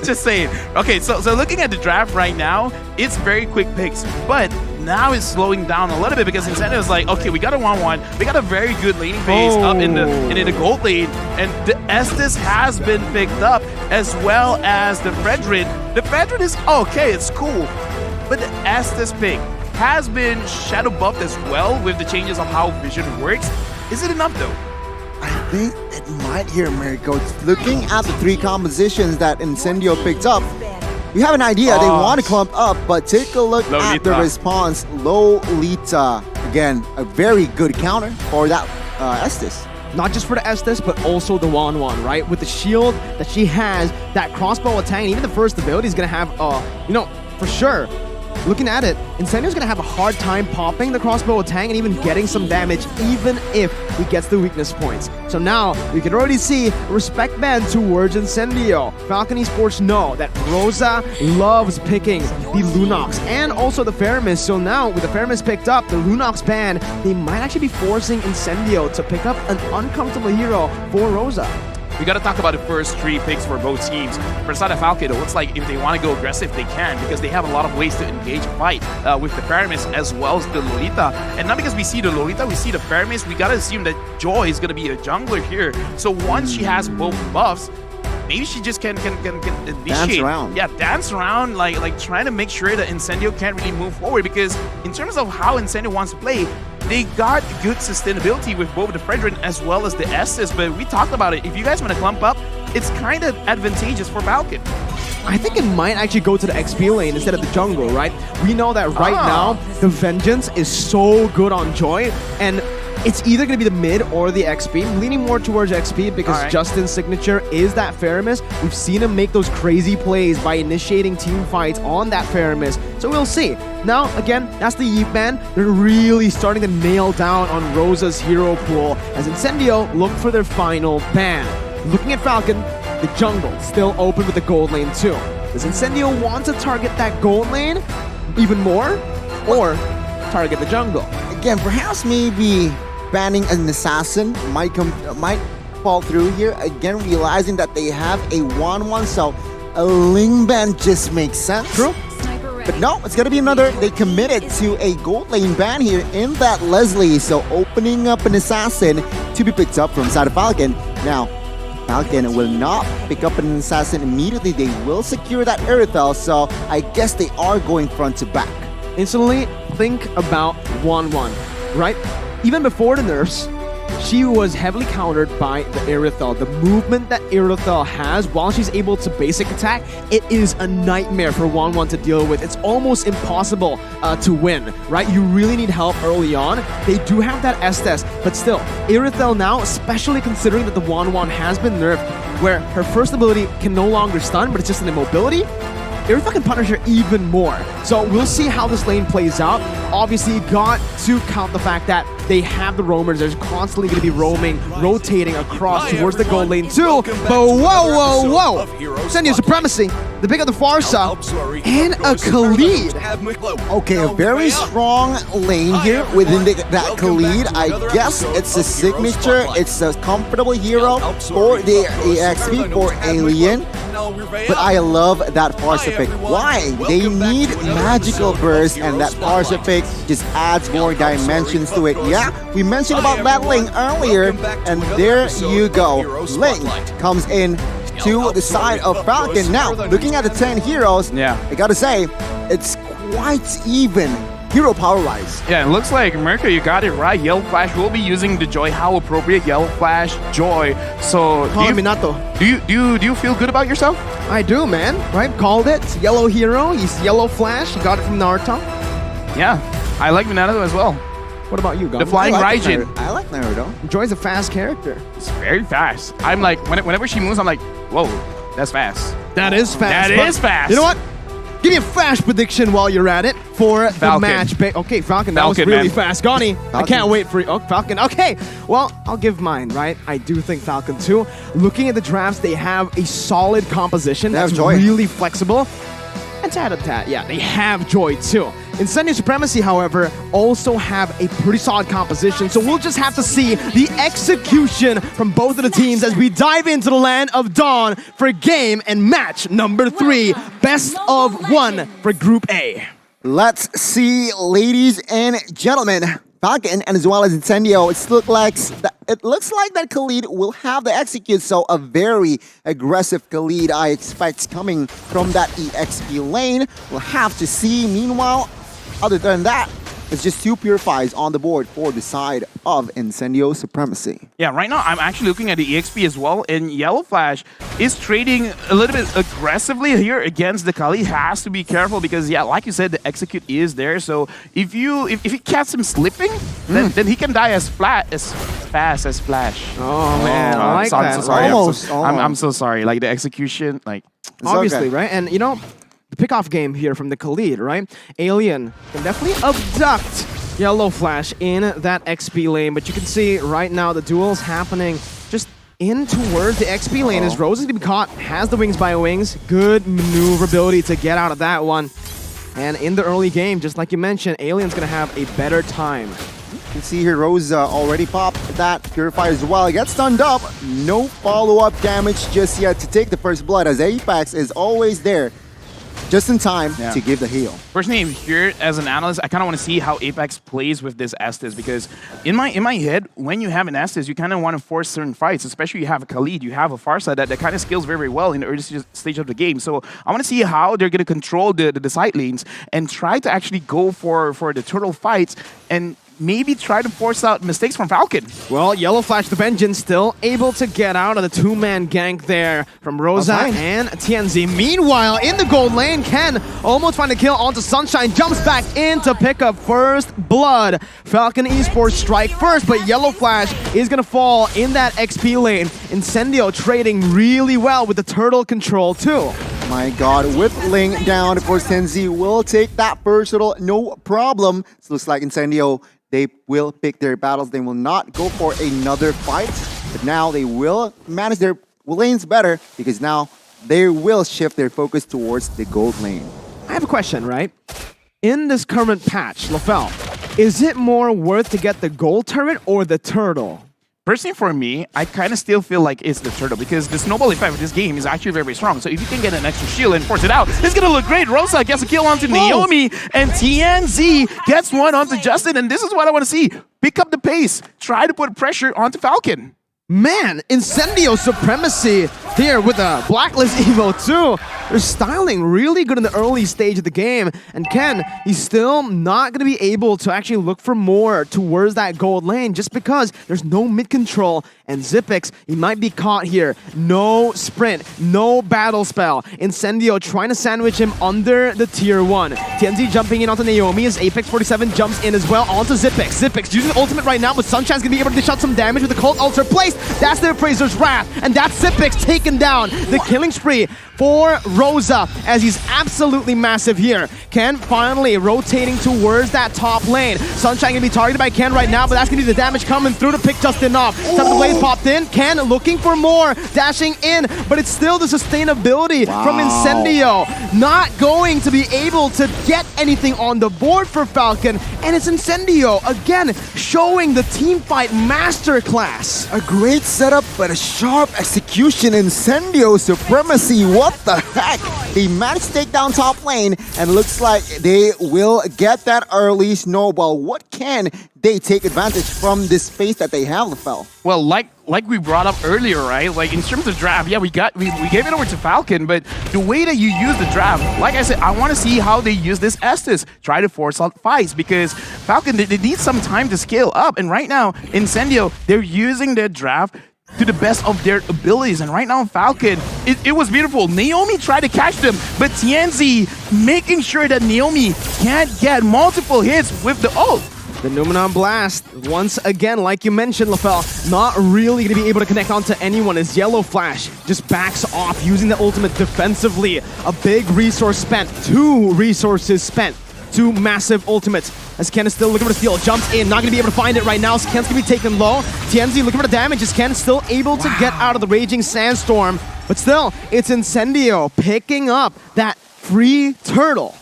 Just saying. Okay, so looking at the draft right now, it's very quick picks, but now it's slowing down a little bit because Incendio is like, okay, we got a 1-1. We got a very good laning phase up in the gold lane, and the Estes has been picked up as well as the Fredrin. The Fredrin is okay, it's cool, but the Estes pick has been shadow buffed as well with the changes of how vision works. Is it enough though? I think it might here, Mirko. Looking at the 3 compositions that Incendio picked up, you have an idea. They want to clump up, but take a look at the response. Lolita. Again, a very good counter for that Estes. Not just for the Estes, but also the Wanwan, right? With the shield that she has, that crossbow attack, and even the first ability is going to have, for sure, looking at it, Incendio's going to have a hard time popping the crossbow attack and even getting some damage, even if he gets the weakness points. So now, we can already see a respect band towards Incendio. Falcon Esports know that Rosa loves picking the Lunox and also the Feramis. So now, with the Feramis picked up, the Lunox ban, they might actually be forcing Incendio to pick up an uncomfortable hero for Rosa. We got to talk about the first 3 picks for both teams. For Sada Falcon, it looks like if they want to go aggressive, they can, because they have a lot of ways to engage fight with the Paramis as well as the Lolita. And not because we see the Lolita, we see the Paramis, we got to assume that Joy is going to be a jungler here. So once she has both buffs, maybe she just can initiate. Dance around. Yeah, dance around, like trying to make sure that Incendio can't really move forward, because in terms of how Incendio wants to play, they got good sustainability with both the Fredrin as well as the Estes, but we talked about it. If you guys want to clump up, it's kind of advantageous for Falcon. I think it might actually go to the XP lane instead of the jungle, right? We know that right now, the Vengeance is so good on Joy, and it's either going to be the mid or the XP. I'm leaning more towards XP because Justin's signature is that Feramis. We've seen him make those crazy plays by initiating team fights on that Feramis. So we'll see. Now, again, that's the Yeep ban. They're really starting to nail down on Rosa's hero pool as Incendio look for their final ban. Looking at Falcon, the jungle still open with the gold lane too. Does Incendio want to target that gold lane even more or target the jungle? Again, perhaps maybe banning an assassin might fall through here. Again, realizing that they have a 1-1, so a Ling ban just makes sense. True. But no, it's gonna be another. They committed to a gold lane ban here in that Leslie, so opening up an assassin to be picked up from side of Falcon. Now, Falcon will not pick up an assassin immediately. They will secure that Erythel, so I guess they are going front to back. Instantly think about 1-1, right? Even before the nerfs, she was heavily countered by the Erythel. The movement that Erythel has while she's able to basic attack, it is a nightmare for 1-1 to deal with. It's almost impossible to win, right? You really need help early on. They do have that Estes, but still, Erythel now, especially considering that the 1-1 has been nerfed, where her first ability can no longer stun, but it's just an immobility, Erythel can punish her even more. So we'll see how this lane plays out. Obviously, you got to count the fact that they have the roamers. They're constantly going to be roaming, rotating across towards the gold lane too. But whoa! Incendio Supremacy, the big of the Farsa, and a Khalid. Okay, a very strong lane here within that Khalid. I guess it's a signature. It's a comfortable hero for the XP for Alien. But I love that Farsa pick. Why? They need magical burst, and that Farsa pick just adds more dimensions to it. Yeah, we mentioned about that lane earlier, and there you go. Link comes in to the side of Falcon. Now, looking at the 10 heroes, I gotta say, it's quite even. Hero power-wise. Yeah, it looks like, Mirko, you got it right. Yellow Flash will be using the Joy. How appropriate, Yellow Flash, Joy. So, do you feel good about yourself? I do, man. Right? Called it. Yellow hero. He's Yellow Flash. He got it from Naruto. Yeah, I like Minato as well. What about you, Gom? The Flying Raijin. I like Naruto. Joy's a fast character. It's very fast. I'm like, whenever she moves, I'm like, whoa, that's fast. That is fast. That is fast. You know what? Give me a flash prediction while you're at it for the match. Okay, Falcon, that was really fast. Goni, I can't wait for you. Oh, Falcon. Okay, well, I'll give mine, right? I do think Falcon too. Looking at the drafts, they have a solid composition that's really flexible. And tat-a-tat, yeah, they have Joy too. Incendio Supremacy, however, also have a pretty solid composition, so we'll just have to see the execution from both of the teams as we dive into the land of Dawn for game and match number 3, best of 1 for Group A. Let's see, ladies and gentlemen. Falcon and as well as Incendio, it looks like that Khalid will have the execute, so a very aggressive Khalid I expect coming from that EXP lane. We'll have to see. Meanwhile, other than that, it's just 2 Purifies on the board for the side of Incendio Supremacy. Yeah, right now I'm actually looking at the EXP as well, and Yellow Flash is trading a little bit aggressively here against the Kali. Has to be careful because, yeah, like you said, the execute is there. So if he catches him slipping, then he can die as fast as Flash. Oh man, I like I'm that. so sorry. Almost. I'm so sorry. Like the execution, like obviously, okay. right? And you know, the pickoff game here from the Khalid, right? Alien can definitely abduct Yellow Flash in that XP lane, but you can see right now the duel's happening just in towards the XP lane as Rose is going to be caught, has the wings by wings, good maneuverability to get out of that one. And in the early game, just like you mentioned, Alien's going to have a better time. You can see here Rose already popped that Purify as well. He gets stunned up. No follow-up damage just yet to take the first blood as Apex is always there just in time to give the heal. Personally, here as an analyst, I kind of want to see how Apex plays with this Estes because in my head, when you have an Estes, you kind of want to force certain fights, especially you have a Khalid, you have a Farsight that kind of scales very, very well in the early stage of the game. So I want to see how they're going to control the side lanes and try to actually go for the turtle fights and maybe try to force out mistakes from Falcon. Well, Yellow Flash the Vengeance still able to get out of the 2-man gank there from Rosa and TNZ. Meanwhile, in the gold lane, Ken almost find a kill onto Sunshine, jumps back in to pick up first blood. Falcon Esports strike first, but Yellow Flash is going to fall in that XP lane. Incendio trading really well with the turtle control too. My god, whippling down for Senzi will take that first turtle, no problem. It looks like Incendio, they will pick their battles. They will not go for another fight, but now they will manage their lanes better because now they will shift their focus towards the gold lane. I have a question, right? In this current patch, LaFell, is it more worth to get the gold turret or the turtle? Personally, for me, I kind of still feel like it's the turtle because the snowball effect of this game is actually very, very strong. So if you can get an extra shield and force it out, it's going to look great. Rosa gets a kill onto Naomi, and TNZ gets one onto Justin. And this is what I want to see. Pick up the pace. Try to put pressure onto Falcon. Man, Incendio Supremacy here with a Blacklist Evo too. They're styling really good in the early stage of the game. And Ken, he's still not going to be able to actually look for more towards that gold lane just because there's no mid control. And Zipix, he might be caught here. No sprint, no battle spell. Incendio trying to sandwich him under the tier 1. TNZ jumping in onto Naomi as Apex 47 jumps in as well onto Zipix. Zipix using the ultimate right now, but Sunshine's going to be able to dish out some damage with the Cult Ulcer placed. That's the Appraiser's Wrath, and that's Zipix taken down. The killing spree for Rosa as he's absolutely massive here. Ken finally rotating towards that top lane. Sunshine gonna be targeted by Ken right now, but that's gonna be the damage coming through to pick Justin off. Some of the blades popped in. Ken looking for more, dashing in, but it's still the sustainability from Incendio. Not going to be able to get anything on the board for Falcon, and it's Incendio again showing the team fight masterclass. A great setup, but a sharp execution. Incendio Supremacy. What the heck? They managed to take down top lane, and looks like they will get that early snowball. What can they take advantage from this space that they have, LaFell? Well, like we brought up earlier, right? Like in terms of draft, yeah, we gave it over to Falcon, but the way that you use the draft, like I said, I want to see how they use this Estes. Try to force out fights because Falcon, they need some time to scale up. And right now, Incendio, they're using their draft to the best of their abilities. And right now, Falcon, it was beautiful. Naomi tried to catch them, but TNZ making sure that Naomi can't get multiple hits with the ult. The Numenon Blast, once again, like you mentioned, LaFell, not really going to be able to connect onto anyone as Yellow Flash just backs off using the ultimate defensively. A big resource spent, 2 resources spent. 2 massive ultimates. As Ken is still looking for the steal, jumps in, not going to be able to find it right now. So Ken's going to be taken low. TNZ looking for the damage as Ken still able to get out of the Raging Sandstorm. But still, it's Incendio picking up that free turtle.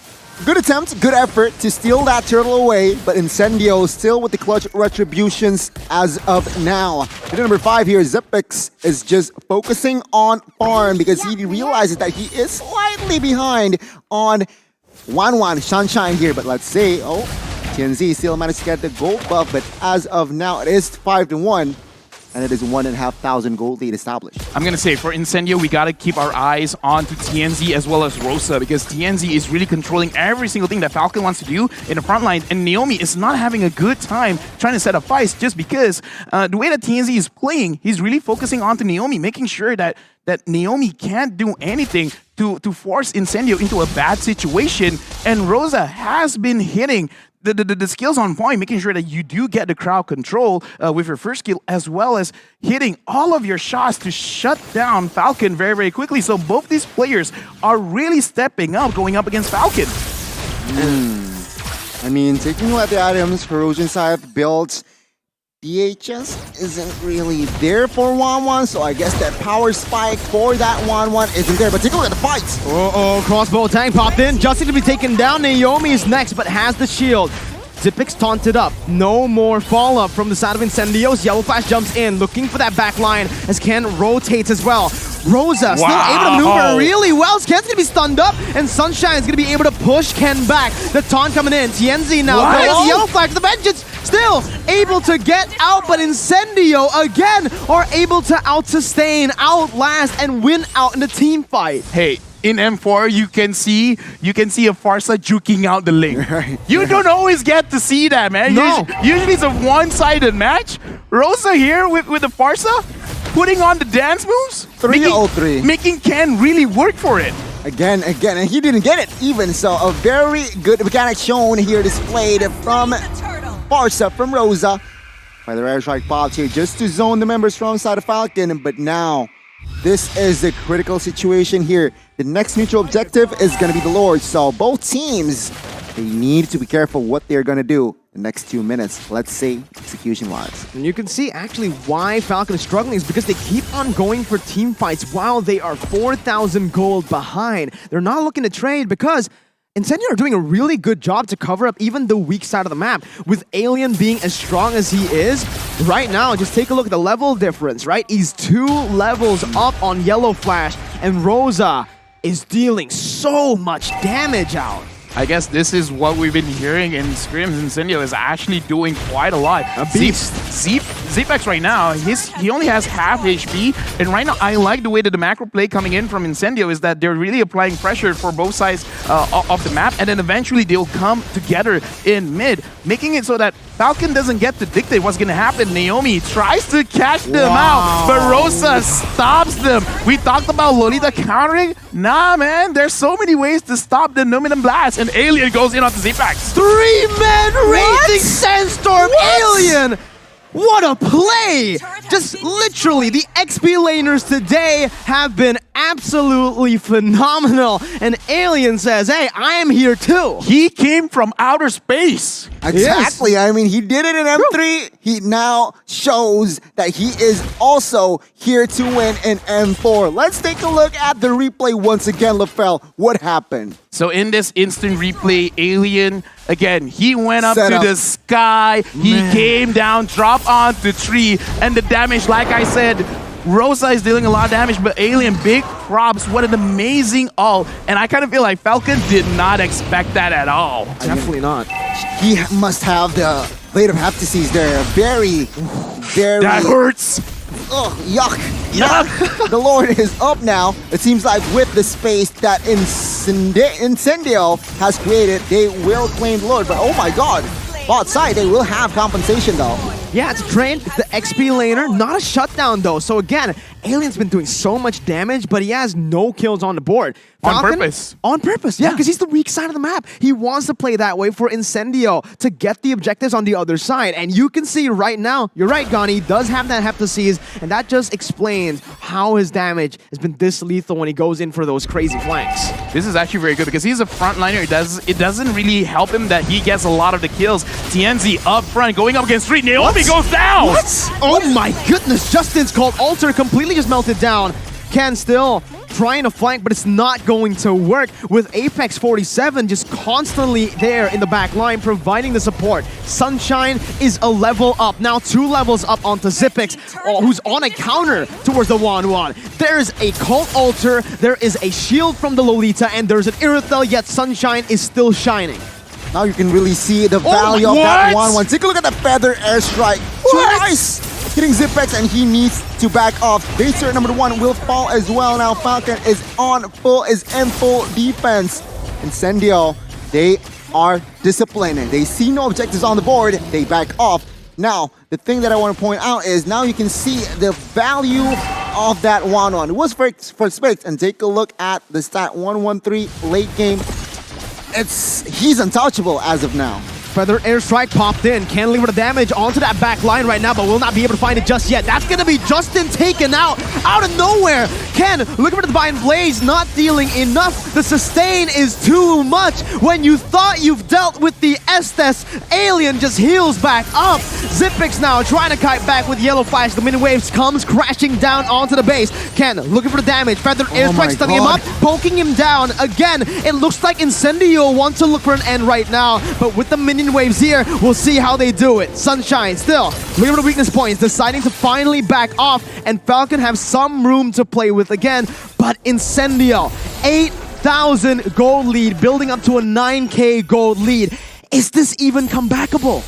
good attempt, good effort to steal that turtle away, but Incendio still with the clutch retributions as of now. Hitter number 5 here, Zipix, is just focusing on farm because he realizes that he is slightly behind on Wanwan Sunshine here, but let's say, TNZ still managed to get the gold buff, but as of now, it is 5-1. And it is 1,500 gold lead established. I'm going to say, for Incendio, we got to keep our eyes on to TNZ as well as Rosa, because TNZ is really controlling every single thing that Falcon wants to do in the front line, and Naomi is not having a good time trying to set up fights just because the way that TNZ is playing, he's really focusing on to Naomi, making sure that Naomi can't do anything to force Incendio into a bad situation, and Rosa has been hitting the skills on point, making sure that you do get the crowd control with your first skill, as well as hitting all of your shots to shut down Falcon very, very quickly. So both these players are really stepping up, going up against Falcon. I mean, taking a look at the items, Corrosion Scythe builds, DHS isn't really there for Wanwan, so I guess that power spike for that Wanwan isn't there. But take a look at the fights. Crossbow tank popped in. Justin to be taken down. Naomi is next, but has the shield. Zipix taunted up. No more follow-up from the side of Incendios. Yellow Flash jumps in, looking for that back line as Ken rotates as well. Rosa still able to maneuver really well. Ken's going to be stunned up, and Sunshine's going to be able to push Ken back. The taunt coming in. TNZ now going Yellow Flash. The Vengeance still able to get out, but Incendio again are able to out-sustain, outlast, and win out in the team fight. Hey, in M4, you can see a Farsa juking out the link. Right. You don't always get to see that, man. No. Usually it's a one-sided match. Rosa here with the Farsa, putting on the dance moves. 3-0-3. Making Ken really work for it. Again, and he didn't get it even, so a very good mechanic shown here displayed from Farsa, from Rosa. By the Rare Strike popped here just to zone the members from side of Falcon, but now this is the critical situation here. The next neutral objective is going to be the Lord, so both teams, they need to be careful what they're going to do the next 2 minutes, let's say, execution-wise. And you can see actually why Falcon is struggling is because they keep on going for team fights while they are 4,000 gold behind. They're not looking to trade because Incendio are doing a really good job to cover up even the weak side of the map. With Alien being as strong as he is, right now, just take a look at the level difference, right? He's 2 levels up on Yellow Flash, and Rosa is dealing so much damage out. I guess this is what we've been hearing in scrims. Incendio is actually doing quite a lot. A beast. Zepex right now, he only has half HP, and right now I like the way that the macro play coming in from Incendio is that they're really applying pressure for both sides of the map, and then eventually they'll come together in mid, making it so that Falcon doesn't get to dictate what's going to happen. Naomi tries to catch them out, but Rosa stops them. We talked about Lolita countering. Nah, man, there's so many ways to stop the Numinum Blast, and Alien goes in onto Zepex. 3-man Raging Sandstorm Alien! What a play! Just literally, the XP laners today have been absolutely phenomenal. And Alien says, hey, I am here too. He came from outer space. Exactly. Yes. I mean, he did it in M3. He now shows that he is also here to win in M4. Let's take a look at the replay once again, LaFell. What happened? So in this instant replay, Alien, again, he went up to the sky. He came down, dropped onto tree, and the damage, like I said, Rosa is dealing a lot of damage, but Alien, big props. What an amazing ult. And I kind of feel like Falcon did not expect that at all. Definitely not. He must have the Blade of Heptases there. Very. That hurts. Ugh, yuck. The Lord is up now. It seems like with the space that Incendio has created, they will claim the Lord. But oh my god, outside they will have compensation though. Yeah, it's Train, the XP laner, not a shutdown though. So again, Alien's been doing so much damage, but he has no kills on the board. Falcon, on purpose. On purpose, yeah, because he's the weak side of the map. He wants to play that way for Incendio to get the objectives on the other side. And you can see right now, you're right, Gani, he does have that Heptases, and that just explains how his damage has been this lethal when he goes in for those crazy flanks. This is actually very good because he's a frontliner. It doesn't really help him that he gets a lot of the kills. TNZ up front, going up against 3. Naomi goes down! What? Oh my goodness, Justin's called Alter completely just melted down. Ken still trying to flank, but it's not going to work with Apex 47 just constantly there in the back line providing the support. Sunshine is a level up. Now 2 levels up onto Zipix, who's on a counter towards the Wanwan. There's a Cult Altar, there is a shield from the Lolita, and there's an Irithel, yet Sunshine is still shining. Now you can really see the value of that 1-1. Take a look at the Feather Airstrike. Nice! Hitting Zipex, and he needs to back off. Base turret number 1 will fall as well. Now Falcon is in full defense. Incendio, they are disciplined. They see no objectives on the board. They back off. Now, the thing that I want to point out is now you can see the value of that 1-1. It was for Spix, and take a look at the stat 113 late game. He's untouchable as of now. Feather Airstrike popped in. Can't deliver the damage onto that back line right now, but will not be able to find it just yet. That's going to be Justin taken out of nowhere. Ken, looking for the Divine Blaze, not dealing enough. The sustain is too much. When you thought you've dealt with the Estes, Alien just heals back up. Zipix now trying to kite back with Yellow Flash. The mini waves comes crashing down onto the base. Ken looking for the damage. Feather Airstrike stunning him up, poking him down again. It looks like Incendio wants to look for an end right now, but with the minion waves here, we'll see how they do it. Sunshine still looking for the weakness points, deciding to finally back off, and Falcon have some room to play with again, but Incendio, 8,000 gold lead, building up to a 9K gold lead. Is this even comebackable?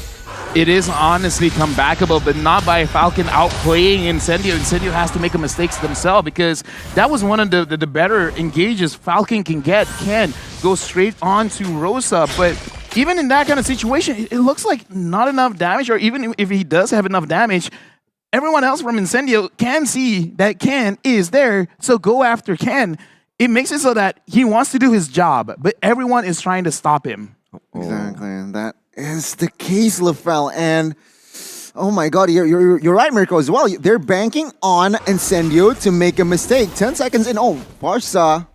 It is honestly comebackable, but not by Falcon outplaying Incendio. Incendio has to make a mistakes themselves, because that was one of the better engages Falcon can get. Can go straight on to Rosa, but even in that kind of situation, it looks like not enough damage, or even if he does have enough damage, everyone else from Incendio can see that Ken is there, so go after Ken. It makes it so that he wants to do his job, but everyone is trying to stop him. Exactly, and that is the case, LaFell, and oh my god, you're right, Mirko, as well. They're banking on Incendio to make a mistake. 10 seconds in. Oh, Barca.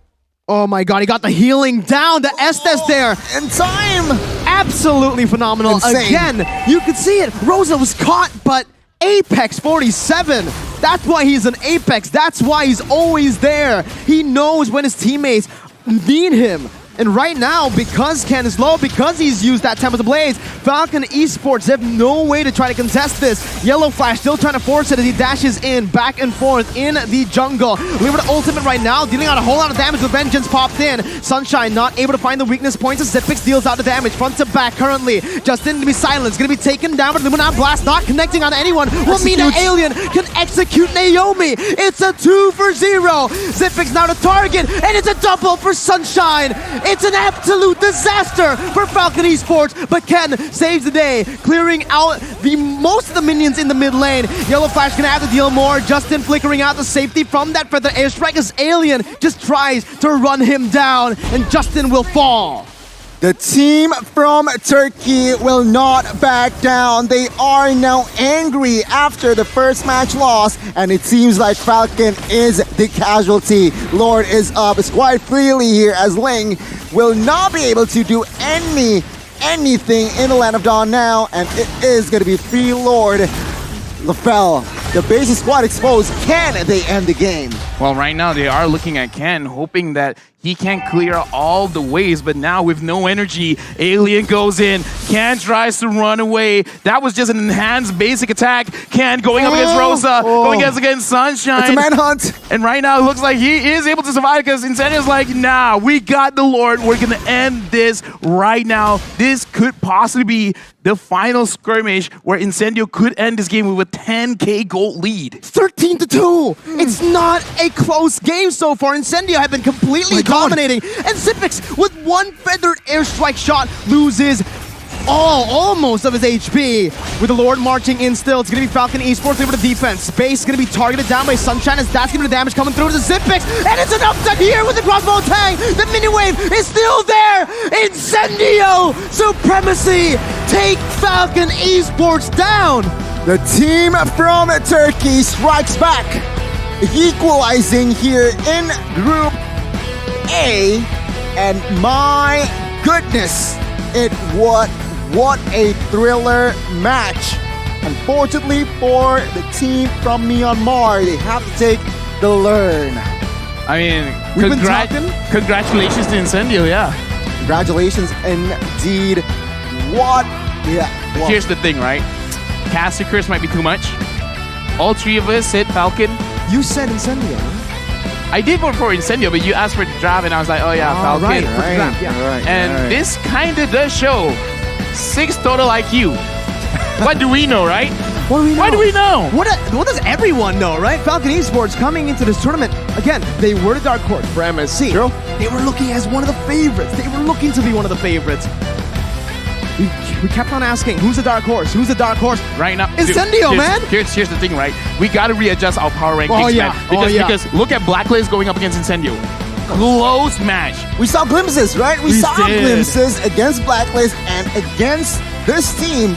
Oh my god, he got the healing down. The Estes there. In time. Absolutely phenomenal. Insane. Again, you could see it. Rosa was caught, but Apex 47. That's why he's an Apex. That's why he's always there. He knows when his teammates need him. And right now, because Ken is low, because he's used that Temple of the Blaze, Falcon Esports, they have no way to try to contest this. Yellow Flash still trying to force it as he dashes in, back and forth in the jungle. Looking for the ultimate right now, dealing out a whole lot of damage with Vengeance popped in. Sunshine not able to find the weakness points as Zipix deals out the damage, front to back currently. Justin going to be silenced, going to be taken down, but Luminant Blast not connecting on anyone will mean that Alien can execute Naomi. It's a 2 for 0. Zipix now to target, and it's a double for Sunshine. It's an absolute disaster for Falcon Esports, but Ken saves the day, clearing out most of the minions in the mid lane. Yellow Flash gonna have to deal more. Justin flickering out the safety from that Feather Airstrike as Alien just tries to run him down, and Justin will fall. The team from Turkey will not back down. They are now angry after the first match loss, and it seems like Falcon is the casualty. Lord is up. It's quite freely here as Ling will not be able to do anything in the Land of Dawn now, and it is going to be free Lord. LaFell, the base is quite exposed. Can they end the game? Well, right now they are looking at Ken, hoping that he can clear all the ways, but now with no energy, Alien goes in. Ken tries to run away. That was just an enhanced basic attack. Ken going up against Rosa, going against Sunshine. It's a manhunt. And right now it looks like he is able to survive because Incendio's like, nah, we got the Lord. We're going to end this right now. This could possibly be the final skirmish where Incendio could end this game with a 10K gold lead. 13-2. It's not a close game so far. Incendio have been completely dominating. And Zipix, with one feathered airstrike shot, loses almost of his HP. With the Lord marching in still, it's going to be Falcon Esports over the defense. Space is going to be targeted down by Sunshine as that's going to be the damage coming through to the Zipix. And it's an upset here with the crossbow tang. The mini wave is still there. Incendio Supremacy take Falcon Esports down. The team from Turkey strikes back, equalizing here in Group A. And my goodness, what a thriller match. Unfortunately for the team from Myanmar, they have to take the learn. I mean, We've been talking. congratulations to Incendio, yeah. Congratulations indeed. What? Yeah. Well, Here's the thing, right? Caster Curse might be too much. All three of us said Falcon. You said Incendio. I did vote for Incendio, but you asked for the draft, and I was like, oh yeah, Falcon. Right. And this kind of does show 6 total IQ. What do we know, right? What do we know? What do we know? What does everyone know, right? Falcon Esports coming into this tournament. Again, they were the dark horse for MSC. True. They were looking as one of the favorites. They were looking to be one of the favorites. We kept on asking, who's the dark horse? Who's the dark horse? Right now, Incendio, dude, man. Here's the thing, right? We got to readjust our power rankings, Oh, yeah. man. Oh, yeah. Because look at Blacklist going up against Incendio. Close match. we saw glimpses, right? We saw did. glimpses against Blacklist and against this team.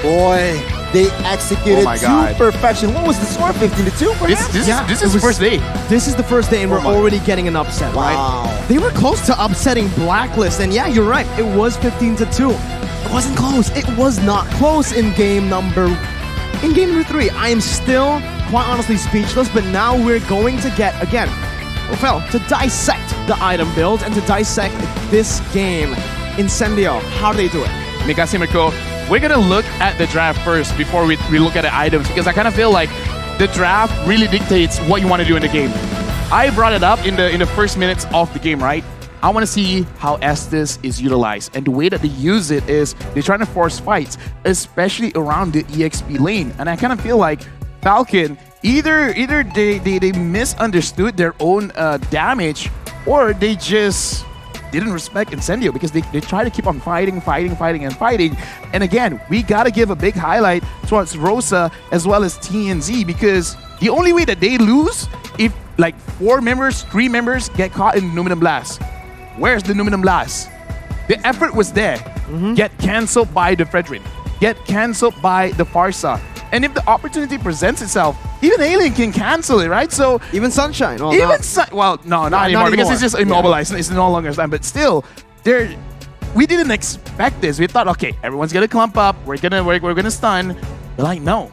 Boy, they executed Oh my God. to perfection. What was the score? 15-2, perhaps? This is the first day. This is the first day, and we're already getting an upset, Wow. right? They were close to upsetting Blacklist, and yeah, you're right. It was 15-2. It wasn't close. It was not close in game number 3. I am still, quite honestly, speechless, but now we're going to get, again, to dissect the item build and to dissect this game. Incendio, how do they do it? Mikasi Mirko, we're going to look at the draft first before we look at the items, because I kind of feel like the draft really dictates what you want to do in the game. I brought it up in the first minutes of the game, right? I want to see how Estes is utilized, and the way that they use it is they're trying to force fights, especially around the EXP lane. And I kind of feel like Falcon, either they misunderstood their own damage, or they just didn't respect Incendio, because they try to keep on fighting. And again, we got to give a big highlight towards Rosa as well as TNZ, because the only way that they lose if like 3 members get caught in Numinum Blast. Where's the Numinum Blast? The effort was there. Get cancelled by the Fredrin. Get cancelled by the Farsa. And if the opportunity presents itself, even Alien can cancel it, right? So even Sunshine. Well, not anymore, because it's just immobilized. It's no longer time. But still, we didn't expect this. We thought, okay, everyone's gonna clump up. We're gonna stun. They're like, no,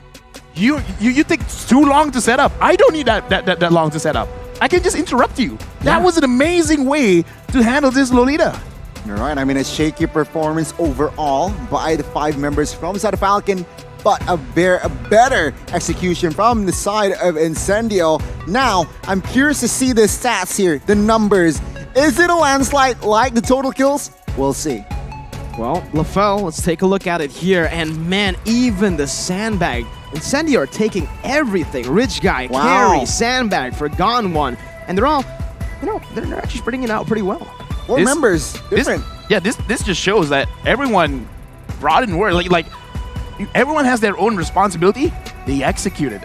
you take too long to set up. I don't need that long to set up. I can just interrupt you. That was an amazing way to handle this Lolita. You're right. I mean, a shaky performance overall by the 5 members from Side of Falcon, but a better execution from the side of Incendio. Now, I'm curious to see the stats here, the numbers. Is it a landslide like the total kills? We'll see. Well, LaFell, let's take a look at it here. And man, even the sandbag. Incendio are taking everything. Rich Guy, Carry, Sandbag, Forgotten One. And they're all, they're actually spreading it out pretty well. 4 members, different. This just shows that everyone brought in work. Like everyone has their own responsibility. They executed.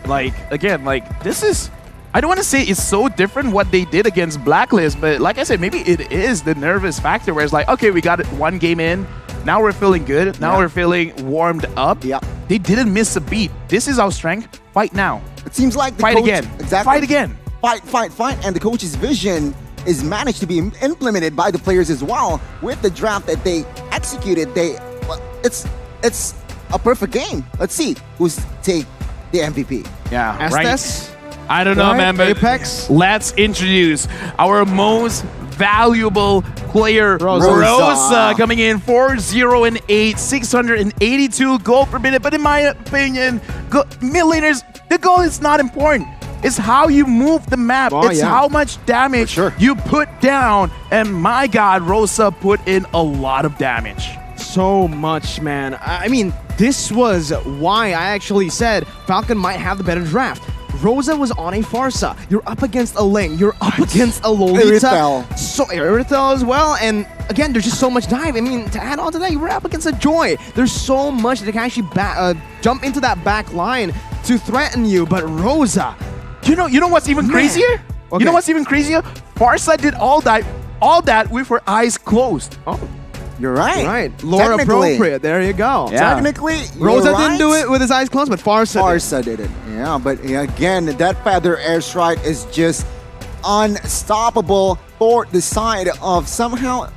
This is, I don't want to say it's so different what they did against Blacklist, but like I said, maybe it is the nervous factor where it's like, okay, we got it 1 game in. Now we're feeling good. Now we're feeling warmed up. Yeah. They didn't miss a beat. This is our strength. Fight now. It seems like the fight coach, again. Exactly. Fight again. Fight. And the coach's vision is managed to be implemented by the players as well with the draft that they executed. It's a perfect game. Let's see who's take the MVP. Yeah, Estes? I don't know, man, but Apex? Let's introduce our most valuable player, Rosa, coming in 4-0-8, 682 gold per minute. But in my opinion, mid laners, the goal is not important. It's how you move the map. It's how much damage you put down. And my God, Rosa put in a lot of damage. So much, man. I mean, this was why I actually said Falcon might have the better draft. Rosa was on a Farsa. You're up against a Ling. You're up against a Lolita. Irithel as well. And again, there's just so much dive. I mean, to add on to that, you were up against a Joy. There's so much that can actually jump into that back line to threaten you. But Rosa, you know what's even crazier? Okay. You know what's even crazier? Farsa did all that with her eyes closed. Oh. You're right. Right. Lore appropriate. There you go. Yeah. Technically, Rosa didn't do it with his eyes closed, but Farsa did it. Yeah, but again, that feather airstrike is just unstoppable for the side of somehow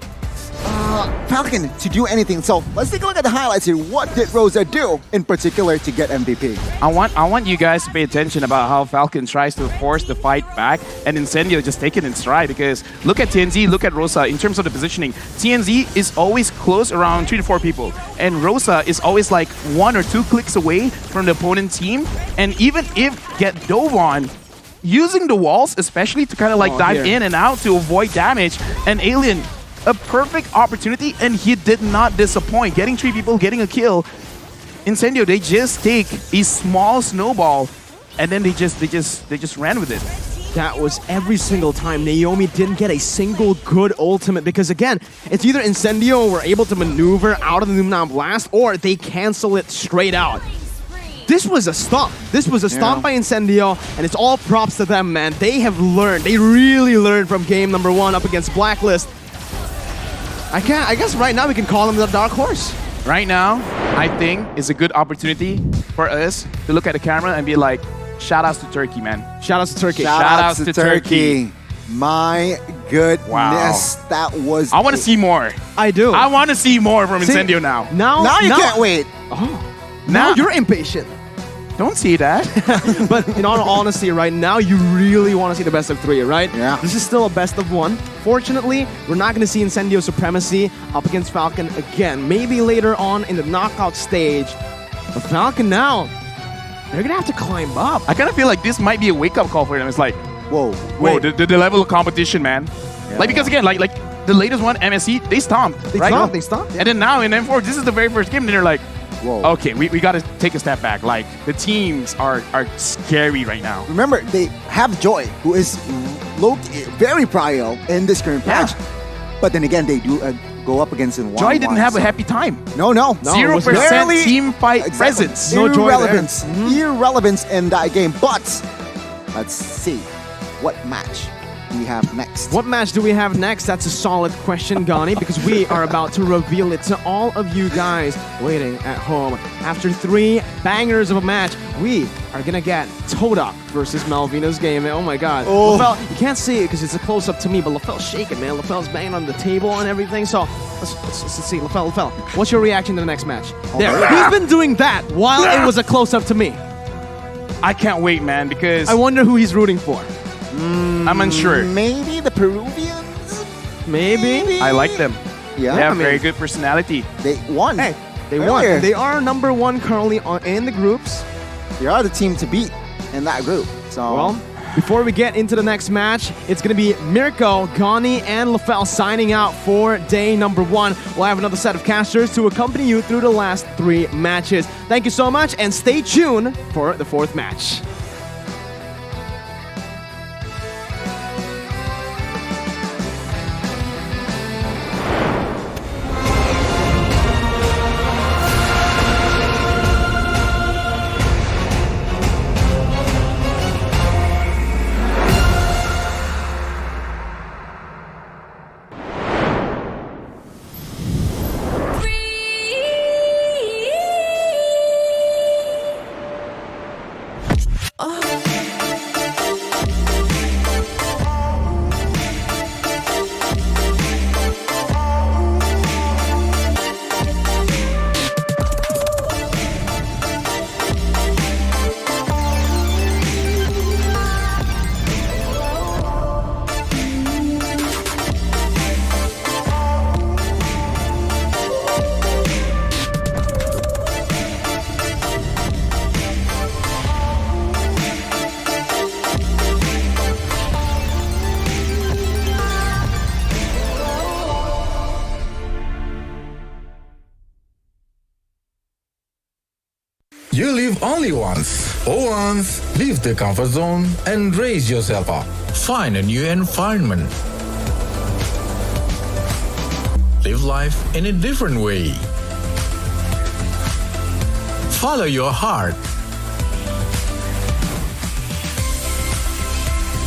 Falcon to do anything. So let's take a look at the highlights here. What did Rosa do in particular to get MVP? I want you guys to pay attention about how Falcon tries to force the fight back and Incendio just take it in stride, because look at TNZ, look at Rosa in terms of the positioning. TNZ is always close around 3 to 4 people, and Rosa is always like 1 or 2 clicks away from the opponent team. And even if get dove on, using the walls especially to kind of like dive in and out to avoid damage, and Alien, a perfect opportunity, and he did not disappoint. Getting 3 people, getting a kill. Incendio, they just take a small snowball and then they just ran with it. That was every single time. Naomi didn't get a single good ultimate because, again, it's either Incendio were able to maneuver out of the Numnam Blast or they cancel it straight out. This was a stomp. This was a stomp by Incendio, and it's all props to them, man. They have learned. They really learned from game number 1 up against Blacklist. I guess right now we can call them the dark horse. Right now, I think it's a good opportunity for us to look at the camera and be like, shout-outs to Turkey, man. Shout-outs to Turkey. Shout-outs to Turkey. My goodness, that was... I want to see more. I do. I want to see more from Incendio now. Now you can't wait. Now you're impatient. Don't see that. But in all honesty, right now, you really want to see the best of 3, right? Yeah. This is still a best of 1. Fortunately, we're not going to see Incendio Supremacy up against Falcon again. Maybe later on in the knockout stage. But Falcon now, they're going to have to climb up. I kind of feel like this might be a wake-up call for them. It's like, whoa, the level of competition, man. Yeah. Like, because again, like the latest one, MSC, they stomped, right? They stomped. And then now in M4, this is the very first game, and they're like, whoa. Okay, we got to take a step back. Like, the teams are scary right now. Remember, they have Joy, who is very prile in this current patch. But then again, they do go up against in 1-1. Joy didn't have a happy time. No. 0% team fight presence. No irrelevance. Irrelevance in that game. But let's see what match we have next. What match do we have next? That's a solid question, Gani, because we are about to reveal it to all of you guys waiting at home. After 3 bangers of a match, we are gonna get Todak versus Malvina's game. Oh my god. Oh. LaFell, you can't see it because it's a close-up to me, but LaFell's shaking, man. LaFell's banging on the table and everything. So let's see. LaFell, what's your reaction to the next match? There. He's been doing that while it was a close-up to me. I can't wait, man, because I wonder who he's rooting for. I'm unsure. Maybe the Peruvians? Maybe. I like them. Yeah. They have very good personality. They won. Hey, they won. They are number 1 currently in the groups. They are the team to beat in that group. So, well, before we get into the next match, it's going to be Mirko, Gani, and LaFell signing out for day number 1. We'll have another set of casters to accompany you through the last 3 matches. Thank you so much, and stay tuned for the 4th match. You live only once. For once, leave the comfort zone and raise yourself up. Find a new environment. Live life in a different way. Follow your heart.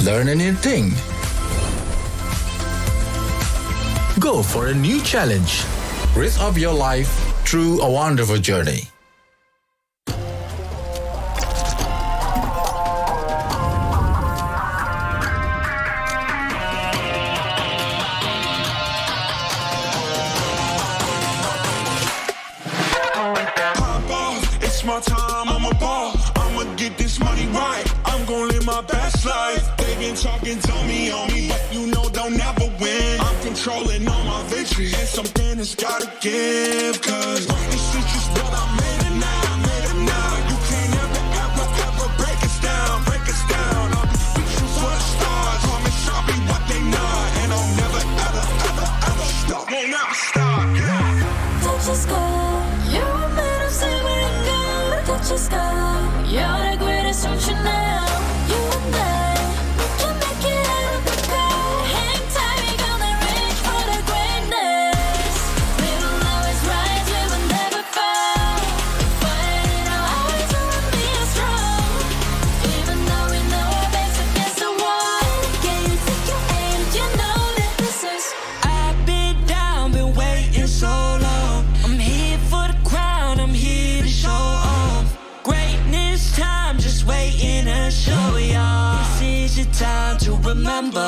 Learn a new thing. Go for a new challenge. Risk up your life through a wonderful journey. time, I'm a ball. I'ma get this money right. I'm gon' live my best life. They been talking, tell me on me, but you know they'll never win. I'm controlling all my victories, and something that's gotta give. Cause this is just what I made it now, made it now. You can't ever, ever, ever break us down, break us down. I'll be reaching for the stars, promise I'll be what they not. And I'll never, ever, ever, ever stop, won't never stop, yeah. Touch the sky, you're made of silver and gold. Touch the sky, you're the greatest option now. You and I, we can make it out of the cold. Hang tight, we gonna reach for the greatness. We will always rise, we will never fall. We fight in our eyes, we will be strong. Even though we know our backs against the wall. Can you take your aim? You know that this is. I've been down, been waiting so long. I'm here for the crown, I'm here to show off. Greatness time, just waiting to show y'all. This is your time to remember.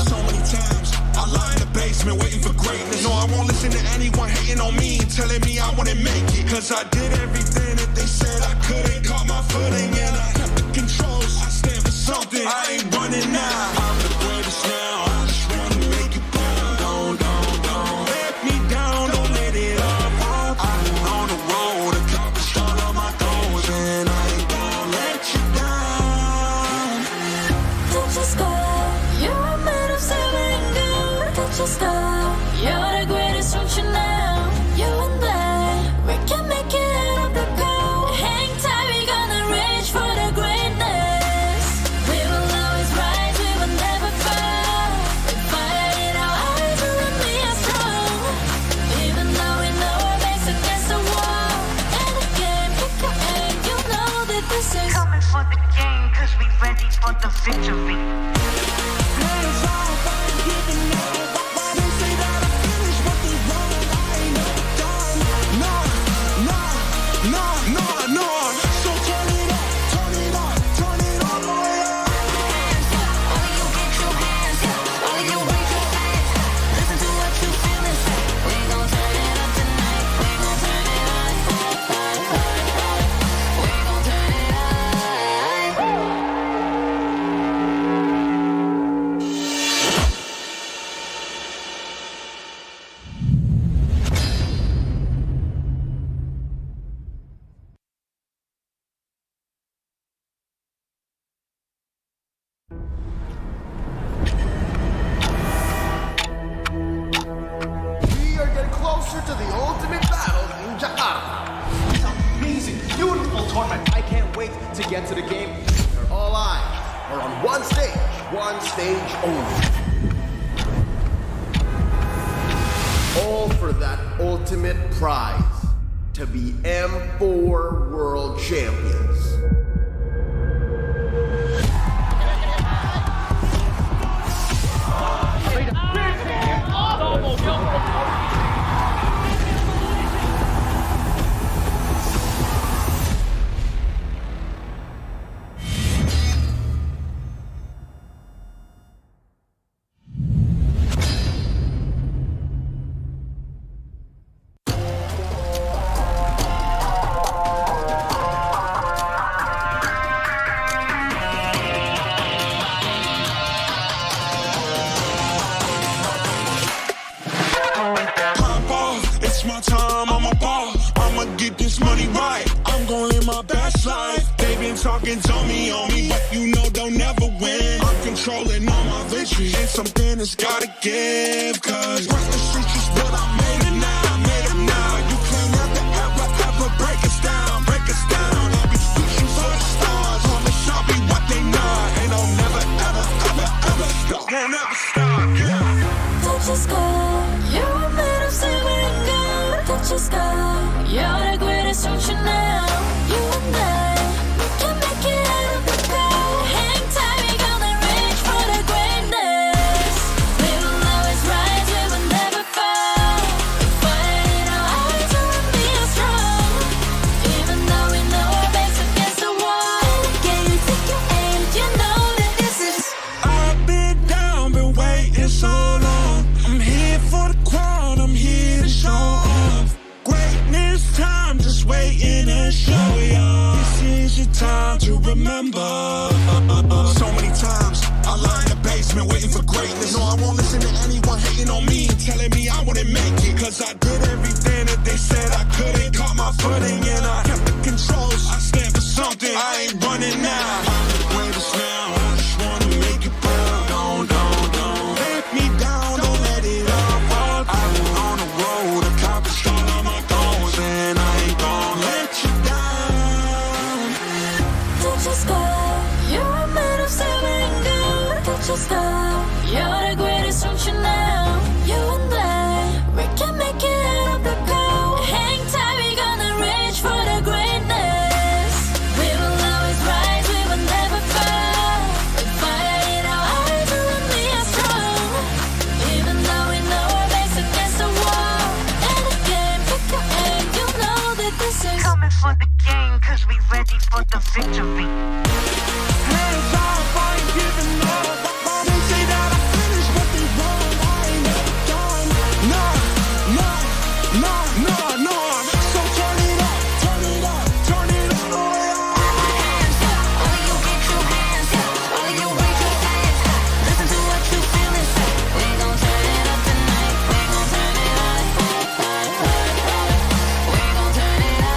So many times I lie in the basement waiting for greatness. No, I won't listen to anyone hating on me, telling me I wouldn't make it. Cause I did everything that they said I couldn't. Caught my footing and I kept the controls. I stand for something, I ain't running now. I'm the greatest now, I just wanna make it down. Don't let me down, don't let it up. I'm on the road, accomplished all of my goals, and I ain't gonna let you down. Touch the sky, you're made of silver and gold. Touch the sky, you're the greatest option now. You and I, we can make it out of the cold. Hang tight, we gonna reach for the greatness. We will always rise, we will never fall. We fight in our eyes, we will be strong. Even though we know our backs against the wall. And again, pick your aim, you know that this is. Coming for the game, cause we ready for the victory. We are getting closer to the ultimate battle in Jakarta. It's an amazing, beautiful tournament. I can't wait to get to the game. Where all eyes are on one stage only. All for that ultimate prize, to be M4 World Champions. My time, I'm a ball. I'ma get this money right. I'm gon' live my best life. They been talking, tell me on me, but you know they'll never win. I'm controlling all my victories, and something that's gotta give. Cause rest the streets is what I made it now, made it now. You can't ever, ever, ever break us down, break us down. I'll be reaching for the stars, promise I'll be what they not. And I'll never, ever, ever, ever stop, won't ever stop, yeah. Touch the sky, you're made of silver and gold. Touch the sky, you're the greatest option now. You and I, we can make it out of the cold. Hang tight, we gonna reach for the greatness. We will always rise, we will never fall. Cause I did everything that they said I couldn't. Caught my footing and I kept the controls. I stand for something, I ain't running now. I'm the greatest now, I just wanna make it proud. Don't let me down, don't let it all fall. I've been on the road, accomplished all of my goals, and I ain't gon' let you down. Touch your sky, you're a man of silver and gold. Touch your sky, you're the greatest function now. You and I, we can make it out of the cold. Hang tight, we gonna reach for the greatness. We will always rise, we will never fall. With fire in our eyes, you and me are strong. Even though we know our backs against the wall. And again, pick your aim, you know that this is coming for the game, cause we ready for the victory. Hands off, I ain't giving up. They say that I finished what they want. I ain't never done. No. So turn it up, turn it all the way up. hands up. All of you get your hands up. All of you raise your hands up. Listen to what you feel inside. We gon' turn it up tonight. We gon' turn it up. We gon' turn it up.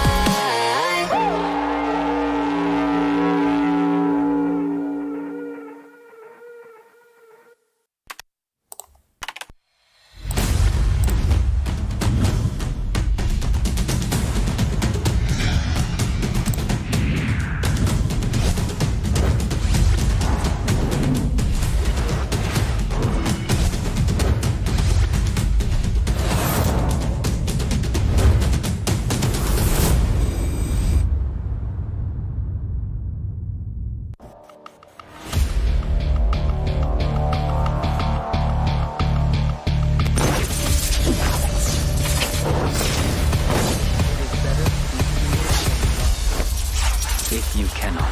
If you cannot.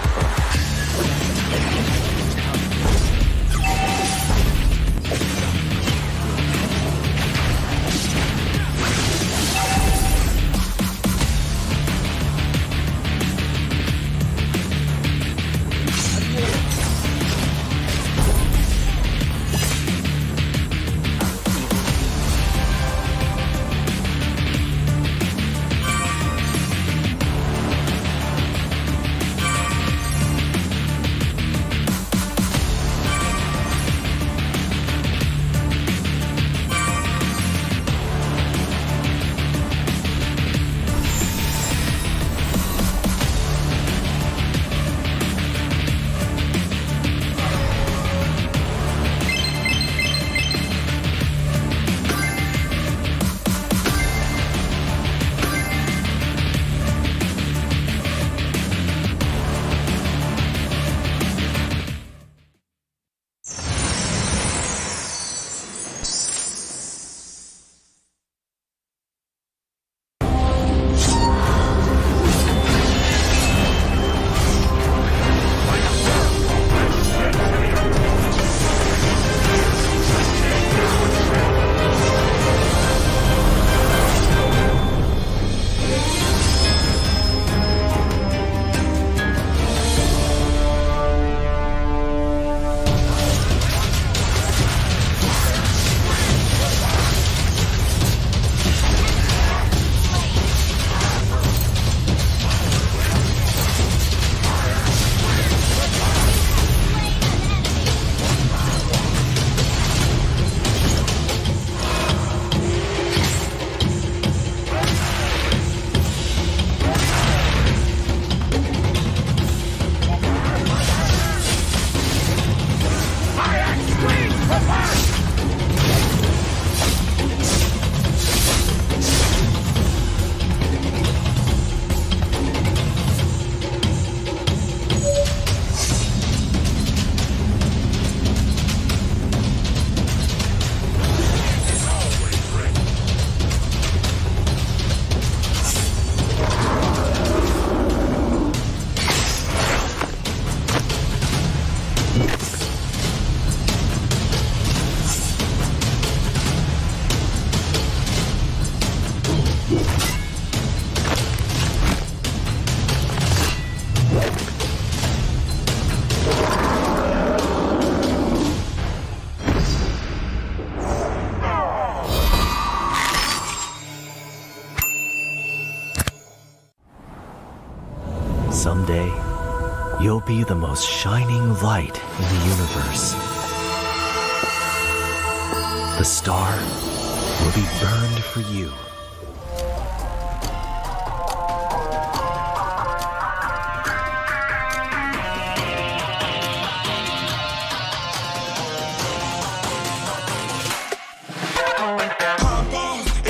someday, you'll be the most shining light in the universe. The star will be burned for you.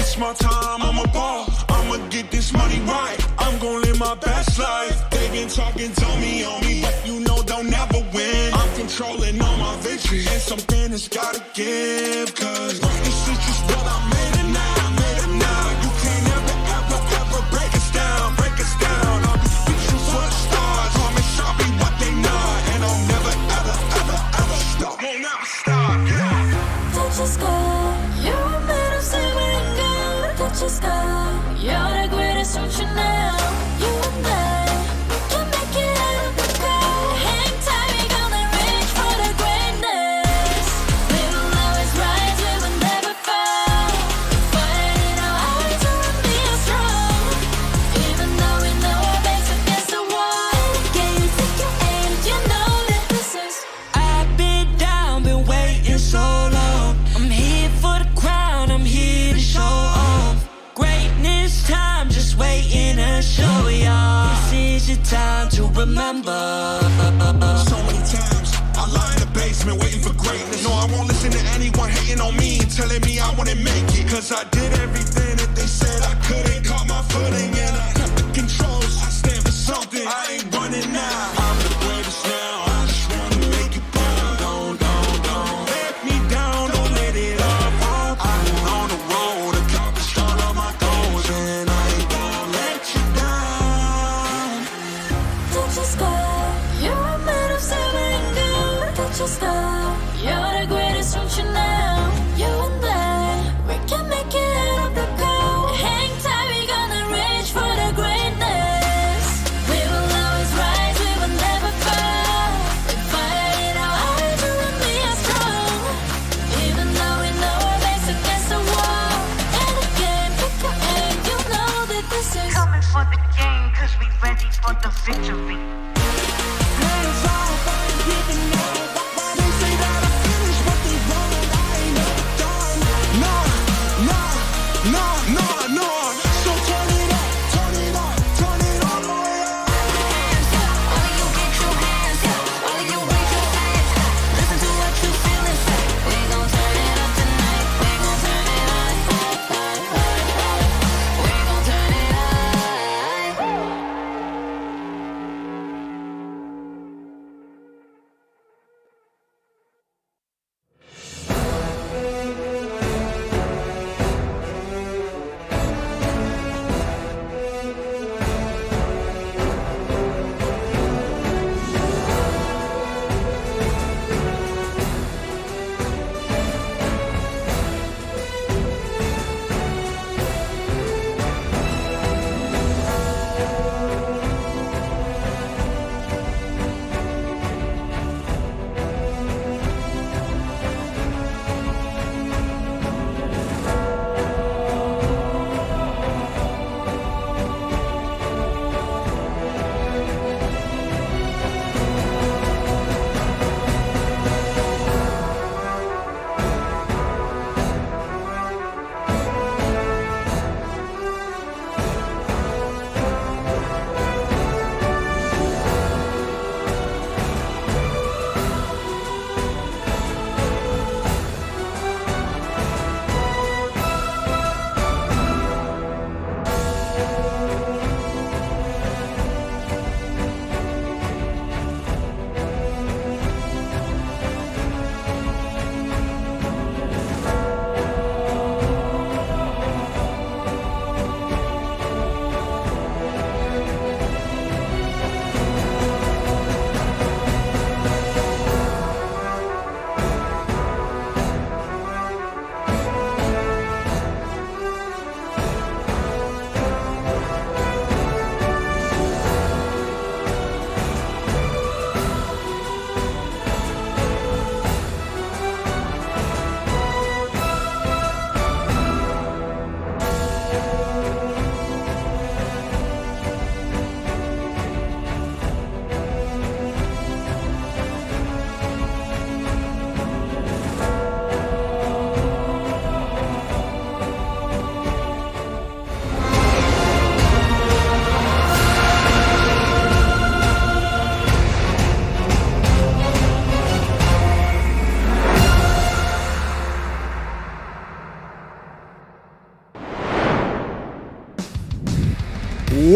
It's my time, I'm a ball. I'ma get this money right. I'm gonna live my best life. They been talking, told me on me, but you know they'll never win. I'm controlling all my victories, and something has gotta give. Cause this is just what I made it now, made it now. You can't ever break us down, break us down. I'll be reaching for the stars. Promise I'll be what they not, and I'll never ever stop. Won't never stop, yeah. Touch the sky, you're made of silver and gold. Touch the sky, you're the greatest function now. You and I, we can make it out of the cold. Hang tight, we gonna reach for the greatness. We will always rise, we will never fall. Fighting our hearts and be strong. Even though we know our backs against the wall. Can you take your aim? You know that this is. I've been down, been waiting so long. I'm here for the crown, I'm here to show off. Greatness time, just waiting to show y'all. This is your time to remember. So many times I lie in the basement waiting for greatness. No, I won't listen to anyone hating on me, telling me I wouldn't make it. Cause I did everything that they said I couldn't. Caught my footing and I got the controls. I stand for something, I ain't running now. I'm the greatest now, I just wanna make it proud. Don't let me down, don't let it off. I've been on the road, accomplished all of my goals, and I ain't gonna let you down. Touch the sky, you're made of silver and gold. Touch the sky, you're the greatest function now. You and I, we can make it out of the cold. Hang tight, we gonna reach for the greatness. We will always rise, we will never fall. We fight in our hearts and we are strong. Even though we know our backs against the wall. And again, pick your aim, you know that this is Coming for the game, cause we ready for the victory.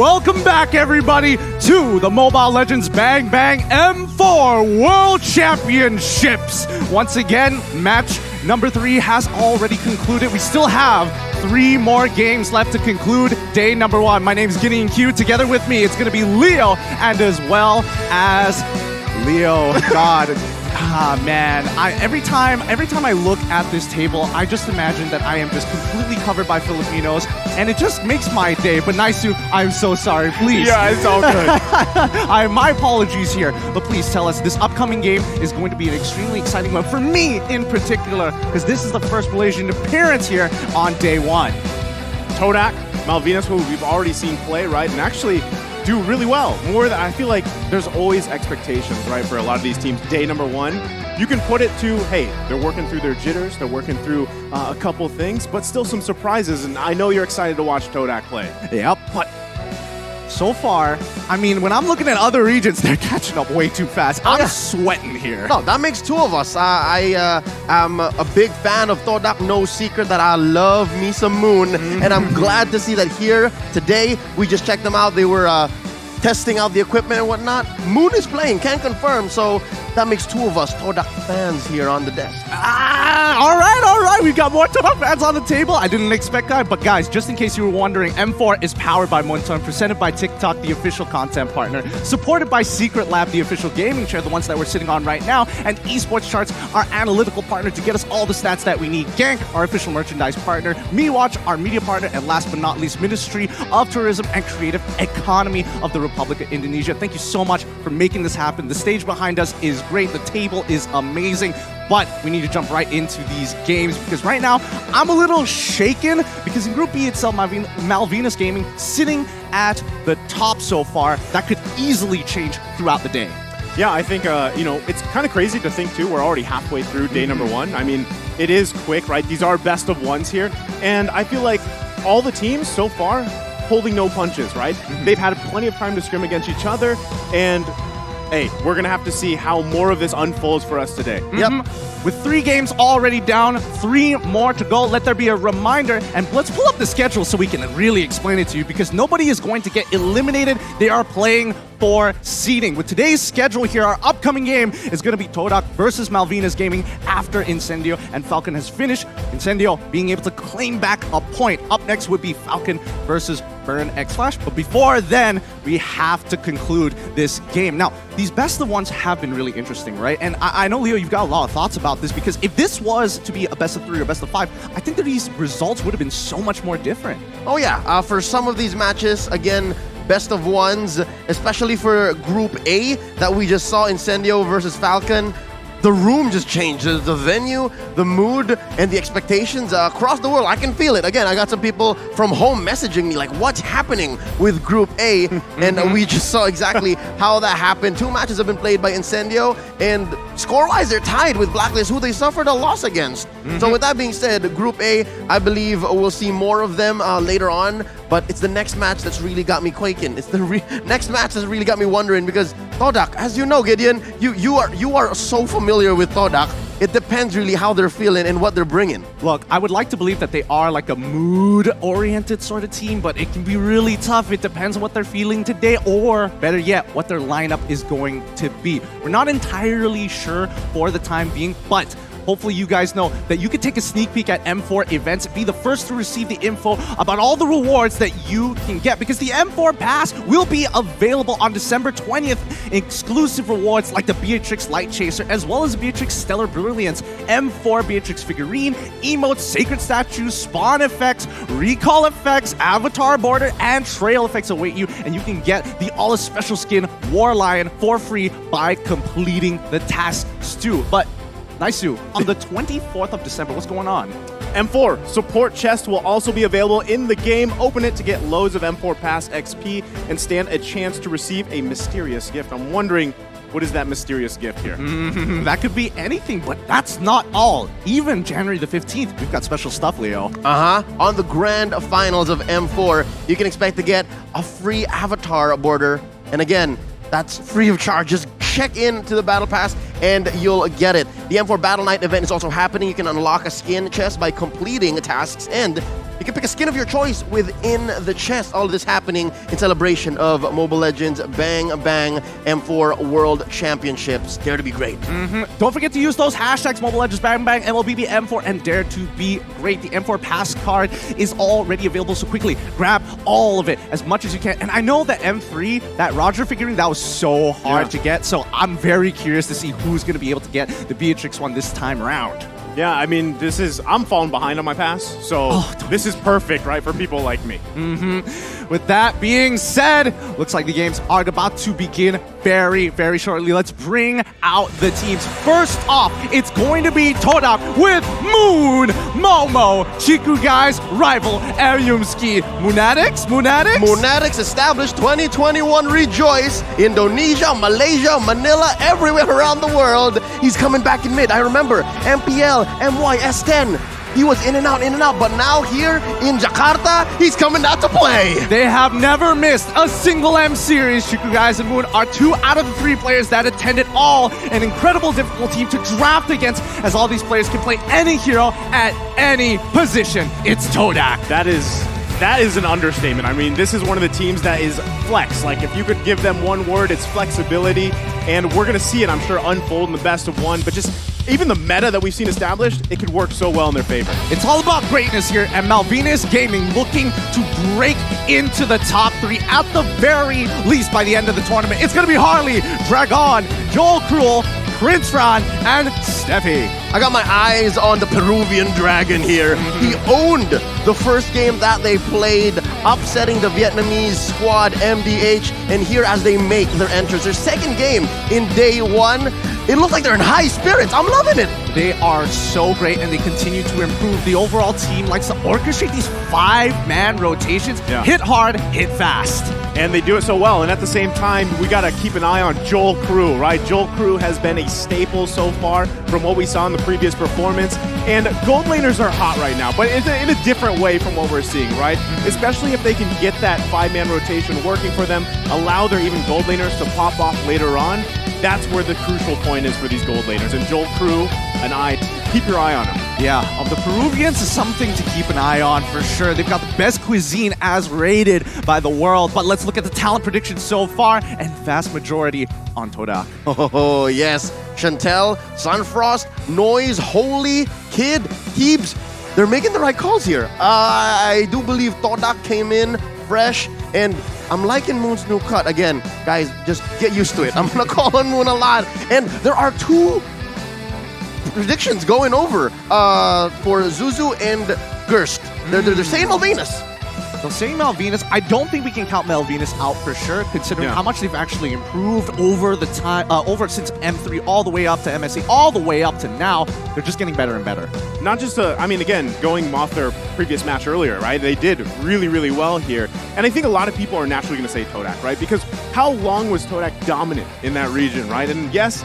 Welcome back, everybody, to the Mobile Legends Bang Bang M4 World Championships. Once again, match number 3 has already concluded. We still have 3 more games left to conclude day number 1. My name is Gideon Q. Together with me, it's going to be Leo, and as well as Leo. God. Man, every time I look at this table, I just imagine that I am just completely covered by Filipinos, and it just makes my day. But Naisu, I'm so sorry. Please. Yeah, it's all good. My apologies here, but please tell us, this upcoming game is going to be an extremely exciting one for me in particular, because this is the first Malaysian appearance here on day 1. Todak, Malvinas, who we've already seen play, right? And actually do really well. More than I feel like there's always expectations, right, for a lot of these teams. Day number 1, you can put it to, hey, they're working through their jitters, they're working through a couple things, but still some surprises. And I know you're excited to watch Todak play. Yep, but so far, I mean, when I'm looking at other regions, they're catching up way too fast. I'm sweating here. No, that makes 2 of us. I am a big fan of Todak. No secret that I love me some Moon. And I'm glad to see that here today. We just checked them out. They were testing out the equipment and whatnot. Moon is playing, can't confirm. So that makes 2 of us Todak fans here on the desk. All right. We've got more Todak fans on the table. I didn't expect that. But guys, just in case you were wondering, M4 is powered by Monton, presented by TikTok, the official content partner, supported by Secret Lab, the official gaming chair, the ones that we're sitting on right now, and Esports Charts, our analytical partner to get us all the stats that we need. Gank, our official merchandise partner, MeWatch, our media partner, and last but not least, Ministry of Tourism and Creative Economy of the Republic of Indonesia. Thank you so much for making this happen. The stage behind us is great. The table is amazing. But we need to jump right into these games because right now I'm a little shaken because in Group B itself, Malvinas Gaming sitting at the top so far. That could easily change throughout the day. Yeah, I think, it's kind of crazy to think, too, we're already halfway through day number 1. I mean, it is quick, right? These are best of ones here. And I feel like all the teams so far holding no punches, right? They've had plenty of time to scrim against each other. And hey, we're going to have to see how more of this unfolds for us today. Yep. With 3 games already down, 3 more to go. Let there be a reminder, and let's pull up the schedule so we can really explain it to you because nobody is going to get eliminated. They are playing for seeding. With today's schedule here, our upcoming game is going to be Todak versus Malvinas Gaming after Incendio, and Falcon has finished. Incendio being able to claim back a point. Up next would be Falcon versus Burn X Flash, but before then, we have to conclude this game. Now, these best of ones have been really interesting, right? And I know, Leo, you've got a lot of thoughts about this because if this was to be a best of 3 or best of 5, I think that these results would have been so much more different. Oh yeah, for some of these matches, again, best of ones, especially for Group A that we just saw, Incendio versus Falcon. The room just changed. The venue, the mood, and the expectations across the world. I can feel it. Again, I got some people from home messaging me like, what's happening with Group A? And we just saw exactly how that happened. 2 matches have been played by Incendio, and score-wise, they're tied with Blacklist, who they suffered a loss against. So with that being said, Group A, I believe we'll see more of them later on, but it's the next match that's really got me quaking. It's the next match that's really got me wondering because Todak, as you know, Gideon, you are so familiar with Todak. It depends really how they're feeling and what they're bringing. Look, I would like to believe that they are like a mood-oriented sort of team, but it can be really tough. It depends on what they're feeling today, or better yet, what their lineup is going to be. We're not entirely sure for the time being, but hopefully you guys know that you can take a sneak peek at M4 events, be the first to receive the info about all the rewards that you can get, because the M4 Pass will be available on December 20th. Exclusive rewards like the Beatrix Light Chaser, as well as Beatrix Stellar Brilliance, M4 Beatrix figurine, emotes, sacred statues, spawn effects, recall effects, avatar border, and trail effects await you, and you can get the All Special Skin War Lion for free by completing the tasks too. But Naisu, on the 24th of December, what's going on? M4 support chest will also be available in the game. Open it to get loads of M4 Pass XP and stand a chance to receive a mysterious gift. I'm wondering, what is that mysterious gift here? That could be anything, but that's not all. Even January the 15th, we've got special stuff, Leo. On the grand finals of M4, you can expect to get a free avatar border. And again, that's free of charge. Just check in to the Battle Pass and you'll get it. The M4 Battle Night event is also happening. You can unlock a skin chest by completing tasks, and You can pick a skin of your choice within the chest. All of this happening in celebration of Mobile Legends Bang Bang M4 World Championships. Dare to be great. Don't forget to use those hashtags Mobile Legends Bang Bang, MLBB M4, and Dare to be great. The M4 Pass card is already available, so quickly grab all of it as much as you can. And I know that M3, that Roger figurine, that was so hard to get, so I'm very curious to see who's going to be able to get the Beatrix one this time around. Yeah, I mean, I'm falling behind on my pass, so this is perfect, right, for people like me. With that being said, looks like the games are about to begin very, very shortly. Let's bring out the teams. First off, it's going to be Todak with Moon, Momo, Chiku Guy's rival, Aryumski. Moonatics established 2021 Rejoice. Indonesia, Malaysia, Manila, everywhere around the world. He's coming back in mid. I remember MPL, MY, S10. He was in and out, but now here in Jakarta, he's coming out to play. They have never missed a single M series. Chiku Guys and Moon are 2 out of the 3 players that attended all. An incredible difficult team to draft against, as all these players can play any hero at any position. It's Todak. That is an understatement. I mean, this is one of the teams that is flex. Like, if you could give them one word, it's flexibility. And we're going to see it, I'm sure, unfold in the best of one. But just even the meta that we've seen established, it could work so well in their favor. It's all about greatness here, and Malvinas Gaming looking to break into the top 3 at the very least by the end of the tournament. It's going to be Harley, Dragon, Joel Cruel, Prince Ron, and Steffi. I got my eyes on the Peruvian Dragon here. He owned the first game that they played, upsetting the Vietnamese squad MDH, and here as they make their entrance, their second game in day 1, it looks like they're in high spirits. I'm loving it. They are so great, and they continue to improve. The overall team likes to orchestrate these 5-man rotations. Hit hard, hit fast. And they do it so well. And at the same time, we got to keep an eye on Joel Crew, right? Joel Crew has been a staple so far from what we saw in the previous performance. And gold laners are hot right now, but in a different way from what we're seeing, right? Especially if they can get that 5-man rotation working for them, allow their even gold laners to pop off later on. That's where the crucial point is for these gold laners. And Joel Crew, keep your eye on him. Yeah, the Peruvians is something to keep an eye on for sure. They've got the best cuisine as rated by the world. But let's look at the talent predictions so far, and vast majority on Todak. Oh, yes. Chantel, Sunfrost, Noise, Holy, Kid, Heebs. They're making the right calls here. I do believe Todak came in fresh, and I'm liking Moon's new cut. Again, guys, just get used to it. I'm going to call on Moon a lot. And there are 2 predictions going over for Zuzu and Gerst. They're saying Malvinas. They're saying Malvinas. I don't think we can count Malvinas out for sure, considering how much they've actually improved over the time, since M3 all the way up to MSC, all the way up to now. They're just getting better and better. Not just again, going off their previous match earlier, right? They did really, really well here. And I think a lot of people are naturally going to say Todak, right? Because how long was Todak dominant in that region, right? And yes,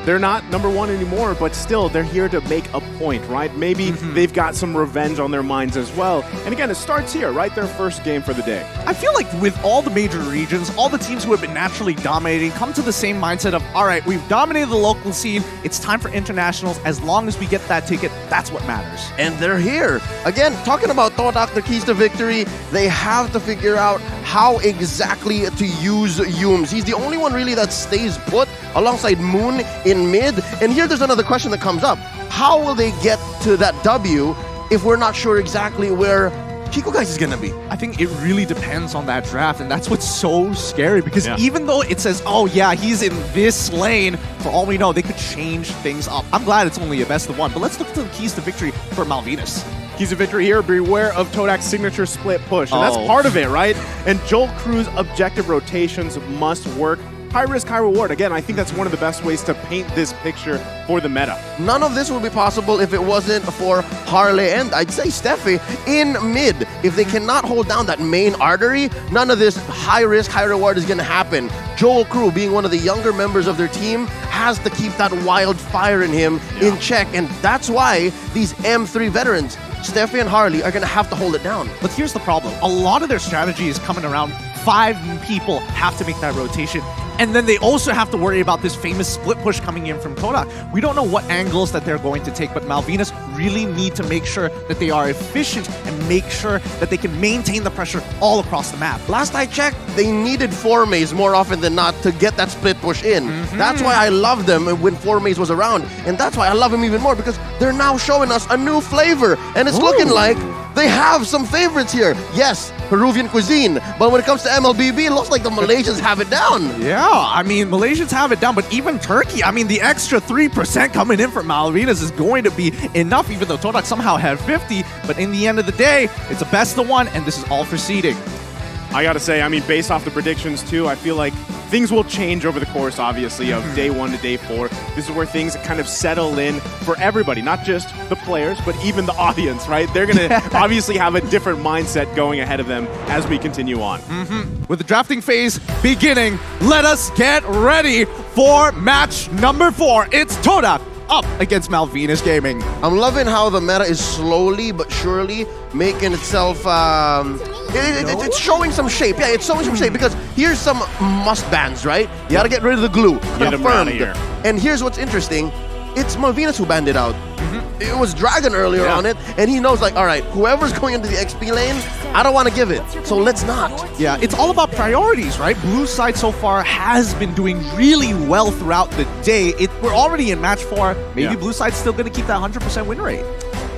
they're not number 1 anymore, but still, they're here to make a point, right? Maybe they've got some revenge on their minds as well. And again, it starts here, right? Their first game for the day. I feel like with all the major regions, all the teams who have been naturally dominating come to the same mindset of, all right, we've dominated the local scene. It's time for internationals. As long as we get that ticket, that's what matters. And they're here. Again, talking about Todak, their keys to victory, they have to figure out how exactly to use Yums. He's the only one really that stays put alongside Moon in mid. And here there's another question that comes up. How will they get to that W if we're not sure exactly where Chico Guys is going to be? I think it really depends on that draft, and that's what's so scary, because even though it says, oh yeah, he's in this lane, for all we know, they could change things up. I'm glad it's only a best of 1, but let's look to the keys to victory for Malvinas. Keys to victory here, beware of Todak's signature split push, and that's part of it, right? And Joel Crew's objective rotations must work. High risk, high reward. Again, I think that's one of the best ways to paint this picture for the meta. None of this would be possible if it wasn't for Harley and I'd say Steffi in mid. If they cannot hold down that main artery, none of this high risk, high reward is going to happen. Joel Crew, being one of the younger members of their team, has to keep that wild fire in him in check. And that's why these M3 veterans, Steffi and Harley, are going to have to hold it down. But here's the problem. A lot of their strategy is coming around 5 people have to make that rotation. And then they also have to worry about this famous split push coming in from Kodak. We don't know what angles that they're going to take, but Malvinas really need to make sure that they are efficient and make sure that they can maintain the pressure all across the map. Last I checked, they needed 4 Mays more often than not to get that split push in. That's why I love them when 4 Mays was around. And that's why I love them even more, because they're now showing us a new flavor. And it's looking like they have some favorites here. Yes, Peruvian cuisine. But when it comes to MLBB, it looks like the Malaysians have it down. Yeah, I mean, Malaysians have it down, but even Turkey, I mean, the extra 3% coming in from Malvinas is going to be enough, even though Todak somehow had 50. But in the end of the day, it's a best of one, and this is all for seeding. I gotta say, I mean, based off the predictions too, I feel like things will change over the course, obviously, of day 1 to day 4. This is where things kind of settle in for everybody, not just the players, but even the audience, right? They're gonna obviously have a different mindset going ahead of them as we continue on. With the drafting phase beginning, let us get ready for match number 4. It's Todak up against Malvinas Gaming. I'm loving how the meta is slowly but surely making itself, it's showing some shape. Yeah, it's showing some shape, because here's some must bans, right? You gotta get rid of the glue. Get them out of here. And here's what's interesting. It's Malvinas who banned it out. It was Dragon earlier on it, and he knows, like, all right, whoever's going into the XP lane, I don't want to give it, so let's not. Yeah, it's all about priorities, right? Blue side so far has been doing really well throughout the day. We're already in match 4. Maybe Blue side's still going to keep that 100% win rate.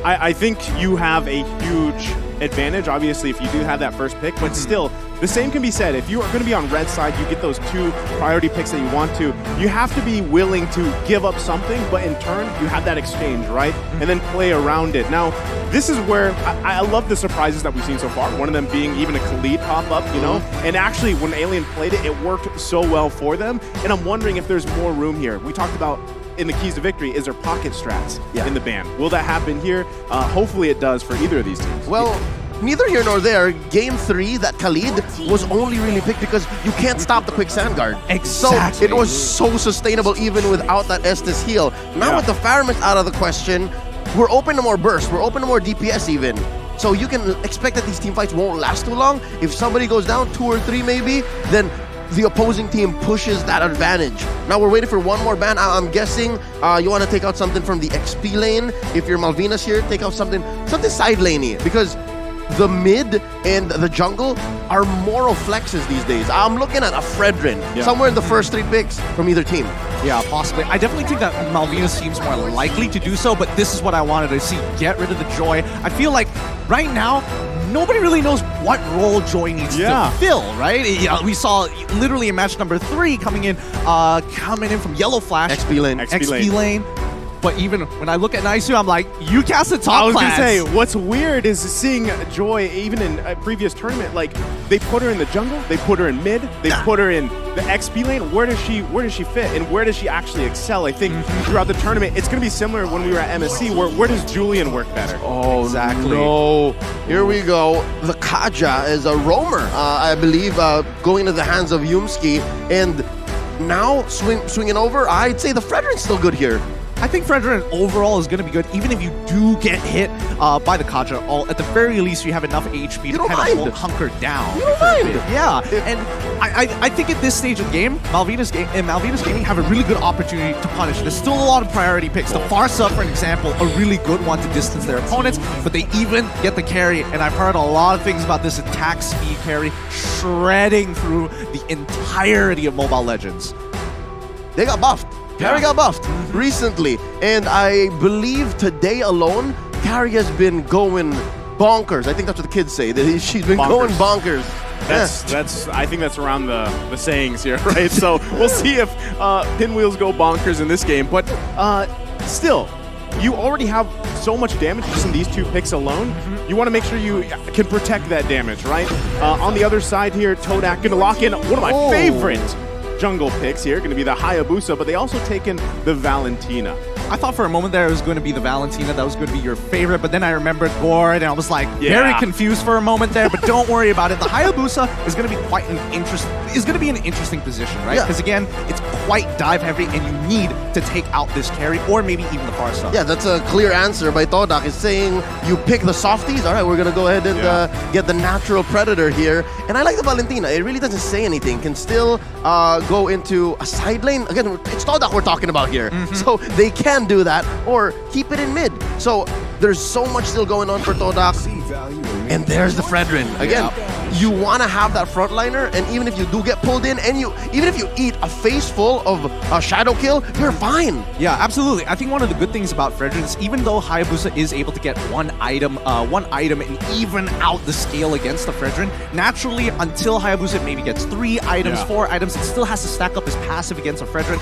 I think you have a huge advantage, obviously, if you do have that first pick, but still, the same can be said. If you are going to be on red side, you get those 2 priority picks that you want to, you have to be willing to give up something, but in turn, you have that exchange, right? And then play around it. Now, this is where I love the surprises that we've seen so far, one of them being even a Khalid pop-up, you know? And actually, when Alien played it, it worked so well for them, and I'm wondering if there's more room here. We talked about in the keys to victory, is there pocket strats in the ban? Will that happen here? Hopefully it does for either of these teams. Well, neither here nor there. Game 3, that Khalid was only really picked because you can't stop the quick sand guard. Exactly. So it was so sustainable even without that Estes heal. Now with the Faramist out of the question, we're open to more burst. We're open to more DPS even. So you can expect that these team fights won't last too long. If somebody goes down, 2 or 3 maybe, then the opposing team pushes that advantage. Now we're waiting for one more ban. I'm guessing you want to take out something from the XP lane. If you're Malvinas here, take out something side laney, because the mid and the jungle are moral flexes these days. I'm looking at a Fredrin somewhere in the first 3 picks from either team. Yeah, possibly. I definitely think that Malvinas seems more likely to do so, but this is what I wanted to see. Get rid of the Joy. I feel like right now, nobody really knows what role Joy needs to fill, right? Yeah, we saw literally in match number 3 coming in from Yellow Flash. XP lane. But even when I look at Naisu, I'm like, you cast the top class. I was going to say, what's weird is seeing Joy, even in a previous tournament, like, they put her in the jungle, they put her in mid, they put her in the XP lane. Where does she fit, and where does she actually excel? I think throughout the tournament, it's going to be similar when we were at MSC, where does Julian work better? Oh, exactly. No. Here we go. The Kaja is a roamer, I believe, going into the hands of Yumski, and now swinging over, I'd say the Fredrin's still good here. I think Fredrin overall is going to be good, even if you do get hit by the Kaja. At the very least, you have enough HP to kind of hunker down. You don't mind. Yeah, and I think at this stage of the game, Malvinas Gaming have a really good opportunity to punish. There's still a lot of priority picks. The Farsa, for an example, a really good one to distance their opponents, but they even get the carry, and I've heard a lot of things about this attack speed carry shredding through the entirety of Mobile Legends. They got buffed. Carry got buffed recently, and I believe today alone, Carrie has been going bonkers. I think that's what the kids say. That she's been going bonkers. That's. I think that's around the sayings here, right? So we'll see if Pinwheels go bonkers in this game. But still, you already have so much damage just in these 2 picks alone. You want to make sure you can protect that damage, right? On the other side here, Todak going to lock in one of my favorite jungle picks here, going to be the Hayabusa, but they also taken the Valentina. I thought for a moment there it was going to be the Valentina that was going to be your favorite, but then I remembered Gord, and I was like very confused for a moment there. But don't worry about it. The Hayabusa is going to be quite an interesting position, right? Because again, it's quite dive heavy, and you need to take out this carry or maybe even the Farsa. Yeah, that's a clear answer by Todak. Is saying you pick the softies. All right, we're gonna go ahead and get the natural predator here. And I like the Valentina. It really doesn't say anything. Can still go into a side lane. Again, it's Todak we're talking about here. So they can do that or keep it in mid. So there's so much still going on for Todak. And there's the Fredrin. Again, you want to have that frontliner, and even if you do get pulled in, and even if you eat a face full of shadow kill, you're fine. Yeah, absolutely. I think one of the good things about Fredrin is even though Hayabusa is able to get one item and even out the scale against the Fredrin, naturally until Hayabusa maybe gets 3 items, 4 items, it still has to stack up his passive against a Fredrin.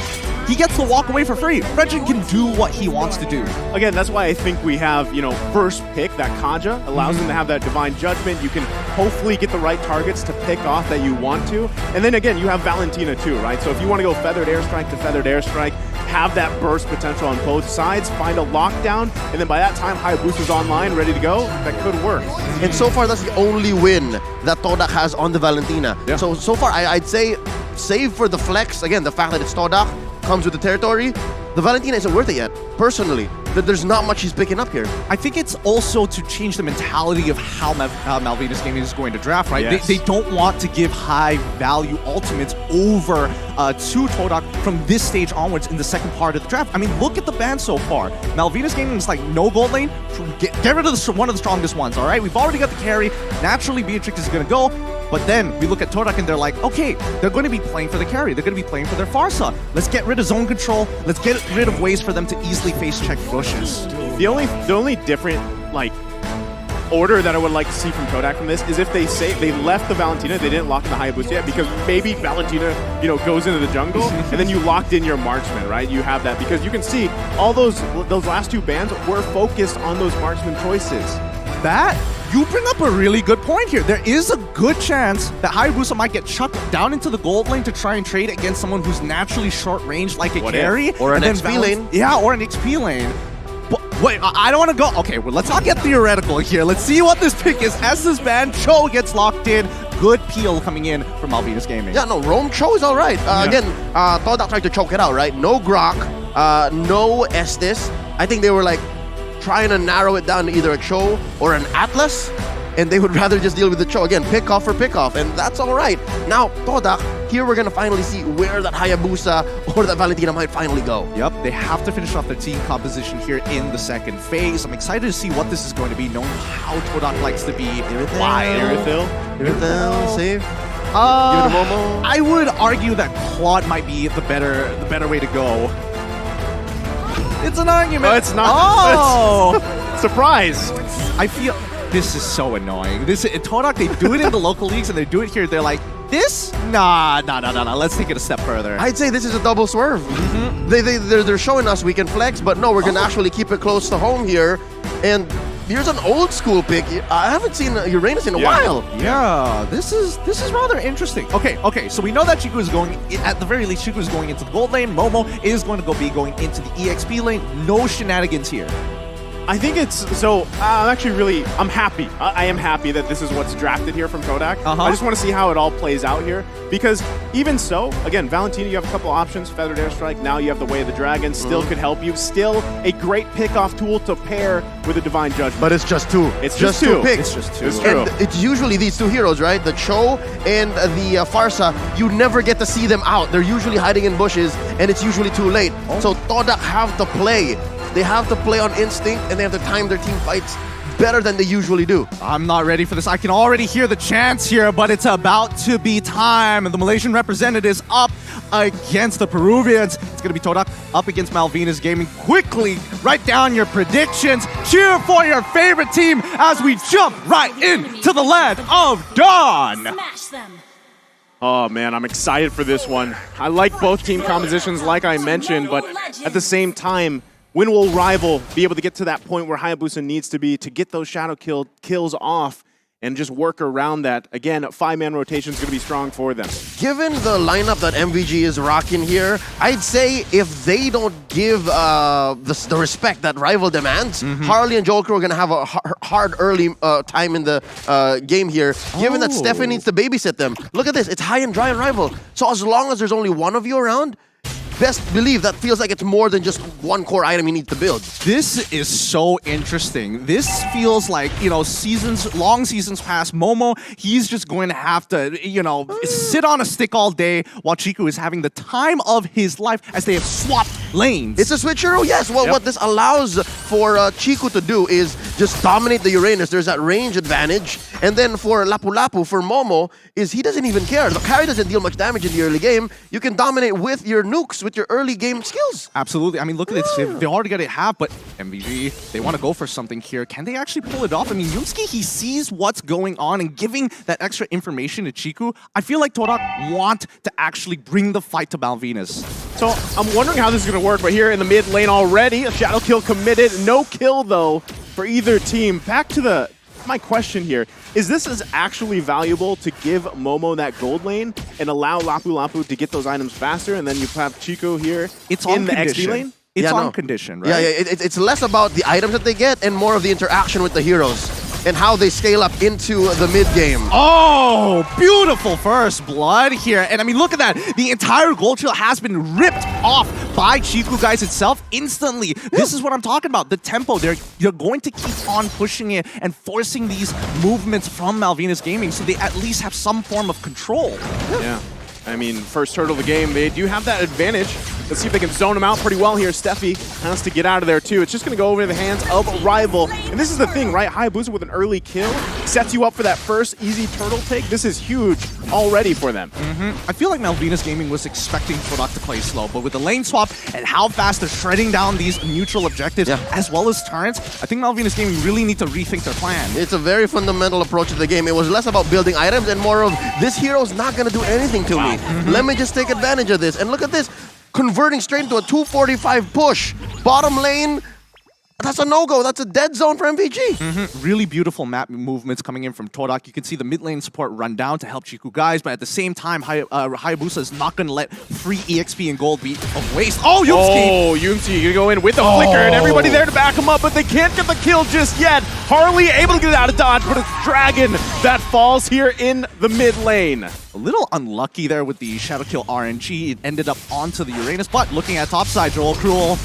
He gets to walk away for free. Fredrin can do what he wants to do. Again, that's why I think we have, first pick, that Kaja allows him to have that Divine Judgment. You can hopefully get the right targets to pick off that you want to. And then again, you have Valentina too, right? So if you want to go Feathered Airstrike to Feathered Airstrike, have that burst potential on both sides, find a lockdown, and then by that time, Hayabusa's online, ready to go, that could work. And so far, that's the only win that Todak has on the Valentina. Yeah. So far, I'd say, save for the flex, again, the fact that it's Todak, comes with the territory, the Valentina isn't worth it yet, personally. There's not much he's picking up here. I think it's also to change the mentality of how Malvinas Gaming is going to draft, right? Yes. They don't want to give high-value ultimates over to Todak from this stage onwards in the second part of the draft. I mean, look at the ban so far. Malvinas Gaming is like, no gold lane, get rid of one of the strongest ones, all right? We've already got the carry. Naturally, Beatrix is going to go. But then we look at Todak and they're like, okay, they're going to be playing for the carry. They're going to be playing for their Farsa. Let's get rid of zone control. Let's get rid of ways for them to easily face check bushes. The only different order that I would like to see from Todak from this is if they say they left the Valentina, they didn't lock in the Hayabusa yet, because maybe Valentina, goes into the jungle, and then you locked in your marksman, right? You have that because you can see all those last 2 bans were focused on those marksman choices. You bring up a really good point here. There is a good chance that Hayabusa might get chucked down into the gold lane to try and trade against someone who's naturally short range like a carry. Or an XP lane. Yeah, or an XP lane. But wait, I don't want to go. Okay, well, let's not get theoretical here. Let's see what this pick is. As this ban, Cho gets locked in. Good peel coming in from Malvinas Gaming. Yeah, no, Rome Cho is all right. Again, Todak tried to choke it out, right? No Grok, no Estes. I think they were like, trying to narrow it down to either a Cho or an Atlas, and they would rather just deal with the Cho. Again, pick off for pick off, and that's all right. Now, Todak, here we're going to finally see where that Hayabusa or that Valentina might finally go. Yep, they have to finish off their team composition here in the second phase. I'm excited to see what this is going to be, knowing how Todak likes to be wild. Irithyll, save. Give it a Momo. I would argue that Claude might be the better way to go. It's an argument. No, it's not. Oh! Surprise. I feel this is so annoying. Todak, they do it in the local leagues and they do it here. They're like, this? Nah. Let's take it a step further. I'd say this is a double swerve. They're showing us we can flex, but no, we're going to actually keep it close to home here. And here's an old school pick. I haven't seen Uranus in a while. Yeah, this is rather interesting. Okay, so we know that Chiku is going, at the very least, Chiku is going into the gold lane. Momo is going to be going into the EXP lane. No shenanigans here. I think it's, I'm happy. I am happy that this is what's drafted here from Todak. I just want to see how it all plays out here. Because even so, again, Valentina, you have a couple options. Feathered Airstrike, now you have the Way of the Dragon, still could help you. Still a great pick-off tool to pair with a Divine Judgment. But it's just 2. It's just 2 picks. It's just 2. It's true. And it's usually these 2 heroes, right? The Cho and the Farsa, you never get to see them out. They're usually hiding in bushes, and it's usually too late. So Todak have to play. They have to play on instinct, and they have to time their team fights better than they usually do. I'm not ready for this. I can already hear the chants here, but it's about to be time. And the Malaysian representatives up against the Peruvians. It's going to be Todak up against Malvinas Gaming. Quickly, write down your predictions. Cheer for your favorite team as we jump right into the land of Dawn. Smash them. Oh man, I'm excited for this one. I like both team compositions, like I mentioned, but at the same time, when will Rival be able to get to that point where Hayabusa needs to be to get those shadow kills off and just work around that. Again, 5-man rotation is going to be strong for them. Given the lineup that MVG is rocking here, I'd say if they don't give the respect that Rival demands, Harley and Joel Crew are going to have a hard early time in the game here, given that Steffi needs to babysit them. Look at this. It's high and dry on Rival. So as long as there's only one of you around, best believe that feels like it's more than just one core item you need to build. This is so interesting. This feels like, you know, long seasons past. Momo, he's just going to have to, you know, sit on a stick all day while Chiku is having the time of his life as they have swapped lanes. It's a switcheroo, yes. Well, what this allows for Chiku to do is just dominate the Uranus. There's that range advantage. And then for Lapu Lapu, for Momo, is he doesn't even care. The carry doesn't deal much damage in the early game. You can dominate with your nukes, with your early game skills. Absolutely. I mean, look at this. They already got it half, but MVG, they want to go for something here. Can they actually pull it off? I mean, Yusuke, he sees what's going on, and giving that extra information to Chiku, I feel like Torak want to actually bring the fight to Malvinas. So I'm wondering how this is going to work, but here in the mid lane already, a shadow kill committed. No kill, though, for either team. Back to my question here. Is this as actually valuable to give Momo that gold lane and allow Lapu Lapu to get those items faster, and then you have Chico here in the XP lane? It's on condition, right? Yeah, it's less about the items that they get and more of the interaction with the heroes and how they scale up into the mid game. Oh, beautiful first blood here. And I mean, look at that. The entire gold trail has been ripped off by Chiku guys itself instantly. This is what I'm talking about. The tempo, you're going to keep on pushing it and forcing these movements from Malvinas Gaming so they at least have some form of control. Yeah. I mean, first turtle of the game, they do have that advantage. Let's see if they can zone him out pretty well here. Steffi has to get out of there too. It's just going to go over to the hands of Rival. And this is the thing, right? Hayabusa with an early kill sets you up for that first easy turtle take. This is huge already for them. I feel like Malvinas Gaming was expecting Torak to play slow, but with the lane swap and how fast they're shredding down these neutral objectives as well as turrets, I think Malvinas Gaming really need to rethink their plan. It's a very fundamental approach to the game. It was less about building items and more of, this hero's not going to do anything to me. Let me just take advantage of this. And look at this. Converting straight into a 245 push. Bottom lane, that's a no-go. That's a dead zone for MVG. Really beautiful map movements coming in from Torak. You can see the mid lane support run down to help Chiku guys, but at the same time, Hayabusa is not going to let free EXP and gold be a waste. Oh, Yusuke! Oh, Yusuke going to go in with the flicker, and everybody there to back him up, but they can't get the kill just yet. Harley able to get it out of dodge, but it's Dragon that falls here in the mid lane. A little unlucky there with the Shadow Kill RNG. It ended up onto the Uranus, but looking at topside, Joel Cruel.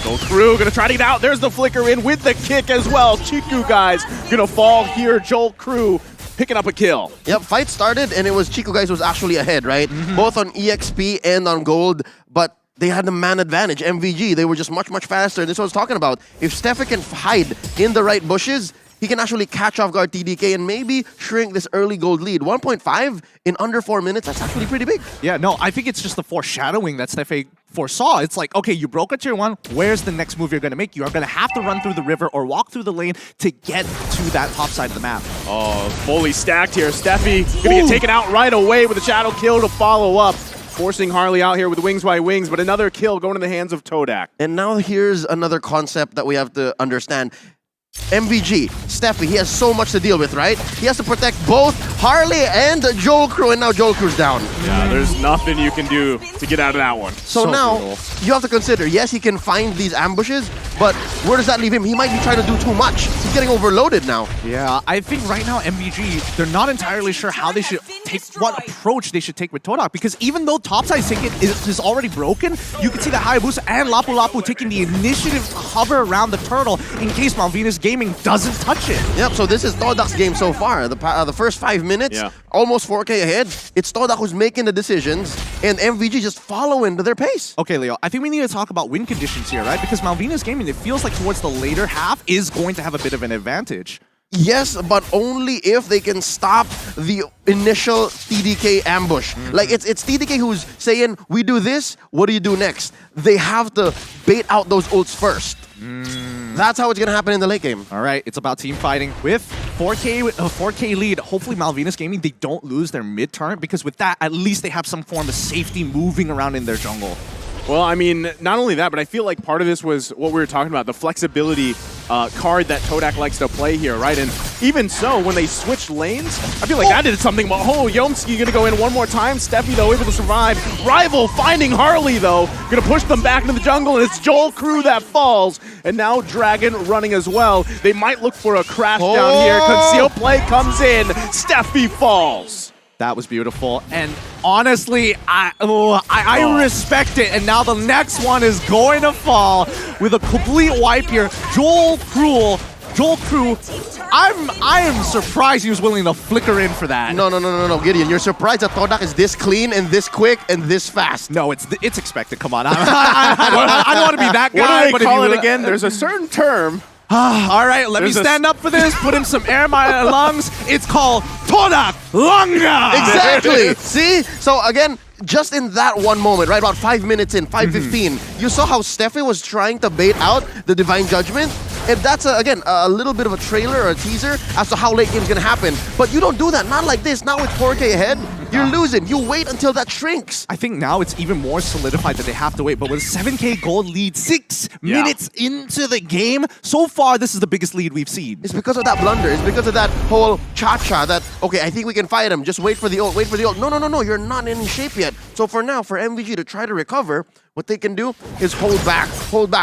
Joel Crew gonna try to get out. There's the flicker in with the kick as well. Chiku guys gonna fall here. Joel Crew picking up a kill. Yep, fight started and it was Chiku guys who was actually ahead, right? Both on EXP and on gold, but they had the man advantage. MVG, they were just much, much faster. And this is what I was talking about. If Steffi can hide in the right bushes, he can actually catch off guard TDK and maybe shrink this early gold lead. 1.5 in under 4 minutes, that's actually pretty big. Yeah, no, I think it's just the foreshadowing that Steffi foresaw. It's like, okay, you broke a tier 1, where's the next move you're going to make? You are going to have to run through the river or walk through the lane to get to that top side of the map. Oh, fully stacked here. Steffi gonna get taken out right away with a shadow kill to follow up. Forcing Harley out here with wings by wings, but another kill going in the hands of Todak. And now here's another concept that we have to understand. MVG, Steffi, he has so much to deal with, right? He has to protect both Harley and Joel Crew, and now Joel Crew's down. Yeah, there's nothing you can do to get out of that one. So now, you have to consider, yes, he can find these ambushes, but where does that leave him? He might be trying to do too much. He's getting overloaded now. Yeah, I think right now, MVG, they're not entirely sure how they should take, what approach they should take with Todak, because even though topside ticket is already broken, you can see that Hayabusa and Lapu Lapu taking the initiative to hover around the turtle in case Malvinas Gaming doesn't touch it. Yep, so this is Todak's game so far. The first 5 minutes, almost 4K ahead. It's Todak who's making the decisions, and MVG just following their pace. Okay, Leo, I think we need to talk about win conditions here, right? Because Malvinas Gaming, it feels like towards the later half is going to have a bit of an advantage. Yes, but only if they can stop the initial TDK ambush. Like, it's TDK who's saying, we do this, what do you do next? They have to bait out those ults first. That's how it's going to happen in the late game. All right, it's about team fighting with 4K lead. Hopefully Malvinas Gaming, they don't lose their mid-turn, because with that, at least they have some form of safety moving around in their jungle. Well, I mean, not only that, but I feel like part of this was what we were talking about, the flexibility card that Todak likes to play here, right? And, even so, when they switched lanes, I feel like that did something. Oh, Yomski gonna go in one more time. Steffi, though, able to survive. Rival finding Harley, though. Gonna push them back into the jungle, and it's Joel Crew that falls. And now Dragon running as well. They might look for a crash down here. Conceal play comes in. Steffi falls. That was beautiful, and honestly, I respect it. And now the next one is going to fall with a complete wipe here. Joel Crew, I am surprised he was willing to flicker in for that. No, Gideon, you're surprised that Todak is this clean and this quick and this fast. No, it's expected. Come on, I don't want to be that guy. What do they call it again? There's a certain term. All right, let me stand up for this. Put in some air in my lungs. It's called Todak Lunga. Exactly. See? So again, just in that one moment, right about 5 minutes in, 5:15, you saw how Steffi was trying to bait out the Divine Judgment. And that's, again, a little bit of a trailer or a teaser as to how late game's going to happen. But you don't do that. Not like this. Now with 4K ahead, you're losing. You wait until that shrinks. I think now it's even more solidified that they have to wait. But with 7K gold lead 6 minutes into the game, so far this is the biggest lead we've seen. It's because of that blunder. It's because of that whole cha-cha that, okay, I think we can fight him. Just wait for the ult, wait for the ult. No. You're not in shape yet. So for now, for MVG to try to recover, what they can do is hold back,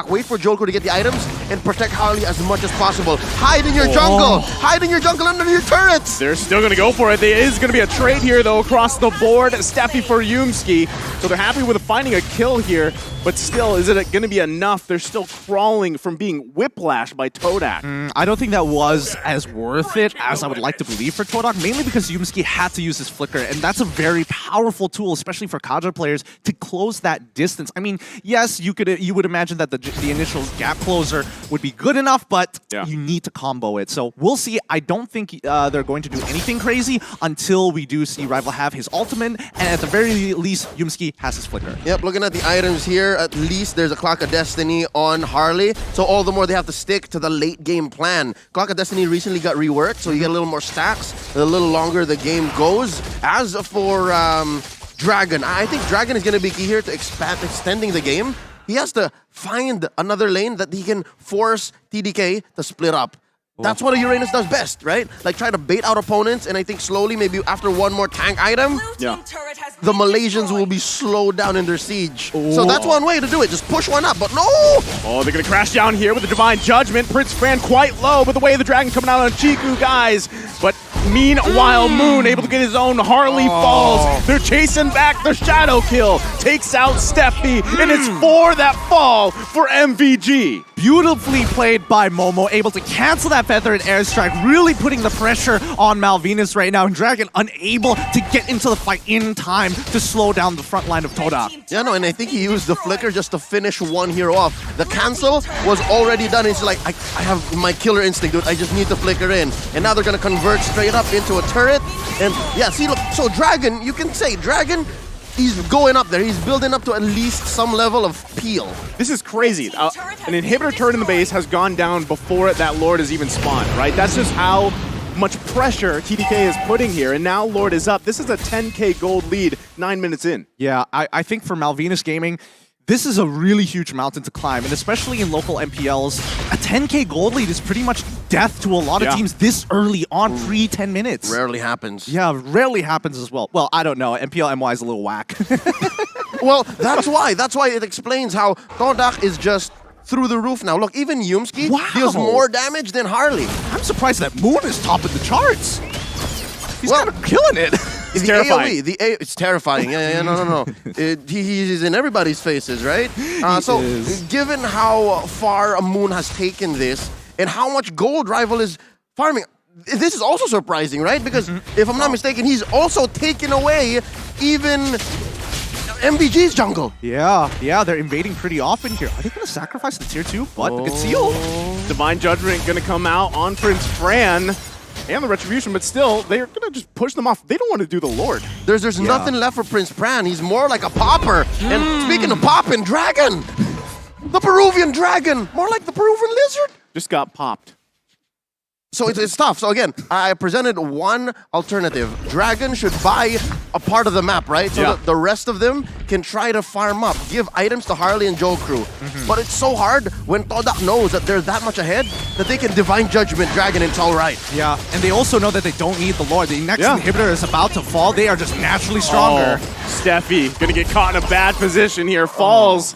wait for Jolko to get the items, and protect Harley as much as possible. Hide in your jungle! Hide in your jungle under your turrets! They're still going to go for it. There is going to be a trade here, though, across the board. Steffi for Yumski. So they're happy with finding a kill here, but still, is it going to be enough? They're still crawling from being whiplashed by Todak. I don't think that was as worth it as I would like to believe for Todak, mainly because Yumski had to use his flicker, and that's a very powerful tool, especially for Kaja players, to close that distance. I mean, yes, you would imagine that the initial gap closer would be good enough, but you need to combo it. So we'll see. I don't think they're going to do anything crazy until we do see Rival have his ultimate, and at the very least, Yumski has his flicker. Yep, looking at the items here, at least there's a Clock of Destiny on Harley, so all the more they have to stick to the late game plan. Clock of Destiny recently got reworked, so you get a little more stacks, a little longer the game goes. As for Dragon, I think Dragon is going to be key here to extending the game. He has to find another lane that he can force TDK to split up. That's what a Uranus does best, right? Like try to bait out opponents, and I think slowly, maybe after one more tank item, the Malaysians will be slowed down in their siege. So that's one way to do it. Just push one up, but no! Oh, they're going to crash down here with the Divine Judgment. Prince Fran quite low, but the way the Dragon coming out on Chiku, guys. But meanwhile, Moon able to get his own Harley falls. They're chasing back the Shadow Kill. Takes out Steffi, and it's for that fall for MVG. Beautifully played by Momo, able to cancel that Feather and Airstrike, really putting the pressure on Malvinas right now, and Dragon unable to get into the fight in time to slow down the front line of Todak. Yeah, no, and I think he used the flicker just to finish one hero off. The cancel was already done. It's like, I have my killer instinct, dude. I just need to flicker in. And now they're going to convert straight up into a turret. And yeah, see, look, so Dragon, you can say, Dragon, he's going up there. He's building up to at least some level of peel. This is crazy. An inhibitor turret in the base has gone down before that Lord has even spawned, right? That's just how much pressure TDK is putting here, and now Lord is up. This is a 10K gold lead 9 minutes in. Yeah, I think for Malvinas Gaming, this is a really huge mountain to climb, and especially in local MPLs, a 10K gold lead is pretty much death to a lot of teams this early on, pre-10 minutes. Rarely happens. Yeah, rarely happens as well. Well, I don't know. MPL MY is a little whack. Well, that's why. That's why it explains how Todak is just through the roof now. Look, even Yumski deals more damage than Harley. I'm surprised that Moon is topping the charts. He's kind of killing it. It's terrifying. It's terrifying. No. He's in everybody's faces, right? So, given how far Moon has taken this and how much gold Rival is farming, this is also surprising, right? Because if I'm not mistaken, he's also taken away even MVG's jungle. Yeah, they're invading pretty often here. Are they going to sacrifice the tier 2? But the Conceal. Divine Judgment going to come out on Prince Fran and the Retribution, but still, they're going to just push them off. They don't want to do the Lord. There's nothing left for Prince Fran. He's more like a popper. And speaking of popping, Dragon! The Peruvian Dragon! More like the Peruvian Lizard! Just got popped. So it's tough. So again, I presented one alternative. Dragon should buy a part of the map, right? So that the rest of them can try to farm up, give items to Harley and Joel Crew. But it's so hard when Todak knows that they're that much ahead that they can Divine Judgment Dragon and it's all right. Yeah, and they also know that they don't need the Lord. The next inhibitor is about to fall. They are just naturally stronger. Steffi gonna get caught in a bad position here. Falls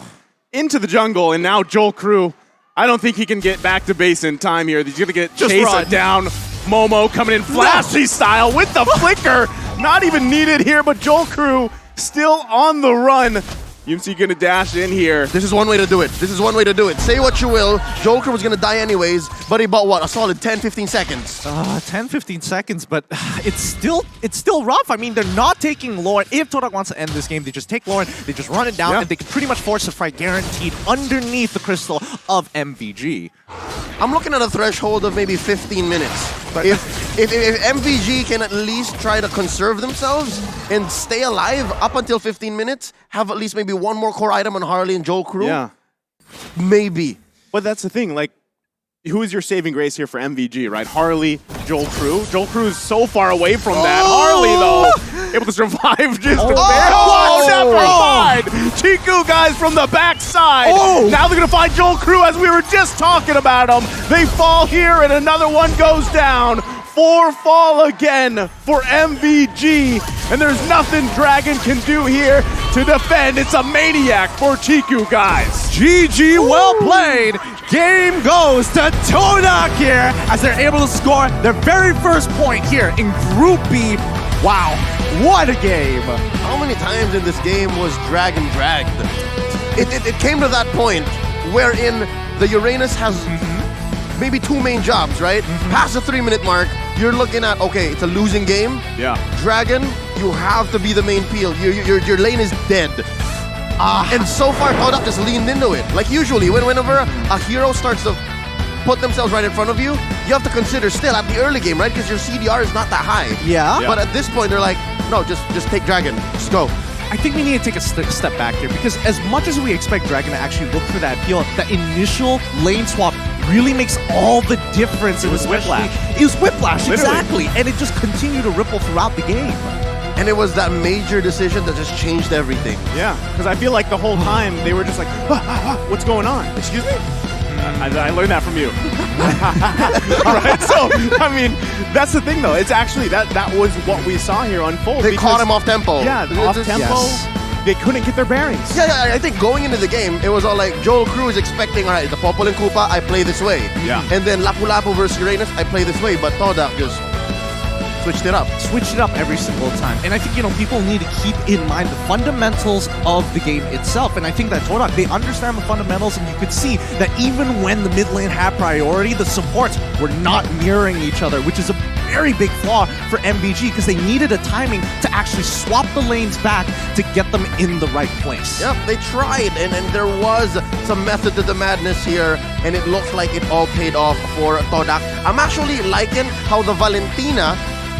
into the jungle, and now Joel Crew, I don't think he can get back to base in time here. He's gonna get chased down. Momo coming in flashy style with the flicker. Not even needed here, but Joel Crew still on the run. UMC gonna dash in here. This is one way to do it. This is one way to do it. Say what you will, Joel Crew was gonna die anyways, but he bought what? A solid 10-15 seconds. 10-15 seconds, but it's still rough. I mean, they're not taking Lord. If Todak wants to end this game, they just take Lord, they just run it down, and they can pretty much force a fight guaranteed underneath the crystal of MVG. I'm looking at a threshold of maybe 15 minutes. If MVG can at least try to conserve themselves and stay alive up until 15 minutes, have at least maybe one more core item on Harley and Joel Crew, maybe. But that's the thing, like, who is your saving grace here for MVG, right? Harley, Joel Crew. Joel Crew is so far away from that. Harley, though, able to survive just a bit. Oh, never mind! Chiku, guys, from the backside. Now they're going to find Joel Crew, as we were just talking about him. They fall here, and another one goes down. 4 fall again for MVG, and there's nothing Dragon can do here to defend. It's a maniac for Chiku, guys. GG, well played. Game goes to Todak here as they're able to score their very first point here in Group B. Wow, what a game. How many times in this game was Dragon dragged? It came to that point wherein the Uranus has maybe 2 main jobs, right? Past the 3-minute mark, you're looking at, okay, it's a losing game. Dragon, you have to be the main peel. Your lane is dead. And so far, Todak just leaned into it. Like usually, whenever a hero starts to put themselves right in front of you, you have to consider still at the early game, right? Because your CDR is not that high. But at this point, they're like, no, just take Dragon. Just go. I think we need to take a step back here, because as much as we expect Dragon to actually look for that peel, that initial lane swap really makes all the difference. It was Whiplash. It was Whiplash, exactly. And it just continued to ripple throughout the game. And it was that major decision that just changed everything. Yeah, because I feel like the whole time they were just like, what's going on? Excuse me? I learned that from you. Right? So, I mean, that's the thing, though. It's actually, that was what we saw here unfold. They caught him off tempo. Yeah, off tempo. They couldn't get their bearings. Yeah, I think going into the game, it was all like, Joel Crew is expecting, all right, the Popol and Koopa, I play this way. And then Lapu Lapu versus Uranus, I play this way. But Todak just switched it up. Switched it up every single time. And I think, people need to keep in mind the fundamentals of the game itself. And I think that Todak, they understand the fundamentals, and you could see that even when the mid lane had priority, the supports were not mirroring each other, which is a very big flaw for MVG, because they needed a timing to actually swap the lanes back to get them in the right place. Yep, they tried, and there was some method to the madness here, and it looks like it all paid off for Todak. I'm actually liking how the Valentina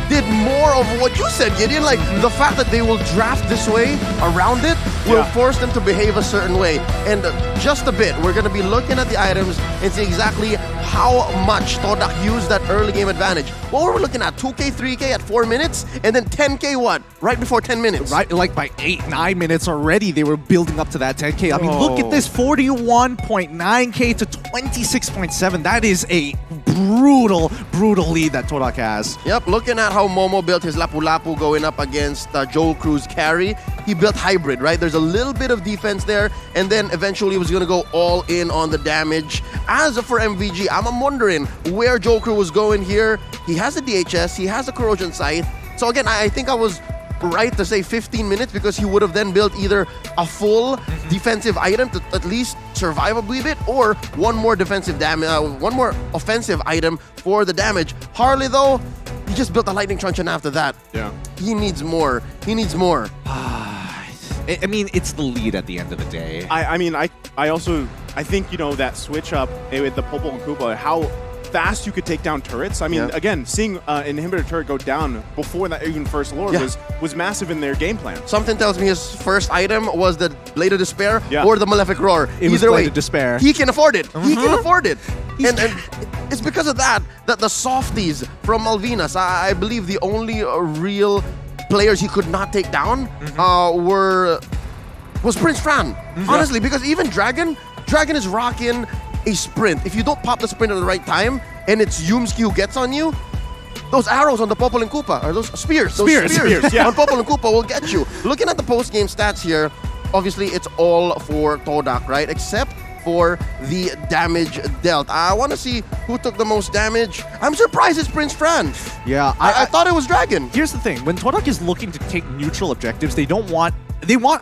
did more of what you said, Gideon. Like, the fact that they will draft this way around it will force them to behave a certain way. And just a bit, we're going to be looking at the items and see exactly how much Todak used that early game advantage. What were we looking at? 2K, 3K at 4 minutes? And then 10K what? Right before 10 minutes. Right, like by 8-9 minutes already, they were building up to that 10K. I mean, look at this, 41.9K to 26.7. That is a brutal lead that Todak has. Yep, looking at how Momo built his Lapu Lapu going up against Joel Crew's carry, he built hybrid, right? There's a little bit of defense there, and then eventually he was going to go all in on the damage. As for MVG, I'm wondering where Joel Crew was going here. He has a DHS, he has a Corrosion Scythe. So again, I think I was right to say 15 minutes, because he would have then built either a full defensive item to at least survive a wee bit, or one more defensive damage, one more offensive item for the damage. Harley, though, he just built a lightning truncheon after that. Yeah. He needs more. He needs more. I mean, it's the lead at the end of the day. I also think, that switch up with the Popol and Koopa, how fast you could take down turrets. I mean, again, seeing an inhibitor turret go down before that even first lord was massive in their game plan. Something tells me his first item was the Blade of Despair or the Malefic Roar. It was Either Blade way, of Despair. He can afford it. He can afford it. And it's because of that the softies from Malvinas, I believe the only real players he could not take down was Prince Fran. Honestly, because even Dragon is rocking a sprint. If you don't pop the sprint at the right time, and it's Yumski who gets on you, those arrows on the Popol and Koopa, or those spears, yeah. on Popol and Koopa will get you. Looking at the post-game stats here, obviously it's all for Todak, right? Except for the damage dealt. I want to see who took the most damage. I'm surprised it's Prince Fran. Yeah, I thought it was Dragon. Here's the thing: when Todak is looking to take neutral objectives, they want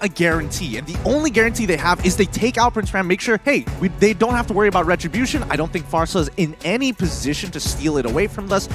a guarantee, and the only guarantee they have is they take out Prince Fran, make sure, hey, they don't have to worry about retribution. I don't think Farsa is in any position to steal it away from us.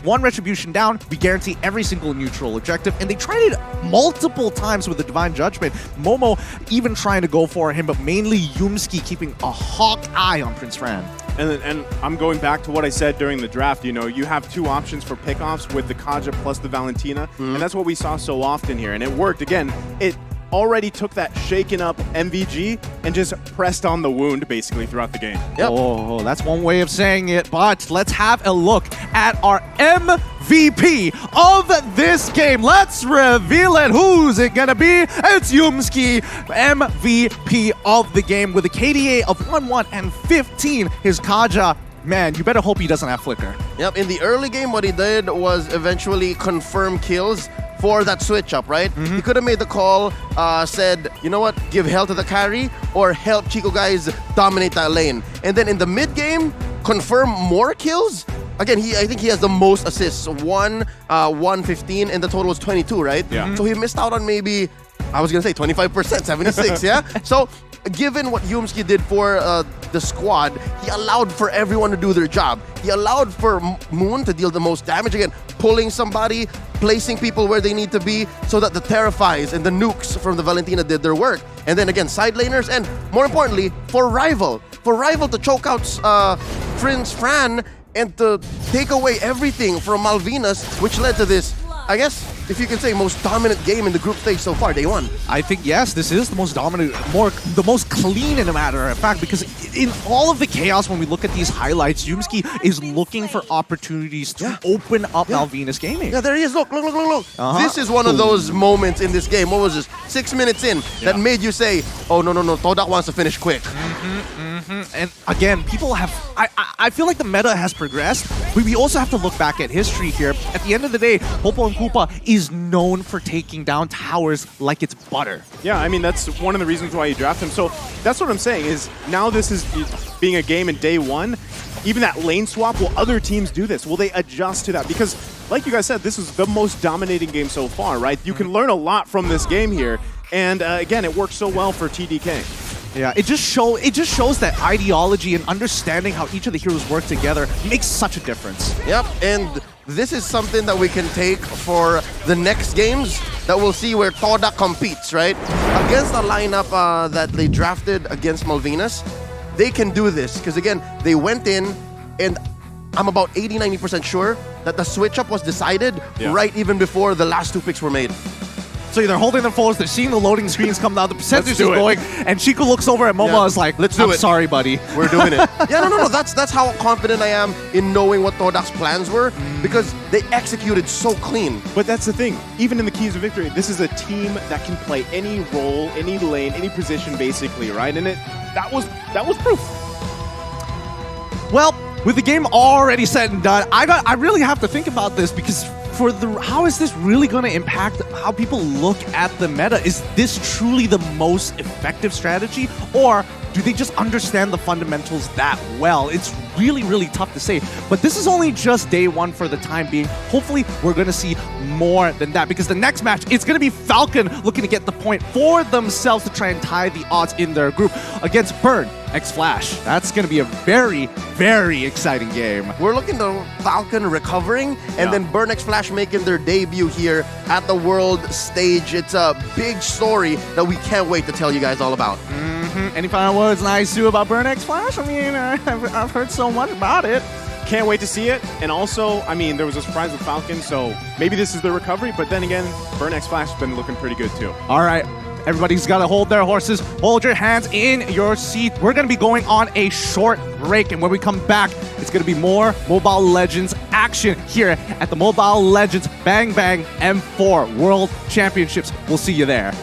One retribution down, we guarantee every single neutral objective, and they tried it multiple times with the Divine Judgment. Momo even trying to go for him, but mainly Yumski keeping a hawk eye on Prince Fran. And I'm going back to what I said during the draft. You know, you have two options for pickoffs with the Kaja plus the Valentina, and that's what we saw so often here, and it worked. Again, it already took that shaken up MVG and just pressed on the wound basically throughout the game. Yep. Oh, that's one way of saying it, but let's have a look at our MVP of this game. Let's reveal it. Who's it gonna be? It's Yumski, MVP of the game with a KDA of 1-1 and 15. His Kaja, man, you better hope he doesn't have Flicker. Yep, in the early game, what he did was eventually confirm kills for that switch up, right? He could have made the call, said, you know what, give hell to the carry or help Chico guys dominate that lane. And then in the mid game, confirm more kills. Again, I think he has the most assists, 115, and the total was 22, right? Yeah. So he missed out on maybe, I was gonna say 25%, 76, yeah? So given what Yumski did for the squad, he allowed for everyone to do their job. He allowed for Moon to deal the most damage, again, pulling somebody, placing people where they need to be so that the Terrifies and the nukes from the Valentina did their work. And then again, side laners, and more importantly, for Rival to choke out Prince Fran and to take away everything from Malvinas, which led to this, I guess, if you can say, most dominant game in the group stage so far, day one. I think, yes, this is the most dominant, the most clean in a matter of fact, because in all of the chaos, when we look at these highlights, Yumski is looking for opportunities to open up Malvinas gaming. Yeah, there he is. Look. This is one of those moments in this game. What was this? 6 minutes in that made you say, oh, no, Todak wants to finish quick. And again, people have, I feel like the meta has progressed, but we also have to look back at history here. At the end of the day, Popol and Koopa is known for taking down towers like it's butter. Yeah, I mean, that's one of the reasons why you draft him. So that's what I'm saying is now this is being a game in day one. Even that lane swap, will other teams do this? Will they adjust to that? Because like you guys said, this is the most dominating game so far, right? You can learn a lot from this game here. And again, it works so well for TDK. Yeah, it just shows that ideology and understanding how each of the heroes work together makes such a difference. Yep, and this is something that we can take for the next games that we'll see where Todak competes, right? Against the lineup that they drafted against Malvinas, they can do this. Because again, they went in, and I'm about 80-90% sure that the switch up was decided right even before the last two picks were made. So they're holding them forwards, they're seeing the loading screens come down, the percentage is going, and Chico looks over at Momo and is like, I'm sorry, buddy. We're doing it. Yeah, no, that's how confident I am in knowing what Todak's plans were, because they executed so clean. But that's the thing, even in the Keys of Victory, this is a team that can play any role, any lane, any position basically, right? And that was proof. Well, with the game already said and done, I really have to think about this, because how is this really going to impact how people look at the meta? Is this truly the most effective strategy, or do they just understand the fundamentals that well? It's really, really tough to say. But this is only just day one for the time being. Hopefully, we're going to see more than that, because the next match, it's going to be Falcon looking to get the point for themselves to try and tie the odds in their group against Burn X Flash. That's going to be a very, very exciting game. We're looking to Falcon recovering, and then Burn X Flash making their debut here at the world stage. It's a big story that we can't wait to tell you guys all about. Any final words, Naisu, about Burn X Flash? I mean, I've heard so much about it. Can't wait to see it. And also, I mean, there was a surprise with Falcon, so maybe this is the recovery, but then again, Burn X Flash has been looking pretty good too. All right. Everybody's got to hold their horses. Hold your hands in your seat. We're going to be going on a short break. And when we come back, it's going to be more Mobile Legends action here at the Mobile Legends Bang Bang M4 World Championships. We'll see you there.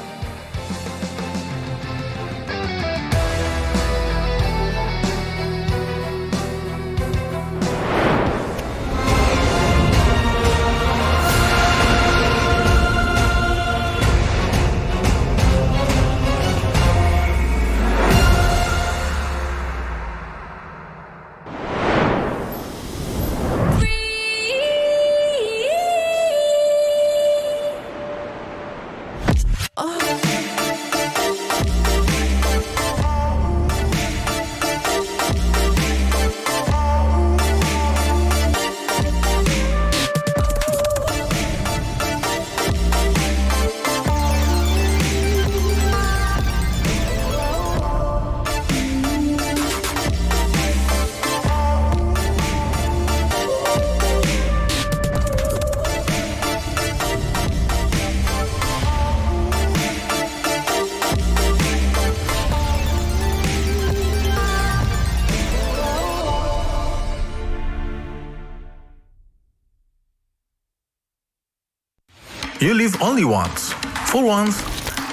You live only once. For once,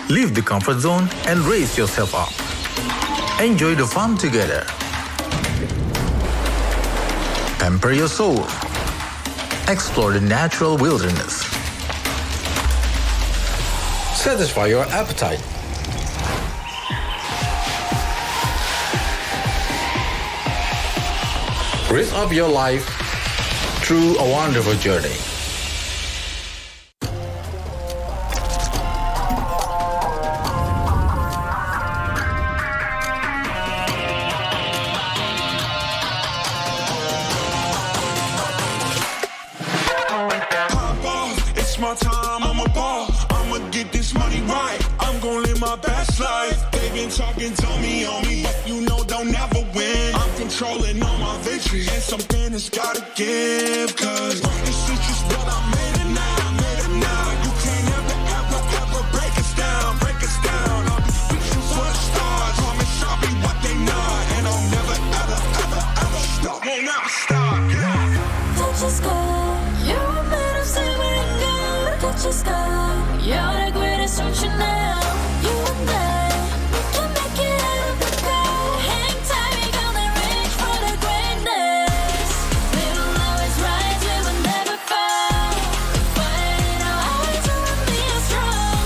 leave the comfort zone and raise yourself up. Enjoy the fun together. Pamper your soul. Explore the natural wilderness. Satisfy your appetite. Raise up your life through a wonderful journey. My time, I'm a ball. I'ma get this money right. I'm gonna live my best life. They've been talking to me on me, but you know don't ever win. I'm controlling all my victories, and something has gotta give. Cause this is just what I made it now, made it now. You can't ever break us down, break us down. I'll be reaching for the stars. Promise I'll be what they not, and I'll never ever stop. Won't ever stop. Don't just go. You're made of silver. Just go. You're the greatest option now. You and I, we can make it out of the cold. Hang tight, we gonna reach for the greatness. We will always rise, we will never fall. Fighting our hearts and be strong.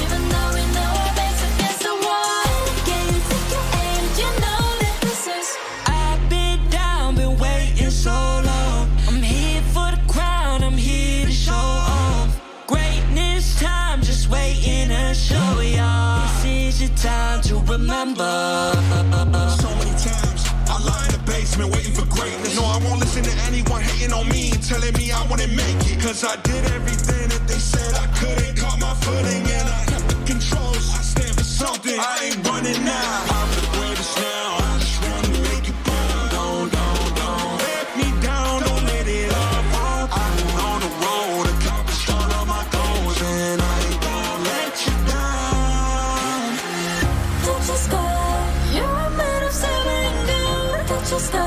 Even though we know our backs against the wall. Can you take your aim? You know that this is. I've been down, been waiting so long. I'm here for the crown, I'm here to show off. Greatness time, just waiting to show y'all. This is your time to remember. So many times I lie in the basement waiting for greatness. No, I won't listen to anyone hating on me, telling me I wouldn't make it. Cause I did everything that they said I couldn't. Caught my footing and I kept the controls. I stand for something, I ain't running now. I'm the greatest now, I just wanna make it burn. Don't let me down, don't let it up. I'm on the road, accomplish all of my goals, and I ain't gonna let you down. Don't just go. You're made of silver and gold. Don't just go.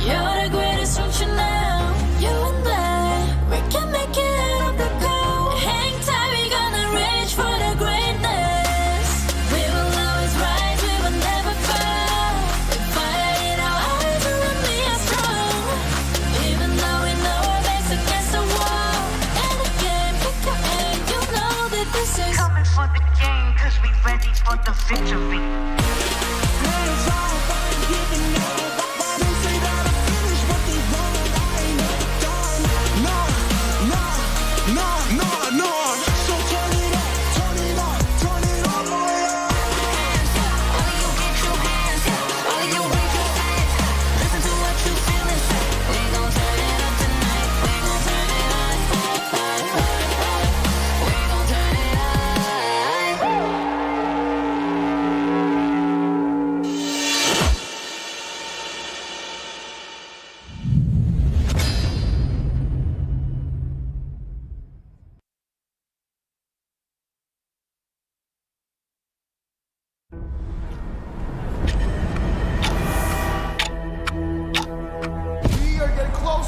You're the greatest option now. You and I, we can make it out of the cold. Hang tight, we gonna reach for the greatness. We will always rise, we will never fall. We fight it out hard and we are strong. Even though we know our backs against the wall. And again, pick your aim, you know that this is coming for the game, cause we ready for the victory.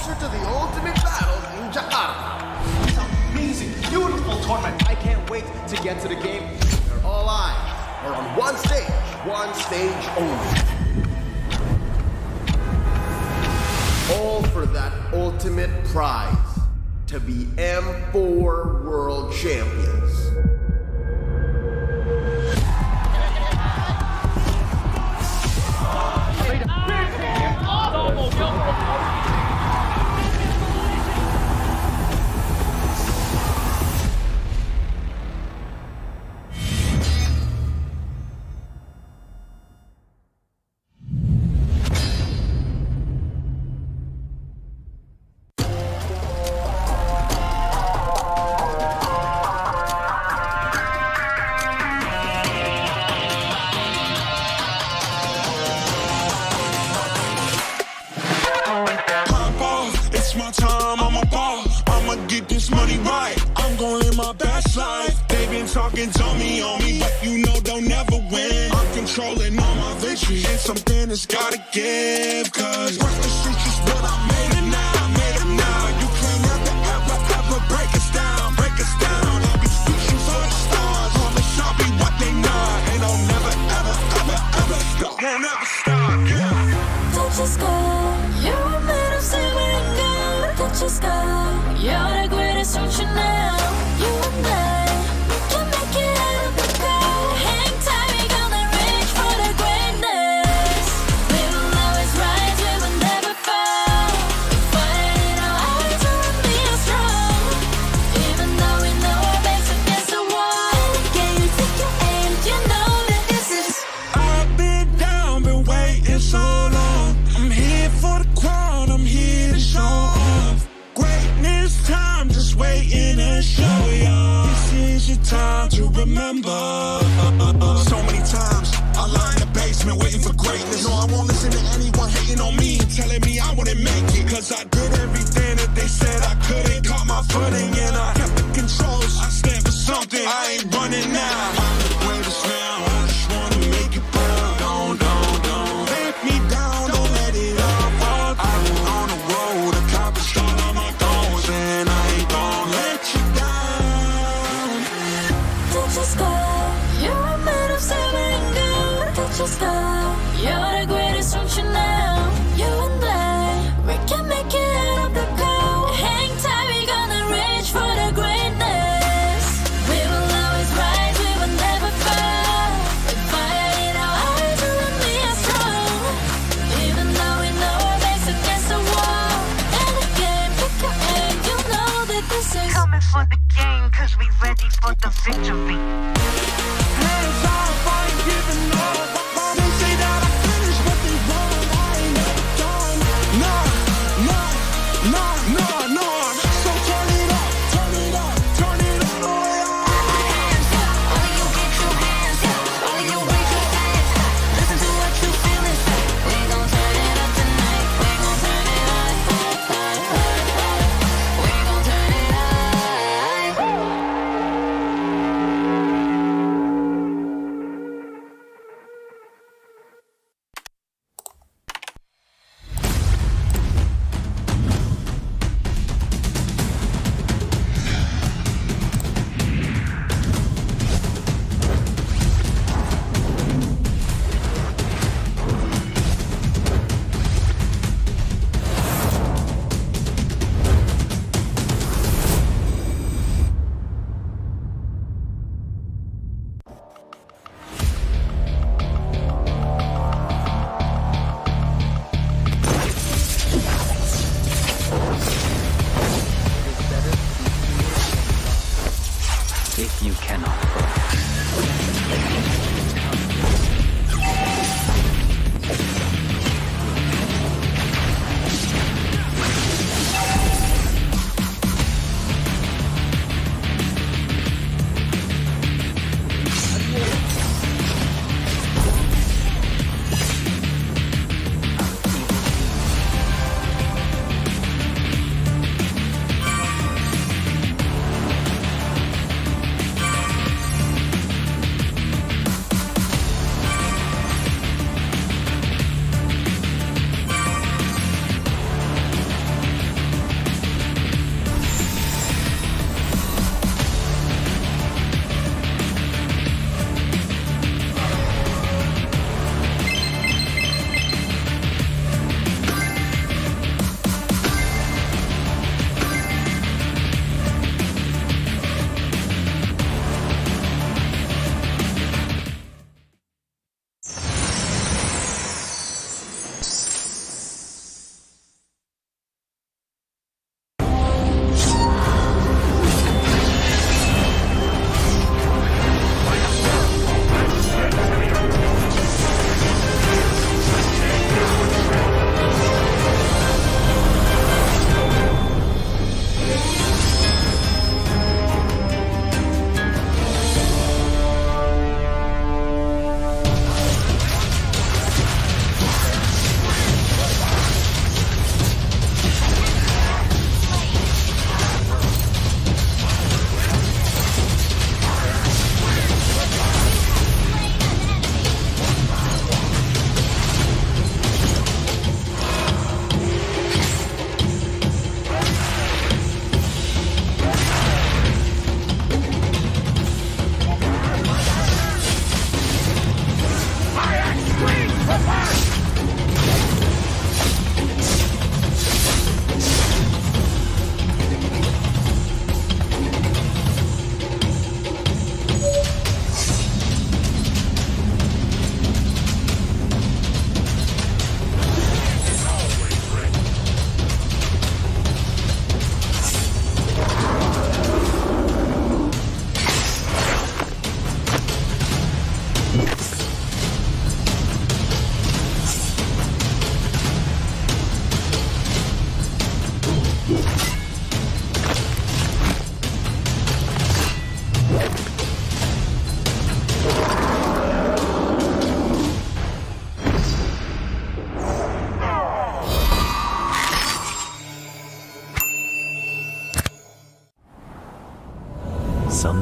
closer to the ultimate battle in Jakarta. It's an amazing, beautiful tournament. I can't wait to get to the game. Where all eyes are on one stage only. All for that ultimate prize, to be M4 World Champions. It's my time, I'm a ball. I'ma get this money right. I'm gonna live my best life. They been talking dummy on me, but you know they'll never win. I'm controlling all my victories, and something has gotta give. Cause what's the streets is what I made it now, made it now. You can't ever break us down, break us down. I'll be reaching for the stars. Promise I'll be what they not, and I'll never stop. Won't never stop, yeah. Touch the sky, you're made of silver and gold. Touch the sky, you're the greatest function now. You and I, we can make it out of the cold. Hang tight, we gonna reach for the greatness. We will always rise, we will never fall. Fight in our eyes, we are strong. Even though we know our backs against the wall. Can you take your aim? You know that this is. I've been down, been waiting so long. I'm here for the crown, I'm here to show off. Greatness time, just waiting to show y'all. This is your time to remember. So many times, I lie in the basement waiting for greatness. No, I won't listen to anyone hating on me, telling me I wouldn't make it. Cause I did everything that they said I couldn't. Caught my footing and I kept the controls. I stand for something, I ain't running now. I'm the greatest now, I just wanna make it proud. Don't let me down, don't let it all fall. I've been on the road, accomplished all of my goals, and I ain't gon' let you down. Touch the sky, you're made of silver and gold. Touch the sky, you're the greatest function now. You and I, we can make it out of the cold. Hang tight, we gonna reach for the greatness. We will always rise, we will never fall. With fire in our eyes, you and me are strong. Even though we know our backs against the wall. And again, pick your aim, you know that this is. Coming for the game, cause we ready for the victory. Hands off, I ain't giving up. They say that I finished what they want, I ain't never done. Nah,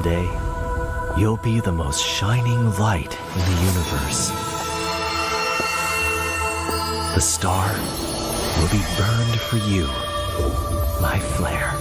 Someday, you'll be the most shining light in the universe. The star will be burned for you, my flare.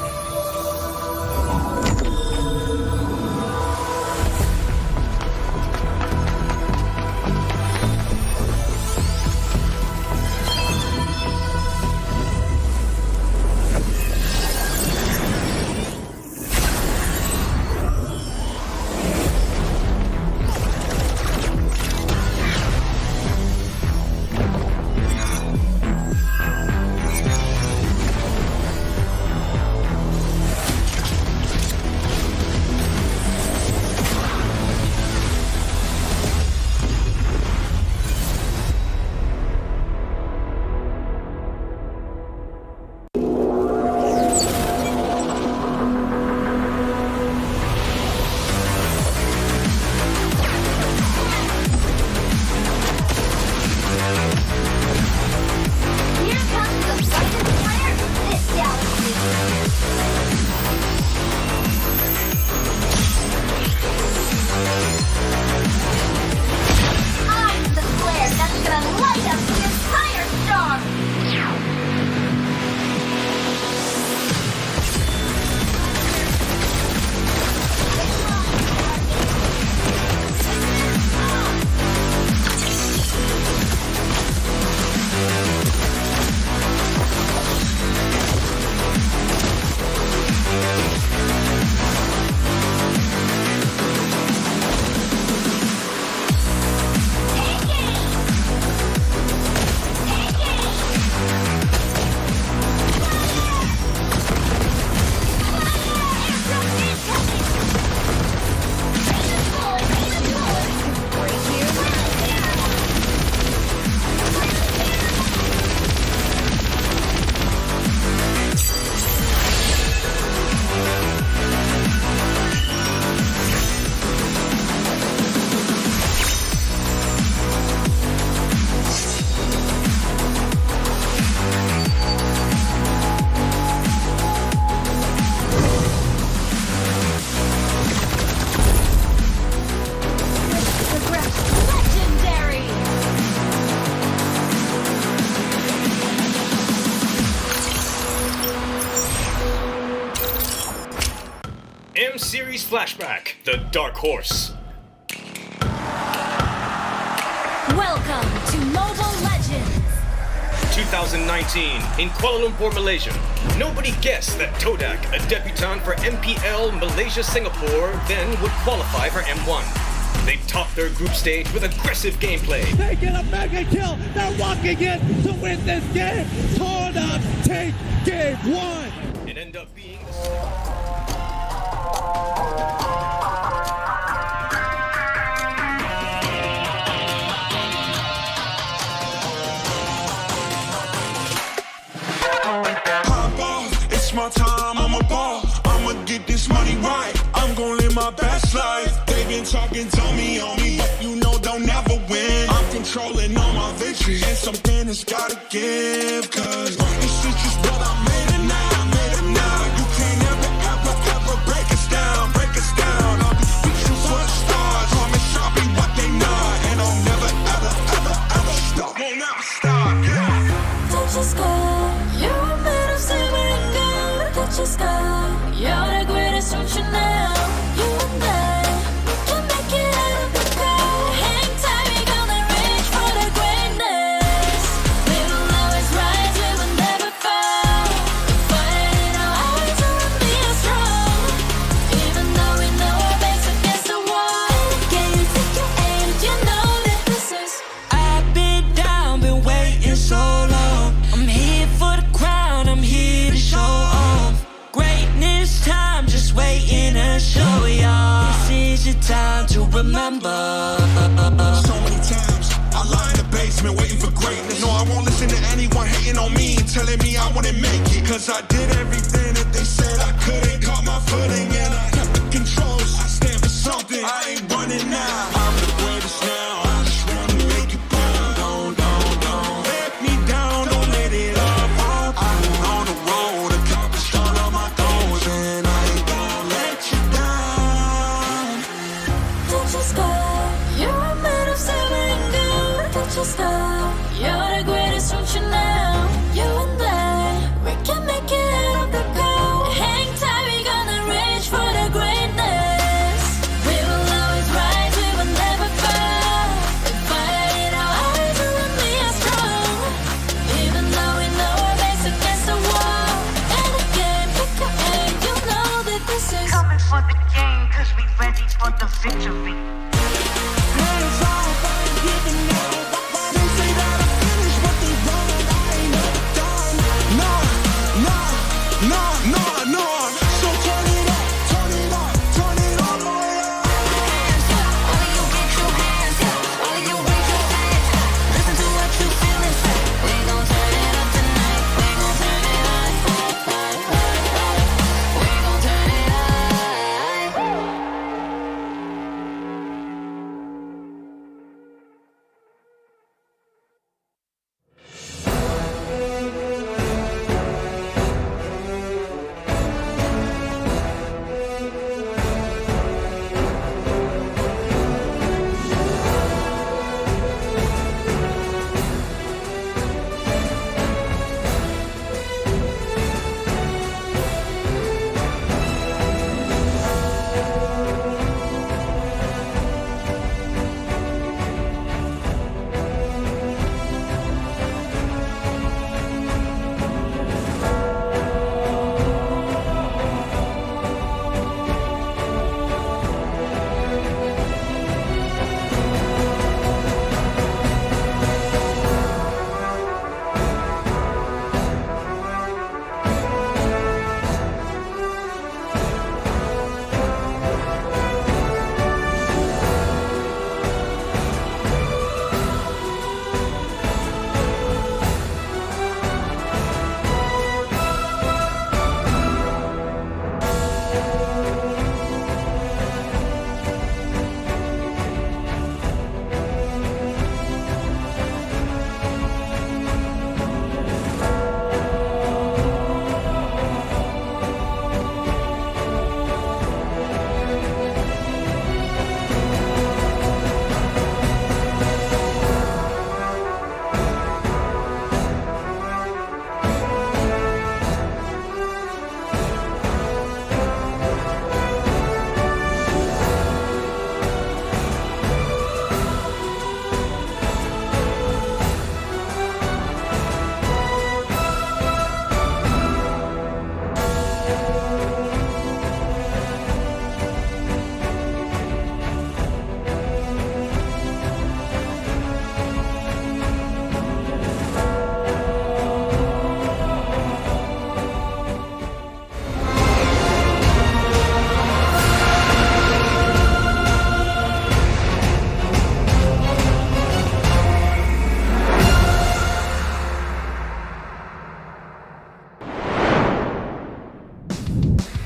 M-Series Flashback, the Dark Horse. Welcome to Mobile Legends. 2019, in Kuala Lumpur, Malaysia. Nobody guessed that Todak, a debutant for MPL Malaysia-Singapore, then would qualify for M1. They topped their group stage with aggressive gameplay. They get a mega kill. They're walking in to win this game. Todak take game one. And end up being It's my time, I'm a ball. I'ma get this money right. I'm gonna live my best life. They been talking to me on me, but you know they'll never win. I'm controlling all my victories, and something has gotta give. Cause this is just what I made it now, made it now. You can't ever break us down, break us down. I'll be reaching for the stars, promise I'll be what they not. And I'll never ever stop. Won't never stop, yeah. Touch the sky, you're made of silver and gold. Touch the sky, you're the greatest function now. You and I, we can make it out of the crowd. Hang tight, we gonna reach for the greatness. We will always rise, we will never fall. Fighting our hearts to be strong. Even though we know our backs against the wall. Can you take your aim? You know that this is. I've been down, been waiting so long. I'm here for the crown, I'm here to show off. Greatness time, just waiting to show y'all. This is your time to remember. So many times I lie in the basement waiting for greatness. No, I won't listen to anyone hating on me, telling me I wouldn't make it. Cause I did everything that they said I couldn't. Caught my footing and I kept the controls. I stand for something, I ain't running now. I'm the greatest now, I just wanna make it proud. Don't let me down, don't let it up. I've been on the road, accomplished all of my goals, and I ain't gonna let you down. sky. You're the greatest function now. You and I, we can make it out of the cold. Hang tight, we're gonna reach for the greatness. We will always rise, we will never fall. The fire in our eyes, you and me are strong. Even though we know our base against the wall. And again, pick your aim, you know that this is coming for the game, cause we ready for the victory.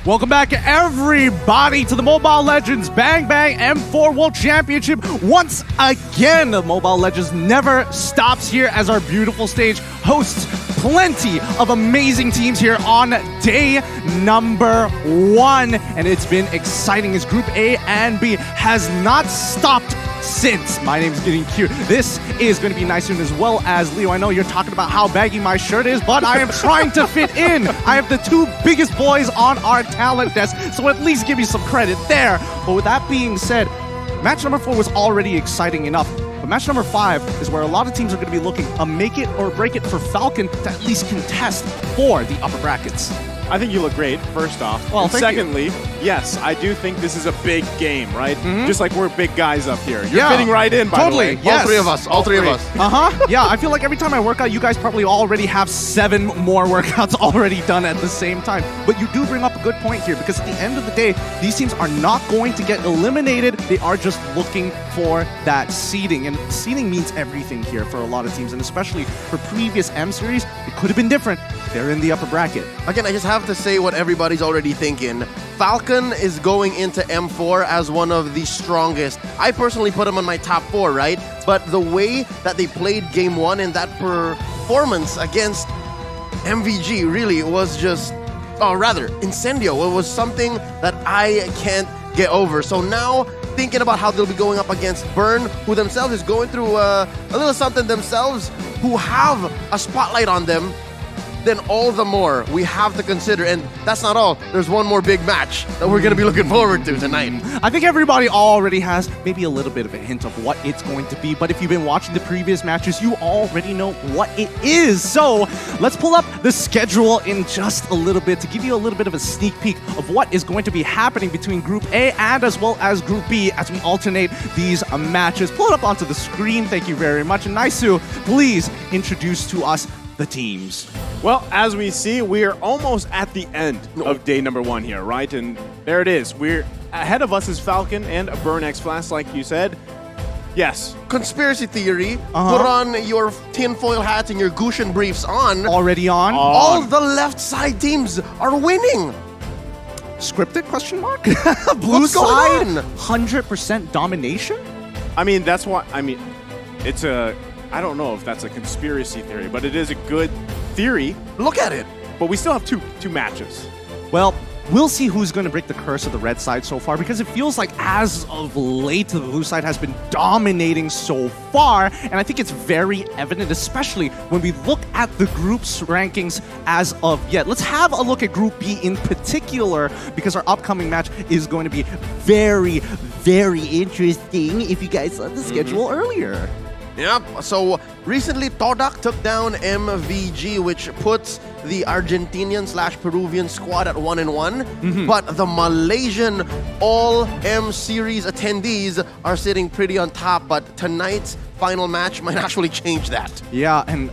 Welcome back, everybody, to the Mobile Legends Bang Bang M4 World Championship. Once again, the Mobile Legends never stops here as our beautiful stage hosts plenty of amazing teams here on day number 1. And it's been exciting as Group A and B has not stopped since. My name is Getting Cute. This is going to be nice soon, as well as Leo. I know you're talking about how baggy my shirt is, but I am trying to fit in. I have the 2 biggest boys on our talent desk, so at least give me some credit there. But with that being said, match number 4 was already exciting enough. But match number 5 is where a lot of teams are going to be looking a make it or break it for Falcon to at least contest for the upper brackets. I think you look great, first off. Well, and secondly, yes, I do think this is a big game, right? Just like we're big guys up here. You're fitting right in, by the way. Yes. All three of us. All three of us. Yeah, I feel like every time I work out, you guys probably already have 7 more workouts already done at the same time. But you do bring up a good point here, because at the end of the day, these teams are not going to get eliminated. They are just looking for that seeding. And seeding means everything here for a lot of teams, and especially for previous M series, it could have been different. They're in the upper bracket. Again, I just have to say what everybody's already thinking. Falcon is going into M4 as one of the strongest. I personally put them on my top 4, right? But the way that they played Game 1 and that performance against MVG really was just... Oh, rather, Incendio. It was something that I can't get over. So now, thinking about how they'll be going up against Burn, who themselves is going through a little something themselves, who have a spotlight on them, then all the more we have to consider. And that's not all. There's one more big match that we're going to be looking forward to tonight. I think everybody already has maybe a little bit of a hint of what it's going to be, but if you've been watching the previous matches, you already know what it is. So let's pull up the schedule in just a little bit to give you a little bit of a sneak peek of what is going to be happening between Group A and as well as Group B as we alternate these matches. Pull it up onto the screen. Thank you very much. And Naisu, please introduce to us the teams. Well, as we see, we are almost at the end of day number 1 here, right? And there it is. We're ahead of us is Falcon and a Burn X Flash, like you said. Yes. Conspiracy theory. Put on your tinfoil hats and your Gushin briefs on. Already on? All the left side teams are winning. Scripted question mark? Blue What's going side, on? 100% domination? I mean, that's why, it's a, I don't know if that's a conspiracy theory, but it is a good theory. Look at it. But we still have two matches. Well, we'll see who's going to break the curse of the red side so far, because it feels like as of late, the blue side has been dominating so far, and I think it's very evident, especially when we look at the group's rankings as of yet. Let's have a look at Group B in particular, because our upcoming match is going to be very, very interesting if you guys saw the schedule earlier. Yep, so recently Todak took down MVG, which puts the Argentinian/Peruvian squad at 1-1, but the Malaysian All-M Series attendees are sitting pretty on top, but tonight's final match might actually change that. Yeah, and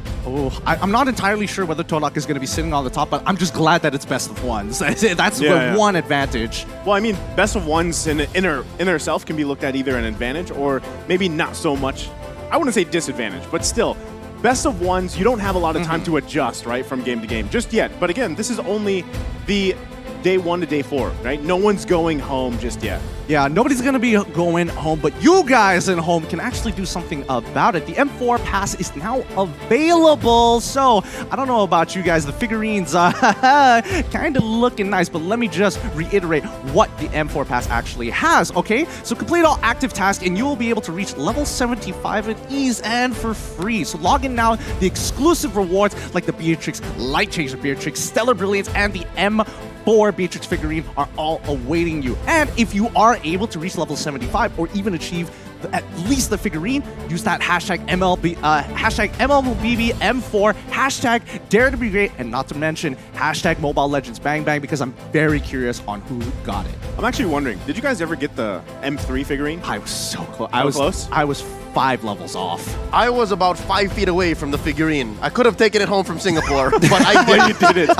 I'm not entirely sure whether Todak is going to be sitting on the top, but I'm just glad that it's best of ones. That's one advantage. Well, I mean, best of ones in itself can be looked at either an advantage or maybe not so much. I wouldn't say disadvantage, but still, best of ones, you don't have a lot of time to adjust, right, from game to game, just yet. But again, this is only the day 1 to day 4, right? No one's going home just yet. Yeah, nobody's going to be going home, but you guys at home can actually do something about it. The M4 pass is now available, so I don't know about you guys. The figurines kind of looking nice, but let me just reiterate what the M4 pass actually has, okay? So complete all active tasks, and you will be able to reach level 75 at ease and for free. So log in now. The exclusive rewards like the Beatrix, Light Changer Beatrix, Stellar Brilliance, and the M4 Beatrix figurine are all awaiting you. And if you are able to reach level 75 or even achieve at least the figurine, use that hashtag MLBBM4, hashtag Dare to Be Great, and not to mention hashtag Mobile Legends Bang Bang, because I'm very curious on who got it. I'm actually wondering, did you guys ever get the M3 figurine? I was so close. Close? I was 5 levels off. I was about 5 feet away from the figurine. I could have taken it home from Singapore, but I didn't. You did it.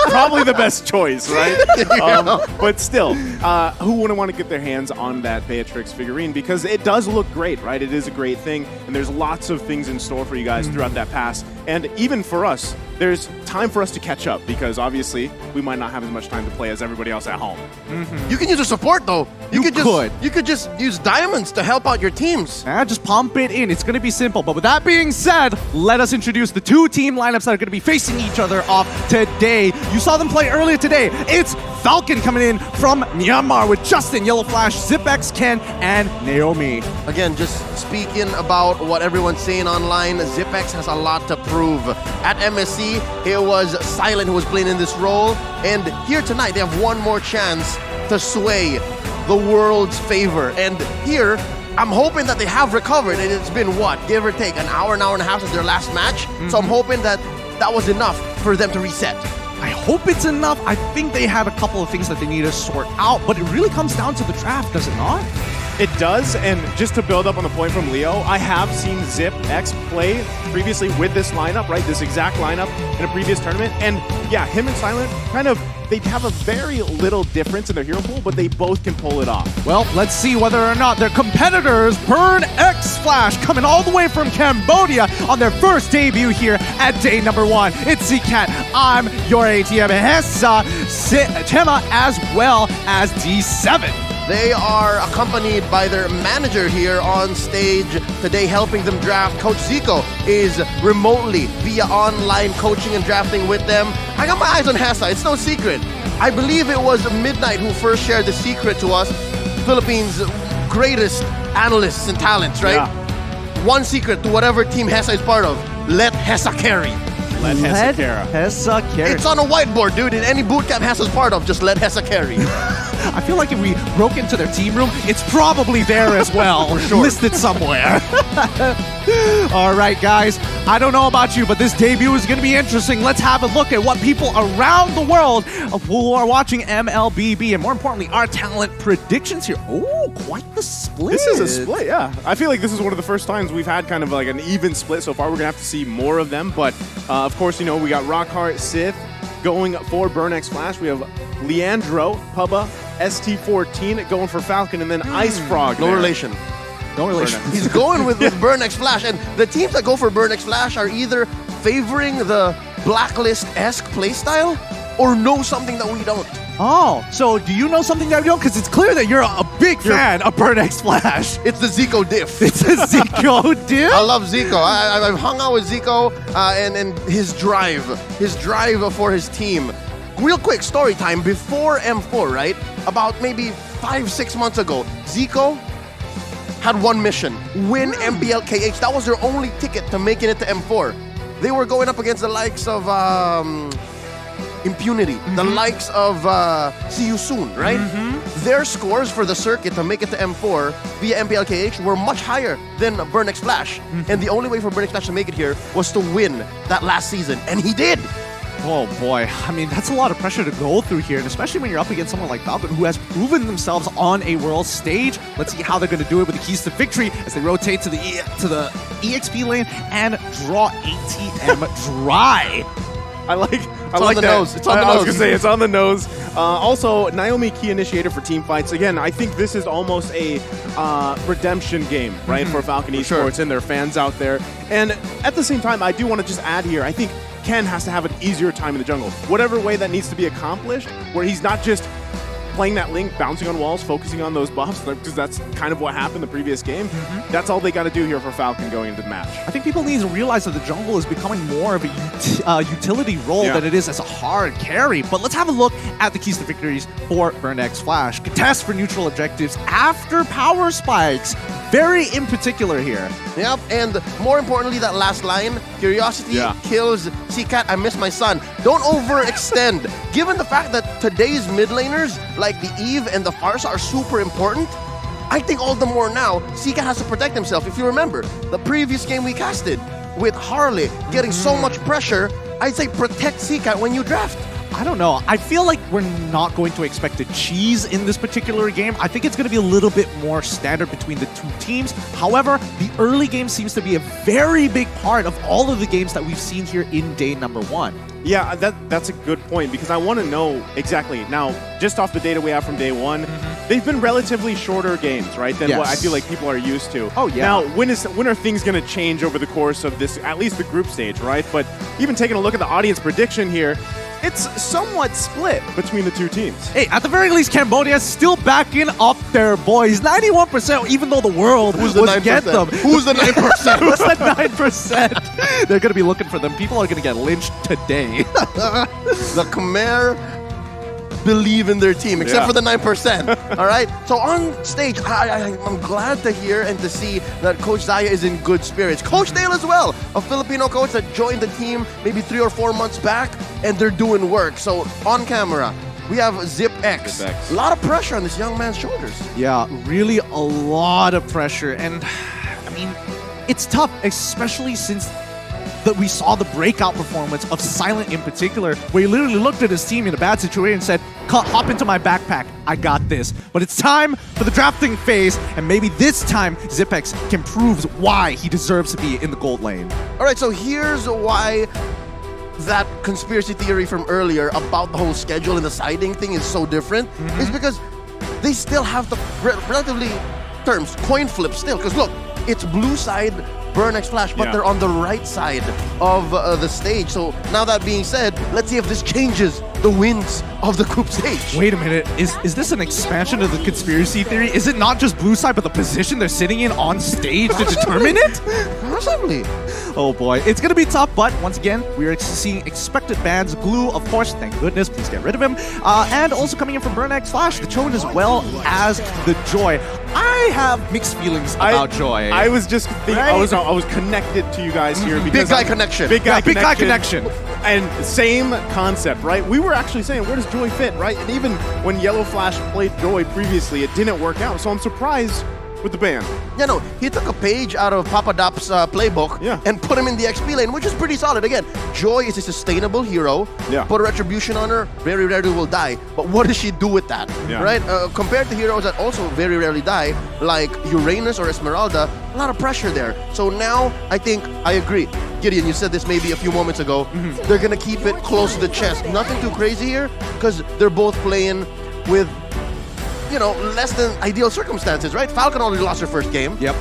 Probably the best choice, right? But still, who wouldn't want to get their hands on that Beatrix figurine? Because it does look great, right? It is a great thing, and there's lots of things in store for you guys throughout that pass. And even for us, there's time for us to catch up, because obviously we might not have as much time to play as everybody else at home. You can use a support though. You could just use diamonds to help out your teams. Just pump it in. It's going to be simple. But with that being said, let us introduce the 2 team lineups that are going to be facing each other off today. You saw them play earlier today. It's Falcon coming in from Myanmar with Justin, Yellow Flash, ZipX, Ken, and Naomi. Again, just speaking about what everyone's saying online, ZipX has a lot to prove. At MSC, it was Silent who was playing in this role, and here tonight they have one more chance to sway the world's favor. And here, I'm hoping that they have recovered, and it's been what, give or take, an hour and a half since their last match. So I'm hoping that that was enough for them to reset. I hope it's enough. I think they have a couple of things that they need to sort out, but it really comes down to the draft, does it not? It does, and just to build up on the point from Leo, I have seen ZipX play previously with this lineup, right? This exact lineup in a previous tournament, and yeah, him and Silent they have a very little difference in their hero pool, but they both can pull it off. Well, let's see whether or not their competitors, Burn X Flash, coming all the way from Cambodia on their first debut here at day number 1. It's Zcat, I'm your ATM, Hessa, Tema, as well as D7. They are accompanied by their manager here on stage today, helping them draft. Coach Zico is remotely via online coaching and drafting with them. I got my eyes on Hessa, it's no secret. I believe it was Midnight who first shared the secret to us. Philippines' greatest analysts and talents, right? One secret to whatever team Hesa is part of: let Hesa carry. Let Hesa carry. Hesa carry. It's on a whiteboard, dude. In any boot camp Hesa's part of, just let Hesa carry. I feel like if we broke into their team room, it's probably there as well, listed somewhere. All right, guys. I don't know about you, but this debut is going to be interesting. Let's have a look at what people around the world who are watching MLBB, and more importantly, our talent predictions here. Oh, quite the split. This is a split, yeah. I feel like this is one of the first times we've had kind of like an even split so far. We're going to have to see more of them, but of course, you know, we got Rockheart, Sith going for Burn X Flash. We have Leandro, Pubba, ST14 going for Falcon, and then Ice Frog. No relation. No relation. He's going with Burn X Flash, and the teams that go for Burn X Flash are either favoring the Blacklist-esque playstyle or know something that we don't. Oh, so do you know something that we don't? Because it's clear that you're a big fan of Burn X Flash. It's the Zico diff. It's a Zico diff? I love Zico. I've hung out with Zico and his drive for his team. Real quick story time. Before M4, right? About maybe 5-6 months ago, Zico had one mission: win MPLKH. That was their only ticket to making it to M4. They were going up against the likes of Impunity, the likes of See You Soon, right? Their scores for the circuit to make it to M4 via MPLKH were much higher than Burn X Flash. And the only way for Burn X Flash to make it here was to win that last season, and he did. Oh boy, I mean, that's a lot of pressure to go through here, and especially when you're up against someone like Falcon who has proven themselves on a world stage. Let's see how they're going to do it with the keys to victory as they rotate to the EXP lane and draw ATM dry. I like the that. Nose. It's on the nose. I was gonna say it's on the nose. Also, Naomi key initiator for team fights. Again, I think this is almost a redemption game, right, for Falcon Esports and their fans out there. And at the same time, I do want to just add here, I think Ken has to have an easier time in the jungle. Whatever way that needs to be accomplished, where he's not just playing that Link, bouncing on walls, focusing on those buffs, because that's kind of what happened the previous game. That's all they got to do here for Falcon going into the match. I think people need to realize that the jungle is becoming more of a utility role than it is as a hard carry. But let's have a look at the keys to victories for Burn X Flash. Contest for neutral objectives after power spikes. Very in particular here. Yep, and more importantly, that last line, curiosity kills C-Cat, I miss my son. Don't overextend. Given the fact that today's mid laners, like the Eve and the Farsa, are super important, I think all the more now, C-Cat has to protect himself. If you remember, the previous game we casted with Harley getting so much pressure, I'd say protect C-Cat when you draft. I don't know. I feel like we're not going to expect a cheese in this particular game. I think it's going to be a little bit more standard between the two teams. However, the early game seems to be a very big part of all of the games that we've seen here in day number 1. Yeah, that's a good point, because I want to know exactly. Now, just off the data we have from day 1, they've been relatively shorter games, right, than what I feel like people are used to. Oh, yeah. Now, when are things going to change over the course of this, at least the group stage, right? But even taking a look at the audience prediction here, it's somewhat split between the two teams. Hey, at the very least, Cambodia's still backing up their boys. 91%, even though the world was get them. Who's the 9%? Who's the 9%? They're going to be looking for them. People are going to get lynched today. The Khmer believe in their team, except for the 9%. All right? So on stage, I'm glad to hear and to see that Coach Zaya is in good spirits. Coach Dale as well, a Filipino coach that joined the team maybe 3 or 4 months back, and they're doing work. So on camera, we have Zip X. A lot of pressure on this young man's shoulders. Yeah, really a lot of pressure. And, I mean, it's tough, especially since that we saw the breakout performance of Silent in particular, where he literally looked at his team in a bad situation and said, hop into my backpack, I got this. But it's time for the drafting phase, and maybe this time Zipex can prove why he deserves to be in the gold lane. All right, so here's why that conspiracy theory from earlier about the whole schedule and the siding thing is so different, is because they still have the relatively terms, coin flip still, because look, it's blue side, Burn X Flash, but they're on the right side of the stage. So now that being said, let's see if this changes the wins of the group stage. Wait a minute, is this an expansion of the conspiracy theory? Is it not just blue side, but the position they're sitting in on stage to determine it? Possibly. Oh boy, it's gonna be tough, but once again, we're seeing expected bans. Glue, of course, thank goodness, please get rid of him. And also coming in from Burnex Flash, the Chone as well as the Joy. I have mixed feelings about Joy. I was just thinking, I was connected to you guys here because Big guy connection. Big guy connection. And same concept, right? We were actually saying, where does Joy fit, right? And even when Yellow Flash played Joy previously, it didn't work out. So I'm surprised with the ban. Yeah, no, he took a page out of Papa Dop's playbook and put him in the XP lane, which is pretty solid. Again, Joy is a sustainable hero. Yeah. Put a Retribution on her, very rarely will die. But what does she do with that, right? Compared to heroes that also very rarely die, like Uranus or Esmeralda, a lot of pressure there. So now, I think, I agree. Gideon, you said this maybe a few moments ago. They're going to keep it close to the chest. Nothing too crazy here, because they're both playing with, you know, less than ideal circumstances, right? Falcon already lost her first game. Yep.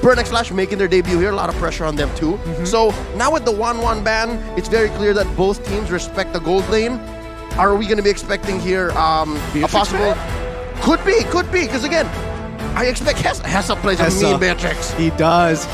Burnex Flash making their debut here, a lot of pressure on them too. So now with the 1-1 ban, it's very clear that both teams respect the gold lane. Are we going to be expecting here a possible... Could be, because again, I expect Hessa plays a mean Beatrix. He does.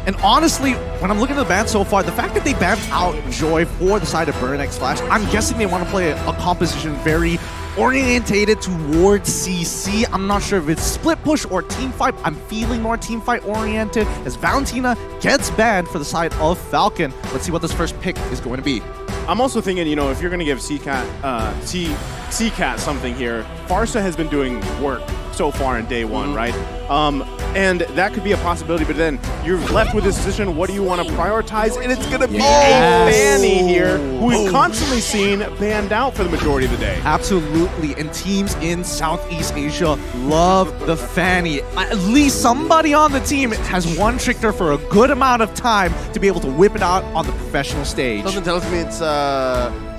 And honestly, when I'm looking at the ban so far, the fact that they banned out Joy for the side of Burnex Flash, I'm guessing they want to play a composition very orientated towards CC. I'm not sure if it's split push or team fight. I'm feeling more team fight oriented as Valentina gets banned for the side of Falcon. Let's see what this first pick is going to be. I'm also thinking, you know, if you're going to give C-Cat something here, Farsa has been doing work so far in day one, right? And that could be a possibility, but then you're left with this decision, what do you want to prioritize? And it's going to be a Fanny here, who we've constantly seen banned out for the majority of the day. Absolutely, and teams in Southeast Asia love the Fanny. At least somebody on the team has one-tricked her for a good amount of time to be able to whip it out on the professional stage. Something tells me it's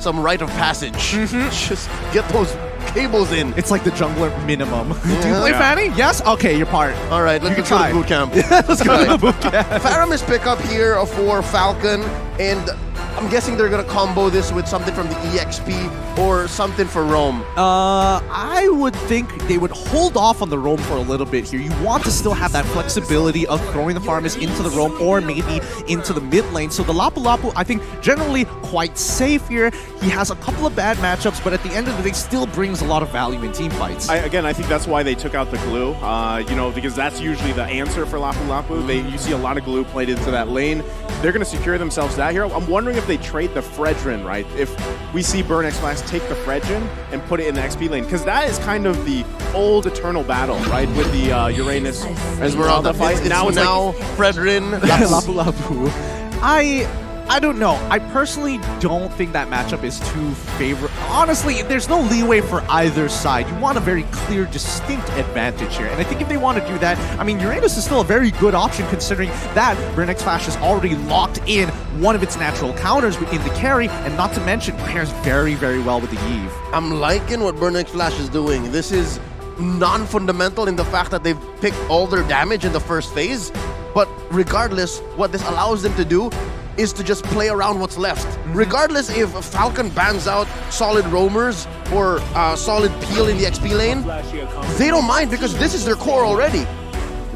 some rite of passage. Just get those cables in. It's like the jungler minimum. Do you play Fanny? Yes? Okay, your part. All right, let's go to the boot camp. Let's go to the boot camp. Faramis pick up here for Falcon, and I'm guessing they're going to combo this with something from the EXP or something for Roam. I would think they would hold off on the Roam for a little bit here. You want to still have that flexibility of throwing the Faramis into the Roam or maybe into the mid lane. So the Lapu Lapu, I think, generally quite safe here. He has a couple of bad matchups, but at the end of the day, still brings a lot of value in team fights. Again, I think that's why they took out the glue, you know, because that's usually the answer for Lapu Lapu. You see a lot of glue played into that lane. They're going to secure themselves that here. I'm wondering if they trade the Fredrin, right? If we see Burnex Flash take the Fredrin and put it in the XP lane, because that is kind of the old eternal battle, right? With the Uranus Esmeralda fight. Now Fredrin. Lapu Lapu. I don't know. I personally don't think that matchup is too favorable. Honestly, there's no leeway for either side. You want a very clear, distinct advantage here. And I think if they want to do that, I mean, Uranus is still a very good option considering that Burnex Flash has already locked in one of its natural counters in the carry, and not to mention pairs very, very well with the Eve. I'm liking what Burnex Flash is doing. This is non-fundamental in the fact that they've picked all their damage in the first phase, but regardless, what this allows them to do is to just play around what's left. Regardless if Falcon bans out solid roamers or solid peel in the XP lane, they don't mind because this is their core already.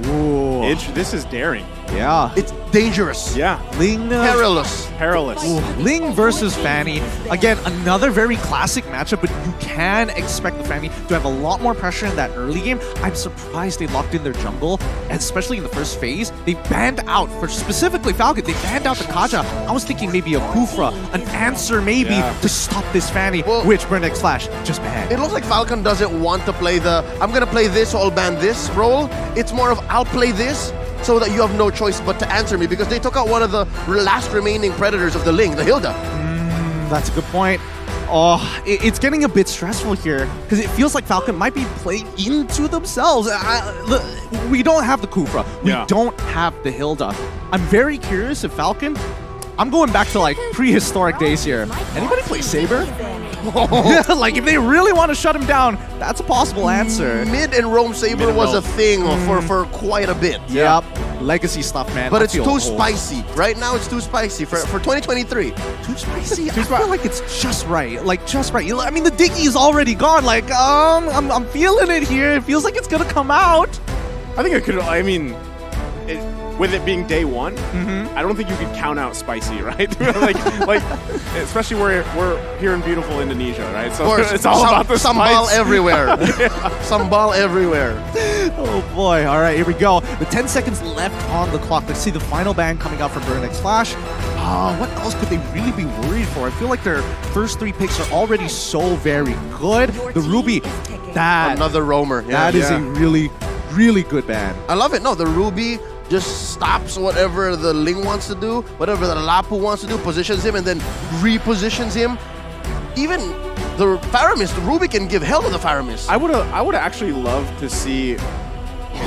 Ooh. This is daring. Yeah. It's dangerous. Yeah. Ling. Perilous. Ooh. Ling versus Fanny. Again, another very classic matchup, but you can expect the Fanny to have a lot more pressure in that early game. I'm surprised they locked in their jungle, especially in the first phase. They banned out, for specifically Falcon, they banned out the Kaja. I was thinking maybe a Kufra, an answer maybe to stop this Fanny, which Burnex Flash just banned. It looks like Falcon doesn't want to play the, I'm going to play this, so I'll ban this role. It's more of, I'll play this, so that you have no choice but to answer me, because they took out one of the last remaining predators of the Ling, the Hilda. That's a good point. Oh, it's getting a bit stressful here, because it feels like Falcon might be playing into themselves. We don't have the Kufra. We don't have the Hilda. I'm very curious if Falcon... I'm going back to like prehistoric days here. Anybody play Saber? Like if they really want to shut him down, that's a possible answer. Mid and Roam Saber was a thing for quite a bit. Yep. Legacy stuff, man. But it's too spicy. Right now it's too spicy for 2023. Too spicy? I feel like it's just right. Like just right. I mean, the Diggy is already gone. Like, I'm feeling it here. It feels like it's gonna come out. I think it could, I mean... with it being day one, I don't think you could count out spicy, right? like, especially we're here in beautiful Indonesia, right? So it's all about the sambal spice. everywhere. Sambal everywhere. Oh boy, all right, here we go. The 10 seconds left on the clock. Let's see the final ban coming out from Burnex Flash. What else could they really be worried for? I feel like their first 3 picks are already so very good. The Ruby, another roamer. Yeah, that is a really, really good ban. I love it. No, the Ruby just stops whatever the Ling wants to do, whatever the Lapu wants to do, positions him and then repositions him. Even the Faramis, the Ruby can give hell to the Faramis. I would actually love to see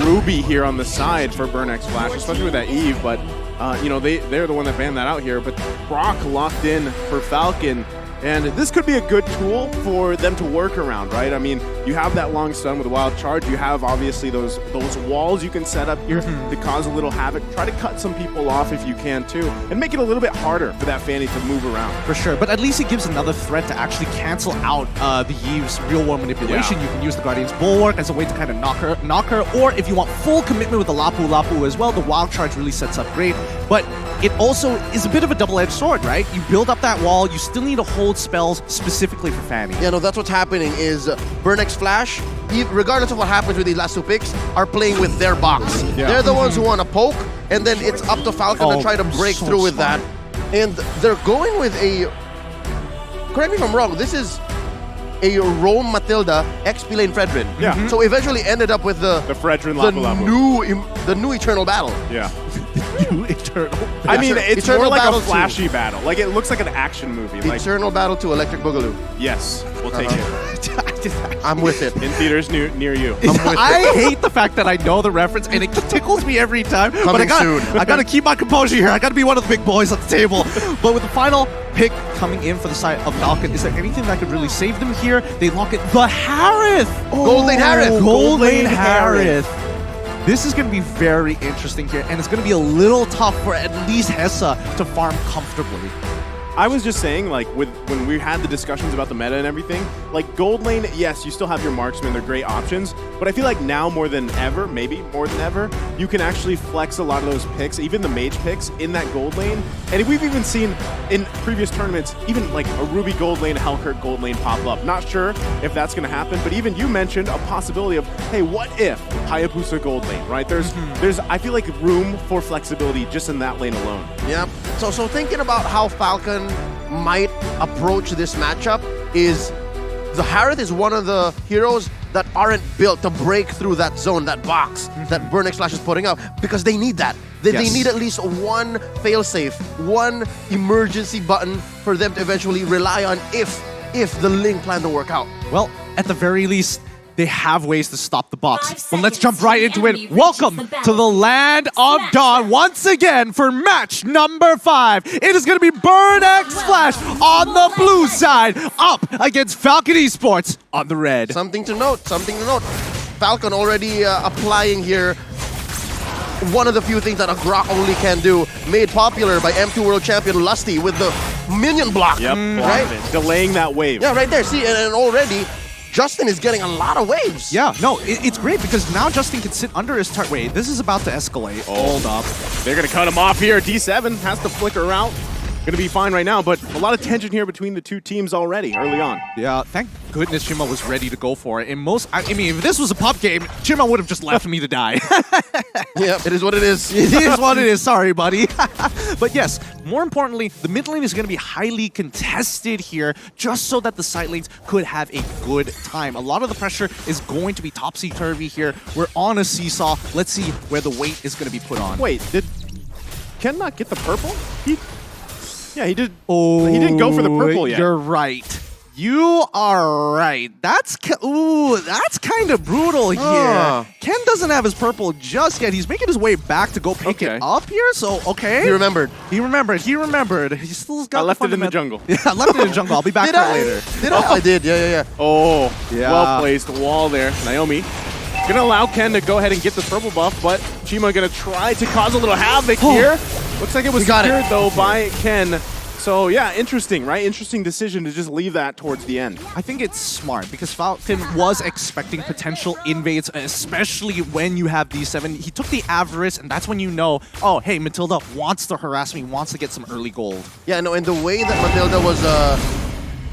Ruby here on the side for Burnex Flash, especially with that Eve, but you know, they're the one that banned that out here. But Brock locked in for Falcon, and this could be a good tool for them to work around, right? I mean, you have that long stun with a wild charge. You have obviously those walls you can set up here to cause a little havoc. Try to cut some people off if you can too, and make it a little bit harder for that Fanny to move around. For sure, but at least it gives another threat to actually cancel out the Eve's real-world manipulation. You can use the Guardian's Bulwark as a way to kind of knock her, or if you want full commitment with the Lapu as well, the wild charge really sets up great. But it also is a bit of a double-edged sword, right? You build up that wall, you still need to hold spells specifically for Fanny. Yeah, no, that's what's happening is Burnex Flash, regardless of what happens with these last 2 picks, are playing with their box. Yeah. They're the ones who want to poke, and then it's up to Falcon to try to break through with that. And they're going with a, correct me if I'm wrong, this is a Rome Matilda XP lane Fredrin. Yeah. So eventually ended up with the Fredrin the new Eternal Battle. Yeah. New Eternal. I mean, it's Eternal more like Battle a flashy battle. Like, it looks like an action movie. Like, Eternal Battle to Electric Boogaloo. yes, we'll take it. I'm with it. In theaters near you. I hate the fact that I know the reference and it tickles me every time. But I gotta keep my composure here. I gotta be one of the big boys at the table. But with the final pick coming in for the side of Falcon, is there anything that could really save them here? They lock it. The Harith! Gold Lane Harith! Gold Lane Harith. This is going to be very interesting here, and it's going to be a little tough for at least Hessa to farm comfortably. I was just saying, like, when we had the discussions about the meta and everything, like, Gold Lane, yes, you still have your marksmen, they're great options, but I feel like now more than ever, maybe more than ever, you can actually flex a lot of those picks, even the mage picks, in that Gold Lane. And we've even seen in previous tournaments, even like a Ruby Gold Lane, Hellkirk Gold Lane pop up. Not sure if that's going to happen, but even you mentioned a possibility of, hey, what if Hayabusa Gold Lane, right? There's I feel like room for flexibility just in that lane alone. Yeah. So thinking about how Falcon might approach this matchup is the Harith is one of the heroes that aren't built to break through that zone, that box that Burnex Flash is putting up, because they need that. They need at least one failsafe, one emergency button for them to eventually rely on if the Ling plan to work out. Well, at the very least, they have ways to stop the box. But let's jump right into it. Welcome to the Land of Dawn once again for match number 5. It is going to be Burnex Flash on the blue side up against Falcon Esports on the red. Something to note. Falcon already applying here one of the few things that a Grok only can do, made popular by M2 World Champion Lusty with the minion block. Yep, right? Delaying that wave. Yeah, right there. See, and already Justin is getting a lot of waves. Yeah, no, it's great because now Justin can sit under his turret. Wait, this is about to escalate. Hold up. They're going to cut him off here. D7 has to flicker out. Going to be fine right now, but a lot of tension here between the two teams already early on. Yeah, thank goodness Chima was ready to go for it. I mean, if this was a pop game, Chima would have just left me to die. Yeah, it is what it is. It is what it is. Sorry, buddy. But yes, more importantly, the mid lane is going to be highly contested here just so that the side lanes could have a good time. A lot of the pressure is going to be topsy-turvy here. We're on a seesaw. Let's see where the weight is going to be put on. Wait, did Ken not get the purple? Yeah, he did. Oh, he didn't go for the purple yet. You're right. You are right. That's kind of brutal here. Ken doesn't have his purple just yet. He's making his way back to go pick it up here. So okay. He remembered. He remembered. He still got. I left it in the jungle. Yeah, I left it in the jungle. I'll be back for it later. Did I? I did. Yeah. Oh, yeah. Well placed wall there, Naomi. Gonna allow Ken to go ahead and get the purple buff, but Chima gonna try to cause a little havoc here. Looks like it was secured though by Ken. So yeah, interesting, right? Interesting decision to just leave that towards the end. I think it's smart because Falcon was expecting potential invades, especially when you have D7. He took the Avarice, and that's when you know, oh, hey, Matilda wants to harass me, wants to get some early gold. Yeah, no, and the way that Matilda was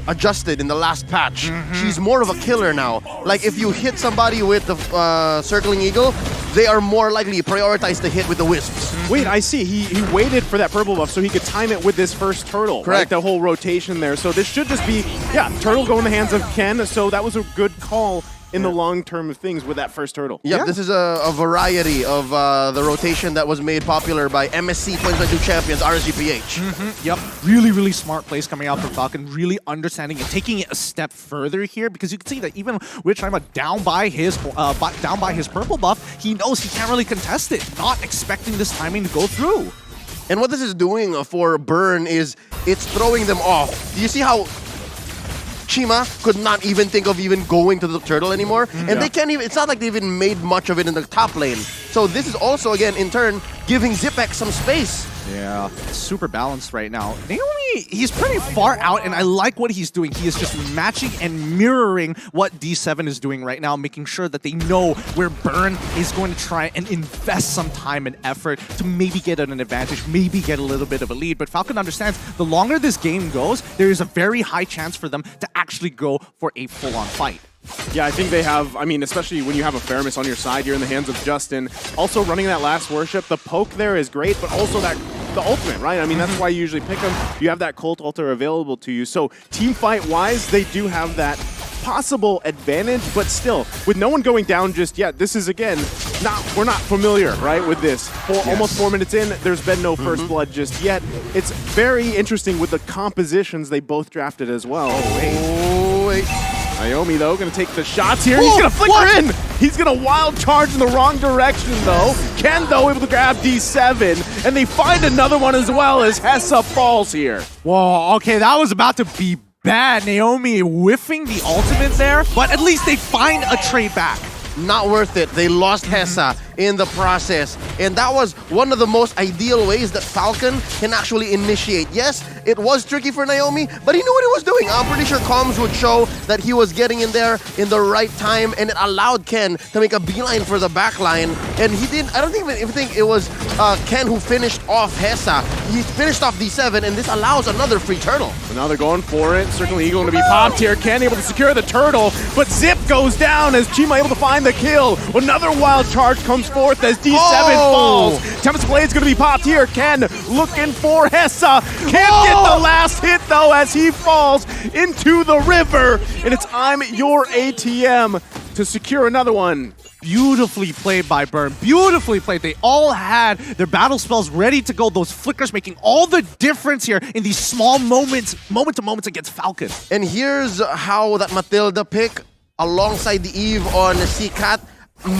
adjusted in the last patch, she's more of a killer now. Like, if you hit somebody with the Circling Eagle, they are more likely prioritized to hit with the Wisps. Wait, I see. He waited for that purple buff so he could time it with this first turtle. Correct. Right? The whole rotation there. So this should just be, yeah, turtle go in the hands of Ken. So that was a good call in the long term of things with that first turtle. Yep, this is a variety of the rotation that was made popular by MSC 2022 champions RSGPH. Yep, really, really smart plays coming out from Falcon, really understanding and taking it a step further here, because you can see that even with Chima down by his purple buff, he knows he can't really contest it, not expecting this timing to go through. And what this is doing for Burn is it's throwing them off. Do you see how Chima could not even think of even going to the turtle anymore? And they can't even, it's not like they even made much of it in the top lane. So this is also, again, in turn, giving Zipek some space. Yeah, super balanced right now. Naomi, he's pretty far out, and I like what he's doing. He is just matching and mirroring what D7 is doing right now, making sure that they know where Burn is going to try and invest some time and effort to maybe get an advantage, maybe get a little bit of a lead. But Falcon understands the longer this game goes, there is a very high chance for them to actually go for a full-on fight. Yeah, I think they have, I mean, especially when you have a Faramis on your side, you're in the hands of Justin. Also running that last worship, the poke there is great, but also the ultimate, right? I mean, that's why you usually pick them. You have that Cult Altar available to you. So team fight-wise, they do have that possible advantage, but still, with no one going down just yet, this is, again, we're not familiar, right, with this. Almost 4 minutes in, there's been no first blood just yet. It's very interesting with the compositions they both drafted as well. Oh, wait. Naomi, though, going to take the shots here. He's going to flicker in. He's going to wild charge in the wrong direction, though. Ken, though, able to grab D7, and they find another one as well as Hessa falls here. Whoa, okay, that was about to be bad. Naomi whiffing the ultimate there, but at least they find a trade back. Not worth it. They lost Hessa in the process. And that was one of the most ideal ways that Falcon can actually initiate. Yes, it was tricky for Naomi, but he knew what he was doing. I'm pretty sure comms would show that he was getting in there in the right time, and it allowed Ken to make a beeline for the backline. And he didn't, I don't even think it was Ken who finished off Hessa. He finished off D7, and this allows another free turtle. So now they're going for it. Certainly Eagle going to be popped here. Ken able to secure the turtle, but Zip goes down as Chima able to find the kill. Another wild charge comes forth as D7 falls. Tempest Blade's going to be popped here. Ken looking for Hessa. Can't get the last hit, though, as he falls into the river. And it's I'm your ATM to secure another one. Beautifully played by Burn. Beautifully played. They all had their battle spells ready to go. Those flickers making all the difference here in these small moments, moment to moments against Falcon. And here's how that Matilda pick alongside the Eve on C-Cat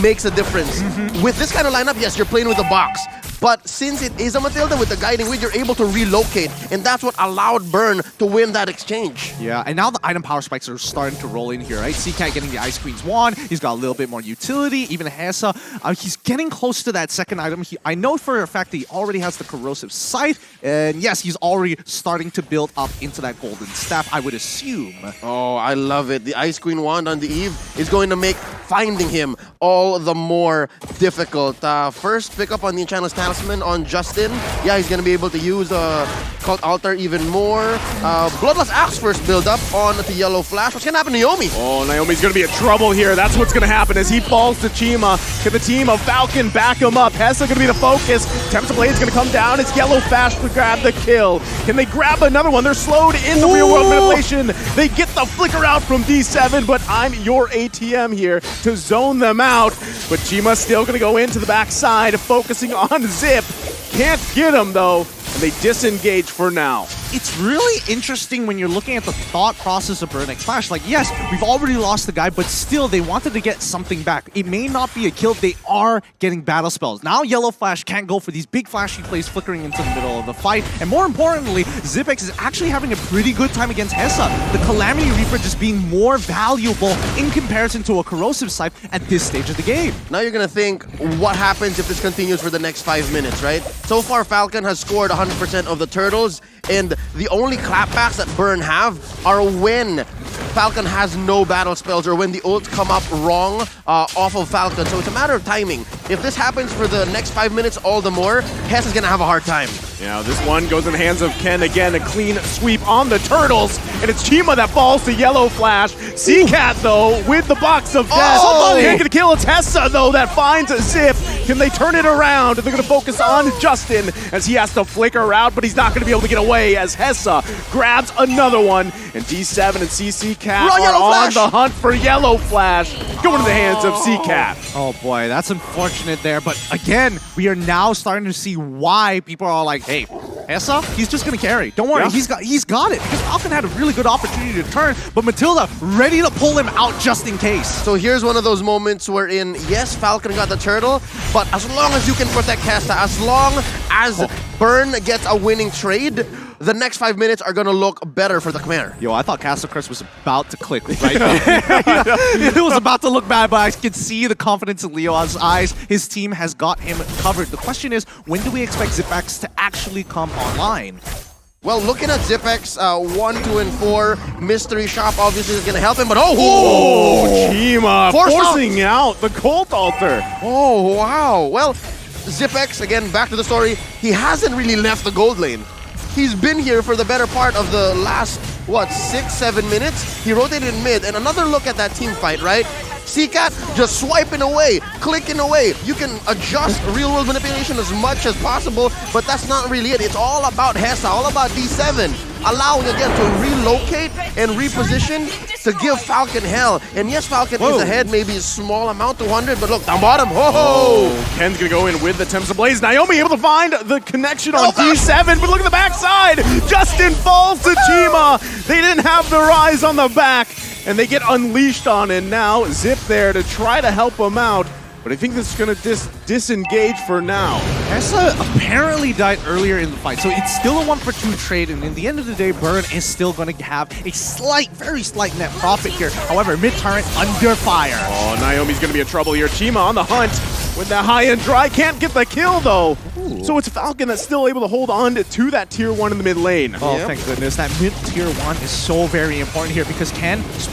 makes a difference. With this kind of lineup, yes, you're playing with a box. But since it is a Matilda with the guiding wheel, you're able to relocate. And that's what allowed Burn to win that exchange. Yeah, and now the item power spikes are starting to roll in here, right? C-Cat getting the Ice Queen's wand. He's got a little bit more utility. Even Hessa, he's getting close to that second item. I know for a fact that he already has the Corrosive Scythe. And yes, he's already starting to build up into that Golden Staff, I would assume. Oh, I love it. The Ice Queen wand on the Eve is going to make finding him all the more difficult. First, pick up on the Enchantress Talisman on Justin. Yeah, he's going to be able to use Cult Altar even more. Bloodlust Axe first build up on the Yellow Flash. What's going to happen to Naomi? Oh, Naomi's going to be in trouble here. That's what's going to happen as he falls to Chima. Can the team of Falcon back him up? Hessa going to be the focus. Tempest Blade's going to come down. It's Yellow Flash to grab the kill. Can they grab another one? They're slowed in the real world manipulation. They get the flicker out from D7, but I'm your ATM here to zone them out. But Chima's still going to go into the backside, focusing on Zip. Can't get him, though, and they disengage for now. It's really interesting when you're looking at the thought process of Burn X Flash. Like, yes, we've already lost the guy, but still, they wanted to get something back. It may not be a kill. They are getting battle spells. Now, Yellow Flash can't go for these big flashy plays flickering into the middle of the fight. And more importantly, Zipex is actually having a pretty good time against Hessa. The Calamity Reaper just being more valuable in comparison to a Corrosive Scythe at this stage of the game. Now you're going to think, what happens if this continues for the next 5 minutes, right? So far, Falcon has scored 100% of the turtles, and the only clapbacks that Burn have are when Falcon has no battle spells or when the ults come up wrong off of Falcon. So it's a matter of timing. If this happens for the next 5 minutes, all the more, Hess is going to have a hard time. Yeah, this one goes in the hands of Ken again. A clean sweep on the Turtles. And it's Chima that falls to Yellow Flash. Seacat, though, with the box of death. Can't get a kill. It's Hessa, though, that finds Zip. Can they turn it around? They're going to focus on Justin as he has to flicker out, but he's not going to be able to get away as Hessa grabs another one. And D7 and CC Cat are on the hunt for Yellow Flash. Going to the hands of C-Cat. Oh boy, that's unfortunate there. But again, we are now starting to see why people are like, hey, Hessa, he's just going to carry. Don't worry, he's got it. Because Falcon had a really good opportunity to turn, but Matilda ready to pull him out just in case. So here's one of those moments wherein, yes, Falcon got the turtle, but as long as you can protect Hessa, as long as Burn gets a winning trade, the next 5 minutes are going to look better for the Khmer. Yo, I thought Castle Crest was about to click right now. It was about to look bad, but I could see the confidence in Leo's eyes. His team has got him covered. The question is, when do we expect Zipex to actually come online? Well, looking at Zipex, 1, 2, and 4, Mystery Shop obviously is going to help him, but Chima forcing out the Colt Altar. Oh, wow. Well, Zipex, again, back to the story, he hasn't really left the gold lane. He's been here for the better part of the last, 6-7 minutes. He rotated in mid, and another look at that team fight, right? C-Cat just swiping away, clicking away. You can adjust real-world manipulation as much as possible, but that's not really it. It's all about Hessa, all about D7. Allowing, again, to relocate and reposition to give Falcon hell. And yes, Falcon is ahead, maybe a small amount, 200, but look, down bottom, Ken's gonna go in with the Tempest of Blaze. Naomi able to find the connection on D7, but look at the backside. Justin falls to Chima. They didn't have the rise on the back, and they get unleashed on, and now Zip there to try to help him out. But I think this is going to disengage for now. Hessa apparently died earlier in the fight, so it's still a 1-for-2 trade, and in the end of the day, Burn is still going to have a slight, very slight net profit here. However, mid-turret under fire. Oh, Naomi's going to be in trouble here. Chima on the hunt with the high-end dry. Can't get the kill, though. Ooh. So it's Falcon that's still able to hold on to that tier 1 in the mid lane. Oh, thank goodness. That mid-tier 1 is so very important here because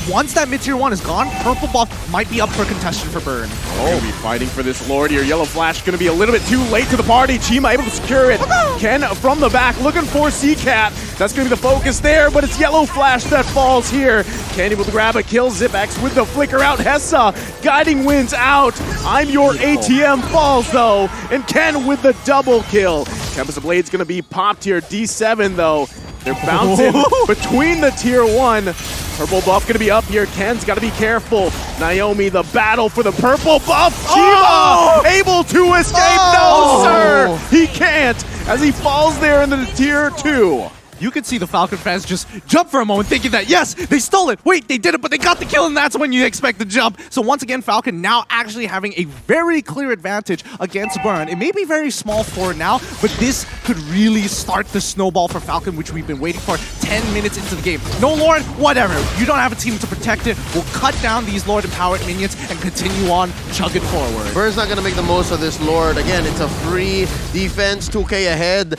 once that mid-tier 1 is gone, purple buff might be up for contention for Burn. Oh, fighting for this Lord here. Yellow Flash going to be a little bit too late to the party. Chima able to secure it. Ken from the back looking for C-Cat. That's going to be the focus there, but it's Yellow Flash that falls here. Ken able to grab a kill. Zipex with the flicker out. Hessa guiding wins out. I'm your ATM falls though, and Ken with the double kill. Tempest of Blade's going to be popped here. D7 though. They're bouncing between the tier 1. Purple buff going to be up here. Ken's got to be careful. Naomi, the battle for the purple buff. Chima able to escape. No, sir. He can't as he falls there into the tier 2. You could see the Falcon fans just jump for a moment thinking that, yes, they stole it. Wait, they did it, but they got the kill, and that's when you expect the jump. So once again, Falcon now actually having a very clear advantage against Burn. It may be very small for now, but this could really start the snowball for Falcon, which we've been waiting for 10 minutes into the game. No Lord, whatever. You don't have a team to protect it. We'll cut down these Lord-empowered minions and continue on chugging forward. Burn's not going to make the most of this Lord. Again, it's a free defense, 2K ahead.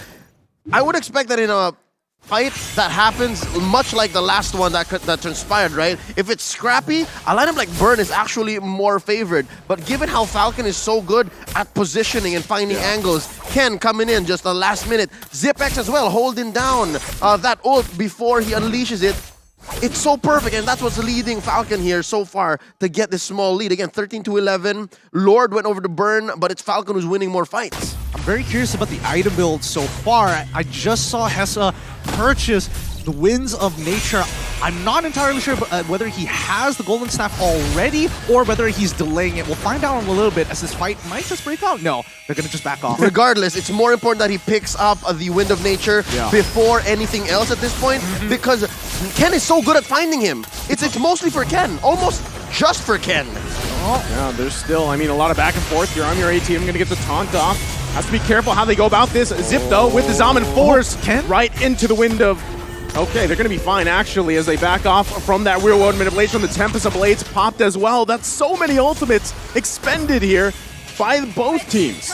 I would expect that in a fight that happens much like the last one that transpired, right? If it's scrappy, a lineup like Burn is actually more favored. But given how Falcon is so good at positioning and finding angles, Ken coming in just the last minute, Zipex as well holding down that ult before he unleashes it. It's so perfect, and that's what's leading Falcon here so far to get this small lead. Again, 13-11. Lord went over to Burn, but it's Falcon who's winning more fights. I'm very curious about the item build so far. I just saw Hessa purchase the Winds of Nature. I'm not entirely sure whether he has the Golden Staff already or whether he's delaying it. We'll find out in a little bit as this fight might just break out. No, they're going to just back off. Regardless, it's more important that he picks up the Wind of Nature before anything else at this point because Ken is so good at finding him. It's mostly for Ken, almost just for Ken. Yeah, there's still, a lot of back and forth here. I'm your ATM going to get the taunt off. Has to be careful how they go about this. Zip, though, with the Zaman Force right into the Wind of... Okay, they're going to be fine, actually, as they back off from that real-world manipulation. The Tempest of Blades popped as well. That's so many ultimates expended here by both teams.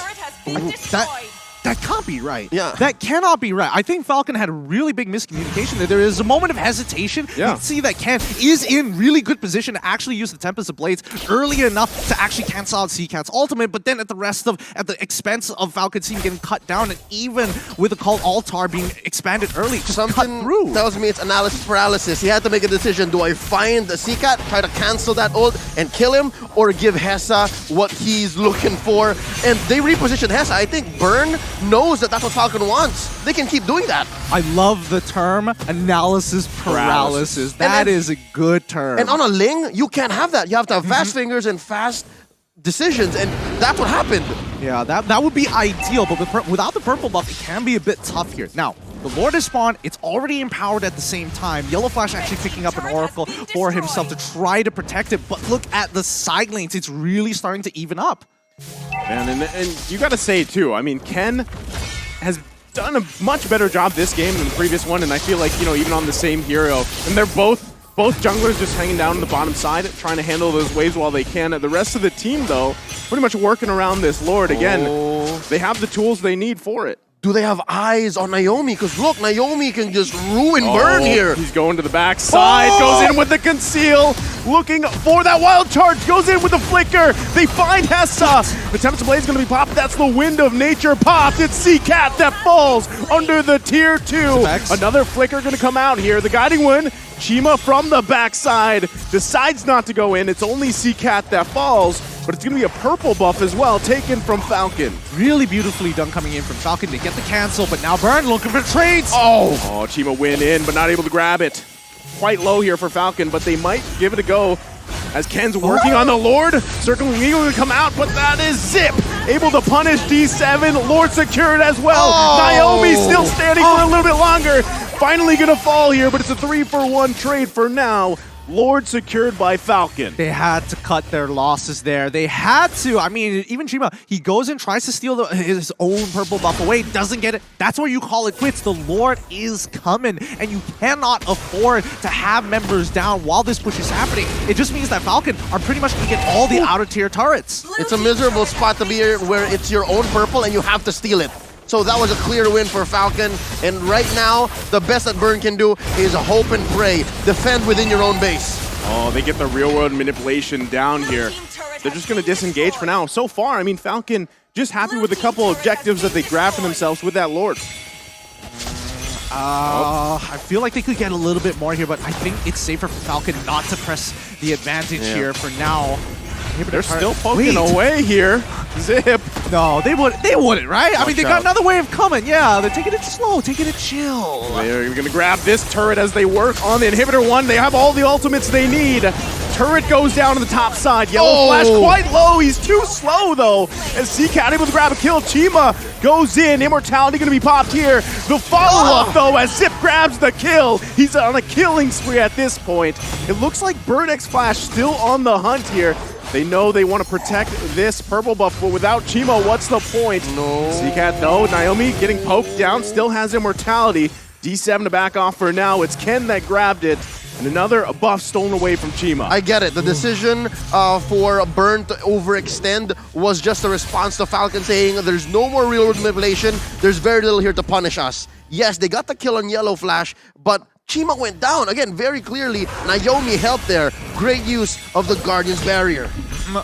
That can't be right. Yeah. That cannot be right. I think Falcon had a really big miscommunication there. There is a moment of hesitation. Yeah. You can see that Ken is in really good position to actually use the Tempest of Blades early enough to actually cancel out Seacat's ultimate, but then at the expense of Falcon's team getting cut down, and even with the Cult Altar being expanded early, just cut through. Tells me it's analysis paralysis. He had to make a decision. Do I find the Seacat, try to cancel that ult and kill him, or give Hessa what he's looking for? And they repositioned Hessa. I think Burn knows that that's what Falcon wants. They can keep doing that. I love the term analysis paralysis. That is a good term. And on a Ling, you can't have that. You have to have fast fingers and fast decisions, and that's what happened. Yeah, that would be ideal, but without the purple buff, it can be a bit tough here. Now, the Lord is spawned, it's already empowered at the same time. Yellow Flash actually picking up an Oracle for himself to try to protect it, but look at the side lanes, it's really starting to even up. And you got to say, too, I mean, Ken has done a much better job this game than the previous one, and I feel like, you know, even on the same hero, and they're both junglers just hanging down on the bottom side, trying to handle those waves while they can. The rest of the team, though, pretty much working around this Lord. Again, they have the tools they need for it. Do they have eyes on Naomi? Because look, Naomi can just ruin Burn here. He's going to the backside, goes in with the conceal, looking for that wild charge, goes in with the flicker. They find Hessa. The Tempest Blade is going to be popped. That's the Wind of Nature popped. It's Seacat that falls under the tier 2. Another flicker going to come out here. The Guiding Wind, Chima from the backside decides not to go in. It's only Seacat that falls, but it's going to be a purple buff as well, taken from Falcon. Really beautifully done coming in from Falcon to get the cancel, but now Burn looking for trades. Oh, Chima win in, but not able to grab it. Quite low here for Falcon, but they might give it a go as Ken's working on the Lord. Circling Eagle to come out, but that is Zip. Able to punish D7. Lord secured as well. Naomi still standing for a little bit longer. Finally gonna fall here, but it's a 3-for-1 trade for now. Lord secured by Falcon. They had to cut their losses there. They had to. I mean, even Chima, he goes and tries to steal his own purple buff away, doesn't get it. That's where you call it quits. The Lord is coming, and you cannot afford to have members down while this push is happening. It just means that Falcon are pretty much going to get all the outer tier turrets. It's a miserable spot to be here where it's your own purple and you have to steal it. So that was a clear win for Falcon. And right now, the best that Burn can do is hope and pray. Defend within your own base. Oh, they get the real-world manipulation down here. They're just going to disengage for now. So far, I mean, Falcon just happy with a couple objectives that they grabbed for themselves with that Lord. I feel like they could get a little bit more here, but I think it's safer for Falcon not to press the advantage here for now. They're still poking away here. Zip. No, they wouldn't, right? I mean, they got another way of coming. Yeah, they're taking it slow, taking it chill. They're going to grab this turret as they work on the inhibitor one. They have all the ultimates they need. Turret goes down to the top side. Yellow Flash quite low. He's too slow, though. As Seacat able to grab a kill. Chima goes in. Immortality going to be popped here. The follow-up, though, as Zip grabs the kill. He's on a killing spree at this point. It looks like Burn X Flash still on the hunt here. They know they want to protect this purple buff, but without Chima, what's the point? No. Seacat, no. Naomi getting poked down, still has immortality. D7 to back off for now. It's Ken that grabbed it. And another buff stolen away from Chima. I get it. The decision for Burn to overextend was just a response to Falcon saying there's no more real-world manipulation. There's very little here to punish us. Yes, they got the kill on Yellow Flash, but Chima went down. Again, very clearly, Naomi helped there. Great use of the Guardian's Barrier.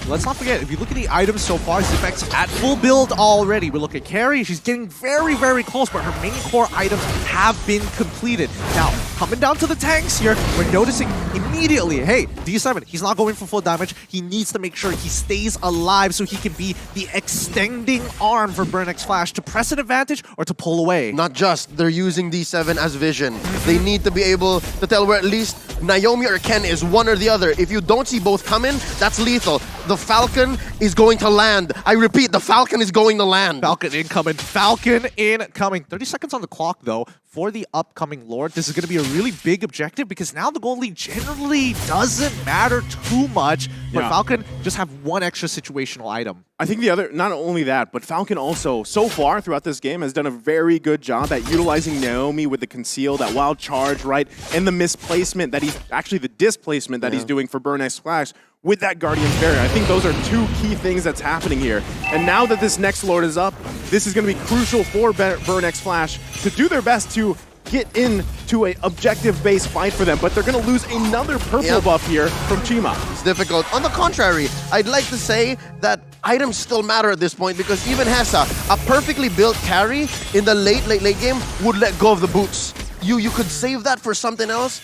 Let's not forget, if you look at the items so far, Zipek's at full build already. We look at Carrie, she's getting very, very close, but her main core items have been completed. Now, coming down to the tanks here, we're noticing immediately, hey, D7, he's not going for full damage. He needs to make sure he stays alive so he can be the extending arm for Burn X Flash to press an advantage or to pull away. Not just, they're using D7 as vision. They need to be able to tell where at least Naomi or Ken is, one or the other. If you don't see both come in, that's lethal. The Falcon is going to land. I repeat, the Falcon is going to land. Falcon incoming. Falcon incoming. 30 seconds on the clock, though, for the upcoming Lord. This is going to be a really big objective because now the gold lead generally doesn't matter too much, but Falcon just have one extra situational item. I think the other, not only that, but Falcon also, so far throughout this game, has done a very good job at utilizing Naomi with the conceal, that wild charge, right? And the misplacement that he's, actually the displacement that he's doing for Burn X Flash, with that Guardian's Barrier. I think those are two key things that's happening here. And now that this next Lord is up, this is going to be crucial for Burn X Flash to do their best to get into a objective-based fight for them, but they're going to lose another purple buff here from Chima. It's difficult. On the contrary, I'd like to say that items still matter at this point because even Hessa, a perfectly built carry in the late game, would let go of the boots. You could save that for something else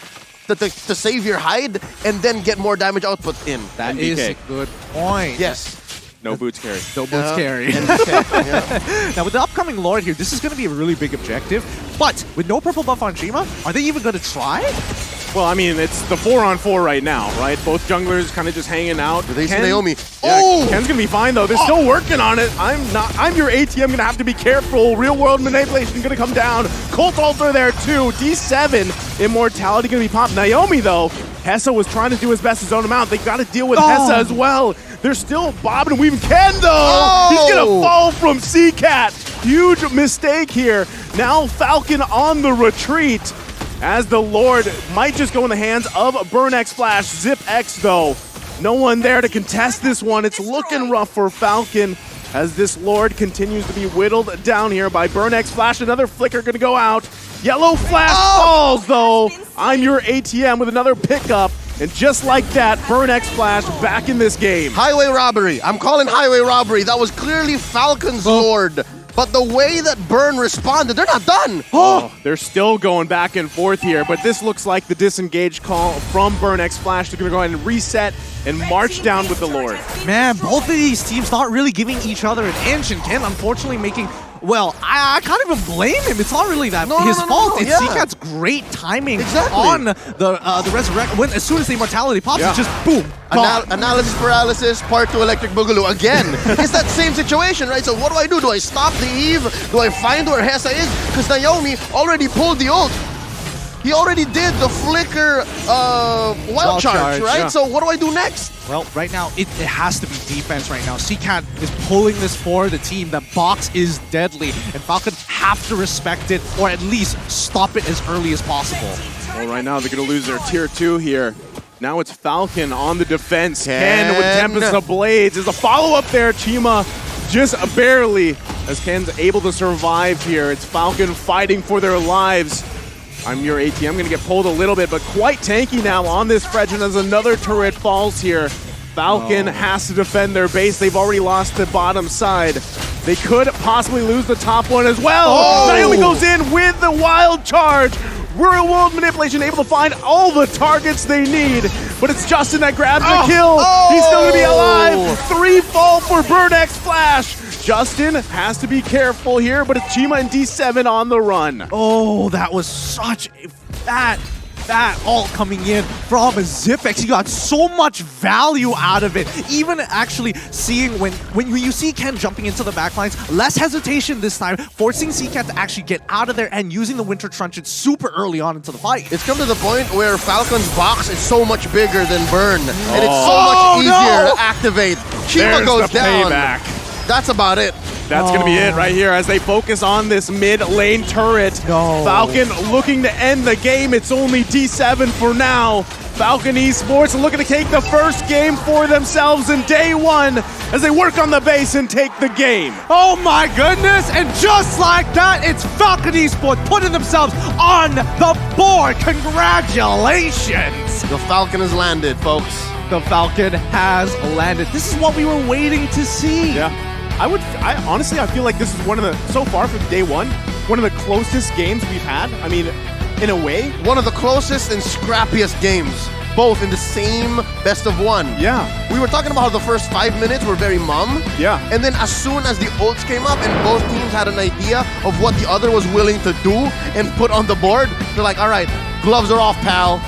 to save your hide and then get more damage output in. That is a good point. Yes. No boots carry. No boots carry. Now, with the upcoming Lord here, this is going to be a really big objective. But with no purple buff on Chima, are they even going to try? Well, I mean, it's the 4-on-4 right now, right? Both junglers kind of just hanging out. Do they see Naomi? Yeah, Ken's going to be fine, though. They're still working on it. I'm your ATM. Going to have to be careful. Real-world manipulation going to come down. Cult Altar there, too. D7. Immortality going to be popped. Naomi, though, Hessa was trying to do his best to zone him out. They got to deal with Hessa as well. They're still bobbing and weaving. Ken, though! He's going to fall from C-Cat. Huge mistake here. Now Falcon on the retreat, as the Lord might just go in the hands of Burn X Flash. Zip X, though. No one there to contest this one. It's looking rough for Falcon as this Lord continues to be whittled down here by Burn X Flash. Another flicker going to go out. Yellow Flash falls, though. I'm your ATM with another pickup. And just like that, Burn X Flash back in this game. Highway robbery. I'm calling highway robbery. That was clearly Falcon's Lord. But the way that Burn responded, they're not done. Oh, they're still going back and forth here, but this looks like the disengage call from Burn X Flash. They're going to go ahead and reset and march down with the Lord. Man, both of these teams not really giving each other an inch, and Ken unfortunately making... Well, I can't even blame him. It's not really his fault. It's C-Cat's great timing on the resurrect. As soon as the immortality pops, it's just boom. Analysis paralysis, part 2 electric boogaloo. Again, it's that same situation, right? So what do? Do I stop the Eve? Do I find where Hessa is? Because Naomi already pulled the ult. He already did the flicker wild charge, right? Yeah. So what do I do next? Well, right now, it has to be defense right now. C-Cat is pulling this for the team. The box is deadly, and Falcon have to respect it, or at least stop it as early as possible. Well, right now, they're going to lose their tier 2 here. Now it's Falcon on the defense. Ken with Tempest of Blades. There's a follow-up there. Chima just barely, as Ken's able to survive here. It's Falcon fighting for their lives. I'm your AT. I'm going to get pulled a little bit, but quite tanky now on this Fredrin as another turret falls here. Falcon has to defend their base. They've already lost the bottom side. They could possibly lose the top one as well. Naomi goes in with the wild charge. Real world manipulation, able to find all the targets they need, but it's Justin that grabs the kill. He's still going to be alive. 3 fall for Burn X Flash. Justin has to be careful here, but it's Chima and D7 on the run. Oh, that was such a fat ult coming in from Zipex. He got so much value out of it. Even actually seeing when you see Ken jumping into the backlines, less hesitation this time, forcing C-Cat to actually get out of there and using the Winter Truncheon super early on into the fight. It's come to the point where Falcon's box is so much bigger than Burn, and it's so much easier to activate. Chima goes down. Payback. That's about it. That's going to be it right here as they focus on this mid lane turret. Falcon looking to end the game. It's only D7 for now. Falcon Esports looking to take the first game for themselves in day 1 as they work on the base and take the game. Oh my goodness, and just like that, it's Falcon Esports putting themselves on the board. Congratulations. The Falcon has landed, folks. The Falcon has landed. This is what we were waiting to see. Yeah. I honestly, I feel like this is one of the, so far for day 1, one of the closest games we've had. I mean, in a way. One of the closest and scrappiest games, both in the same best of 1. Yeah. We were talking about how the first 5 minutes were very mum. Yeah. And then as soon as the ults came up and both teams had an idea of what the other was willing to do and put on the board, they're like, all right, gloves are off, pal.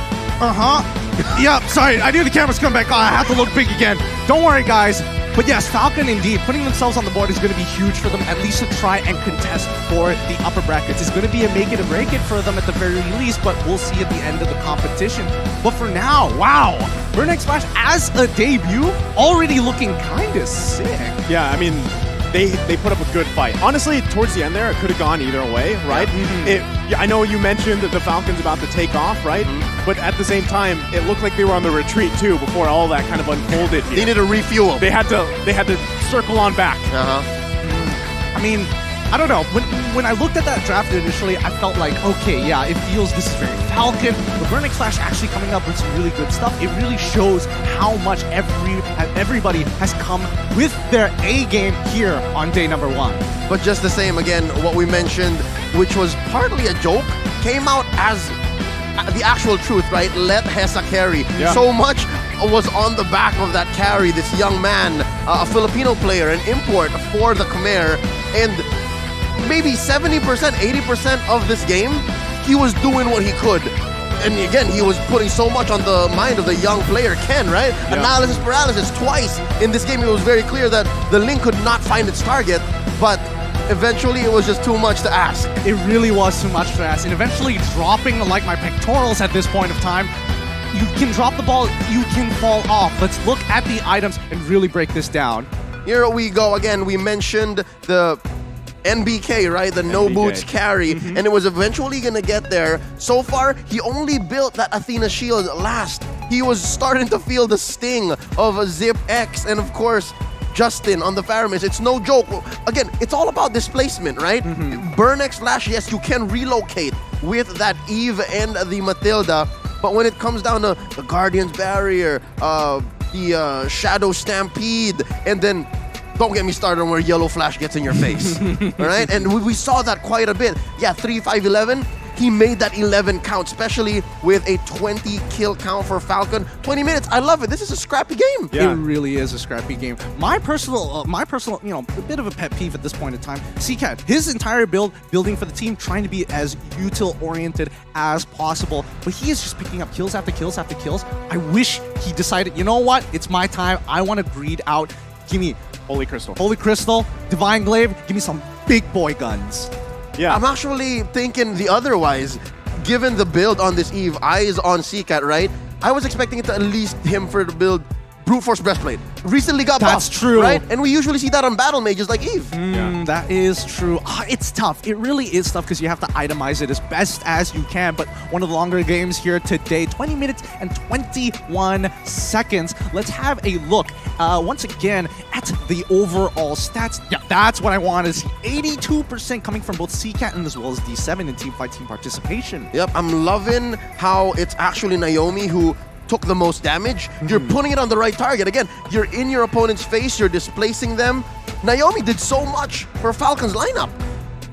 Yeah, sorry, I knew the camera's coming back on. I have to look big again. Don't worry, guys. But yes, Falcon indeed, putting themselves on the board is going to be huge for them, at least to try and contest for the upper brackets. It's going to be a make it or break it for them at the very least, but we'll see at the end of the competition. But for now, wow, Burn X Flash as a debut, already looking kind of sick. Yeah, I mean, they put up a good fight. Honestly, towards the end there, it could have gone either way, right? Yeah. I know you mentioned that the Falcon's about to take off, right? but at the same time, it looked like they were on the retreat too before all that kind of unfolded. They needed to refuel. They had to circle on back. I mean, I don't know. When I looked at that draft initially, I felt like, okay, yeah, it feels this is very Falcon. The Burning Flash actually coming up with some really good stuff. It really shows how much everybody has come with their A game here on day number 1. But just the same, again, what we mentioned, which was partly a joke, came out as the actual truth, right? Let Hesa carry. Yeah. So much was on the back of that carry. This young man, a Filipino player, an import for the Khmer, and maybe 70%, 80% of this game, he was doing what he could. And again, he was putting so much on the mind of the young player, Ken, right? Yeah. Analysis paralysis twice. In this game, it was very clear that the Link could not find its target, but eventually it was just too much to ask. It really was too much to ask. And eventually dropping like my pectorals at this point of time, you can drop the ball, you can fall off. Let's look at the items and really break this down. Here we go again. We mentioned the NBK, right? The no NBK. boots carry, and it was eventually gonna get there. So far, he only built that Athena shield last. He was starting to feel the sting of Zip X, and of course, Justin on the Faramis. It's no joke. Again, it's all about displacement, right? Burn X Flash, yes, you can relocate with that Eve and the Matilda, but when it comes down to the Guardian's Barrier, the Shadow Stampede, and then don't get me started on where Yellow Flash gets in your face. All right? And we saw that quite a bit. Yeah, 3, 5, 11. He made that 11 count, especially with a 20 kill count for Falcon. 20 minutes. I love it. This is a scrappy game. Yeah. It really is a scrappy game. My personal, a bit of a pet peeve at this point in time. CCAT, his entire building for the team, trying to be as util-oriented as possible, but he is just picking up kills after kills after kills. I wish he decided, you know what? It's my time. I want to greed out. Give me Holy Crystal. Holy Crystal, Divine Glaive, give me some big boy guns. Yeah. I'm actually thinking the otherwise. Given the build on this Eve, eyes on Seacat, right? I was expecting it to at least him for the build Brute Force Breastplate. Recently got That's buffed, true. right? And we usually see that on Battle Mages like Eve. That is true. It's tough. It really is tough because you have to itemize it as best as you can. But one of the longer games here today, 20 minutes and 21 seconds. Let's have a look once again at the overall stats. Yeah, that's what I want to see. 82% coming from both CCAT and as well as D7 in teamfight team participation. Yep, I'm loving how it's actually Naomi who took the most damage. You're putting it on the right target. Again, you're in your opponent's face, you're displacing them. Naomi did so much for Falcon's lineup.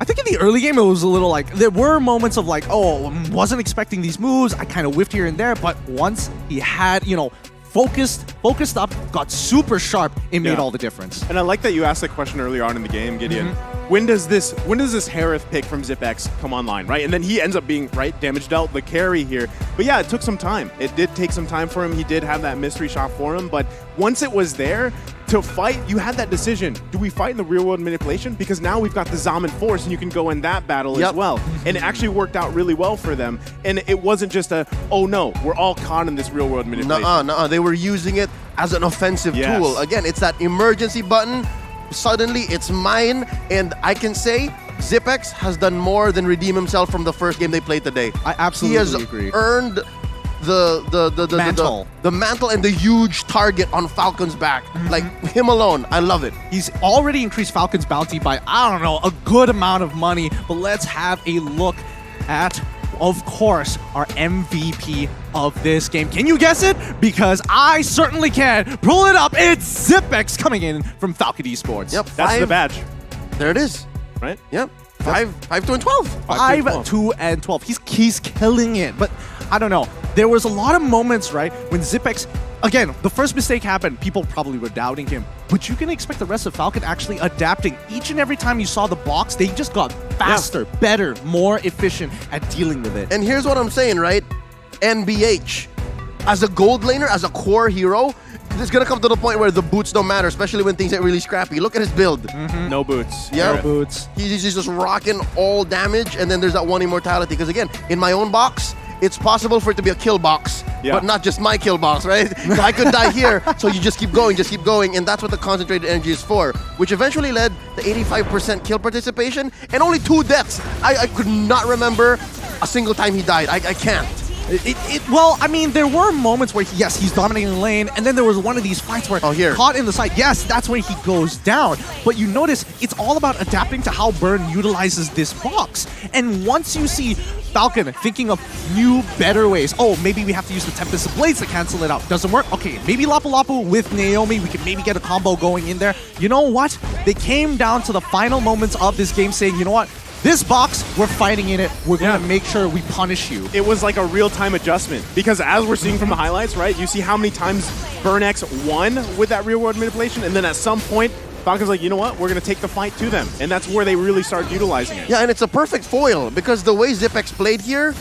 I think in the early game, it was a little like, there were moments of like, oh, wasn't expecting these moves. I kind of whiffed here and there, but once he had, focused up, got super sharp, it made all the difference. And I like that you asked that question earlier on in the game, Gideon. When does this Harith pick from ZipX come online, right? And then he ends up being, right, damage dealt, the carry here. But yeah, it took some time. It did take some time for him. He did have that mystery shot for him, but once it was there, to fight, you had that decision. Do we fight in the real world manipulation? Because now we've got the Zaman Force and you can go in that battle as well. And it actually worked out really well for them. And it wasn't just a, oh no, we're all caught in this real world manipulation. Nuh-uh. They were using it as an offensive tool. Again, it's that emergency button. Suddenly, it's mine. And I can say, ZipX has done more than redeem himself from the first game they played today. I absolutely agree. He has earned the mantle and the huge target on Falcon's back. Like him alone, I love it. He's already increased Falcon's bounty by, I don't know, a good amount of money. But let's have a look at, of course, our MVP of this game. Can you guess it? Because I certainly can. Pull it up. It's ZipX coming in from Falcon Esports. Yep, that's the badge. There it is. Right? Yep. 5, 2, and 12. 5, 2, and 12. He's killing it. But I don't know. There was a lot of moments, right, when ZipX, again, the first mistake happened. People probably were doubting him. But you can expect the rest of Falcon actually adapting. Each and every time you saw the box, they just got faster, better, more efficient at dealing with it. And here's what I'm saying, right? NBH, as a gold laner, as a core hero, it's going to come to the point where the boots don't matter, especially when things get really scrappy. Look at his build. No boots. Yeah. No boots. He's just rocking all damage, and then there's that one immortality. Because again, in my own box, it's possible for it to be a kill box, but not just my kill box, right? So I could die here, so you just keep going, and that's what the concentrated energy is for, which eventually led to 85% kill participation and only 2 deaths. I could not remember a single time he died. I can't. Well, I mean, there were moments where, yes, he's dominating the lane, and then there was one of these fights where caught in the side. Yes, that's when he goes down. But you notice it's all about adapting to how Burn utilizes this box. And once you see Falcon thinking of new, better ways. Oh, maybe we have to use the Tempest of Blades to cancel it out. Doesn't work? Okay, maybe Lapu Lapu with Naomi. We can maybe get a combo going in there. You know what? They came down to the final moments of this game saying, you know what? This box, we're fighting in it. We're going to make sure we punish you. It was like a real-time adjustment because as we're seeing from the highlights, right, you see how many times BurnX won with that real-world manipulation, and then at some point, Falcon's like, you know what, we're going to take the fight to them. And that's where they really started utilizing it. Yeah, and it's a perfect foil because the way Zipex played here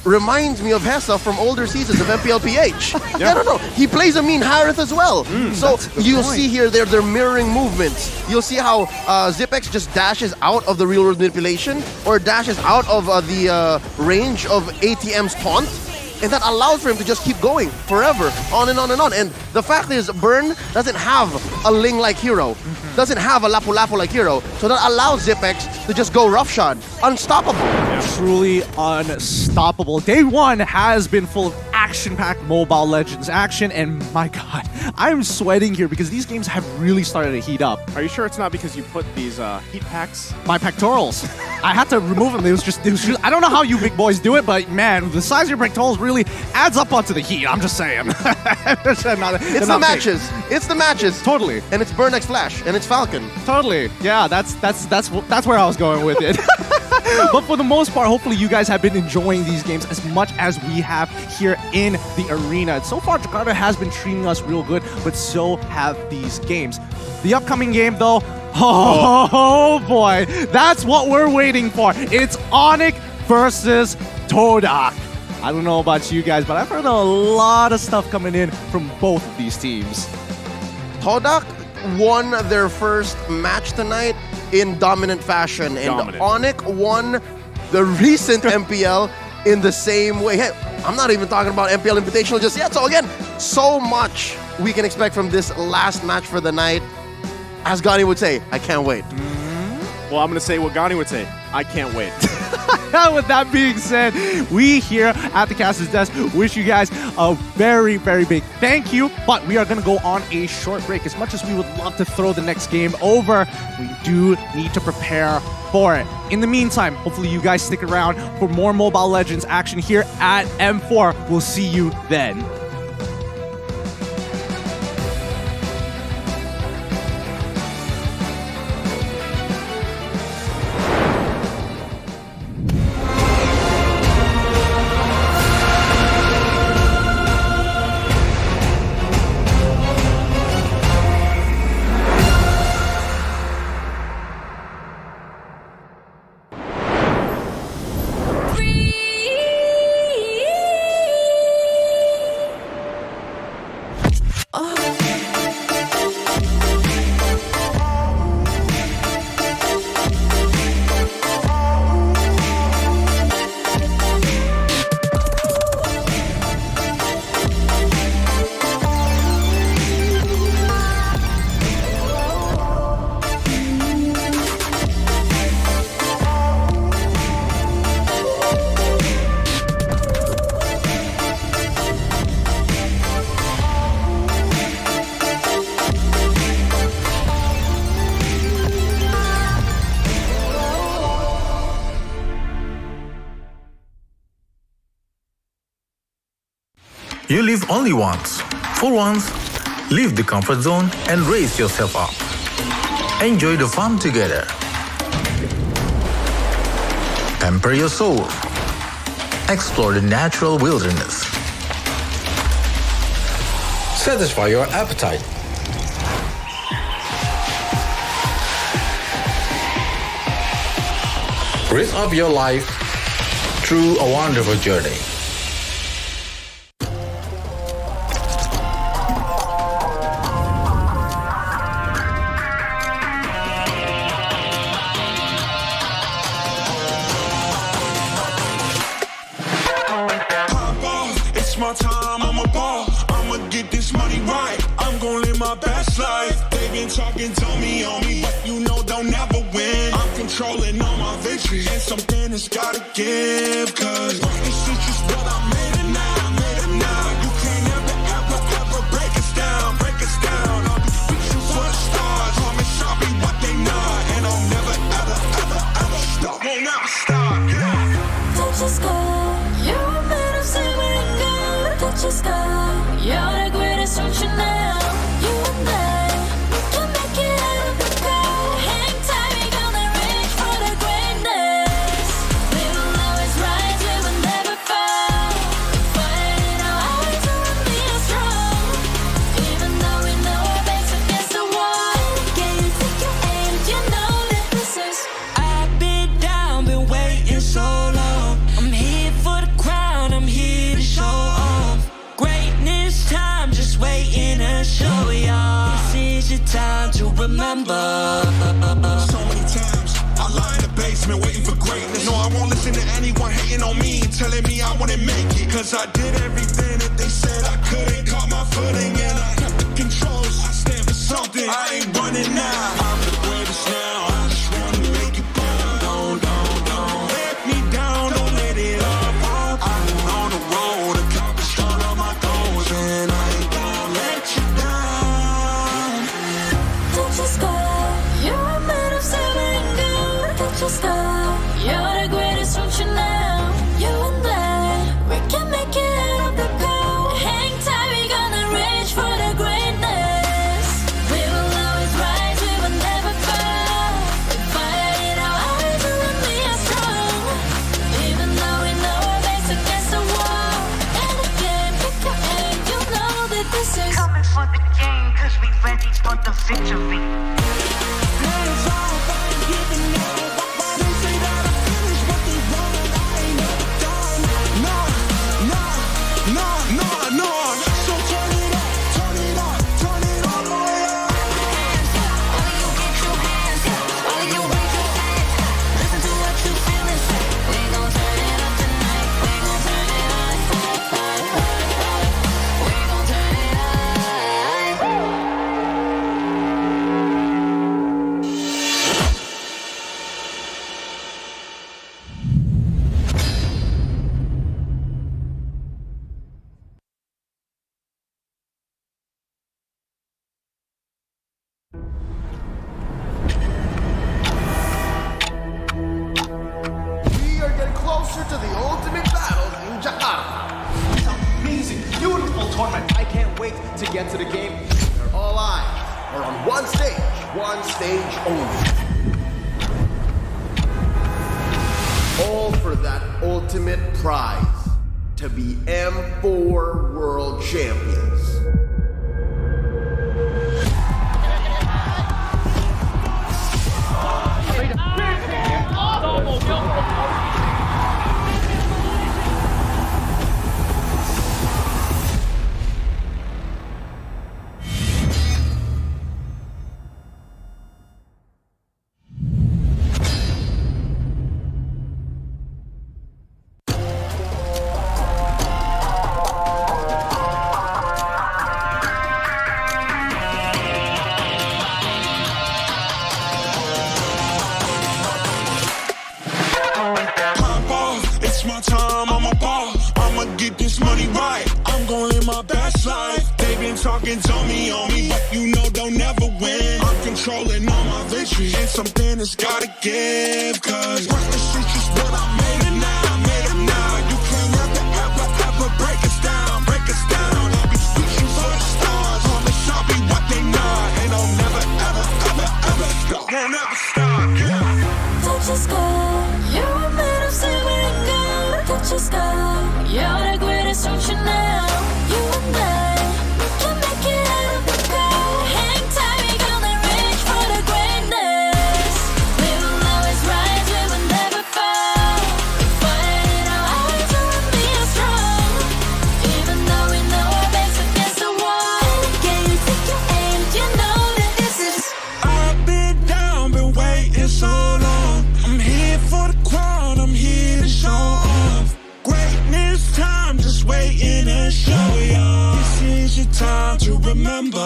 reminds me of Hessa from older seasons of MPLPH. No. He plays a mean Harith as well. So you'll see here they're mirroring movements. You'll see how Zipex just dashes out of the real world manipulation or dashes out of the range of ATM's taunt. And that allows for him to just keep going forever, on and on and on. And the fact is, Burn doesn't have a Ling-like hero, doesn't have a Lapu Lapu-like hero, so that allows Zipex to just go roughshod, unstoppable. Truly unstoppable. Day one has been full of action-packed Mobile Legends action, and my god, I'm sweating here because these games have really started to heat up. Are you sure it's not because you put these heat packs? My pectorals. I had to remove them. It was just, I don't know how you big boys do it, but man, the size of your pectorals really adds up onto the heat. I'm just saying. It's the matches. It's the matches. Totally. And it's Burn X Flash, and it's Falcon. Totally. Yeah, that's where I was going with it. But for the most part, hopefully you guys have been enjoying these games as much as we have here in the arena. So far, Jakarta has been treating us real good, but so have these games. The upcoming game, though, oh boy, that's what we're waiting for. It's Onyx versus Todak. I don't know about you guys, but I've heard a lot of stuff coming in from both of these teams. Todak won their first match tonight in dominant fashion, and Onyx won the recent MPL in the same way. Hey, I'm not even talking about MPL Invitational just yet. So again, so much we can expect from this last match for the night. As Gani would say, I can't wait. Well, I'm going to say what Gani would say. I can't wait. With that being said, we here at the Caster's Desk wish you guys a very, very big thank you. But we are going to go on a short break. As much as we would love to throw the next game over, we do need to prepare for it. In the meantime, hopefully you guys stick around for more Mobile Legends action here at M4. We'll see you then. You live only once. For once, leave the comfort zone and raise yourself up. Enjoy the fun together. Pamper your soul. Explore the natural wilderness. Satisfy your appetite. Raise up your life through a wonderful journey. Talking to me on me, but you know they'll never win. I'm controlling all my victories, and something has gotta give, cause this is just what I made, and time to remember. So many times I lie in the basement waiting for greatness. No, I won't listen to anyone hating on me, telling me I wouldn't make it. Cause I did everything that they said I couldn't. Caught my footing and I kept the controls. I stand for something, I ain't running now. I'm the greatest now, I just wanna make it burn. Don't let me down, don't let it up. I'm on the road, accomplish all of my goals, and I ain't gonna let you down. Don't you stop, you're a man of silver and gold. Don't you stop, you're the greatest from Chanel. You and I, we can make it out of the cold. Hang tight, we gonna reach for the greatness. We will always rise, we will never fall. We fire in our eyes and we are strong. Even though we know our backs against the wall. And again, pick your aim, you know that this is Coming for the game, cause we ready for the victory. We are getting closer to the ultimate battle in Jakarta. It's an amazing, beautiful tournament. I can't wait to get to the game. Where all eyes are on one stage only. All for that ultimate prize, to be M4 World Champions. It's my time, I'm a ball. I'ma get this money right. I'm gonna live my best life. They been talking on me, but you know they'll never win. I'm controlling all my victories, and something has gotta give. Cause what's the shit is what I made it now. You can't ever break us down, I'll be reaching for the stars. Promise I'll be what they not, and I'll never stop. Won't ever stop, yeah. Don't you stop, you're a man of silver and gold. Don't you stop, you're the greatest from Chanel. You and I, we can make it out of the cold. Hang tight, we gonna reach for the greatness. We will always rise, we will never fall. We fire in our eyes and we are strong. Even though we know our backs against the wall. And again, you take your aim, you know that this is. I've been down, been waiting so long. I'm here for the crown, I'm here to show off. Greatness time, just waiting to show y'all. This is your time to remember.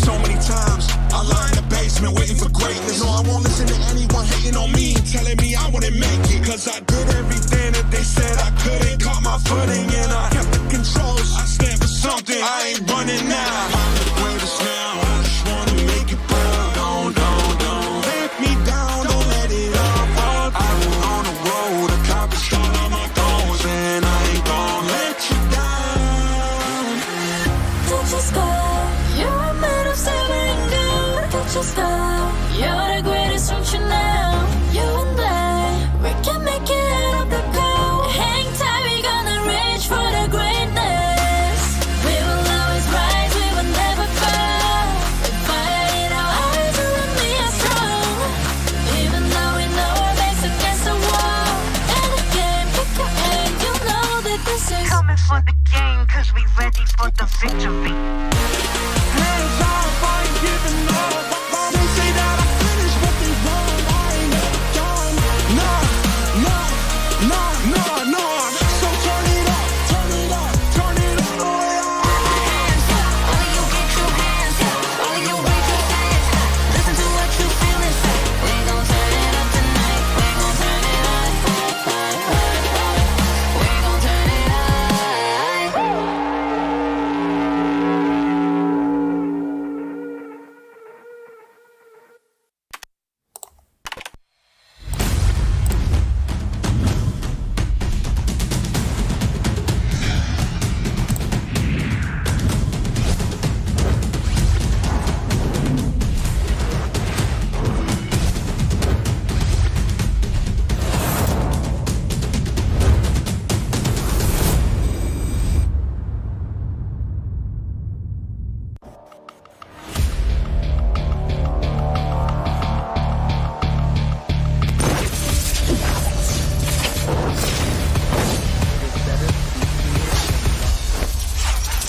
So many times I lie in the basement waiting for greatness. No, I won't listen to anyone hating on me, telling me I wouldn't make it. Cause I did everything that they said I couldn't. Caught my footing and I kept the controls. I stand for something, I ain't running now. I'm the greatest now, I just wanna make it proud. Don't let me down, don't let it up. I'm on the road, accomplish all of my goals, and I ain't gonna let you down. Don't you stop, you're a man of silver and gold. Don't you stop, you're the greatest from Chanel. You and I, we can make it out of the cold. Hang this is. Coming for the game, cause we ready for the victory. Hands off, I ain't giving up. They say that I finished what they want. I ain't never done. Nah. So turn it up, turn it up, turn it all the way up. Hands up, all of you get your hands up. All of you raise your hands up. Listen to what you feel inside. We gon' turn it up tonight. We gon' turn it up. We gon' turn it up.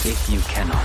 If you cannot.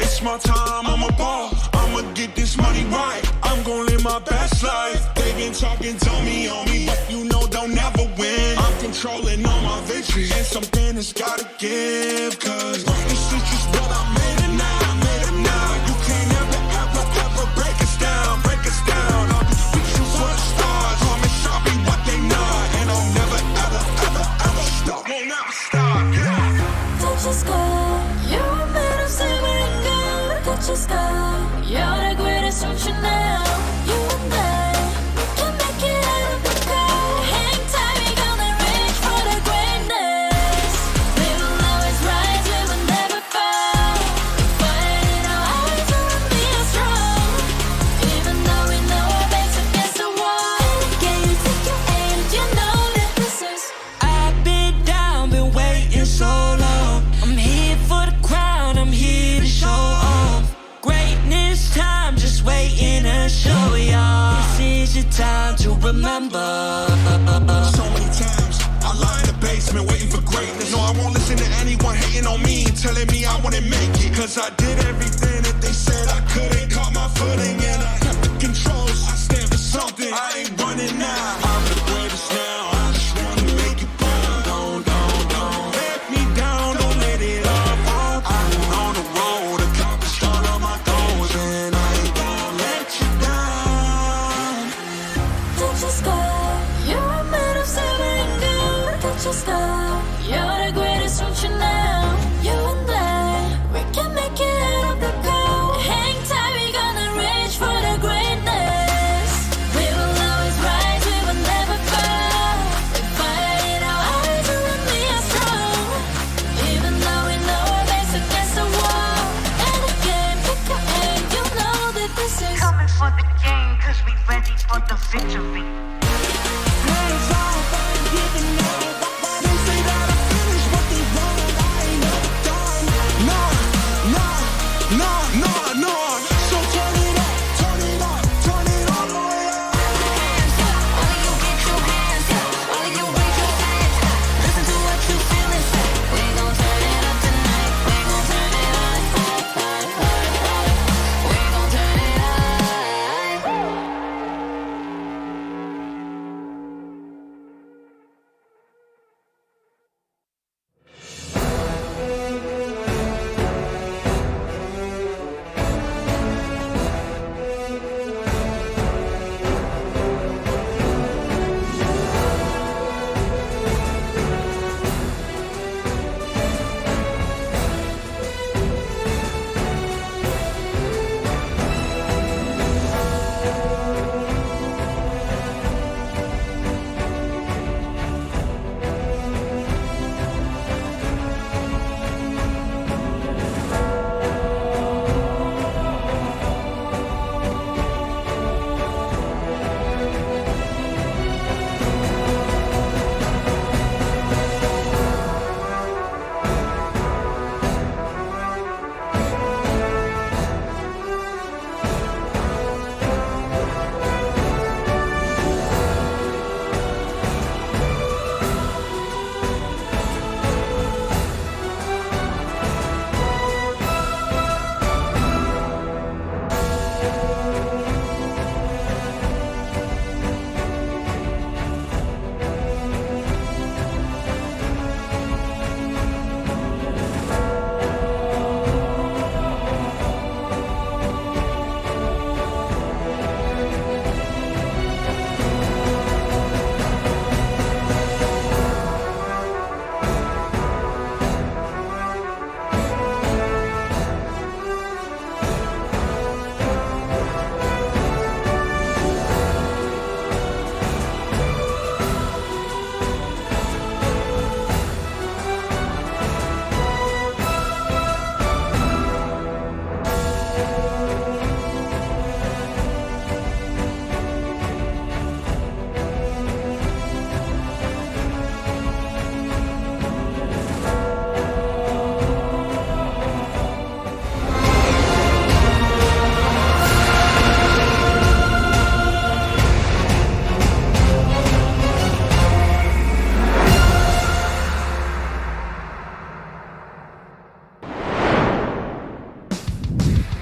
It's my time, I'm a ball. I'ma get this money right. I'm gon' live my best life. They been talking, told me on me, but you know don't never win. I'm controlling all my victories, and something has gotta give. Cause this is just what I made it now, made it now. You can't ever break us down, break us down. I'll be reaching for the stars, promise I'll be what they not, and I'll never ever stop. Won't never stop, yeah. Touch the sky, you're made of silver and gold. Touch the sky, you're the greatest future now. You and I, we can make it out of the cold. Hang tight, we gonna reach for the greatness. We will always rise, we will never fall. We fight in our eyes, and we are strong. Even though we know our backs against the wall. And again, you take your aim, you know that this is. I've been down, been waiting so long. I'm here for the crown, I'm here to show off. Greatness time, just waiting to show y'all. This is your time to remember. So many times I lie in the basement waiting for greatness. No, I won't listen to anyone hating on me and telling me I wouldn't make it. Cause I did everything that they said I couldn't. Caught my footing and I kept the controls. I stand for something, I ain't running now. I'm the greatest now, I just wanna make it proud. Don't let me down, don't let it up. I'm on the road, accomplished all of my goals, and I ain't gonna let you down. Touch the sky, you're made of silver and gold. Touch the sky, you're the greatest future now. You and I, we can make it out of the cold. Hang tight, we gonna reach for the greatness. We will always rise, we will never fall. We fight in our eyes, and we are strong. Even though we know our backs against the wall. And again, pick your aim, you know that this is. Coming for the game, cause we ready for the victory. Hands off, I ain't giving up. They say that I finished what they want. I ain't never done. Nah.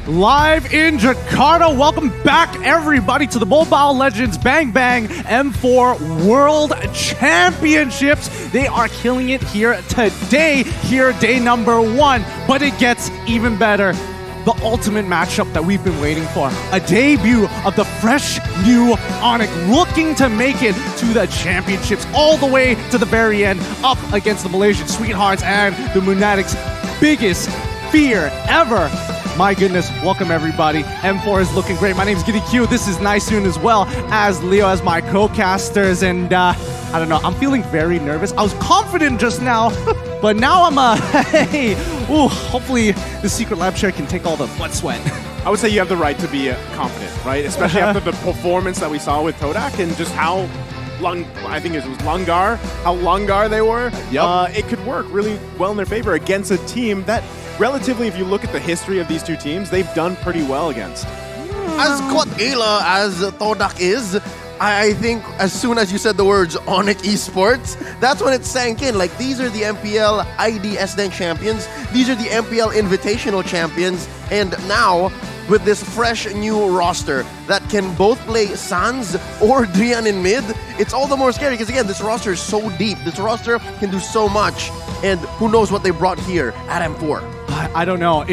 Live in Jakarta. Welcome back, everybody, to the Mobile Legends Bang Bang M4 World Championships. They are killing it here today, here day number 1. But it gets even better. The ultimate matchup that we've been waiting for. A debut of the fresh new Onyx, looking to make it to the championships all the way to the very end, up against the Malaysian Sweethearts and the Munatics' biggest fear ever. My goodness, welcome everybody. M4 is looking great. My name is Giddy Q. This is Naisun as well as Leo as my co-casters. And I don't know, I'm feeling very nervous. I was confident just now, but now I'm hey, ooh, hopefully the secret lab chair can take all the butt sweat. I would say you have the right to be confident, right? Especially after the performance that we saw with Todak and just how I think it was Lungar, how Lungar they were. Yep. It could work really well in their favor against a team that relatively, if you look at the history of these two teams, they've done pretty well against. As Quatila as Todak is, I think as soon as you said the words Onyx Esports, that's when it sank in. Like, these are the MPL IDSDN champions. These are the MPL Invitational champions. And now, with this fresh new roster that can both play Sans or Drian in mid, it's all the more scary because, again, this roster is so deep. This roster can do so much. And who knows what they brought here at M4. I don't know.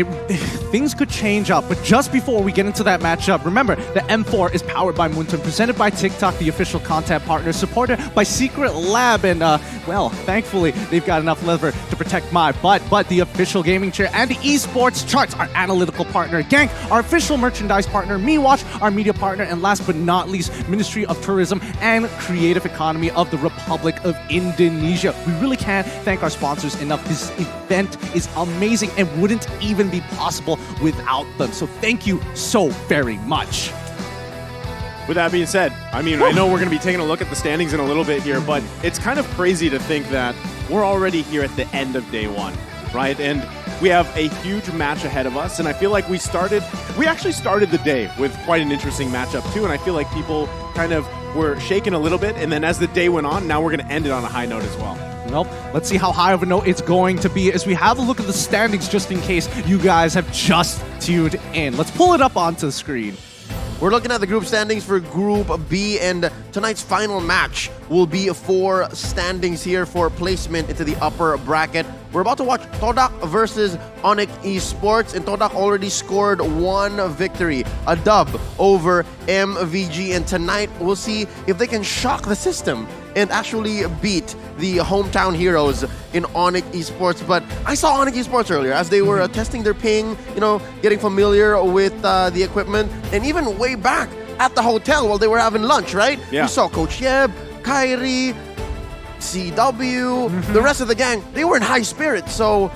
Things could change up, but just before we get into that matchup, remember that M4 is powered by Moonton, presented by TikTok, the official content partner, supported by Secret Lab, and well, thankfully they've got enough leather to protect my butt. But the official gaming chair and the esports charts, our analytical partner, Gank, our official merchandise partner, MeWatch, our media partner, and last but not least, Ministry of Tourism and Creative Economy of the Republic of Indonesia. We really can't thank our sponsors enough. This event is amazing and wouldn't even be possible without them. So thank you so very much. With that being said, I mean, I know we're going to be taking a look at the standings in a little bit here, but it's kind of crazy to think that we're already here at the end of day 1, right? And we have a huge match ahead of us, and I feel like we actually started the day with quite an interesting matchup too, and I feel like people kind of were shaken a little bit, and then as the day went on, now we're going to end it on a high note as well. Well, let's see how high of a note it's going to be as we have a look at the standings, just in case you guys have just tuned in. Let's pull it up onto the screen. We're looking at the group standings for Group B, and tonight's final match will be for standings here for placement into the upper bracket. We're about to watch Todak versus Onyx Esports, and Todak already scored 1 victory, a dub over MVG, and tonight we'll see if they can shock the system and actually beat the hometown heroes in Onyx Esports. But I saw Onyx Esports earlier as they were testing their ping, you know, getting familiar with the equipment, and even way back at the hotel while they were having lunch, right? Yeah. You saw Coach Yeb, Kyrie, CW, the rest of the gang, they were in high spirits. So,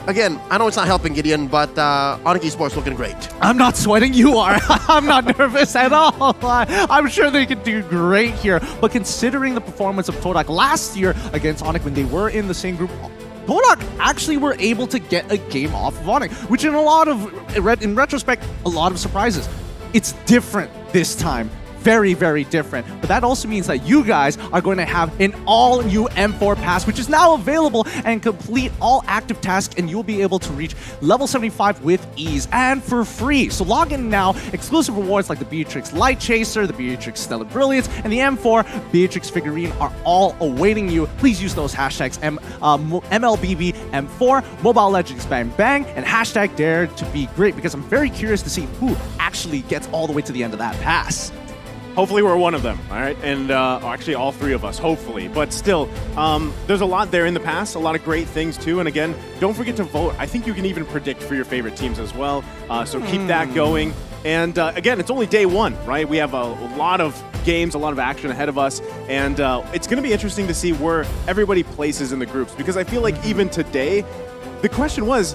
again, I know it's not helping Gideon, but Onyx Esports looking great. I'm not sweating, you are. I'm not nervous at all. I'm sure they could do great here. But considering the performance of Todak last year against Onyx when they were in the same group, Todak actually were able to get a game off of Onyx, which in retrospect, a lot of surprises. It's different this time. Very, very different. But that also means that you guys are going to have an all-new M4 pass, which is now available, and complete all active tasks, and you'll be able to reach level 75 with ease and for free. So log in now. Exclusive rewards like the Beatrix Light Chaser, the Beatrix Stellar Brilliance, and the M4 Beatrix figurine are all awaiting you. Please use those hashtags MLBB M4, Mobile Legends Bang Bang, and hashtag Dare to Be Great, because I'm very curious to see who actually gets all the way to the end of that pass. Hopefully we're one of them, all right? And actually all 3 of us, hopefully. But still, there's a lot there in the past, a lot of great things too. And again, don't forget to vote. I think you can even predict for your favorite teams as well. So keep that going. And again, it's only day 1, right? We have a lot of games, a lot of action ahead of us. And it's going to be interesting to see where everybody places in the groups. Because I feel like even today, the question was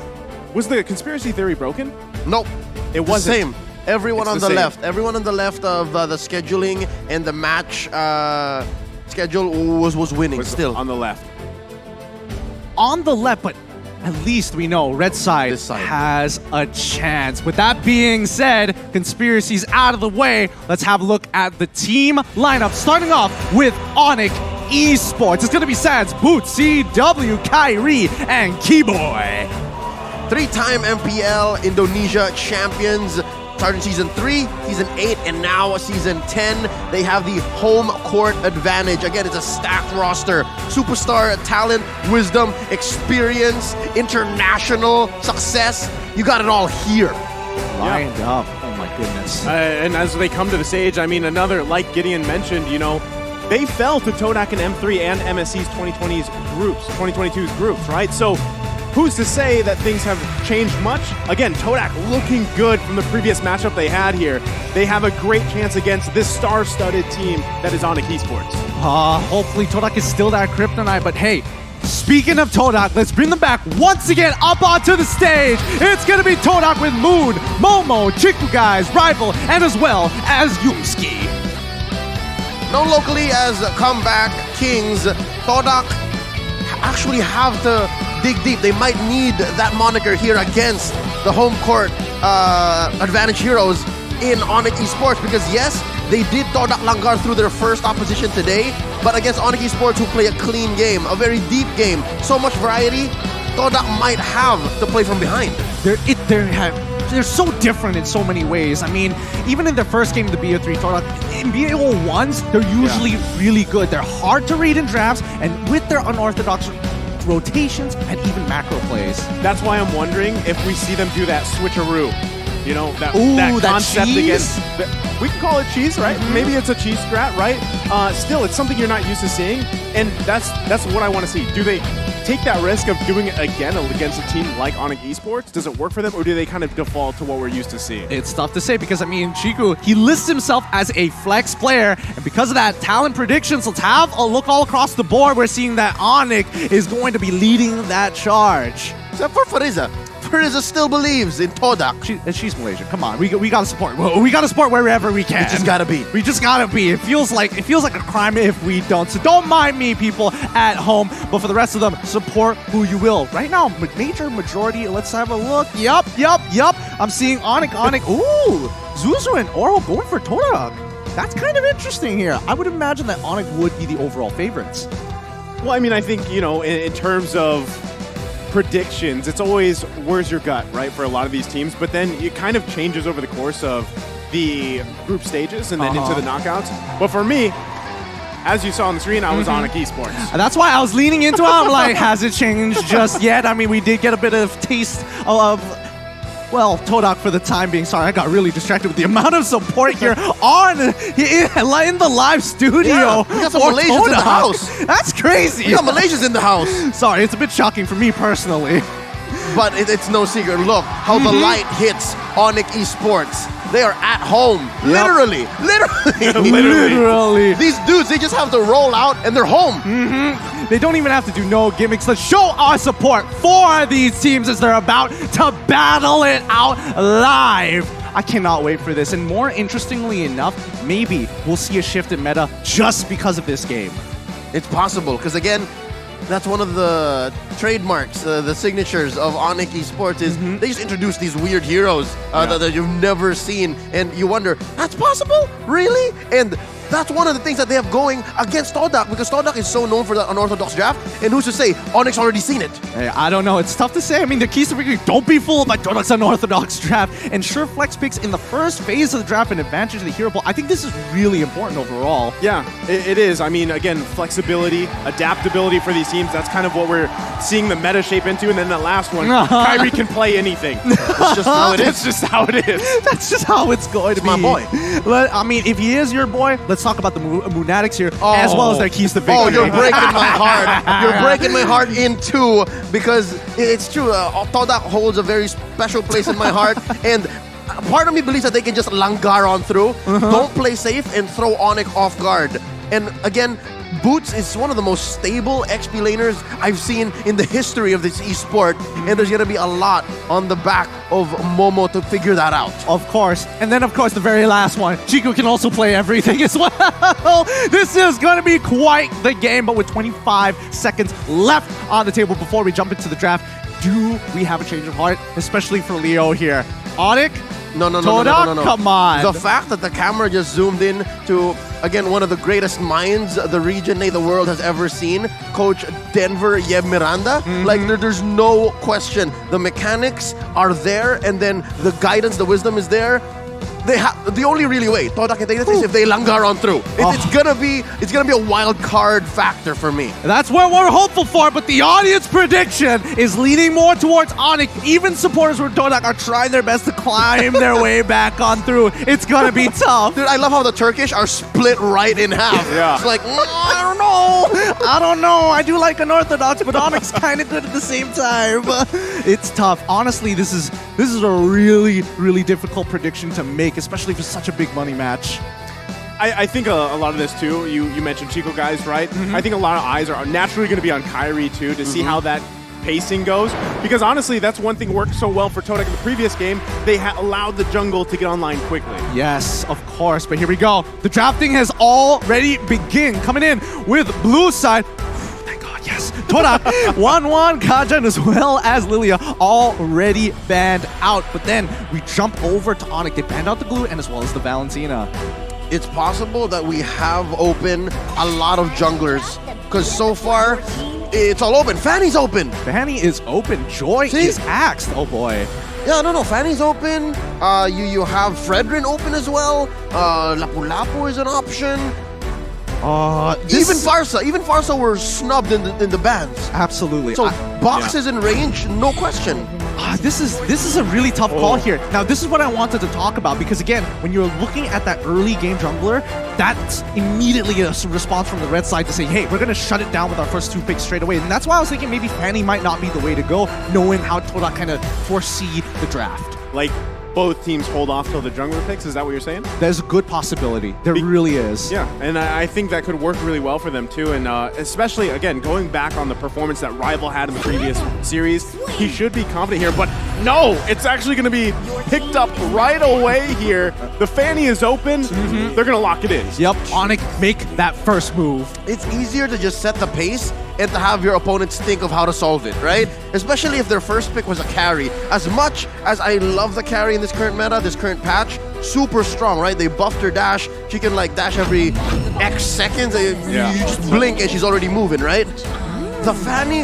the conspiracy theory broken? Nope. It wasn't. Same. Everyone on the left of the scheduling and the match schedule was winning still. On the left. On the left, but at least we know Red side has a chance. With that being said, conspiracies out of the way, let's have a look at the team lineup, starting off with Onyx Esports. It's going to be Sans, Boots, CW, Kyrie, and Keyboy. Three-time MPL Indonesia champions. Starting season 3, season 8, and now season 10. They have the home court advantage. Again, it's a stacked roster. Superstar talent, wisdom, experience, international success. You got it all here. Lined up. Oh my goodness. And as they come to the stage, I mean, another, like Gideon mentioned, you know, they fell to Todak and M3 and MSC's 2022's groups, right? So who's to say that things have changed much? Again, Todak looking good from the previous matchup they had here. They have a great chance against this star-studded team that is Onyx Esports. Hopefully Todak is still that kryptonite, but hey, speaking of Todak, let's bring them back once again up onto the stage. It's gonna be Todak with Moon, Momo, Chiku guys, Rival, and as well as Yumski. Known locally as Comeback Kings, Todak actually have to dig deep. They might need that moniker here against the home court advantage heroes in Onyx Esports, because yes, they did Todak Langar through their first opposition today, but against Onyx Esports, who play a clean game, a very deep game, so much variety, Todak might have to play from behind. They're so different in so many ways. I mean, even in their first game of the BO3 Todak, in BO1s, they're usually really good. They're hard to read in drafts, and with their unorthodox rotations and even macro plays. That's why I'm wondering if we see them do that switcheroo. You know, that concept cheese? against... We can call it cheese, right? Maybe it's a cheese strat, right? Still, it's something you're not used to seeing, and that's what I want to see. Do they take that risk of doing it again against a team like Onyx Esports? Does it work for them, or do they kind of default to what we're used to seeing? It's tough to say, because I mean, Chiku, he lists himself as a flex player, and because of that, talent predictions, let's have a look all across the board. We're seeing that Onyx is going to be leading that charge. Except for Fariza. Fariza still believes in Todak. She's Malaysian. Come on, we gotta support. We gotta support wherever we can. We just gotta be. We just gotta be. It feels like a crime if we don't. So don't mind me, people at home. But for the rest of them, support who you will. Right now, majority. Let's have a look. Yup. I'm seeing Onyx. Ooh, Zuzu and Oro going for Todak. That's kind of interesting here. I would imagine that Onyx would be the overall favorites. Well, I mean, I think, you know, in terms of predictions, it's always where's your gut, right, for a lot of these teams, but then it kind of changes over the course of the group stages and then into the knockouts. But for me, as you saw on the screen, I was Onyx Esports. And that's why I was leaning into it. I'm like, has it changed just yet? I mean, we did get a bit of taste of, well, Todak for the time being. Sorry, I got really distracted with the amount of support here in the live studio. Yeah, we got some Malaysians in the house. That's crazy. We got Malaysians in the house. Sorry, it's a bit shocking for me personally. But it's no secret. Look how the light hits Onyx Esports. They are at home. Yep. Literally. These dudes, they just have to roll out and they're home. They don't even have to do no gimmicks. Let's show our support for these teams as they're about to battle it out live. I cannot wait for this. And more interestingly enough, maybe we'll see a shift in meta just because of this game. It's possible, because again, that's one of the trademarks, the signatures of Onyx Esports is they just introduce these weird heroes that you've never seen, and you wonder, that's possible? Really? And that's one of the things that they have going against Todak, because Todak is so known for the unorthodox draft, and who's to say Onyx already seen it? Hey, I don't know. It's tough to say. I mean, the keys to victory, don't be fooled by Todak's unorthodox draft. And sure, flex picks in the first phase of the draft an advantage to the hero pool. I think this is really important overall. Yeah, it is. I mean, again, flexibility, adaptability for these teams, that's kind of what we're seeing the meta shape into. And then the last one, Kyrie can play anything. That's just how it is. That's just how it is. That's just how it's going to be. My boy. I mean, if he is your boy, let's talk about the Moonatics here, as well as their keys to victory. Oh, you're breaking my heart. You're breaking my heart in two, because it's true. Todak holds a very special place in my heart, and part of me believes that they can just langar on through, don't play safe, and throw Onyx off guard. And again, Boots is one of the most stable XP laners I've seen in the history of this esport, and there's going to be a lot on the back of Momo to figure that out. Of course. And then, of course, the very last one. Chiku can also play everything as well. This is going to be quite the game, but with 25 seconds left on the table before we jump into the draft, do we have a change of heart, especially for Leo here? Onyx? No. Come on. The fact that the camera just zoomed in to again, one of the greatest minds the region, the world has ever seen, Coach Denver Yeb Miranda. Like, there's no question. The mechanics are there, and then the guidance, the wisdom is there. The only really way Todak can take this is if they langar on through. It's gonna be a wild card factor for me. That's what we're hopeful for, but the audience prediction is leaning more towards Onyx. Even supporters for Todak are trying their best to climb their way back on through. It's gonna be tough. Dude, I love how the Turkish are split right in half. Yeah. It's like, I don't know. I do like Unorthodox, but Onyx kind of good at the same time. It's tough. Honestly, this is a really, really difficult prediction to make, especially for such a big money match. I think a lot of this too, you mentioned Chico guys, right? I think a lot of eyes are naturally going to be on Kyrie too to see how that pacing goes. Because honestly, that's one thing worked so well for Todak in the previous game. They allowed the jungle to get online quickly. Yes, of course. But here we go. The drafting has already begun. Coming in with blue side. Thank God, yes. Todak, 1-1, Kajan as well as Lilia already banned out. But then we jump over to Onyx. They banned out the glue and as well as the Valentina. it's possible that we have open a lot of junglers. Because so far, it's all open. Fanny's open. Fanny is open. Joy is axed. Oh boy. Yeah, no, Fanny's open. You have Fredrin open as well. Lapu Lapu is an option. Even Farsa were snubbed in the bans. Absolutely. So Box is in range, no question. This is a really tough call here. Now, this is what I wanted to talk about because, again, when you're looking at that early game jungler, that's immediately a response from the red side to say, hey, we're going to shut it down with our first two picks straight away. And that's why I was thinking maybe Fanny might not be the way to go, knowing how Todak kind of foresee the draft. Like, both teams hold off till the jungler picks? Is that what you're saying? There's a good possibility. There really is. Yeah, and I think that could work really well for them too. And especially, again, going back on the performance that Rival had in the previous series, he should be confident here. But no, it's actually going to be picked up right away here. The Fanny is open. They're going to lock it in. Yep, Onyx make that first move. It's easier to just set the pace and to have your opponents think of how to solve it, right? Especially if their first pick was a carry. As much as I love the carry in this current meta, this current patch, super strong, right? They buffed her dash. She can like dash every X seconds. You just blink and she's already moving, right? The Fanny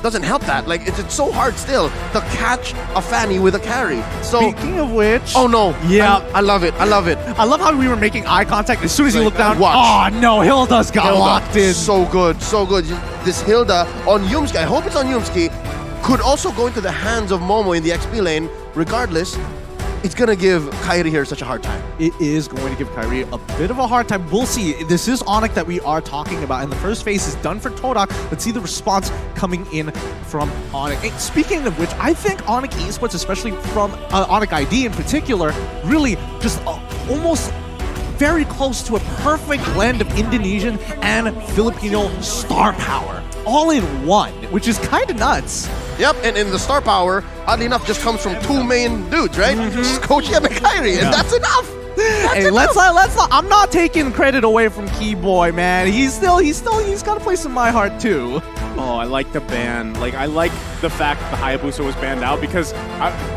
doesn't help that. Like, it's so hard still to catch a Fanny with a carry. So, speaking of which... Oh no. Yeah. I love it. I love it. I love how we were making eye contact. As soon as he looked down, watch. Oh no, Hilda's got locked in. So good, so good. This Hilda on Yumski, I hope it's on Yumski, could also go into the hands of Momo in the XP lane. Regardless, it's going to give Kairi here such a hard time. It is going to give Kairi a bit of a hard time. We'll see. This is Onyx that we are talking about, and the first phase is done for Todak. Let's see the response coming in from Onyx. And speaking of which, I think Onyx Esports, especially from Onyx ID in particular, really just almost very close to a perfect blend of Indonesian and Filipino star power. All in one, which is kind of nuts. Yep, and in the star power, oddly enough, just comes from two main dudes, right? Coach Yeb and Kairi, and that's enough. Hey, let's not. I'm not taking credit away from Keyboy, man. He's got a place in my heart too. Oh, I like the ban. Like, I like the fact that the Hayabusa was banned out because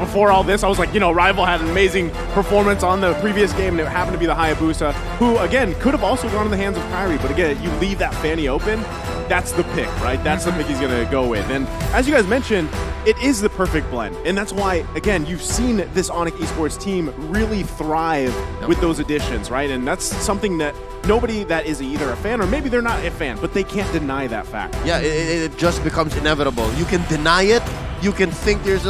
before all this, I was like, you know, Rival had an amazing performance on the previous game, and it happened to be the Hayabusa, who, again, could have also gone in the hands of Kairi, but again, you leave that Fanny open, that's the pick, right? That's the pick he's going to go with. And as you guys mentioned, it is the perfect blend. And that's why, again, you've seen this Onyx Esports team really thrive with those additions, right? And that's something that nobody that is either a fan or maybe they're not a fan, but they can't deny that fact. Yeah, it just becomes inevitable. You can deny it, you can think there's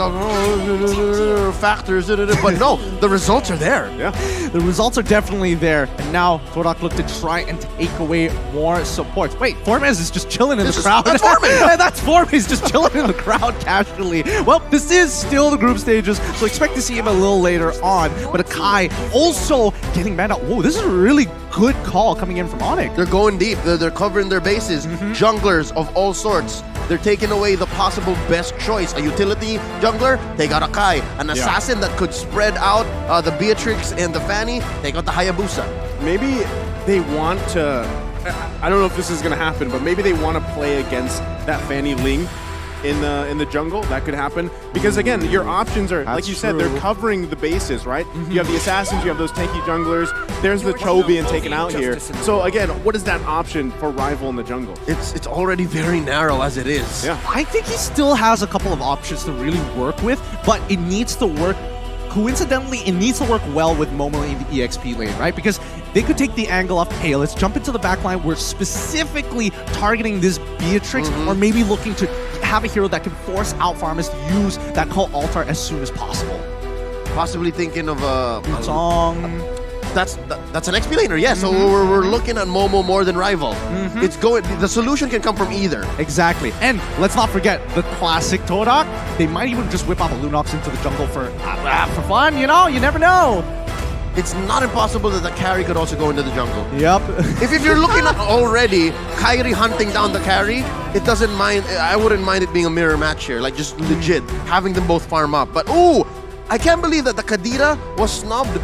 factors, but no, the results are there. Yeah, the results are definitely there. And now Todak look to try and take away more support. Wait, Formez is just chilling in the crowd. That's Formez. That's Formez just chilling in the crowd casually. Well, this is still the group stages, so expect to see him a little later on. But Akai also getting banned out. Whoa, this is a really good call coming in from Onyx. They're going deep. They're covering their bases. Junglers of all sorts. They're taking away the possible best choice. A utility jungler, they got Akai. An assassin that could spread out the Beatrix and the Fanny, they got the Hayabusa. Maybe they want to... I don't know if this is going to happen, but maybe they want to play against that Fanny Ling in the jungle. That could happen because again, your options are like you said, they're covering the bases, right? You have the assassins, you have those tanky junglers. There's the Cho being taken out here. So again, what is that option for Rival in the jungle? It's already very narrow as it is. Yeah, I think he still has a couple of options to really work with, but it needs to work. Coincidentally, it needs to work well with Momo in the EXP lane, right? Because they could take the angle of, hey, let's jump into the backline. We're specifically targeting this Beatrix, or maybe looking to have a hero that can force out farmers to use that call altar as soon as possible. Possibly thinking of Song. That's an XP laner, yeah. So we're looking at Momo more than Rival. It's going. The solution can come from either. Exactly. And let's not forget the classic Todak. They might even just whip out a Lunox into the jungle for fun. You know, you never know. It's not impossible that the carry could also go into the jungle. Yep. if you're looking at already Kairi hunting down the carry, it doesn't mind. I wouldn't mind it being a mirror match here, like just legit having them both farm up. But ooh, I can't believe that the Kadira was snubbed.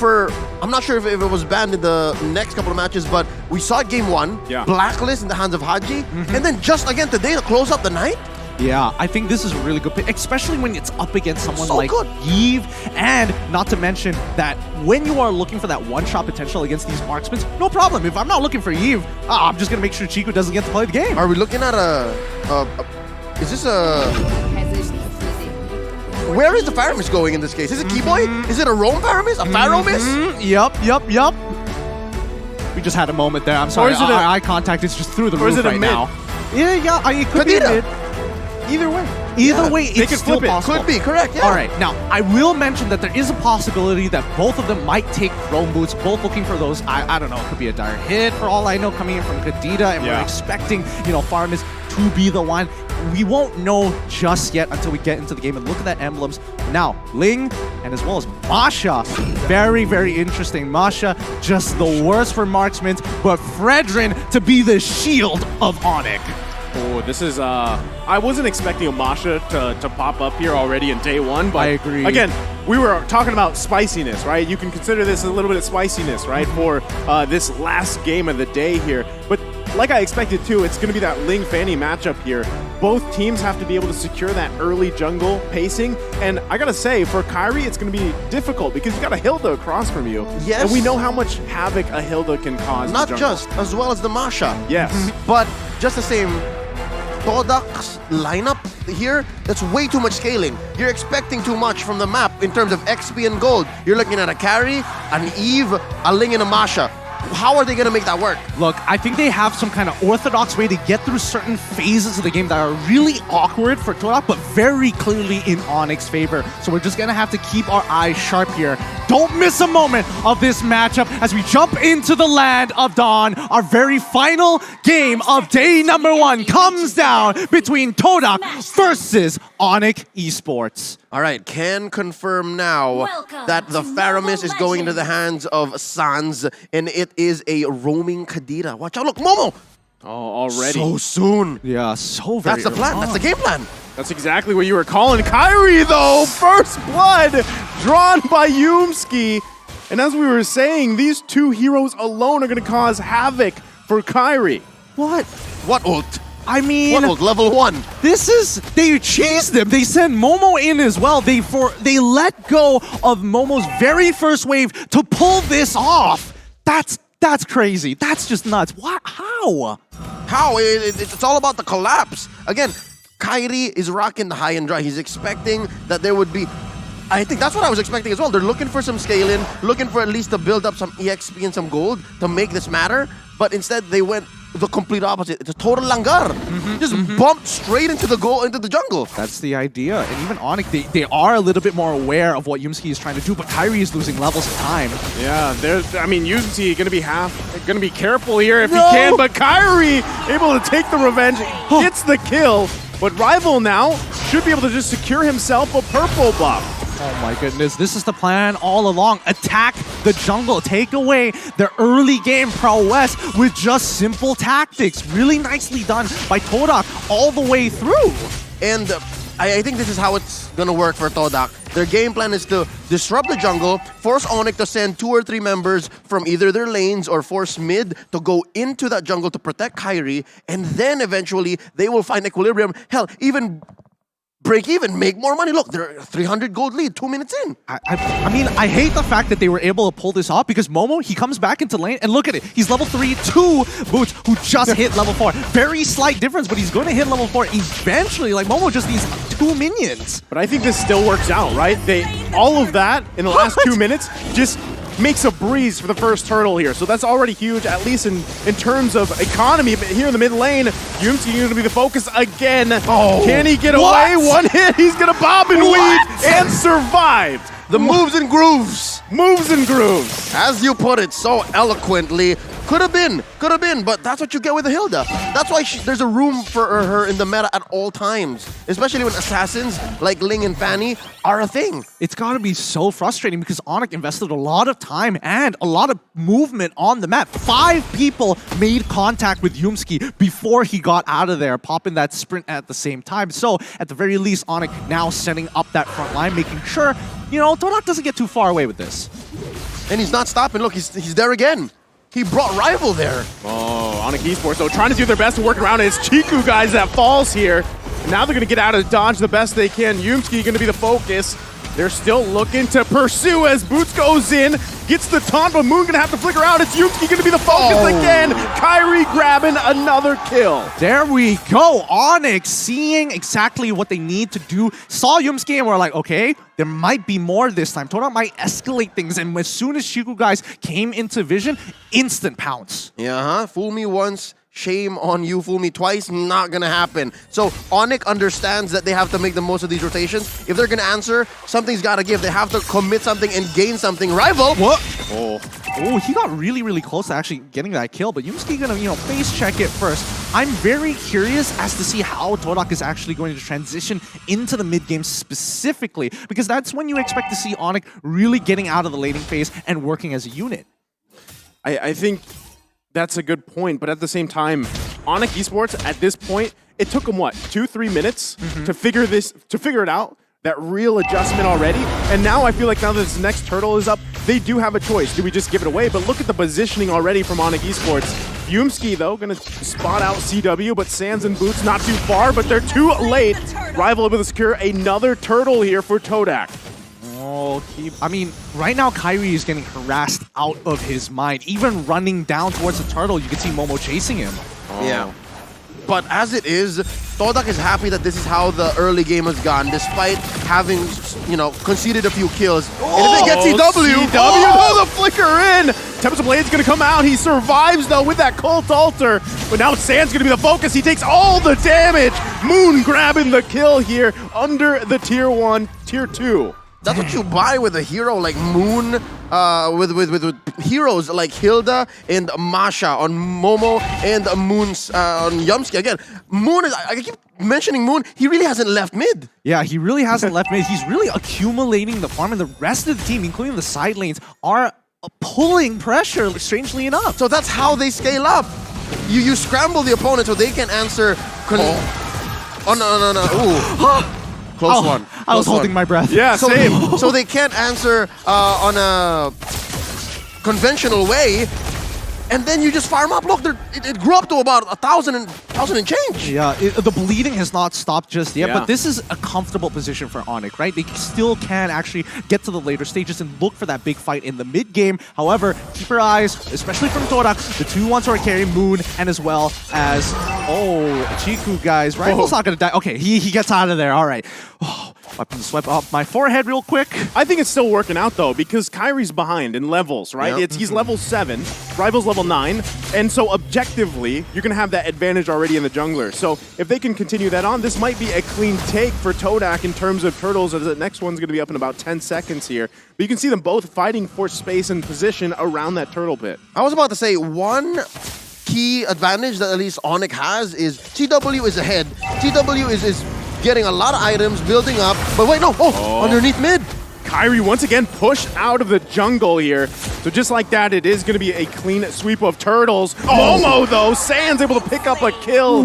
I'm not sure if it was banned in the next couple of matches, but we saw it game 1, Blacklist in the hands of Haji, and then just again today to close up the night. Yeah, I think this is a really good pick, especially when it's up against someone like Yves, and not to mention that when you are looking for that one-shot potential against these marksmen, no problem. If I'm not looking for Yves, I'm just going to make sure Chico doesn't get to play the game. Are we looking at is this a... Where is the Faramis going in this case? Is it Keyboy? Is it a Rome Faramis? A Faramis? Yup. We just had a moment there. I'm sorry. Eye contact is just through the roof right now. Yeah, it could be a mid. Either way. Either way, it's still possible. Could be, correct, yeah. All right, now, I will mention that there is a possibility that both of them might take Rome boots, both looking for those, I don't know, it could be a dire hit for all I know, coming in from Kadita, and we're expecting, Faramis to be the one. We won't know just yet until we get into the game and look at that emblems. Now, Ling and as well as Masha. Very, very interesting. Masha, just the worst for marksmen, but Fredrin to be the shield of Onyx. Oh, this is, I wasn't expecting a Masha to pop up here already in day 1, but I agree. Again, we were talking about spiciness, right? You can consider this a little bit of spiciness, right, for this last game of the day here. But like I expected too, it's going to be that Ling Fanny matchup here. Both teams have to be able to secure that early jungle pacing, and I gotta say, for Kairi, it's going to be difficult because you got a Hilda across from you. Yes. And we know how much havoc a Hilda can cause. Not just, as well as the Masha. Yes. But just the same, Todak's lineup here, that's way too much scaling. You're expecting too much from the map in terms of XP and gold. You're looking at a carry, an Eve, a Ling, and a Masha. How are they going to make that work? Look, I think they have some kind of orthodox way to get through certain phases of the game that are really awkward for Todak, but very clearly in Onyx's favor. So we're just going to have to keep our eyes sharp here. Don't miss a moment of this matchup as we jump into the land of Dawn. Our very final game of day number 1 comes down between Todak versus Onyx Esports. All right, can confirm now that the Faramis is going into the hands of Sans, and it is a roaming Kadira. Watch out, look, Momo! Oh, already. So soon. Yeah, so very That's the plan, that's the game plan. That's exactly what you were calling. Kairi, though, first blood drawn by Yumski. And as we were saying, these two heroes alone are going to cause havoc for Kairi. What? What ult? I mean, what ult? Level 1. This is, they cheesed them. They sent Momo in as well. They let go of Momo's very first wave to pull this off. That's crazy. That's just nuts. What? How? How? It's all about the collapse. Again, Kairi is rocking the high and dry. He's expecting that there would be... I think that's what I was expecting as well. They're looking for some scale-in, looking for at least to build up some EXP and some gold to make this matter. But instead, they went the complete opposite. It's a total langar. Just bumped straight into the jungle. That's the idea. And even Onyx, they are a little bit more aware of what Yumski is trying to do, but Kairi is losing levels of time. Yeah, Yumski gonna be careful here if he can, but Kairi able to take the revenge, gets the kill. But Rival now should be able to just secure himself a purple buff. Oh my goodness, this is the plan all along. Attack the jungle, take away the early game prowess with just simple tactics. Really nicely done by Todak all the way through. And I think this is how it's gonna work for Todak. Their game plan is to disrupt the jungle, force Onyx to send 2 or 3 members from either their lanes or force mid to go into that jungle to protect Kyrie, and then eventually they will find equilibrium. Hell, even break even, make more money. Look, they're 300 gold lead, 2 minutes in. I mean, I hate the fact that they were able to pull this off because Momo, he comes back into lane and look at it. He's level 3 to Boots, who just hit level 4. Very slight difference, but he's going to hit level 4 eventually. Like, Momo just needs 2 minions. But I think this still works out, right? All of that in the last 2 minutes just makes a breeze for the first turtle here. So that's already huge, at least in terms of economy. But here in the mid lane, Yumski going to be the focus again. Oh, can he get away? One hit, he's going to bob and weave and survived. The moves and grooves. Moves and grooves. As you put it so eloquently, could have been, but that's what you get with the Hilda. That's why there's a room for her in the meta at all times, especially when assassins like Ling and Fanny are a thing. It's got to be so frustrating because Onyx invested a lot of time and a lot of movement on the map. 5 people made contact with Yumski before he got out of there, popping that sprint at the same time. So at the very least, Onyx now setting up that front line, making sure, you know, Todak doesn't get too far away with this. And he's not stopping. Look, he's there again. He brought Rival there. Oh, Onyx Esports, though, trying to do their best to work around it. It's Chiku, guys, that falls here. Now they're going to get out of dodge the best they can. Yumski going to be the focus. They're still looking to pursue as Boots goes in, gets the taunt, but Moon going to have to flicker out. It's Yumski going to be the focus again. Kyrie grabbing another kill. There we go. Onyx seeing exactly what they need to do. Saw Yumski and we're like, okay, there might be more this time. Todak might escalate things. And as soon as Chiku guys came into vision, instant pounce. Yeah, fool me once. Shame on you, fool me twice, not gonna happen. So Onyx understands that they have to make the most of these rotations. If they're gonna answer, something's gotta give. They have to commit something and gain something. Rival! What? Oh, he got really, really close to actually getting that kill, but Yumski gonna, you know, face check it first. I'm very curious as to see how Todak is actually going to transition into the mid game specifically, because that's when you expect to see Onyx really getting out of the laning phase and working as a unit. I think that's a good point, but at the same time, Onyx Esports at this point, it took them what, 2-3 minutes to figure it out. That real adjustment already, and now I feel like now that this next turtle is up, they do have a choice. Do we just give it away? But look at the positioning already from Onyx Esports. Yumski though gonna spot out CW, but Sands and Boots not too far, but they're too late. Rival able to secure another turtle here for Todak. Oh, I mean, right now Kyrie is getting harassed out of his mind. Even running down towards the turtle, you can see Momo chasing him. Yeah. But as it is, Todak is happy that this is how the early game has gone, despite having, you know, conceded a few kills. And if it gets CW, the flicker in! Tempest Blade's gonna come out. He survives though with that Cult Altar. But now Sand's gonna be the focus. He takes all the damage. Moon grabbing the kill here under the tier 1, tier 2. That's what you buy with a hero like Moon, with heroes like Hilda and Masha on Momo and Moon's on Yumski. Again, Moon is, I keep mentioning Moon, he really hasn't left mid. Yeah, he really hasn't left mid. He's really accumulating the farm, and the rest of the team, including the side lanes, are pulling pressure, strangely enough. So that's how they scale up. You scramble the opponent so they can answer. Oh, no. Ooh. Close one. I was holding my breath. Yeah, same. So they can't answer on a conventional way, and then you just farm up. Look, it grew up to about 1,000 and change. Yeah, the bleeding has not stopped just yet, Yeah. but this is a comfortable position for Onyx, right? They still can actually get to the later stages and look for that big fight in the mid game. However, keep your eyes, especially from Todak, the 2 ones who are carrying Moon, and as well as, Chiku, guys. Rival's not going to die. Okay, he gets out of there. All right. Weapon swipe up my forehead real quick. I think it's still working out though, because Kyrie's behind in levels, right? Yep. He's level 7, Rival's level 9, and so objectively, you're gonna have that advantage already in the jungler. So if they can continue that on, this might be a clean take for Todak in terms of turtles, as the next one's gonna be up in about 10 seconds here. But you can see them both fighting for space and position around that turtle pit. I was about to say, one key advantage that at least Onyx has is TW is ahead. TW is getting a lot of items, building up, but wait, no, underneath mid. Kyrie once again pushed out of the jungle here. So just like that, it is going to be a clean sweep of turtles. Momo though, Sands able to pick up a kill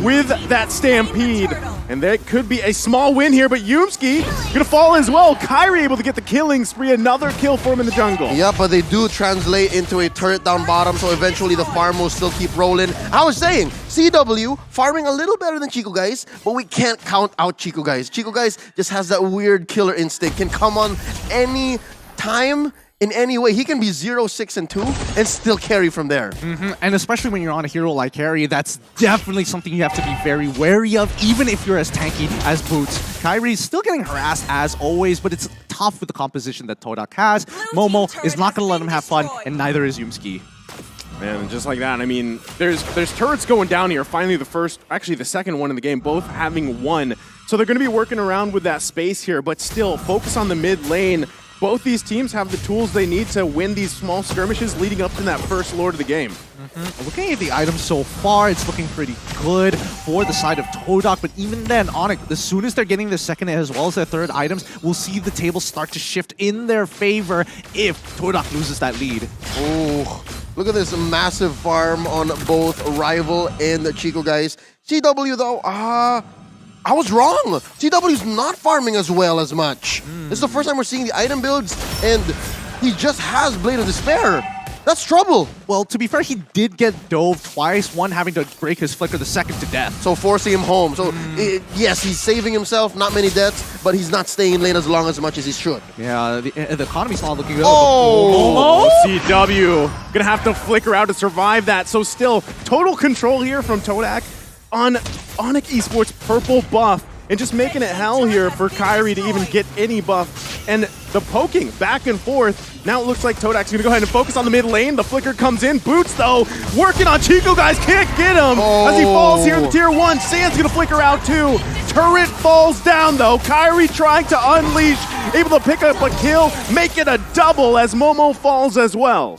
with that Stampede. And there could be a small win here, but Yumski gonna fall as well. Kyrie able to get the killing spree, another kill for him in the jungle. Yeah, but they do translate into a turret down bottom, so eventually the farm will still keep rolling. I was saying, CW farming a little better than Chico Guys, but we can't count out Chico Guys. Chico Guys just has that weird killer instinct, can come on any time, in any way. He can be 0, 6, and 2 and still carry from there. And especially when you're on a hero like Harry, that's definitely something you have to be very wary of, even if you're as tanky as Boots. Kyrie's still getting harassed as always, but it's tough with the composition that Todak has. Momo is not going to let him have fun, and neither is Yumski. Man, and just like that, I mean, there's turrets going down here. Finally, the second one in the game, both having won. So they're going to be working around with that space here, but still focus on the mid lane. Both these teams have the tools they need to win these small skirmishes leading up to that first Lord of the game. Looking at the items so far, it's looking pretty good for the side of Todak, but even then, Onyx, as soon as they're getting their second as well as their third items, we'll see the table start to shift in their favor if Todak loses that lead. Oh, look at this massive farm on both Rival and the Chico Guys. CW though, I was wrong. CW's not farming as well as much. This is the first time we're seeing the item builds, and he just has Blade of Despair. That's trouble. Well, to be fair, he did get dove twice, one having to break his flicker, the second to death. So forcing him home. So yes, he's saving himself, not many deaths, but he's not staying in lane as long as much as he should. Yeah, the economy's not looking good. Oh, CW gonna have to flicker out to survive that. So still, total control here from Todak on Onyx Esports purple buff, and just making it hell here for Kyrie to even get any buff. And the poking back and forth. Now it looks like Todak's gonna go ahead and focus on the mid lane. The flicker comes in. Boots though, working on Chico Guys, can't get him as he falls here in the tier 1. Sand's gonna flicker out too. Turret falls down though. Kyrie trying to unleash, able to pick up a kill, make it a double as Momo falls as well.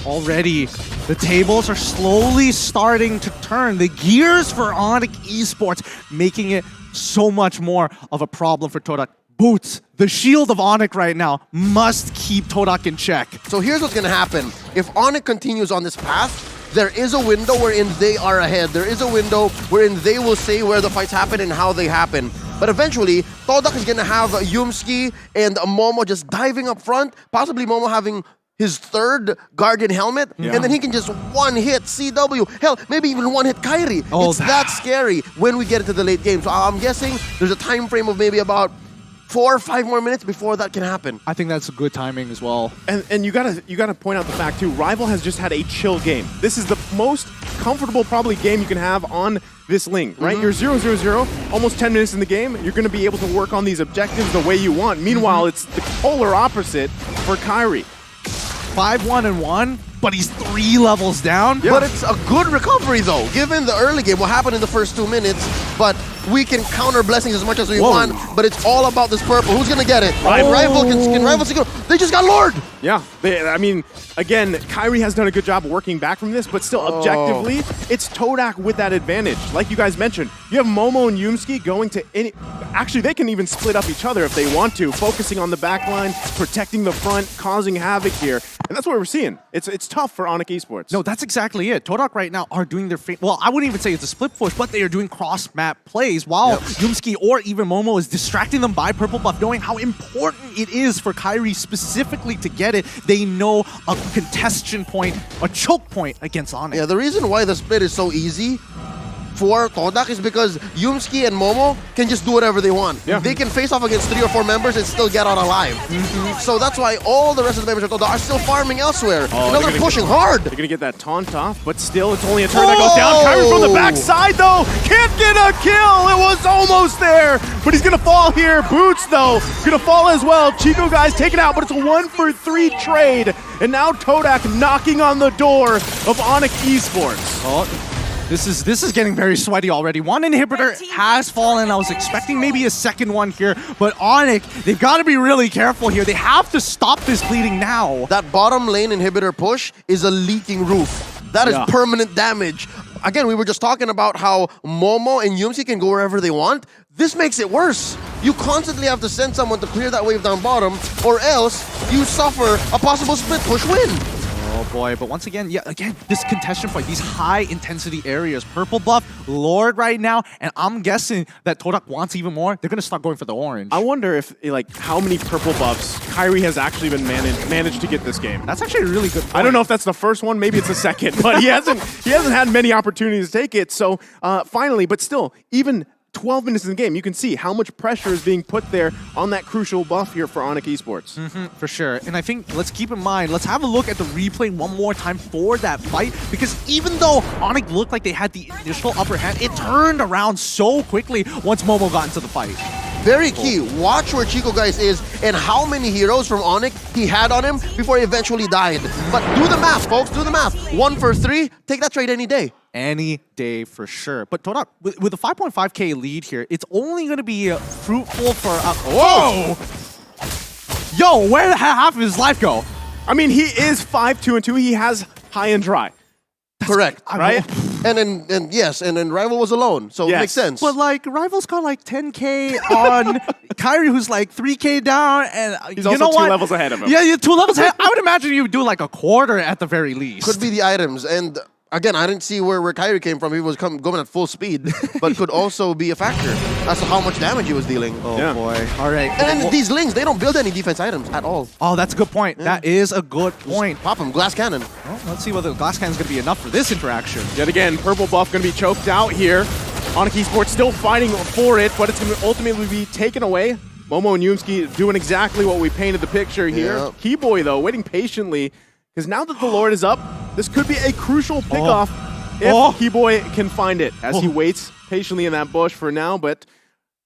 Already, the tables are slowly starting to turn. The gears for Onyx Esports, making it so much more of a problem for Todak. Boots, the shield of Onyx right now, must keep Todak in check. So here's what's gonna happen. If Onyx continues on this path, there is a window wherein they are ahead. There is a window wherein they will say where the fights happen and how they happen. But eventually, Todak is gonna have Yumski and Momo just diving up front, possibly Momo having his third Guardian helmet, and then he can just one-hit CW. Hell, maybe even one-hit Kyrie. It's that scary when we get into the late game. So I'm guessing there's a time frame of maybe about 4 or 5 more minutes before that can happen. I think that's good timing as well. And you gotta point out the fact too, Rival has just had a chill game. This is the most comfortable probably game you can have on this link, right? You're 0-0-0, almost 10 minutes in the game. You're gonna be able to work on these objectives the way you want. Meanwhile, it's the polar opposite for Kyrie. 5-1-1, but he's 3 levels down. But it's a good recovery though, given the early game, what happened in the first 2 minutes. But we can counter blessings as much as we want, but it's all about this purple. Who's gonna get it? Rival can Rival secure. They just got Lord! Yeah, I mean, again, Kyrie has done a good job working back from this, but still objectively, it's Todak with that advantage. Like you guys mentioned, you have Momo and Yumski going to any... Actually, they can even split up each other if they want to, focusing on the back line, protecting the front, causing havoc here. And that's what we're seeing. It's tough for Onyx Esports. No, that's exactly it. Todak right now are doing their... Well, I wouldn't even say it's a split push, but they are doing cross-map plays while Yumski or even Momo is distracting them by purple buff, knowing how important it is for Kyrie specifically to get it. They know a contestation point, a choke point against Onyx. Yeah, the reason why the split is so easy for Todak is because Yumski and Momo can just do whatever they want. They can face off against 3 or 4 members and still get out alive. So that's why all the rest of the members of Todak are still farming elsewhere. They're pushing hard. They're gonna get that taunt off, but still it's only a turn that goes down. Kyrie from the backside though, can't get a kill. It was almost there, but he's gonna fall here. Boots though, gonna fall as well. Chico Guys take it out, but it's a 1-for-3 trade. And now Todak knocking on the door of Onyx Esports. This is getting very sweaty already. One inhibitor has fallen. I was expecting maybe a second one here, but Onyx, they've got to be really careful here. They have to stop this bleeding now. That bottom lane inhibitor push is a leaking roof. That is permanent damage. Again, we were just talking about how Momo and Yumsi can go wherever they want. This makes it worse. You constantly have to send someone to clear that wave down bottom, or else you suffer a possible split push win. Oh boy, but once again, this contestation fight, these high-intensity areas, purple buff, Lord right now, and I'm guessing that Todak wants even more. They're going to start going for the orange. I wonder if, like, how many purple buffs Kairi has actually been managed to get this game. That's actually a really good point. I don't know if that's the first one, maybe it's the second, but he hasn't had many opportunities to take it. So finally, but still, even 12 minutes in the game, you can see how much pressure is being put there on that crucial buff here for Onic Esports. For sure. And I think, let's keep in mind, let's have a look at the replay one more time for that fight, because even though Onic looked like they had the initial upper hand, it turned around so quickly once Momo got into the fight. Very key. Watch where Chico Guys is and how many heroes from Onic he had on him before he eventually died. But do the math, folks. Do the math. 1 for 3. Take that trade any day. Any day for sure. But Todak, with a 5.5k lead here, it's only going to be fruitful for... Whoa! Yo, where did half of his life go? I mean, he is 5-2-2. He has high and dry. Correct. Right? And then Rival was alone, so it makes sense. But like, Rival's got like 10k on Kairi, who's like 3k down, and he's you also know 2 what? levels ahead of him. Yeah, you're 2 levels ahead. I would imagine you would do like a quarter at the very least. Could be the items, and again, I didn't see where Kairi came from. He was going at full speed, but could also be a factor as to how much damage he was dealing. Oh boy. All right. And then these Lings, they don't build any defense items at all. Oh, that's a good point. That is a good point. Just pop him, glass cannon. Well, let's see whether the glass cannon is going to be enough for this interaction. Yet again, purple buff going to be choked out here. Onic Esports still fighting for it, but it's going to ultimately be taken away. Momo and Yumski doing exactly what we painted the picture here. Yeah. Keyboy, though, waiting patiently, because now that the Lord is up, this could be a crucial pickoff if Keyboy can find it, as he waits patiently in that bush for now, but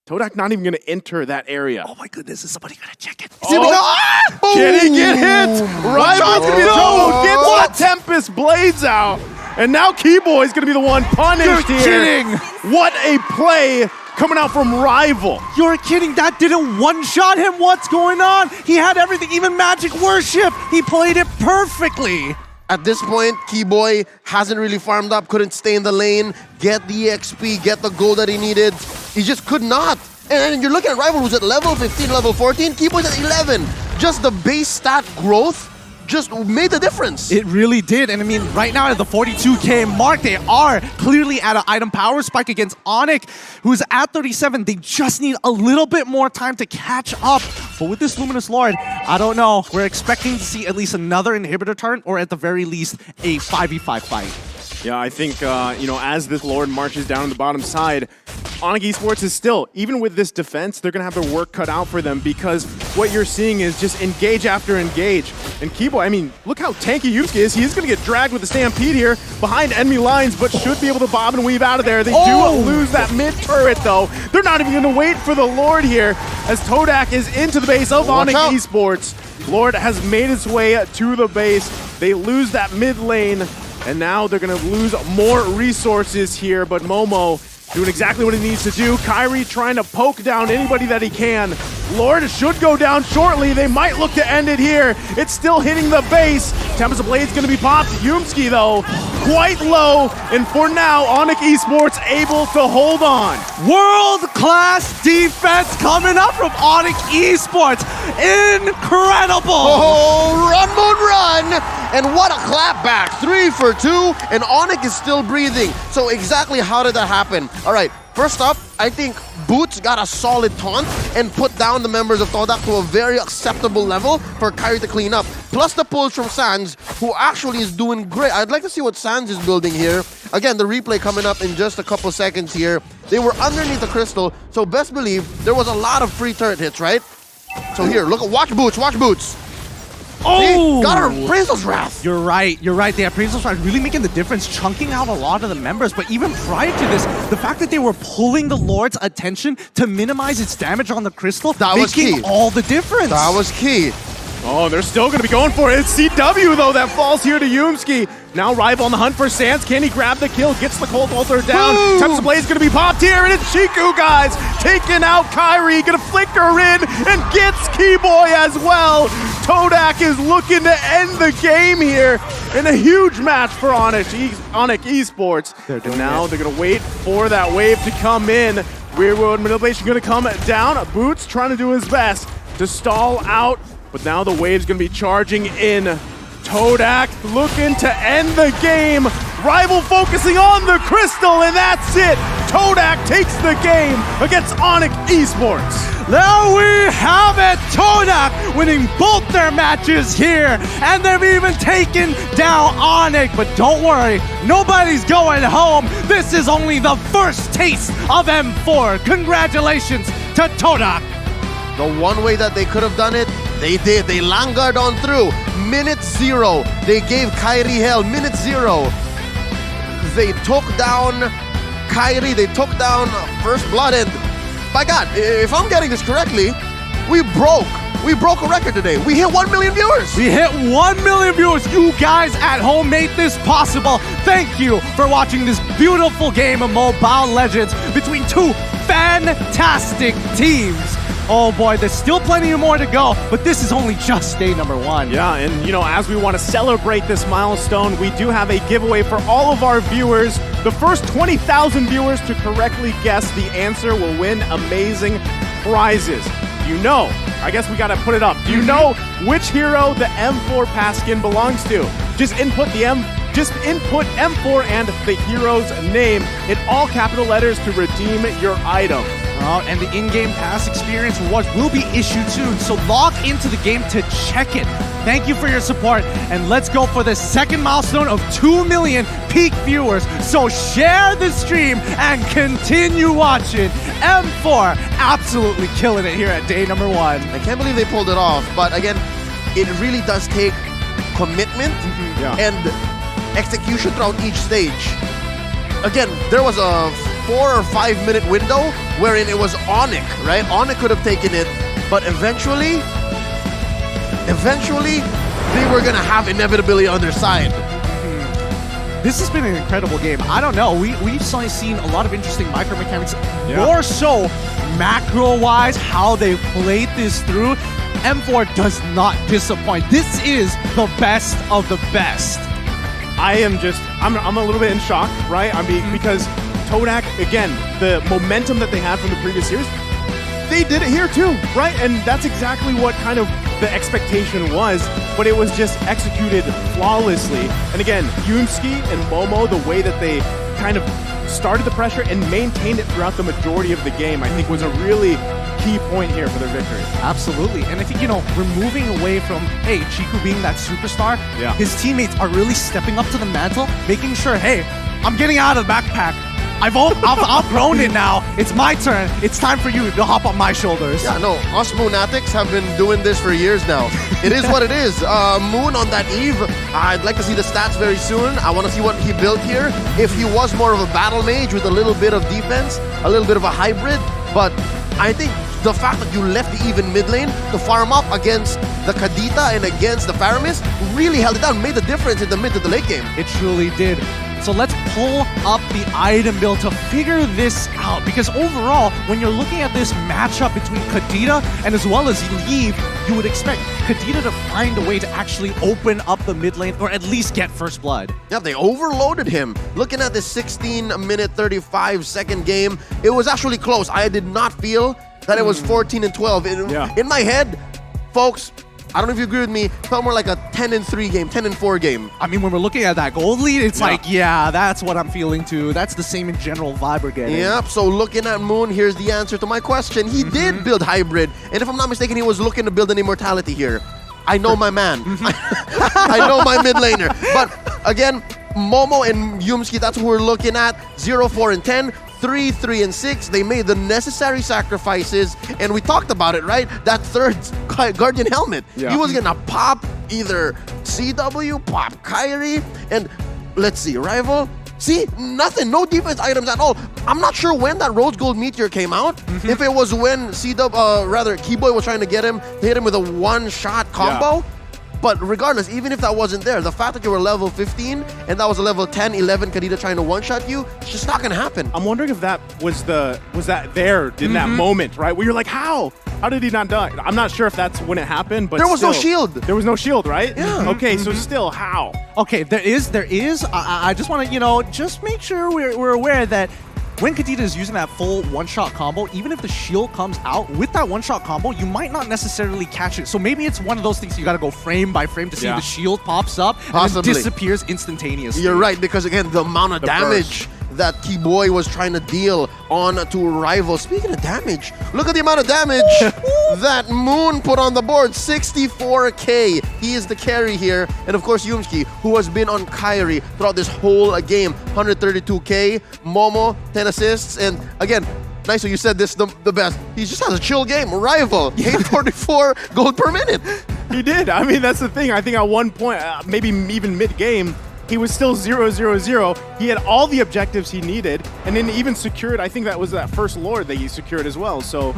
Todak not even going to enter that area. Oh my goodness, is somebody going to check it? Can he get hit? Rival's going to be gets the Tempest Blades out, and now Keyboy's going to be the one punished You're here. kidding! What a play coming out from Rival. You're kidding, that didn't one-shot him? What's going on? He had everything, even Magic Worship. He played it perfectly. At this point, Keyboy hasn't really farmed up, couldn't stay in the lane, get the XP, get the gold that he needed. He just could not. And you're looking at Rival who's at level 15, level 14. Keyboy's at 11. Just the base stat growth just made the difference. It really did. And I mean, right now at the 42k mark, they are clearly at an item power spike against Onic, who's at 37. They just need a little bit more time to catch up. But with this Luminous Lord, I don't know. We're expecting to see at least another inhibitor turn, or at the very least, a 5v5 fight. Yeah, I think, as this Lord marches down the bottom side, Onic Esports is still, even with this defense, they're going to have their work cut out for them, because what you're seeing is just engage after engage. And Keyboy, I mean, look how tanky Yusuke is. He's going to get dragged with the Stampede here behind enemy lines, but should be able to bob and weave out of there. They do lose that mid-turret, though. They're not even going to wait for the Lord here, as Todak is into the base of Onic Esports. Lord has made its way to the base. They lose that mid lane, and now they're going to lose more resources here, but Momo doing exactly what he needs to do. Kairi trying to poke down anybody that he can. Lord should go down shortly. They might look to end it here. It's still hitting the base. Tempest Blade's going to be popped. Yumski, though, quite low. And for now, Onic Esports able to hold on. World-class defense coming up from Onic Esports. Incredible. Oh, run, Moon, run. And what a clapback. 3 for 2. And Onic is still breathing. So exactly how did that happen? All right, first up, I think Boots got a solid taunt and put down the members of Todak to a very acceptable level for Kairi to clean up. Plus the pulls from Sans, who actually is doing great. I'd like to see what Sans is building here. Again, the replay coming up in just a couple seconds here. They were underneath the crystal, so best believe there was a lot of free turret hits, right? So here, look, watch Boots, watch Boots. Oh! See? Got her Appraisal's Wrath. You're right. The Appraisal's Wrath really making the difference, chunking out a lot of the members. But even prior to this, the fact that they were pulling the Lord's attention to minimize its damage on the crystal, that was key. All the difference. That was key. Oh, they're still going to be going for it. It's CW, though, that falls here to Yumski. Now Rival on the hunt for Sans. Can he grab the kill? Gets the Cold Altar down. Tempest Blade's going to be popped here, and it's Shiku, guys. Taking out Kairi. Going to flicker in and gets Keyboy as well. Todak is looking to end the game here in a huge match for Onic Esports. And now they're going to wait for that wave to come in. Rear World Manipulation going to come down. Boots trying to do his best to stall out. But now the wave's going to be charging in. Todak looking to end the game. Rival focusing on the crystal, and that's it. Todak takes the game against Onyx Esports. There we have it! Todak winning both their matches here, and they've even taken down Onyx. But don't worry, nobody's going home. This is only the first taste of M4. Congratulations to Todak. The one way that they could have done it, they did. They languard on through. Minute 0. They gave Kairi hell. Minute 0. They took down Kairi. They took down First Blood. And by God, if I'm getting this correctly, we broke a record today. We hit 1 million viewers. We hit 1 million viewers. You guys at home made this possible. Thank you for watching this beautiful game of Mobile Legends between two fantastic teams. Oh boy, there's still plenty more to go, but this is only just day number 1. Yeah, and you know, as we want to celebrate this milestone, we do have a giveaway for all of our viewers. The first 20,000 viewers to correctly guess the answer will win amazing prizes. You know, I guess we gotta put it up. Do you know which hero the M4 pass skin belongs to? Just input M4 and the hero's name in all capital letters to redeem your item. And the in-game pass experience rewards will be issued soon, so log into the game to check it. Thank you for your support, and let's go for the second milestone of 2 million peak viewers. So share the stream and continue watching. M4 absolutely killing it here at day number 1. I can't believe they pulled it off, but again, it really does take commitment and execution throughout each stage. Again, there was a 4 or 5 minute window wherein it was Onyx, right? Onyx could have taken it, but eventually they were gonna have inevitability on their side. This has been an incredible game. I don't know, we've seen a lot of interesting micro mechanics, more so macro-wise, how they played this through. M4 does not disappoint. This is the best of the best. I'm a little bit in shock, right? I mean, because Todak, again, the momentum that they had from the previous years, they did it here too, right? And that's exactly what kind of the expectation was, but it was just executed flawlessly. And again, Yumski and Momo, the way that they kind of started the pressure and maintained it throughout the majority of the game, I think was a really key point here for their victory. Absolutely. And I think, you know, we're moving away from, hey, Chiku being that superstar. His teammates are really stepping up to the mantle, making sure, hey, I'm getting out of the backpack. I've outgrown it now. It's my turn. It's time for you to hop on my shoulders. Yeah, no, us Moonatics have been doing this for years now. It is what it is. Moon on that eve, I'd like to see the stats very soon. I want to see what he built here. If he was more of a battle mage with a little bit of defense, a little bit of a hybrid, but I think the fact that you left the even mid lane to farm up against the Kadita and against the Faramis really held it down, made the difference in the mid to the late game. It truly did. So let's pull up the item build to figure this out, because overall, when you're looking at this matchup between Kadita and as well as Leave, you would expect Kadita to find a way to actually open up the mid lane or at least get first blood. Yeah, they overloaded him. Looking at this 16-minute, 35-second game, it was actually close. I did not feel that it was 14 and 12. In my head, folks, I don't know if you agree with me, it felt more like a 10-3 game, 10-4 game. I mean, when we're looking at that gold lead, it's like, yeah, that's what I'm feeling too. That's the same in general vibe we're getting. Yep, so looking at Moon, here's the answer to my question. He did build hybrid, and if I'm not mistaken, he was looking to build an immortality here. I know my man. I know my mid laner. But again, Momo and Yumski, that's who we're looking at. 0, 4, and 10. 3, 3, and 6. They made the necessary sacrifices, and we talked about it, right? That third Guardian helmet. He was gonna pop either CW, pop Kairi, and let's see, Rival. See, nothing, no defense items at all. I'm not sure when that Rose Gold Meteor came out. If it was when Keyboy was trying to get him, hit him with a one-shot combo. But regardless, even if that wasn't there, the fact that you were level 15 and that was a level 10, 11 Kadita trying to one-shot you, it's just not gonna happen. I'm wondering if that was that there in that moment, right? Where you're like, how? How did he not die? I'm not sure if that's when it happened, but there was no shield. There was no shield, right? Yeah. Okay, so still, how? Okay, there is. I just want to, just make sure we're aware that when Kadita is using that full one-shot combo, even if the shield comes out with that one-shot combo, you might not necessarily catch it. So maybe it's one of those things you got to go frame by frame to see the shield pops up and then disappears instantaneously. You're right, because again, the amount of damage that Keyboy was trying to deal on to Rival. Speaking of damage, look at the amount of damage that Moon put on the board. 64k. He is the carry here. And of course, Yumski, who has been on Kyrie throughout this whole game. 132k. Momo, 10 assists. And again, Nice, so you said this the best. He just has a chill game. Rival, 844 gold per minute. He did. I mean, that's the thing. I think at one point, maybe even mid-game, he was still 0-0-0. He had all the objectives he needed, and then even secured, I think that was that first Lord that he secured as well. So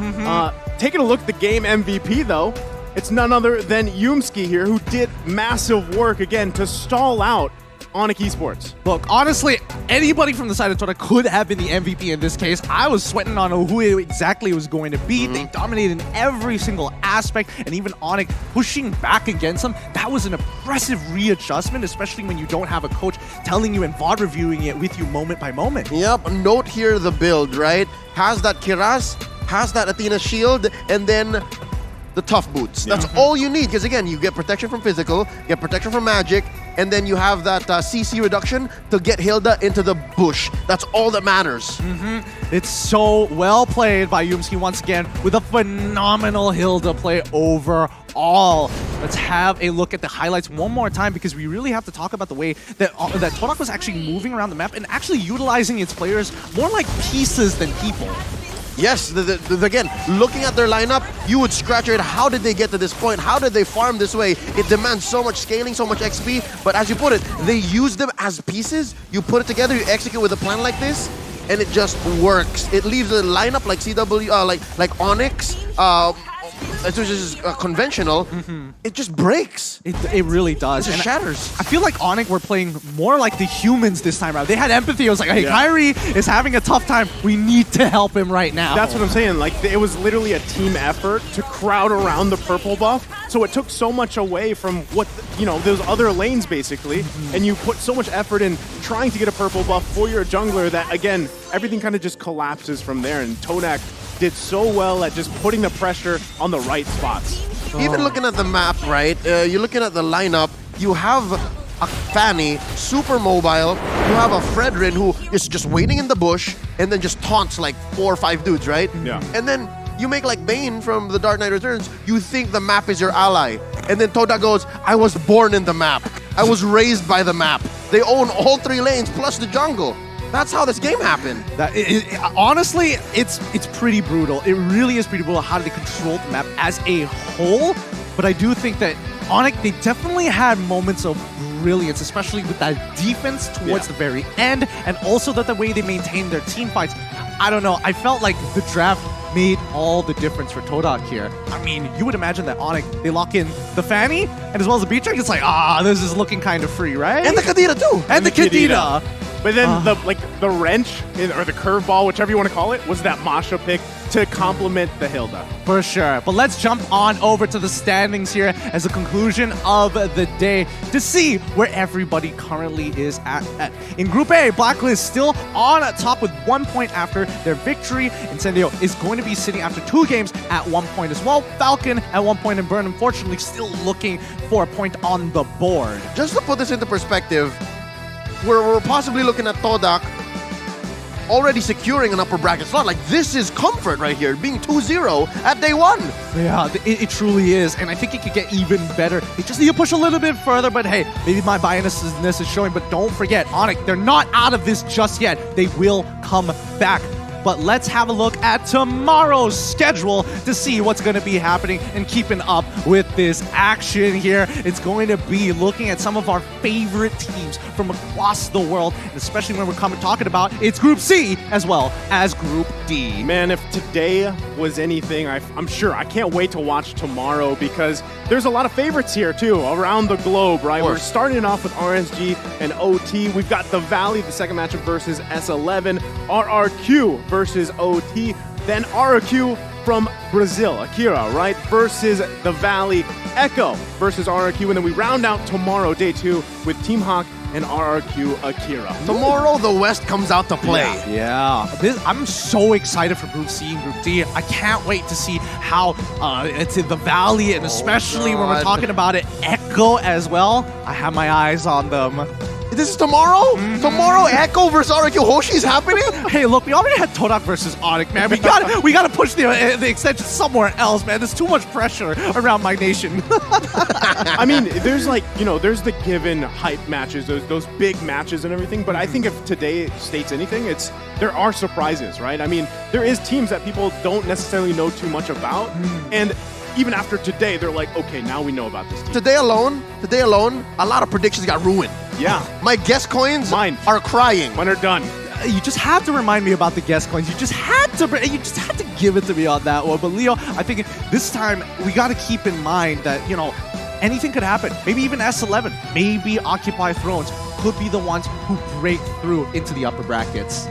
taking a look at the game MVP, though, it's none other than Yumski here, who did massive work, again, to stall out Onyx Esports. Look, honestly, anybody from the side of Toda could have been the MVP in this case. I was sweating on who exactly it was going to be. They dominated in every single aspect, and even Onyx pushing back against them. That was an impressive readjustment, especially when you don't have a coach telling you and VOD reviewing it with you moment by moment. Yep, note here the build, right? Has that Kiraz, has that Athena shield, and then the tough boots. That's all you need, because again, you get protection from physical, get protection from magic, and then you have that CC reduction to get Hilda into the bush. That's all that matters. It's so well played by Yumski once again with a phenomenal Hilda play overall. Let's have a look at the highlights one more time, because we really have to talk about the way that Todak was actually moving around the map and actually utilizing its players more like pieces than people. Yes, again, looking at their lineup, you would scratch your head. How did they get to this point? How did they farm this way? It demands so much scaling, so much XP, but as you put it, they use them as pieces. You put it together, you execute with a plan like this, and it just works. It leaves a lineup like CW, like Onyx, which is conventional. It just breaks. It really does. It just shatters. I feel like Onyx were playing more like the humans this time around. They had empathy. I was like, hey, Kyrie is having a tough time. We need to help him right now. That's what I'm saying. Like, it was literally a team effort to crowd around the purple buff. So it took so much away from what, those other lanes basically. And you put so much effort in trying to get a purple buff for your jungler that, again, everything kind of just collapses from there. And Todak did so well at just putting the pressure on the right spots. Even looking at the map, right? You're looking at the lineup. You have a Fanny, super mobile. You have a Fredrin who is just waiting in the bush and then just taunts like 4 or 5 dudes, right? Yeah. And then you make like Bane from The Dark Knight Returns. You think the map is your ally. And then Toda goes, I was born in the map. I was raised by the map. They own all 3 lanes plus the jungle. That's how this game happened. Honestly, it's pretty brutal. It really is pretty brutal how they control the map as a whole. But I do think that Onyx, they definitely had moments of brilliance, especially with that defense towards the very end, and also that the way they maintained their team fights. I don't know. I felt like the draft made all the difference for Todak here. I mean, you would imagine that Onyx, they lock in the Fanny and as well as the Beatrix. It's like, this is looking kind of free, right? And the Kadita too. And the Kadita. But then the wrench or the curveball, whichever you want to call it, was that Masha pick to complement the Hilda. For sure. But let's jump on over to the standings here as a conclusion of the day to see where everybody currently is at. In Group A, Blacklist still on top with 1 point after their victory. Incendio is going to be sitting after 2 games at 1 point as well. Falcon at 1 point, and Burn unfortunately still looking for a point on the board. Just to put this into perspective, we're possibly looking at Todak already securing an upper bracket slot. Like, this is comfort right here, being 2-0 at day 1. Yeah, it truly is, and I think it could get even better. They just need to push a little bit further, but hey, maybe my biasness is showing, but don't forget, Onyx, they're not out of this just yet. They will come back. But let's have a look at tomorrow's schedule to see what's going to be happening and keeping up with this action here. It's going to be looking at some of our favorite teams from across the world, and especially when we're talking about it's Group C as well as Group D. Man, if today was anything, I'm sure I can't wait to watch tomorrow, because there's a lot of favorites here too around the globe, right? We're starting off with RSG and OT. We've got the Valley, the second matchup versus S11, RRQ versus OT, then RRQ from Brazil, Akira, right, versus the Valley, Echo versus RRQ, and then we round out tomorrow, day 2, with Team Hawk and RRQ Akira. Tomorrow, the West comes out to play. Yeah. I'm so excited for Group C and Group D. I can't wait to see how it's in the Valley, and especially when we're talking about it, Echo as well. I have my eyes on them. This is tomorrow? Tomorrow, Echo versus RRQ Hoshi's happening? Hey, look, we already had Todak versus Onic, man. We gotta push the extension somewhere else, man. There's too much pressure around my nation. I mean, there's there's the given hype matches, those big matches and everything. But I think if today states anything, there are surprises, right? I mean, there is teams that people don't necessarily know too much about, and even after today, they're like, okay, now we know about this team. Today alone, a lot of predictions got ruined. Yeah. My guess coins are crying. Mine are done. You just had to remind me about the guest coins. You just had to give it to me on that one. But Leo, I think this time we got to keep in mind that, anything could happen. Maybe even S11, maybe Occupy Thrones could be the ones who break through into the upper brackets.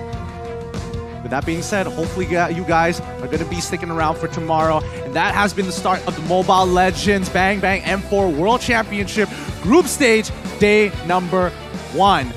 With that being said, hopefully you guys are going to be sticking around for tomorrow. And that has been the start of the Mobile Legends Bang Bang M4 World Championship Group Stage, day number 1.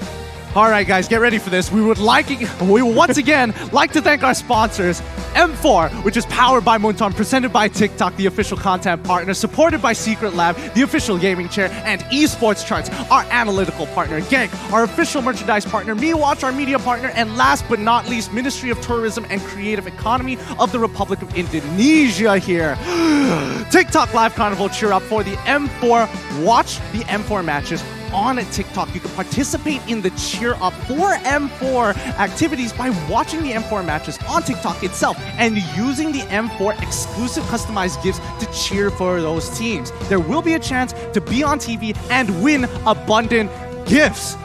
All right, guys, get ready for this. We would once again like to thank our sponsors, M4, which is powered by Moonton, presented by TikTok, the official content partner, supported by Secret Lab, the official gaming chair, and Esports Charts, our analytical partner, Gank, our official merchandise partner, MeWatch, our media partner, and last but not least, Ministry of Tourism and Creative Economy of the Republic of Indonesia here. TikTok Live Carnival cheer up for the M4. Watch the M4 matches on TikTok. You can participate in the cheer up for M4 activities by watching the M4 matches on TikTok itself and using the M4 exclusive customized gifts to cheer for those teams. There will be a chance to be on TV and win abundant gifts.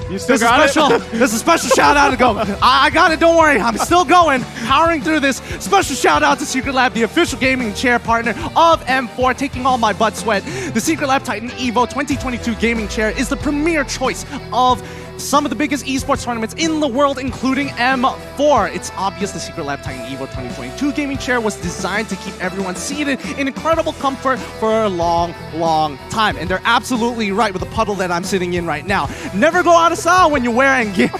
You still got it? There's a special shout out to go. I got it, don't worry. I'm still going, powering through this. Special shout out to Secret Lab, the official gaming chair partner of M4, taking all my butt sweat. The Secret Lab Titan Evo 2022 gaming chair is the premier choice of some of the biggest esports tournaments in the world, including M4. It's obvious the Secret Lab Titan Evo 2022 gaming chair was designed to keep everyone seated in incredible comfort for a long, long time. And they're absolutely right with the puddle that I'm sitting in right now. Never go out of style when you're wearing game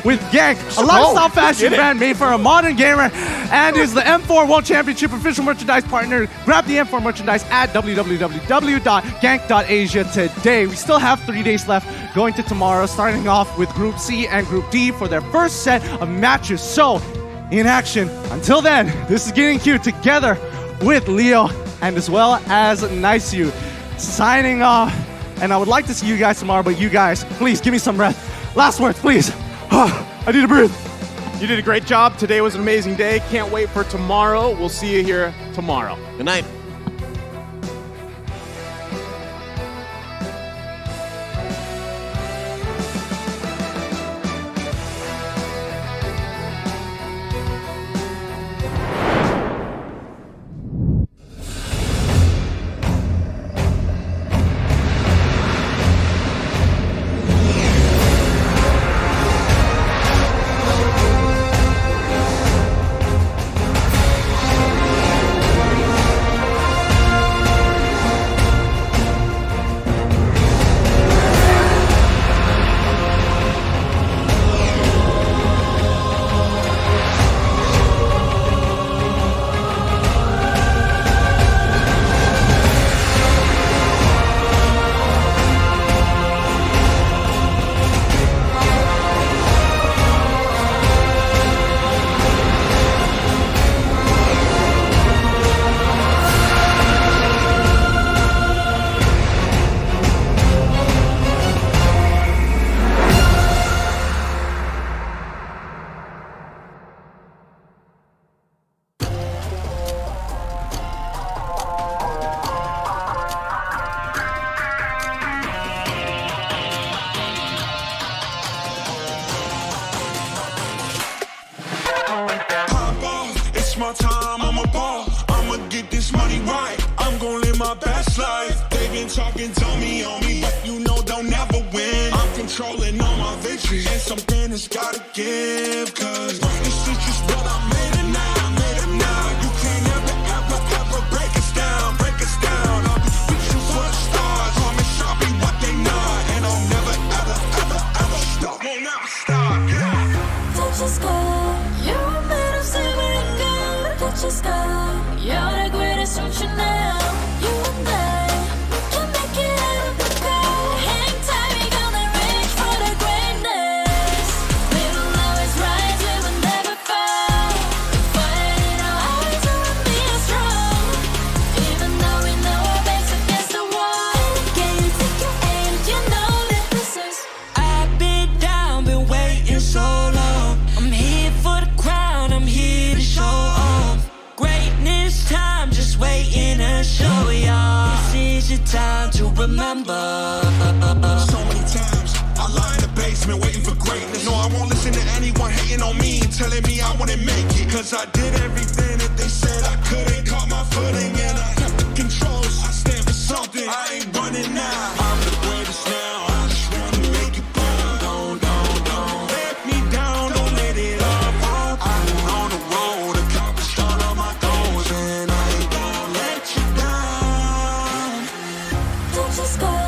with Gank. A lifestyle fashion brand made for a modern gamer, and is the M4 World Championship official merchandise partner. Grab the M4 merchandise at www.gank.asia today. We still have 3 days left going to tomorrow, starting off with Group C and Group D for their first set of matches. So, in action. Until then, this is Getting Cute together with Leo and as well as Nice You, signing off. And I would like to see you guys tomorrow, but you guys, please give me some breath. Last words, please. I need to breathe. You did a great job. Today was an amazing day. Can't wait for tomorrow. We'll see you here tomorrow. Good night. my time, I'm a ball. I'ma get this money right. I'm gonna live my best life. They been talking, tell me on me, but you know they'll never win. I'm controlling all my victories, and something has gotta give. Cause this is just what I made it now, made it now. You can't ever, ever, ever break us down, break us down. I'll be reaching for the stars, promise I'll be what they not, and I'll never, ever up. So many times I lie in the basement waiting for greatness. No, I won't listen to anyone hating on me and telling me I wouldn't make it. Cause I did everything that they said I couldn't. Caught my footing and I kept the controls. I stand for something, I ain't running now. I'm the greatest now, I just wanna make it burn. Don't let me down, don't let it up. I've been on the road, accomplished all of my goals, and I ain't gonna let you down. Don't just go.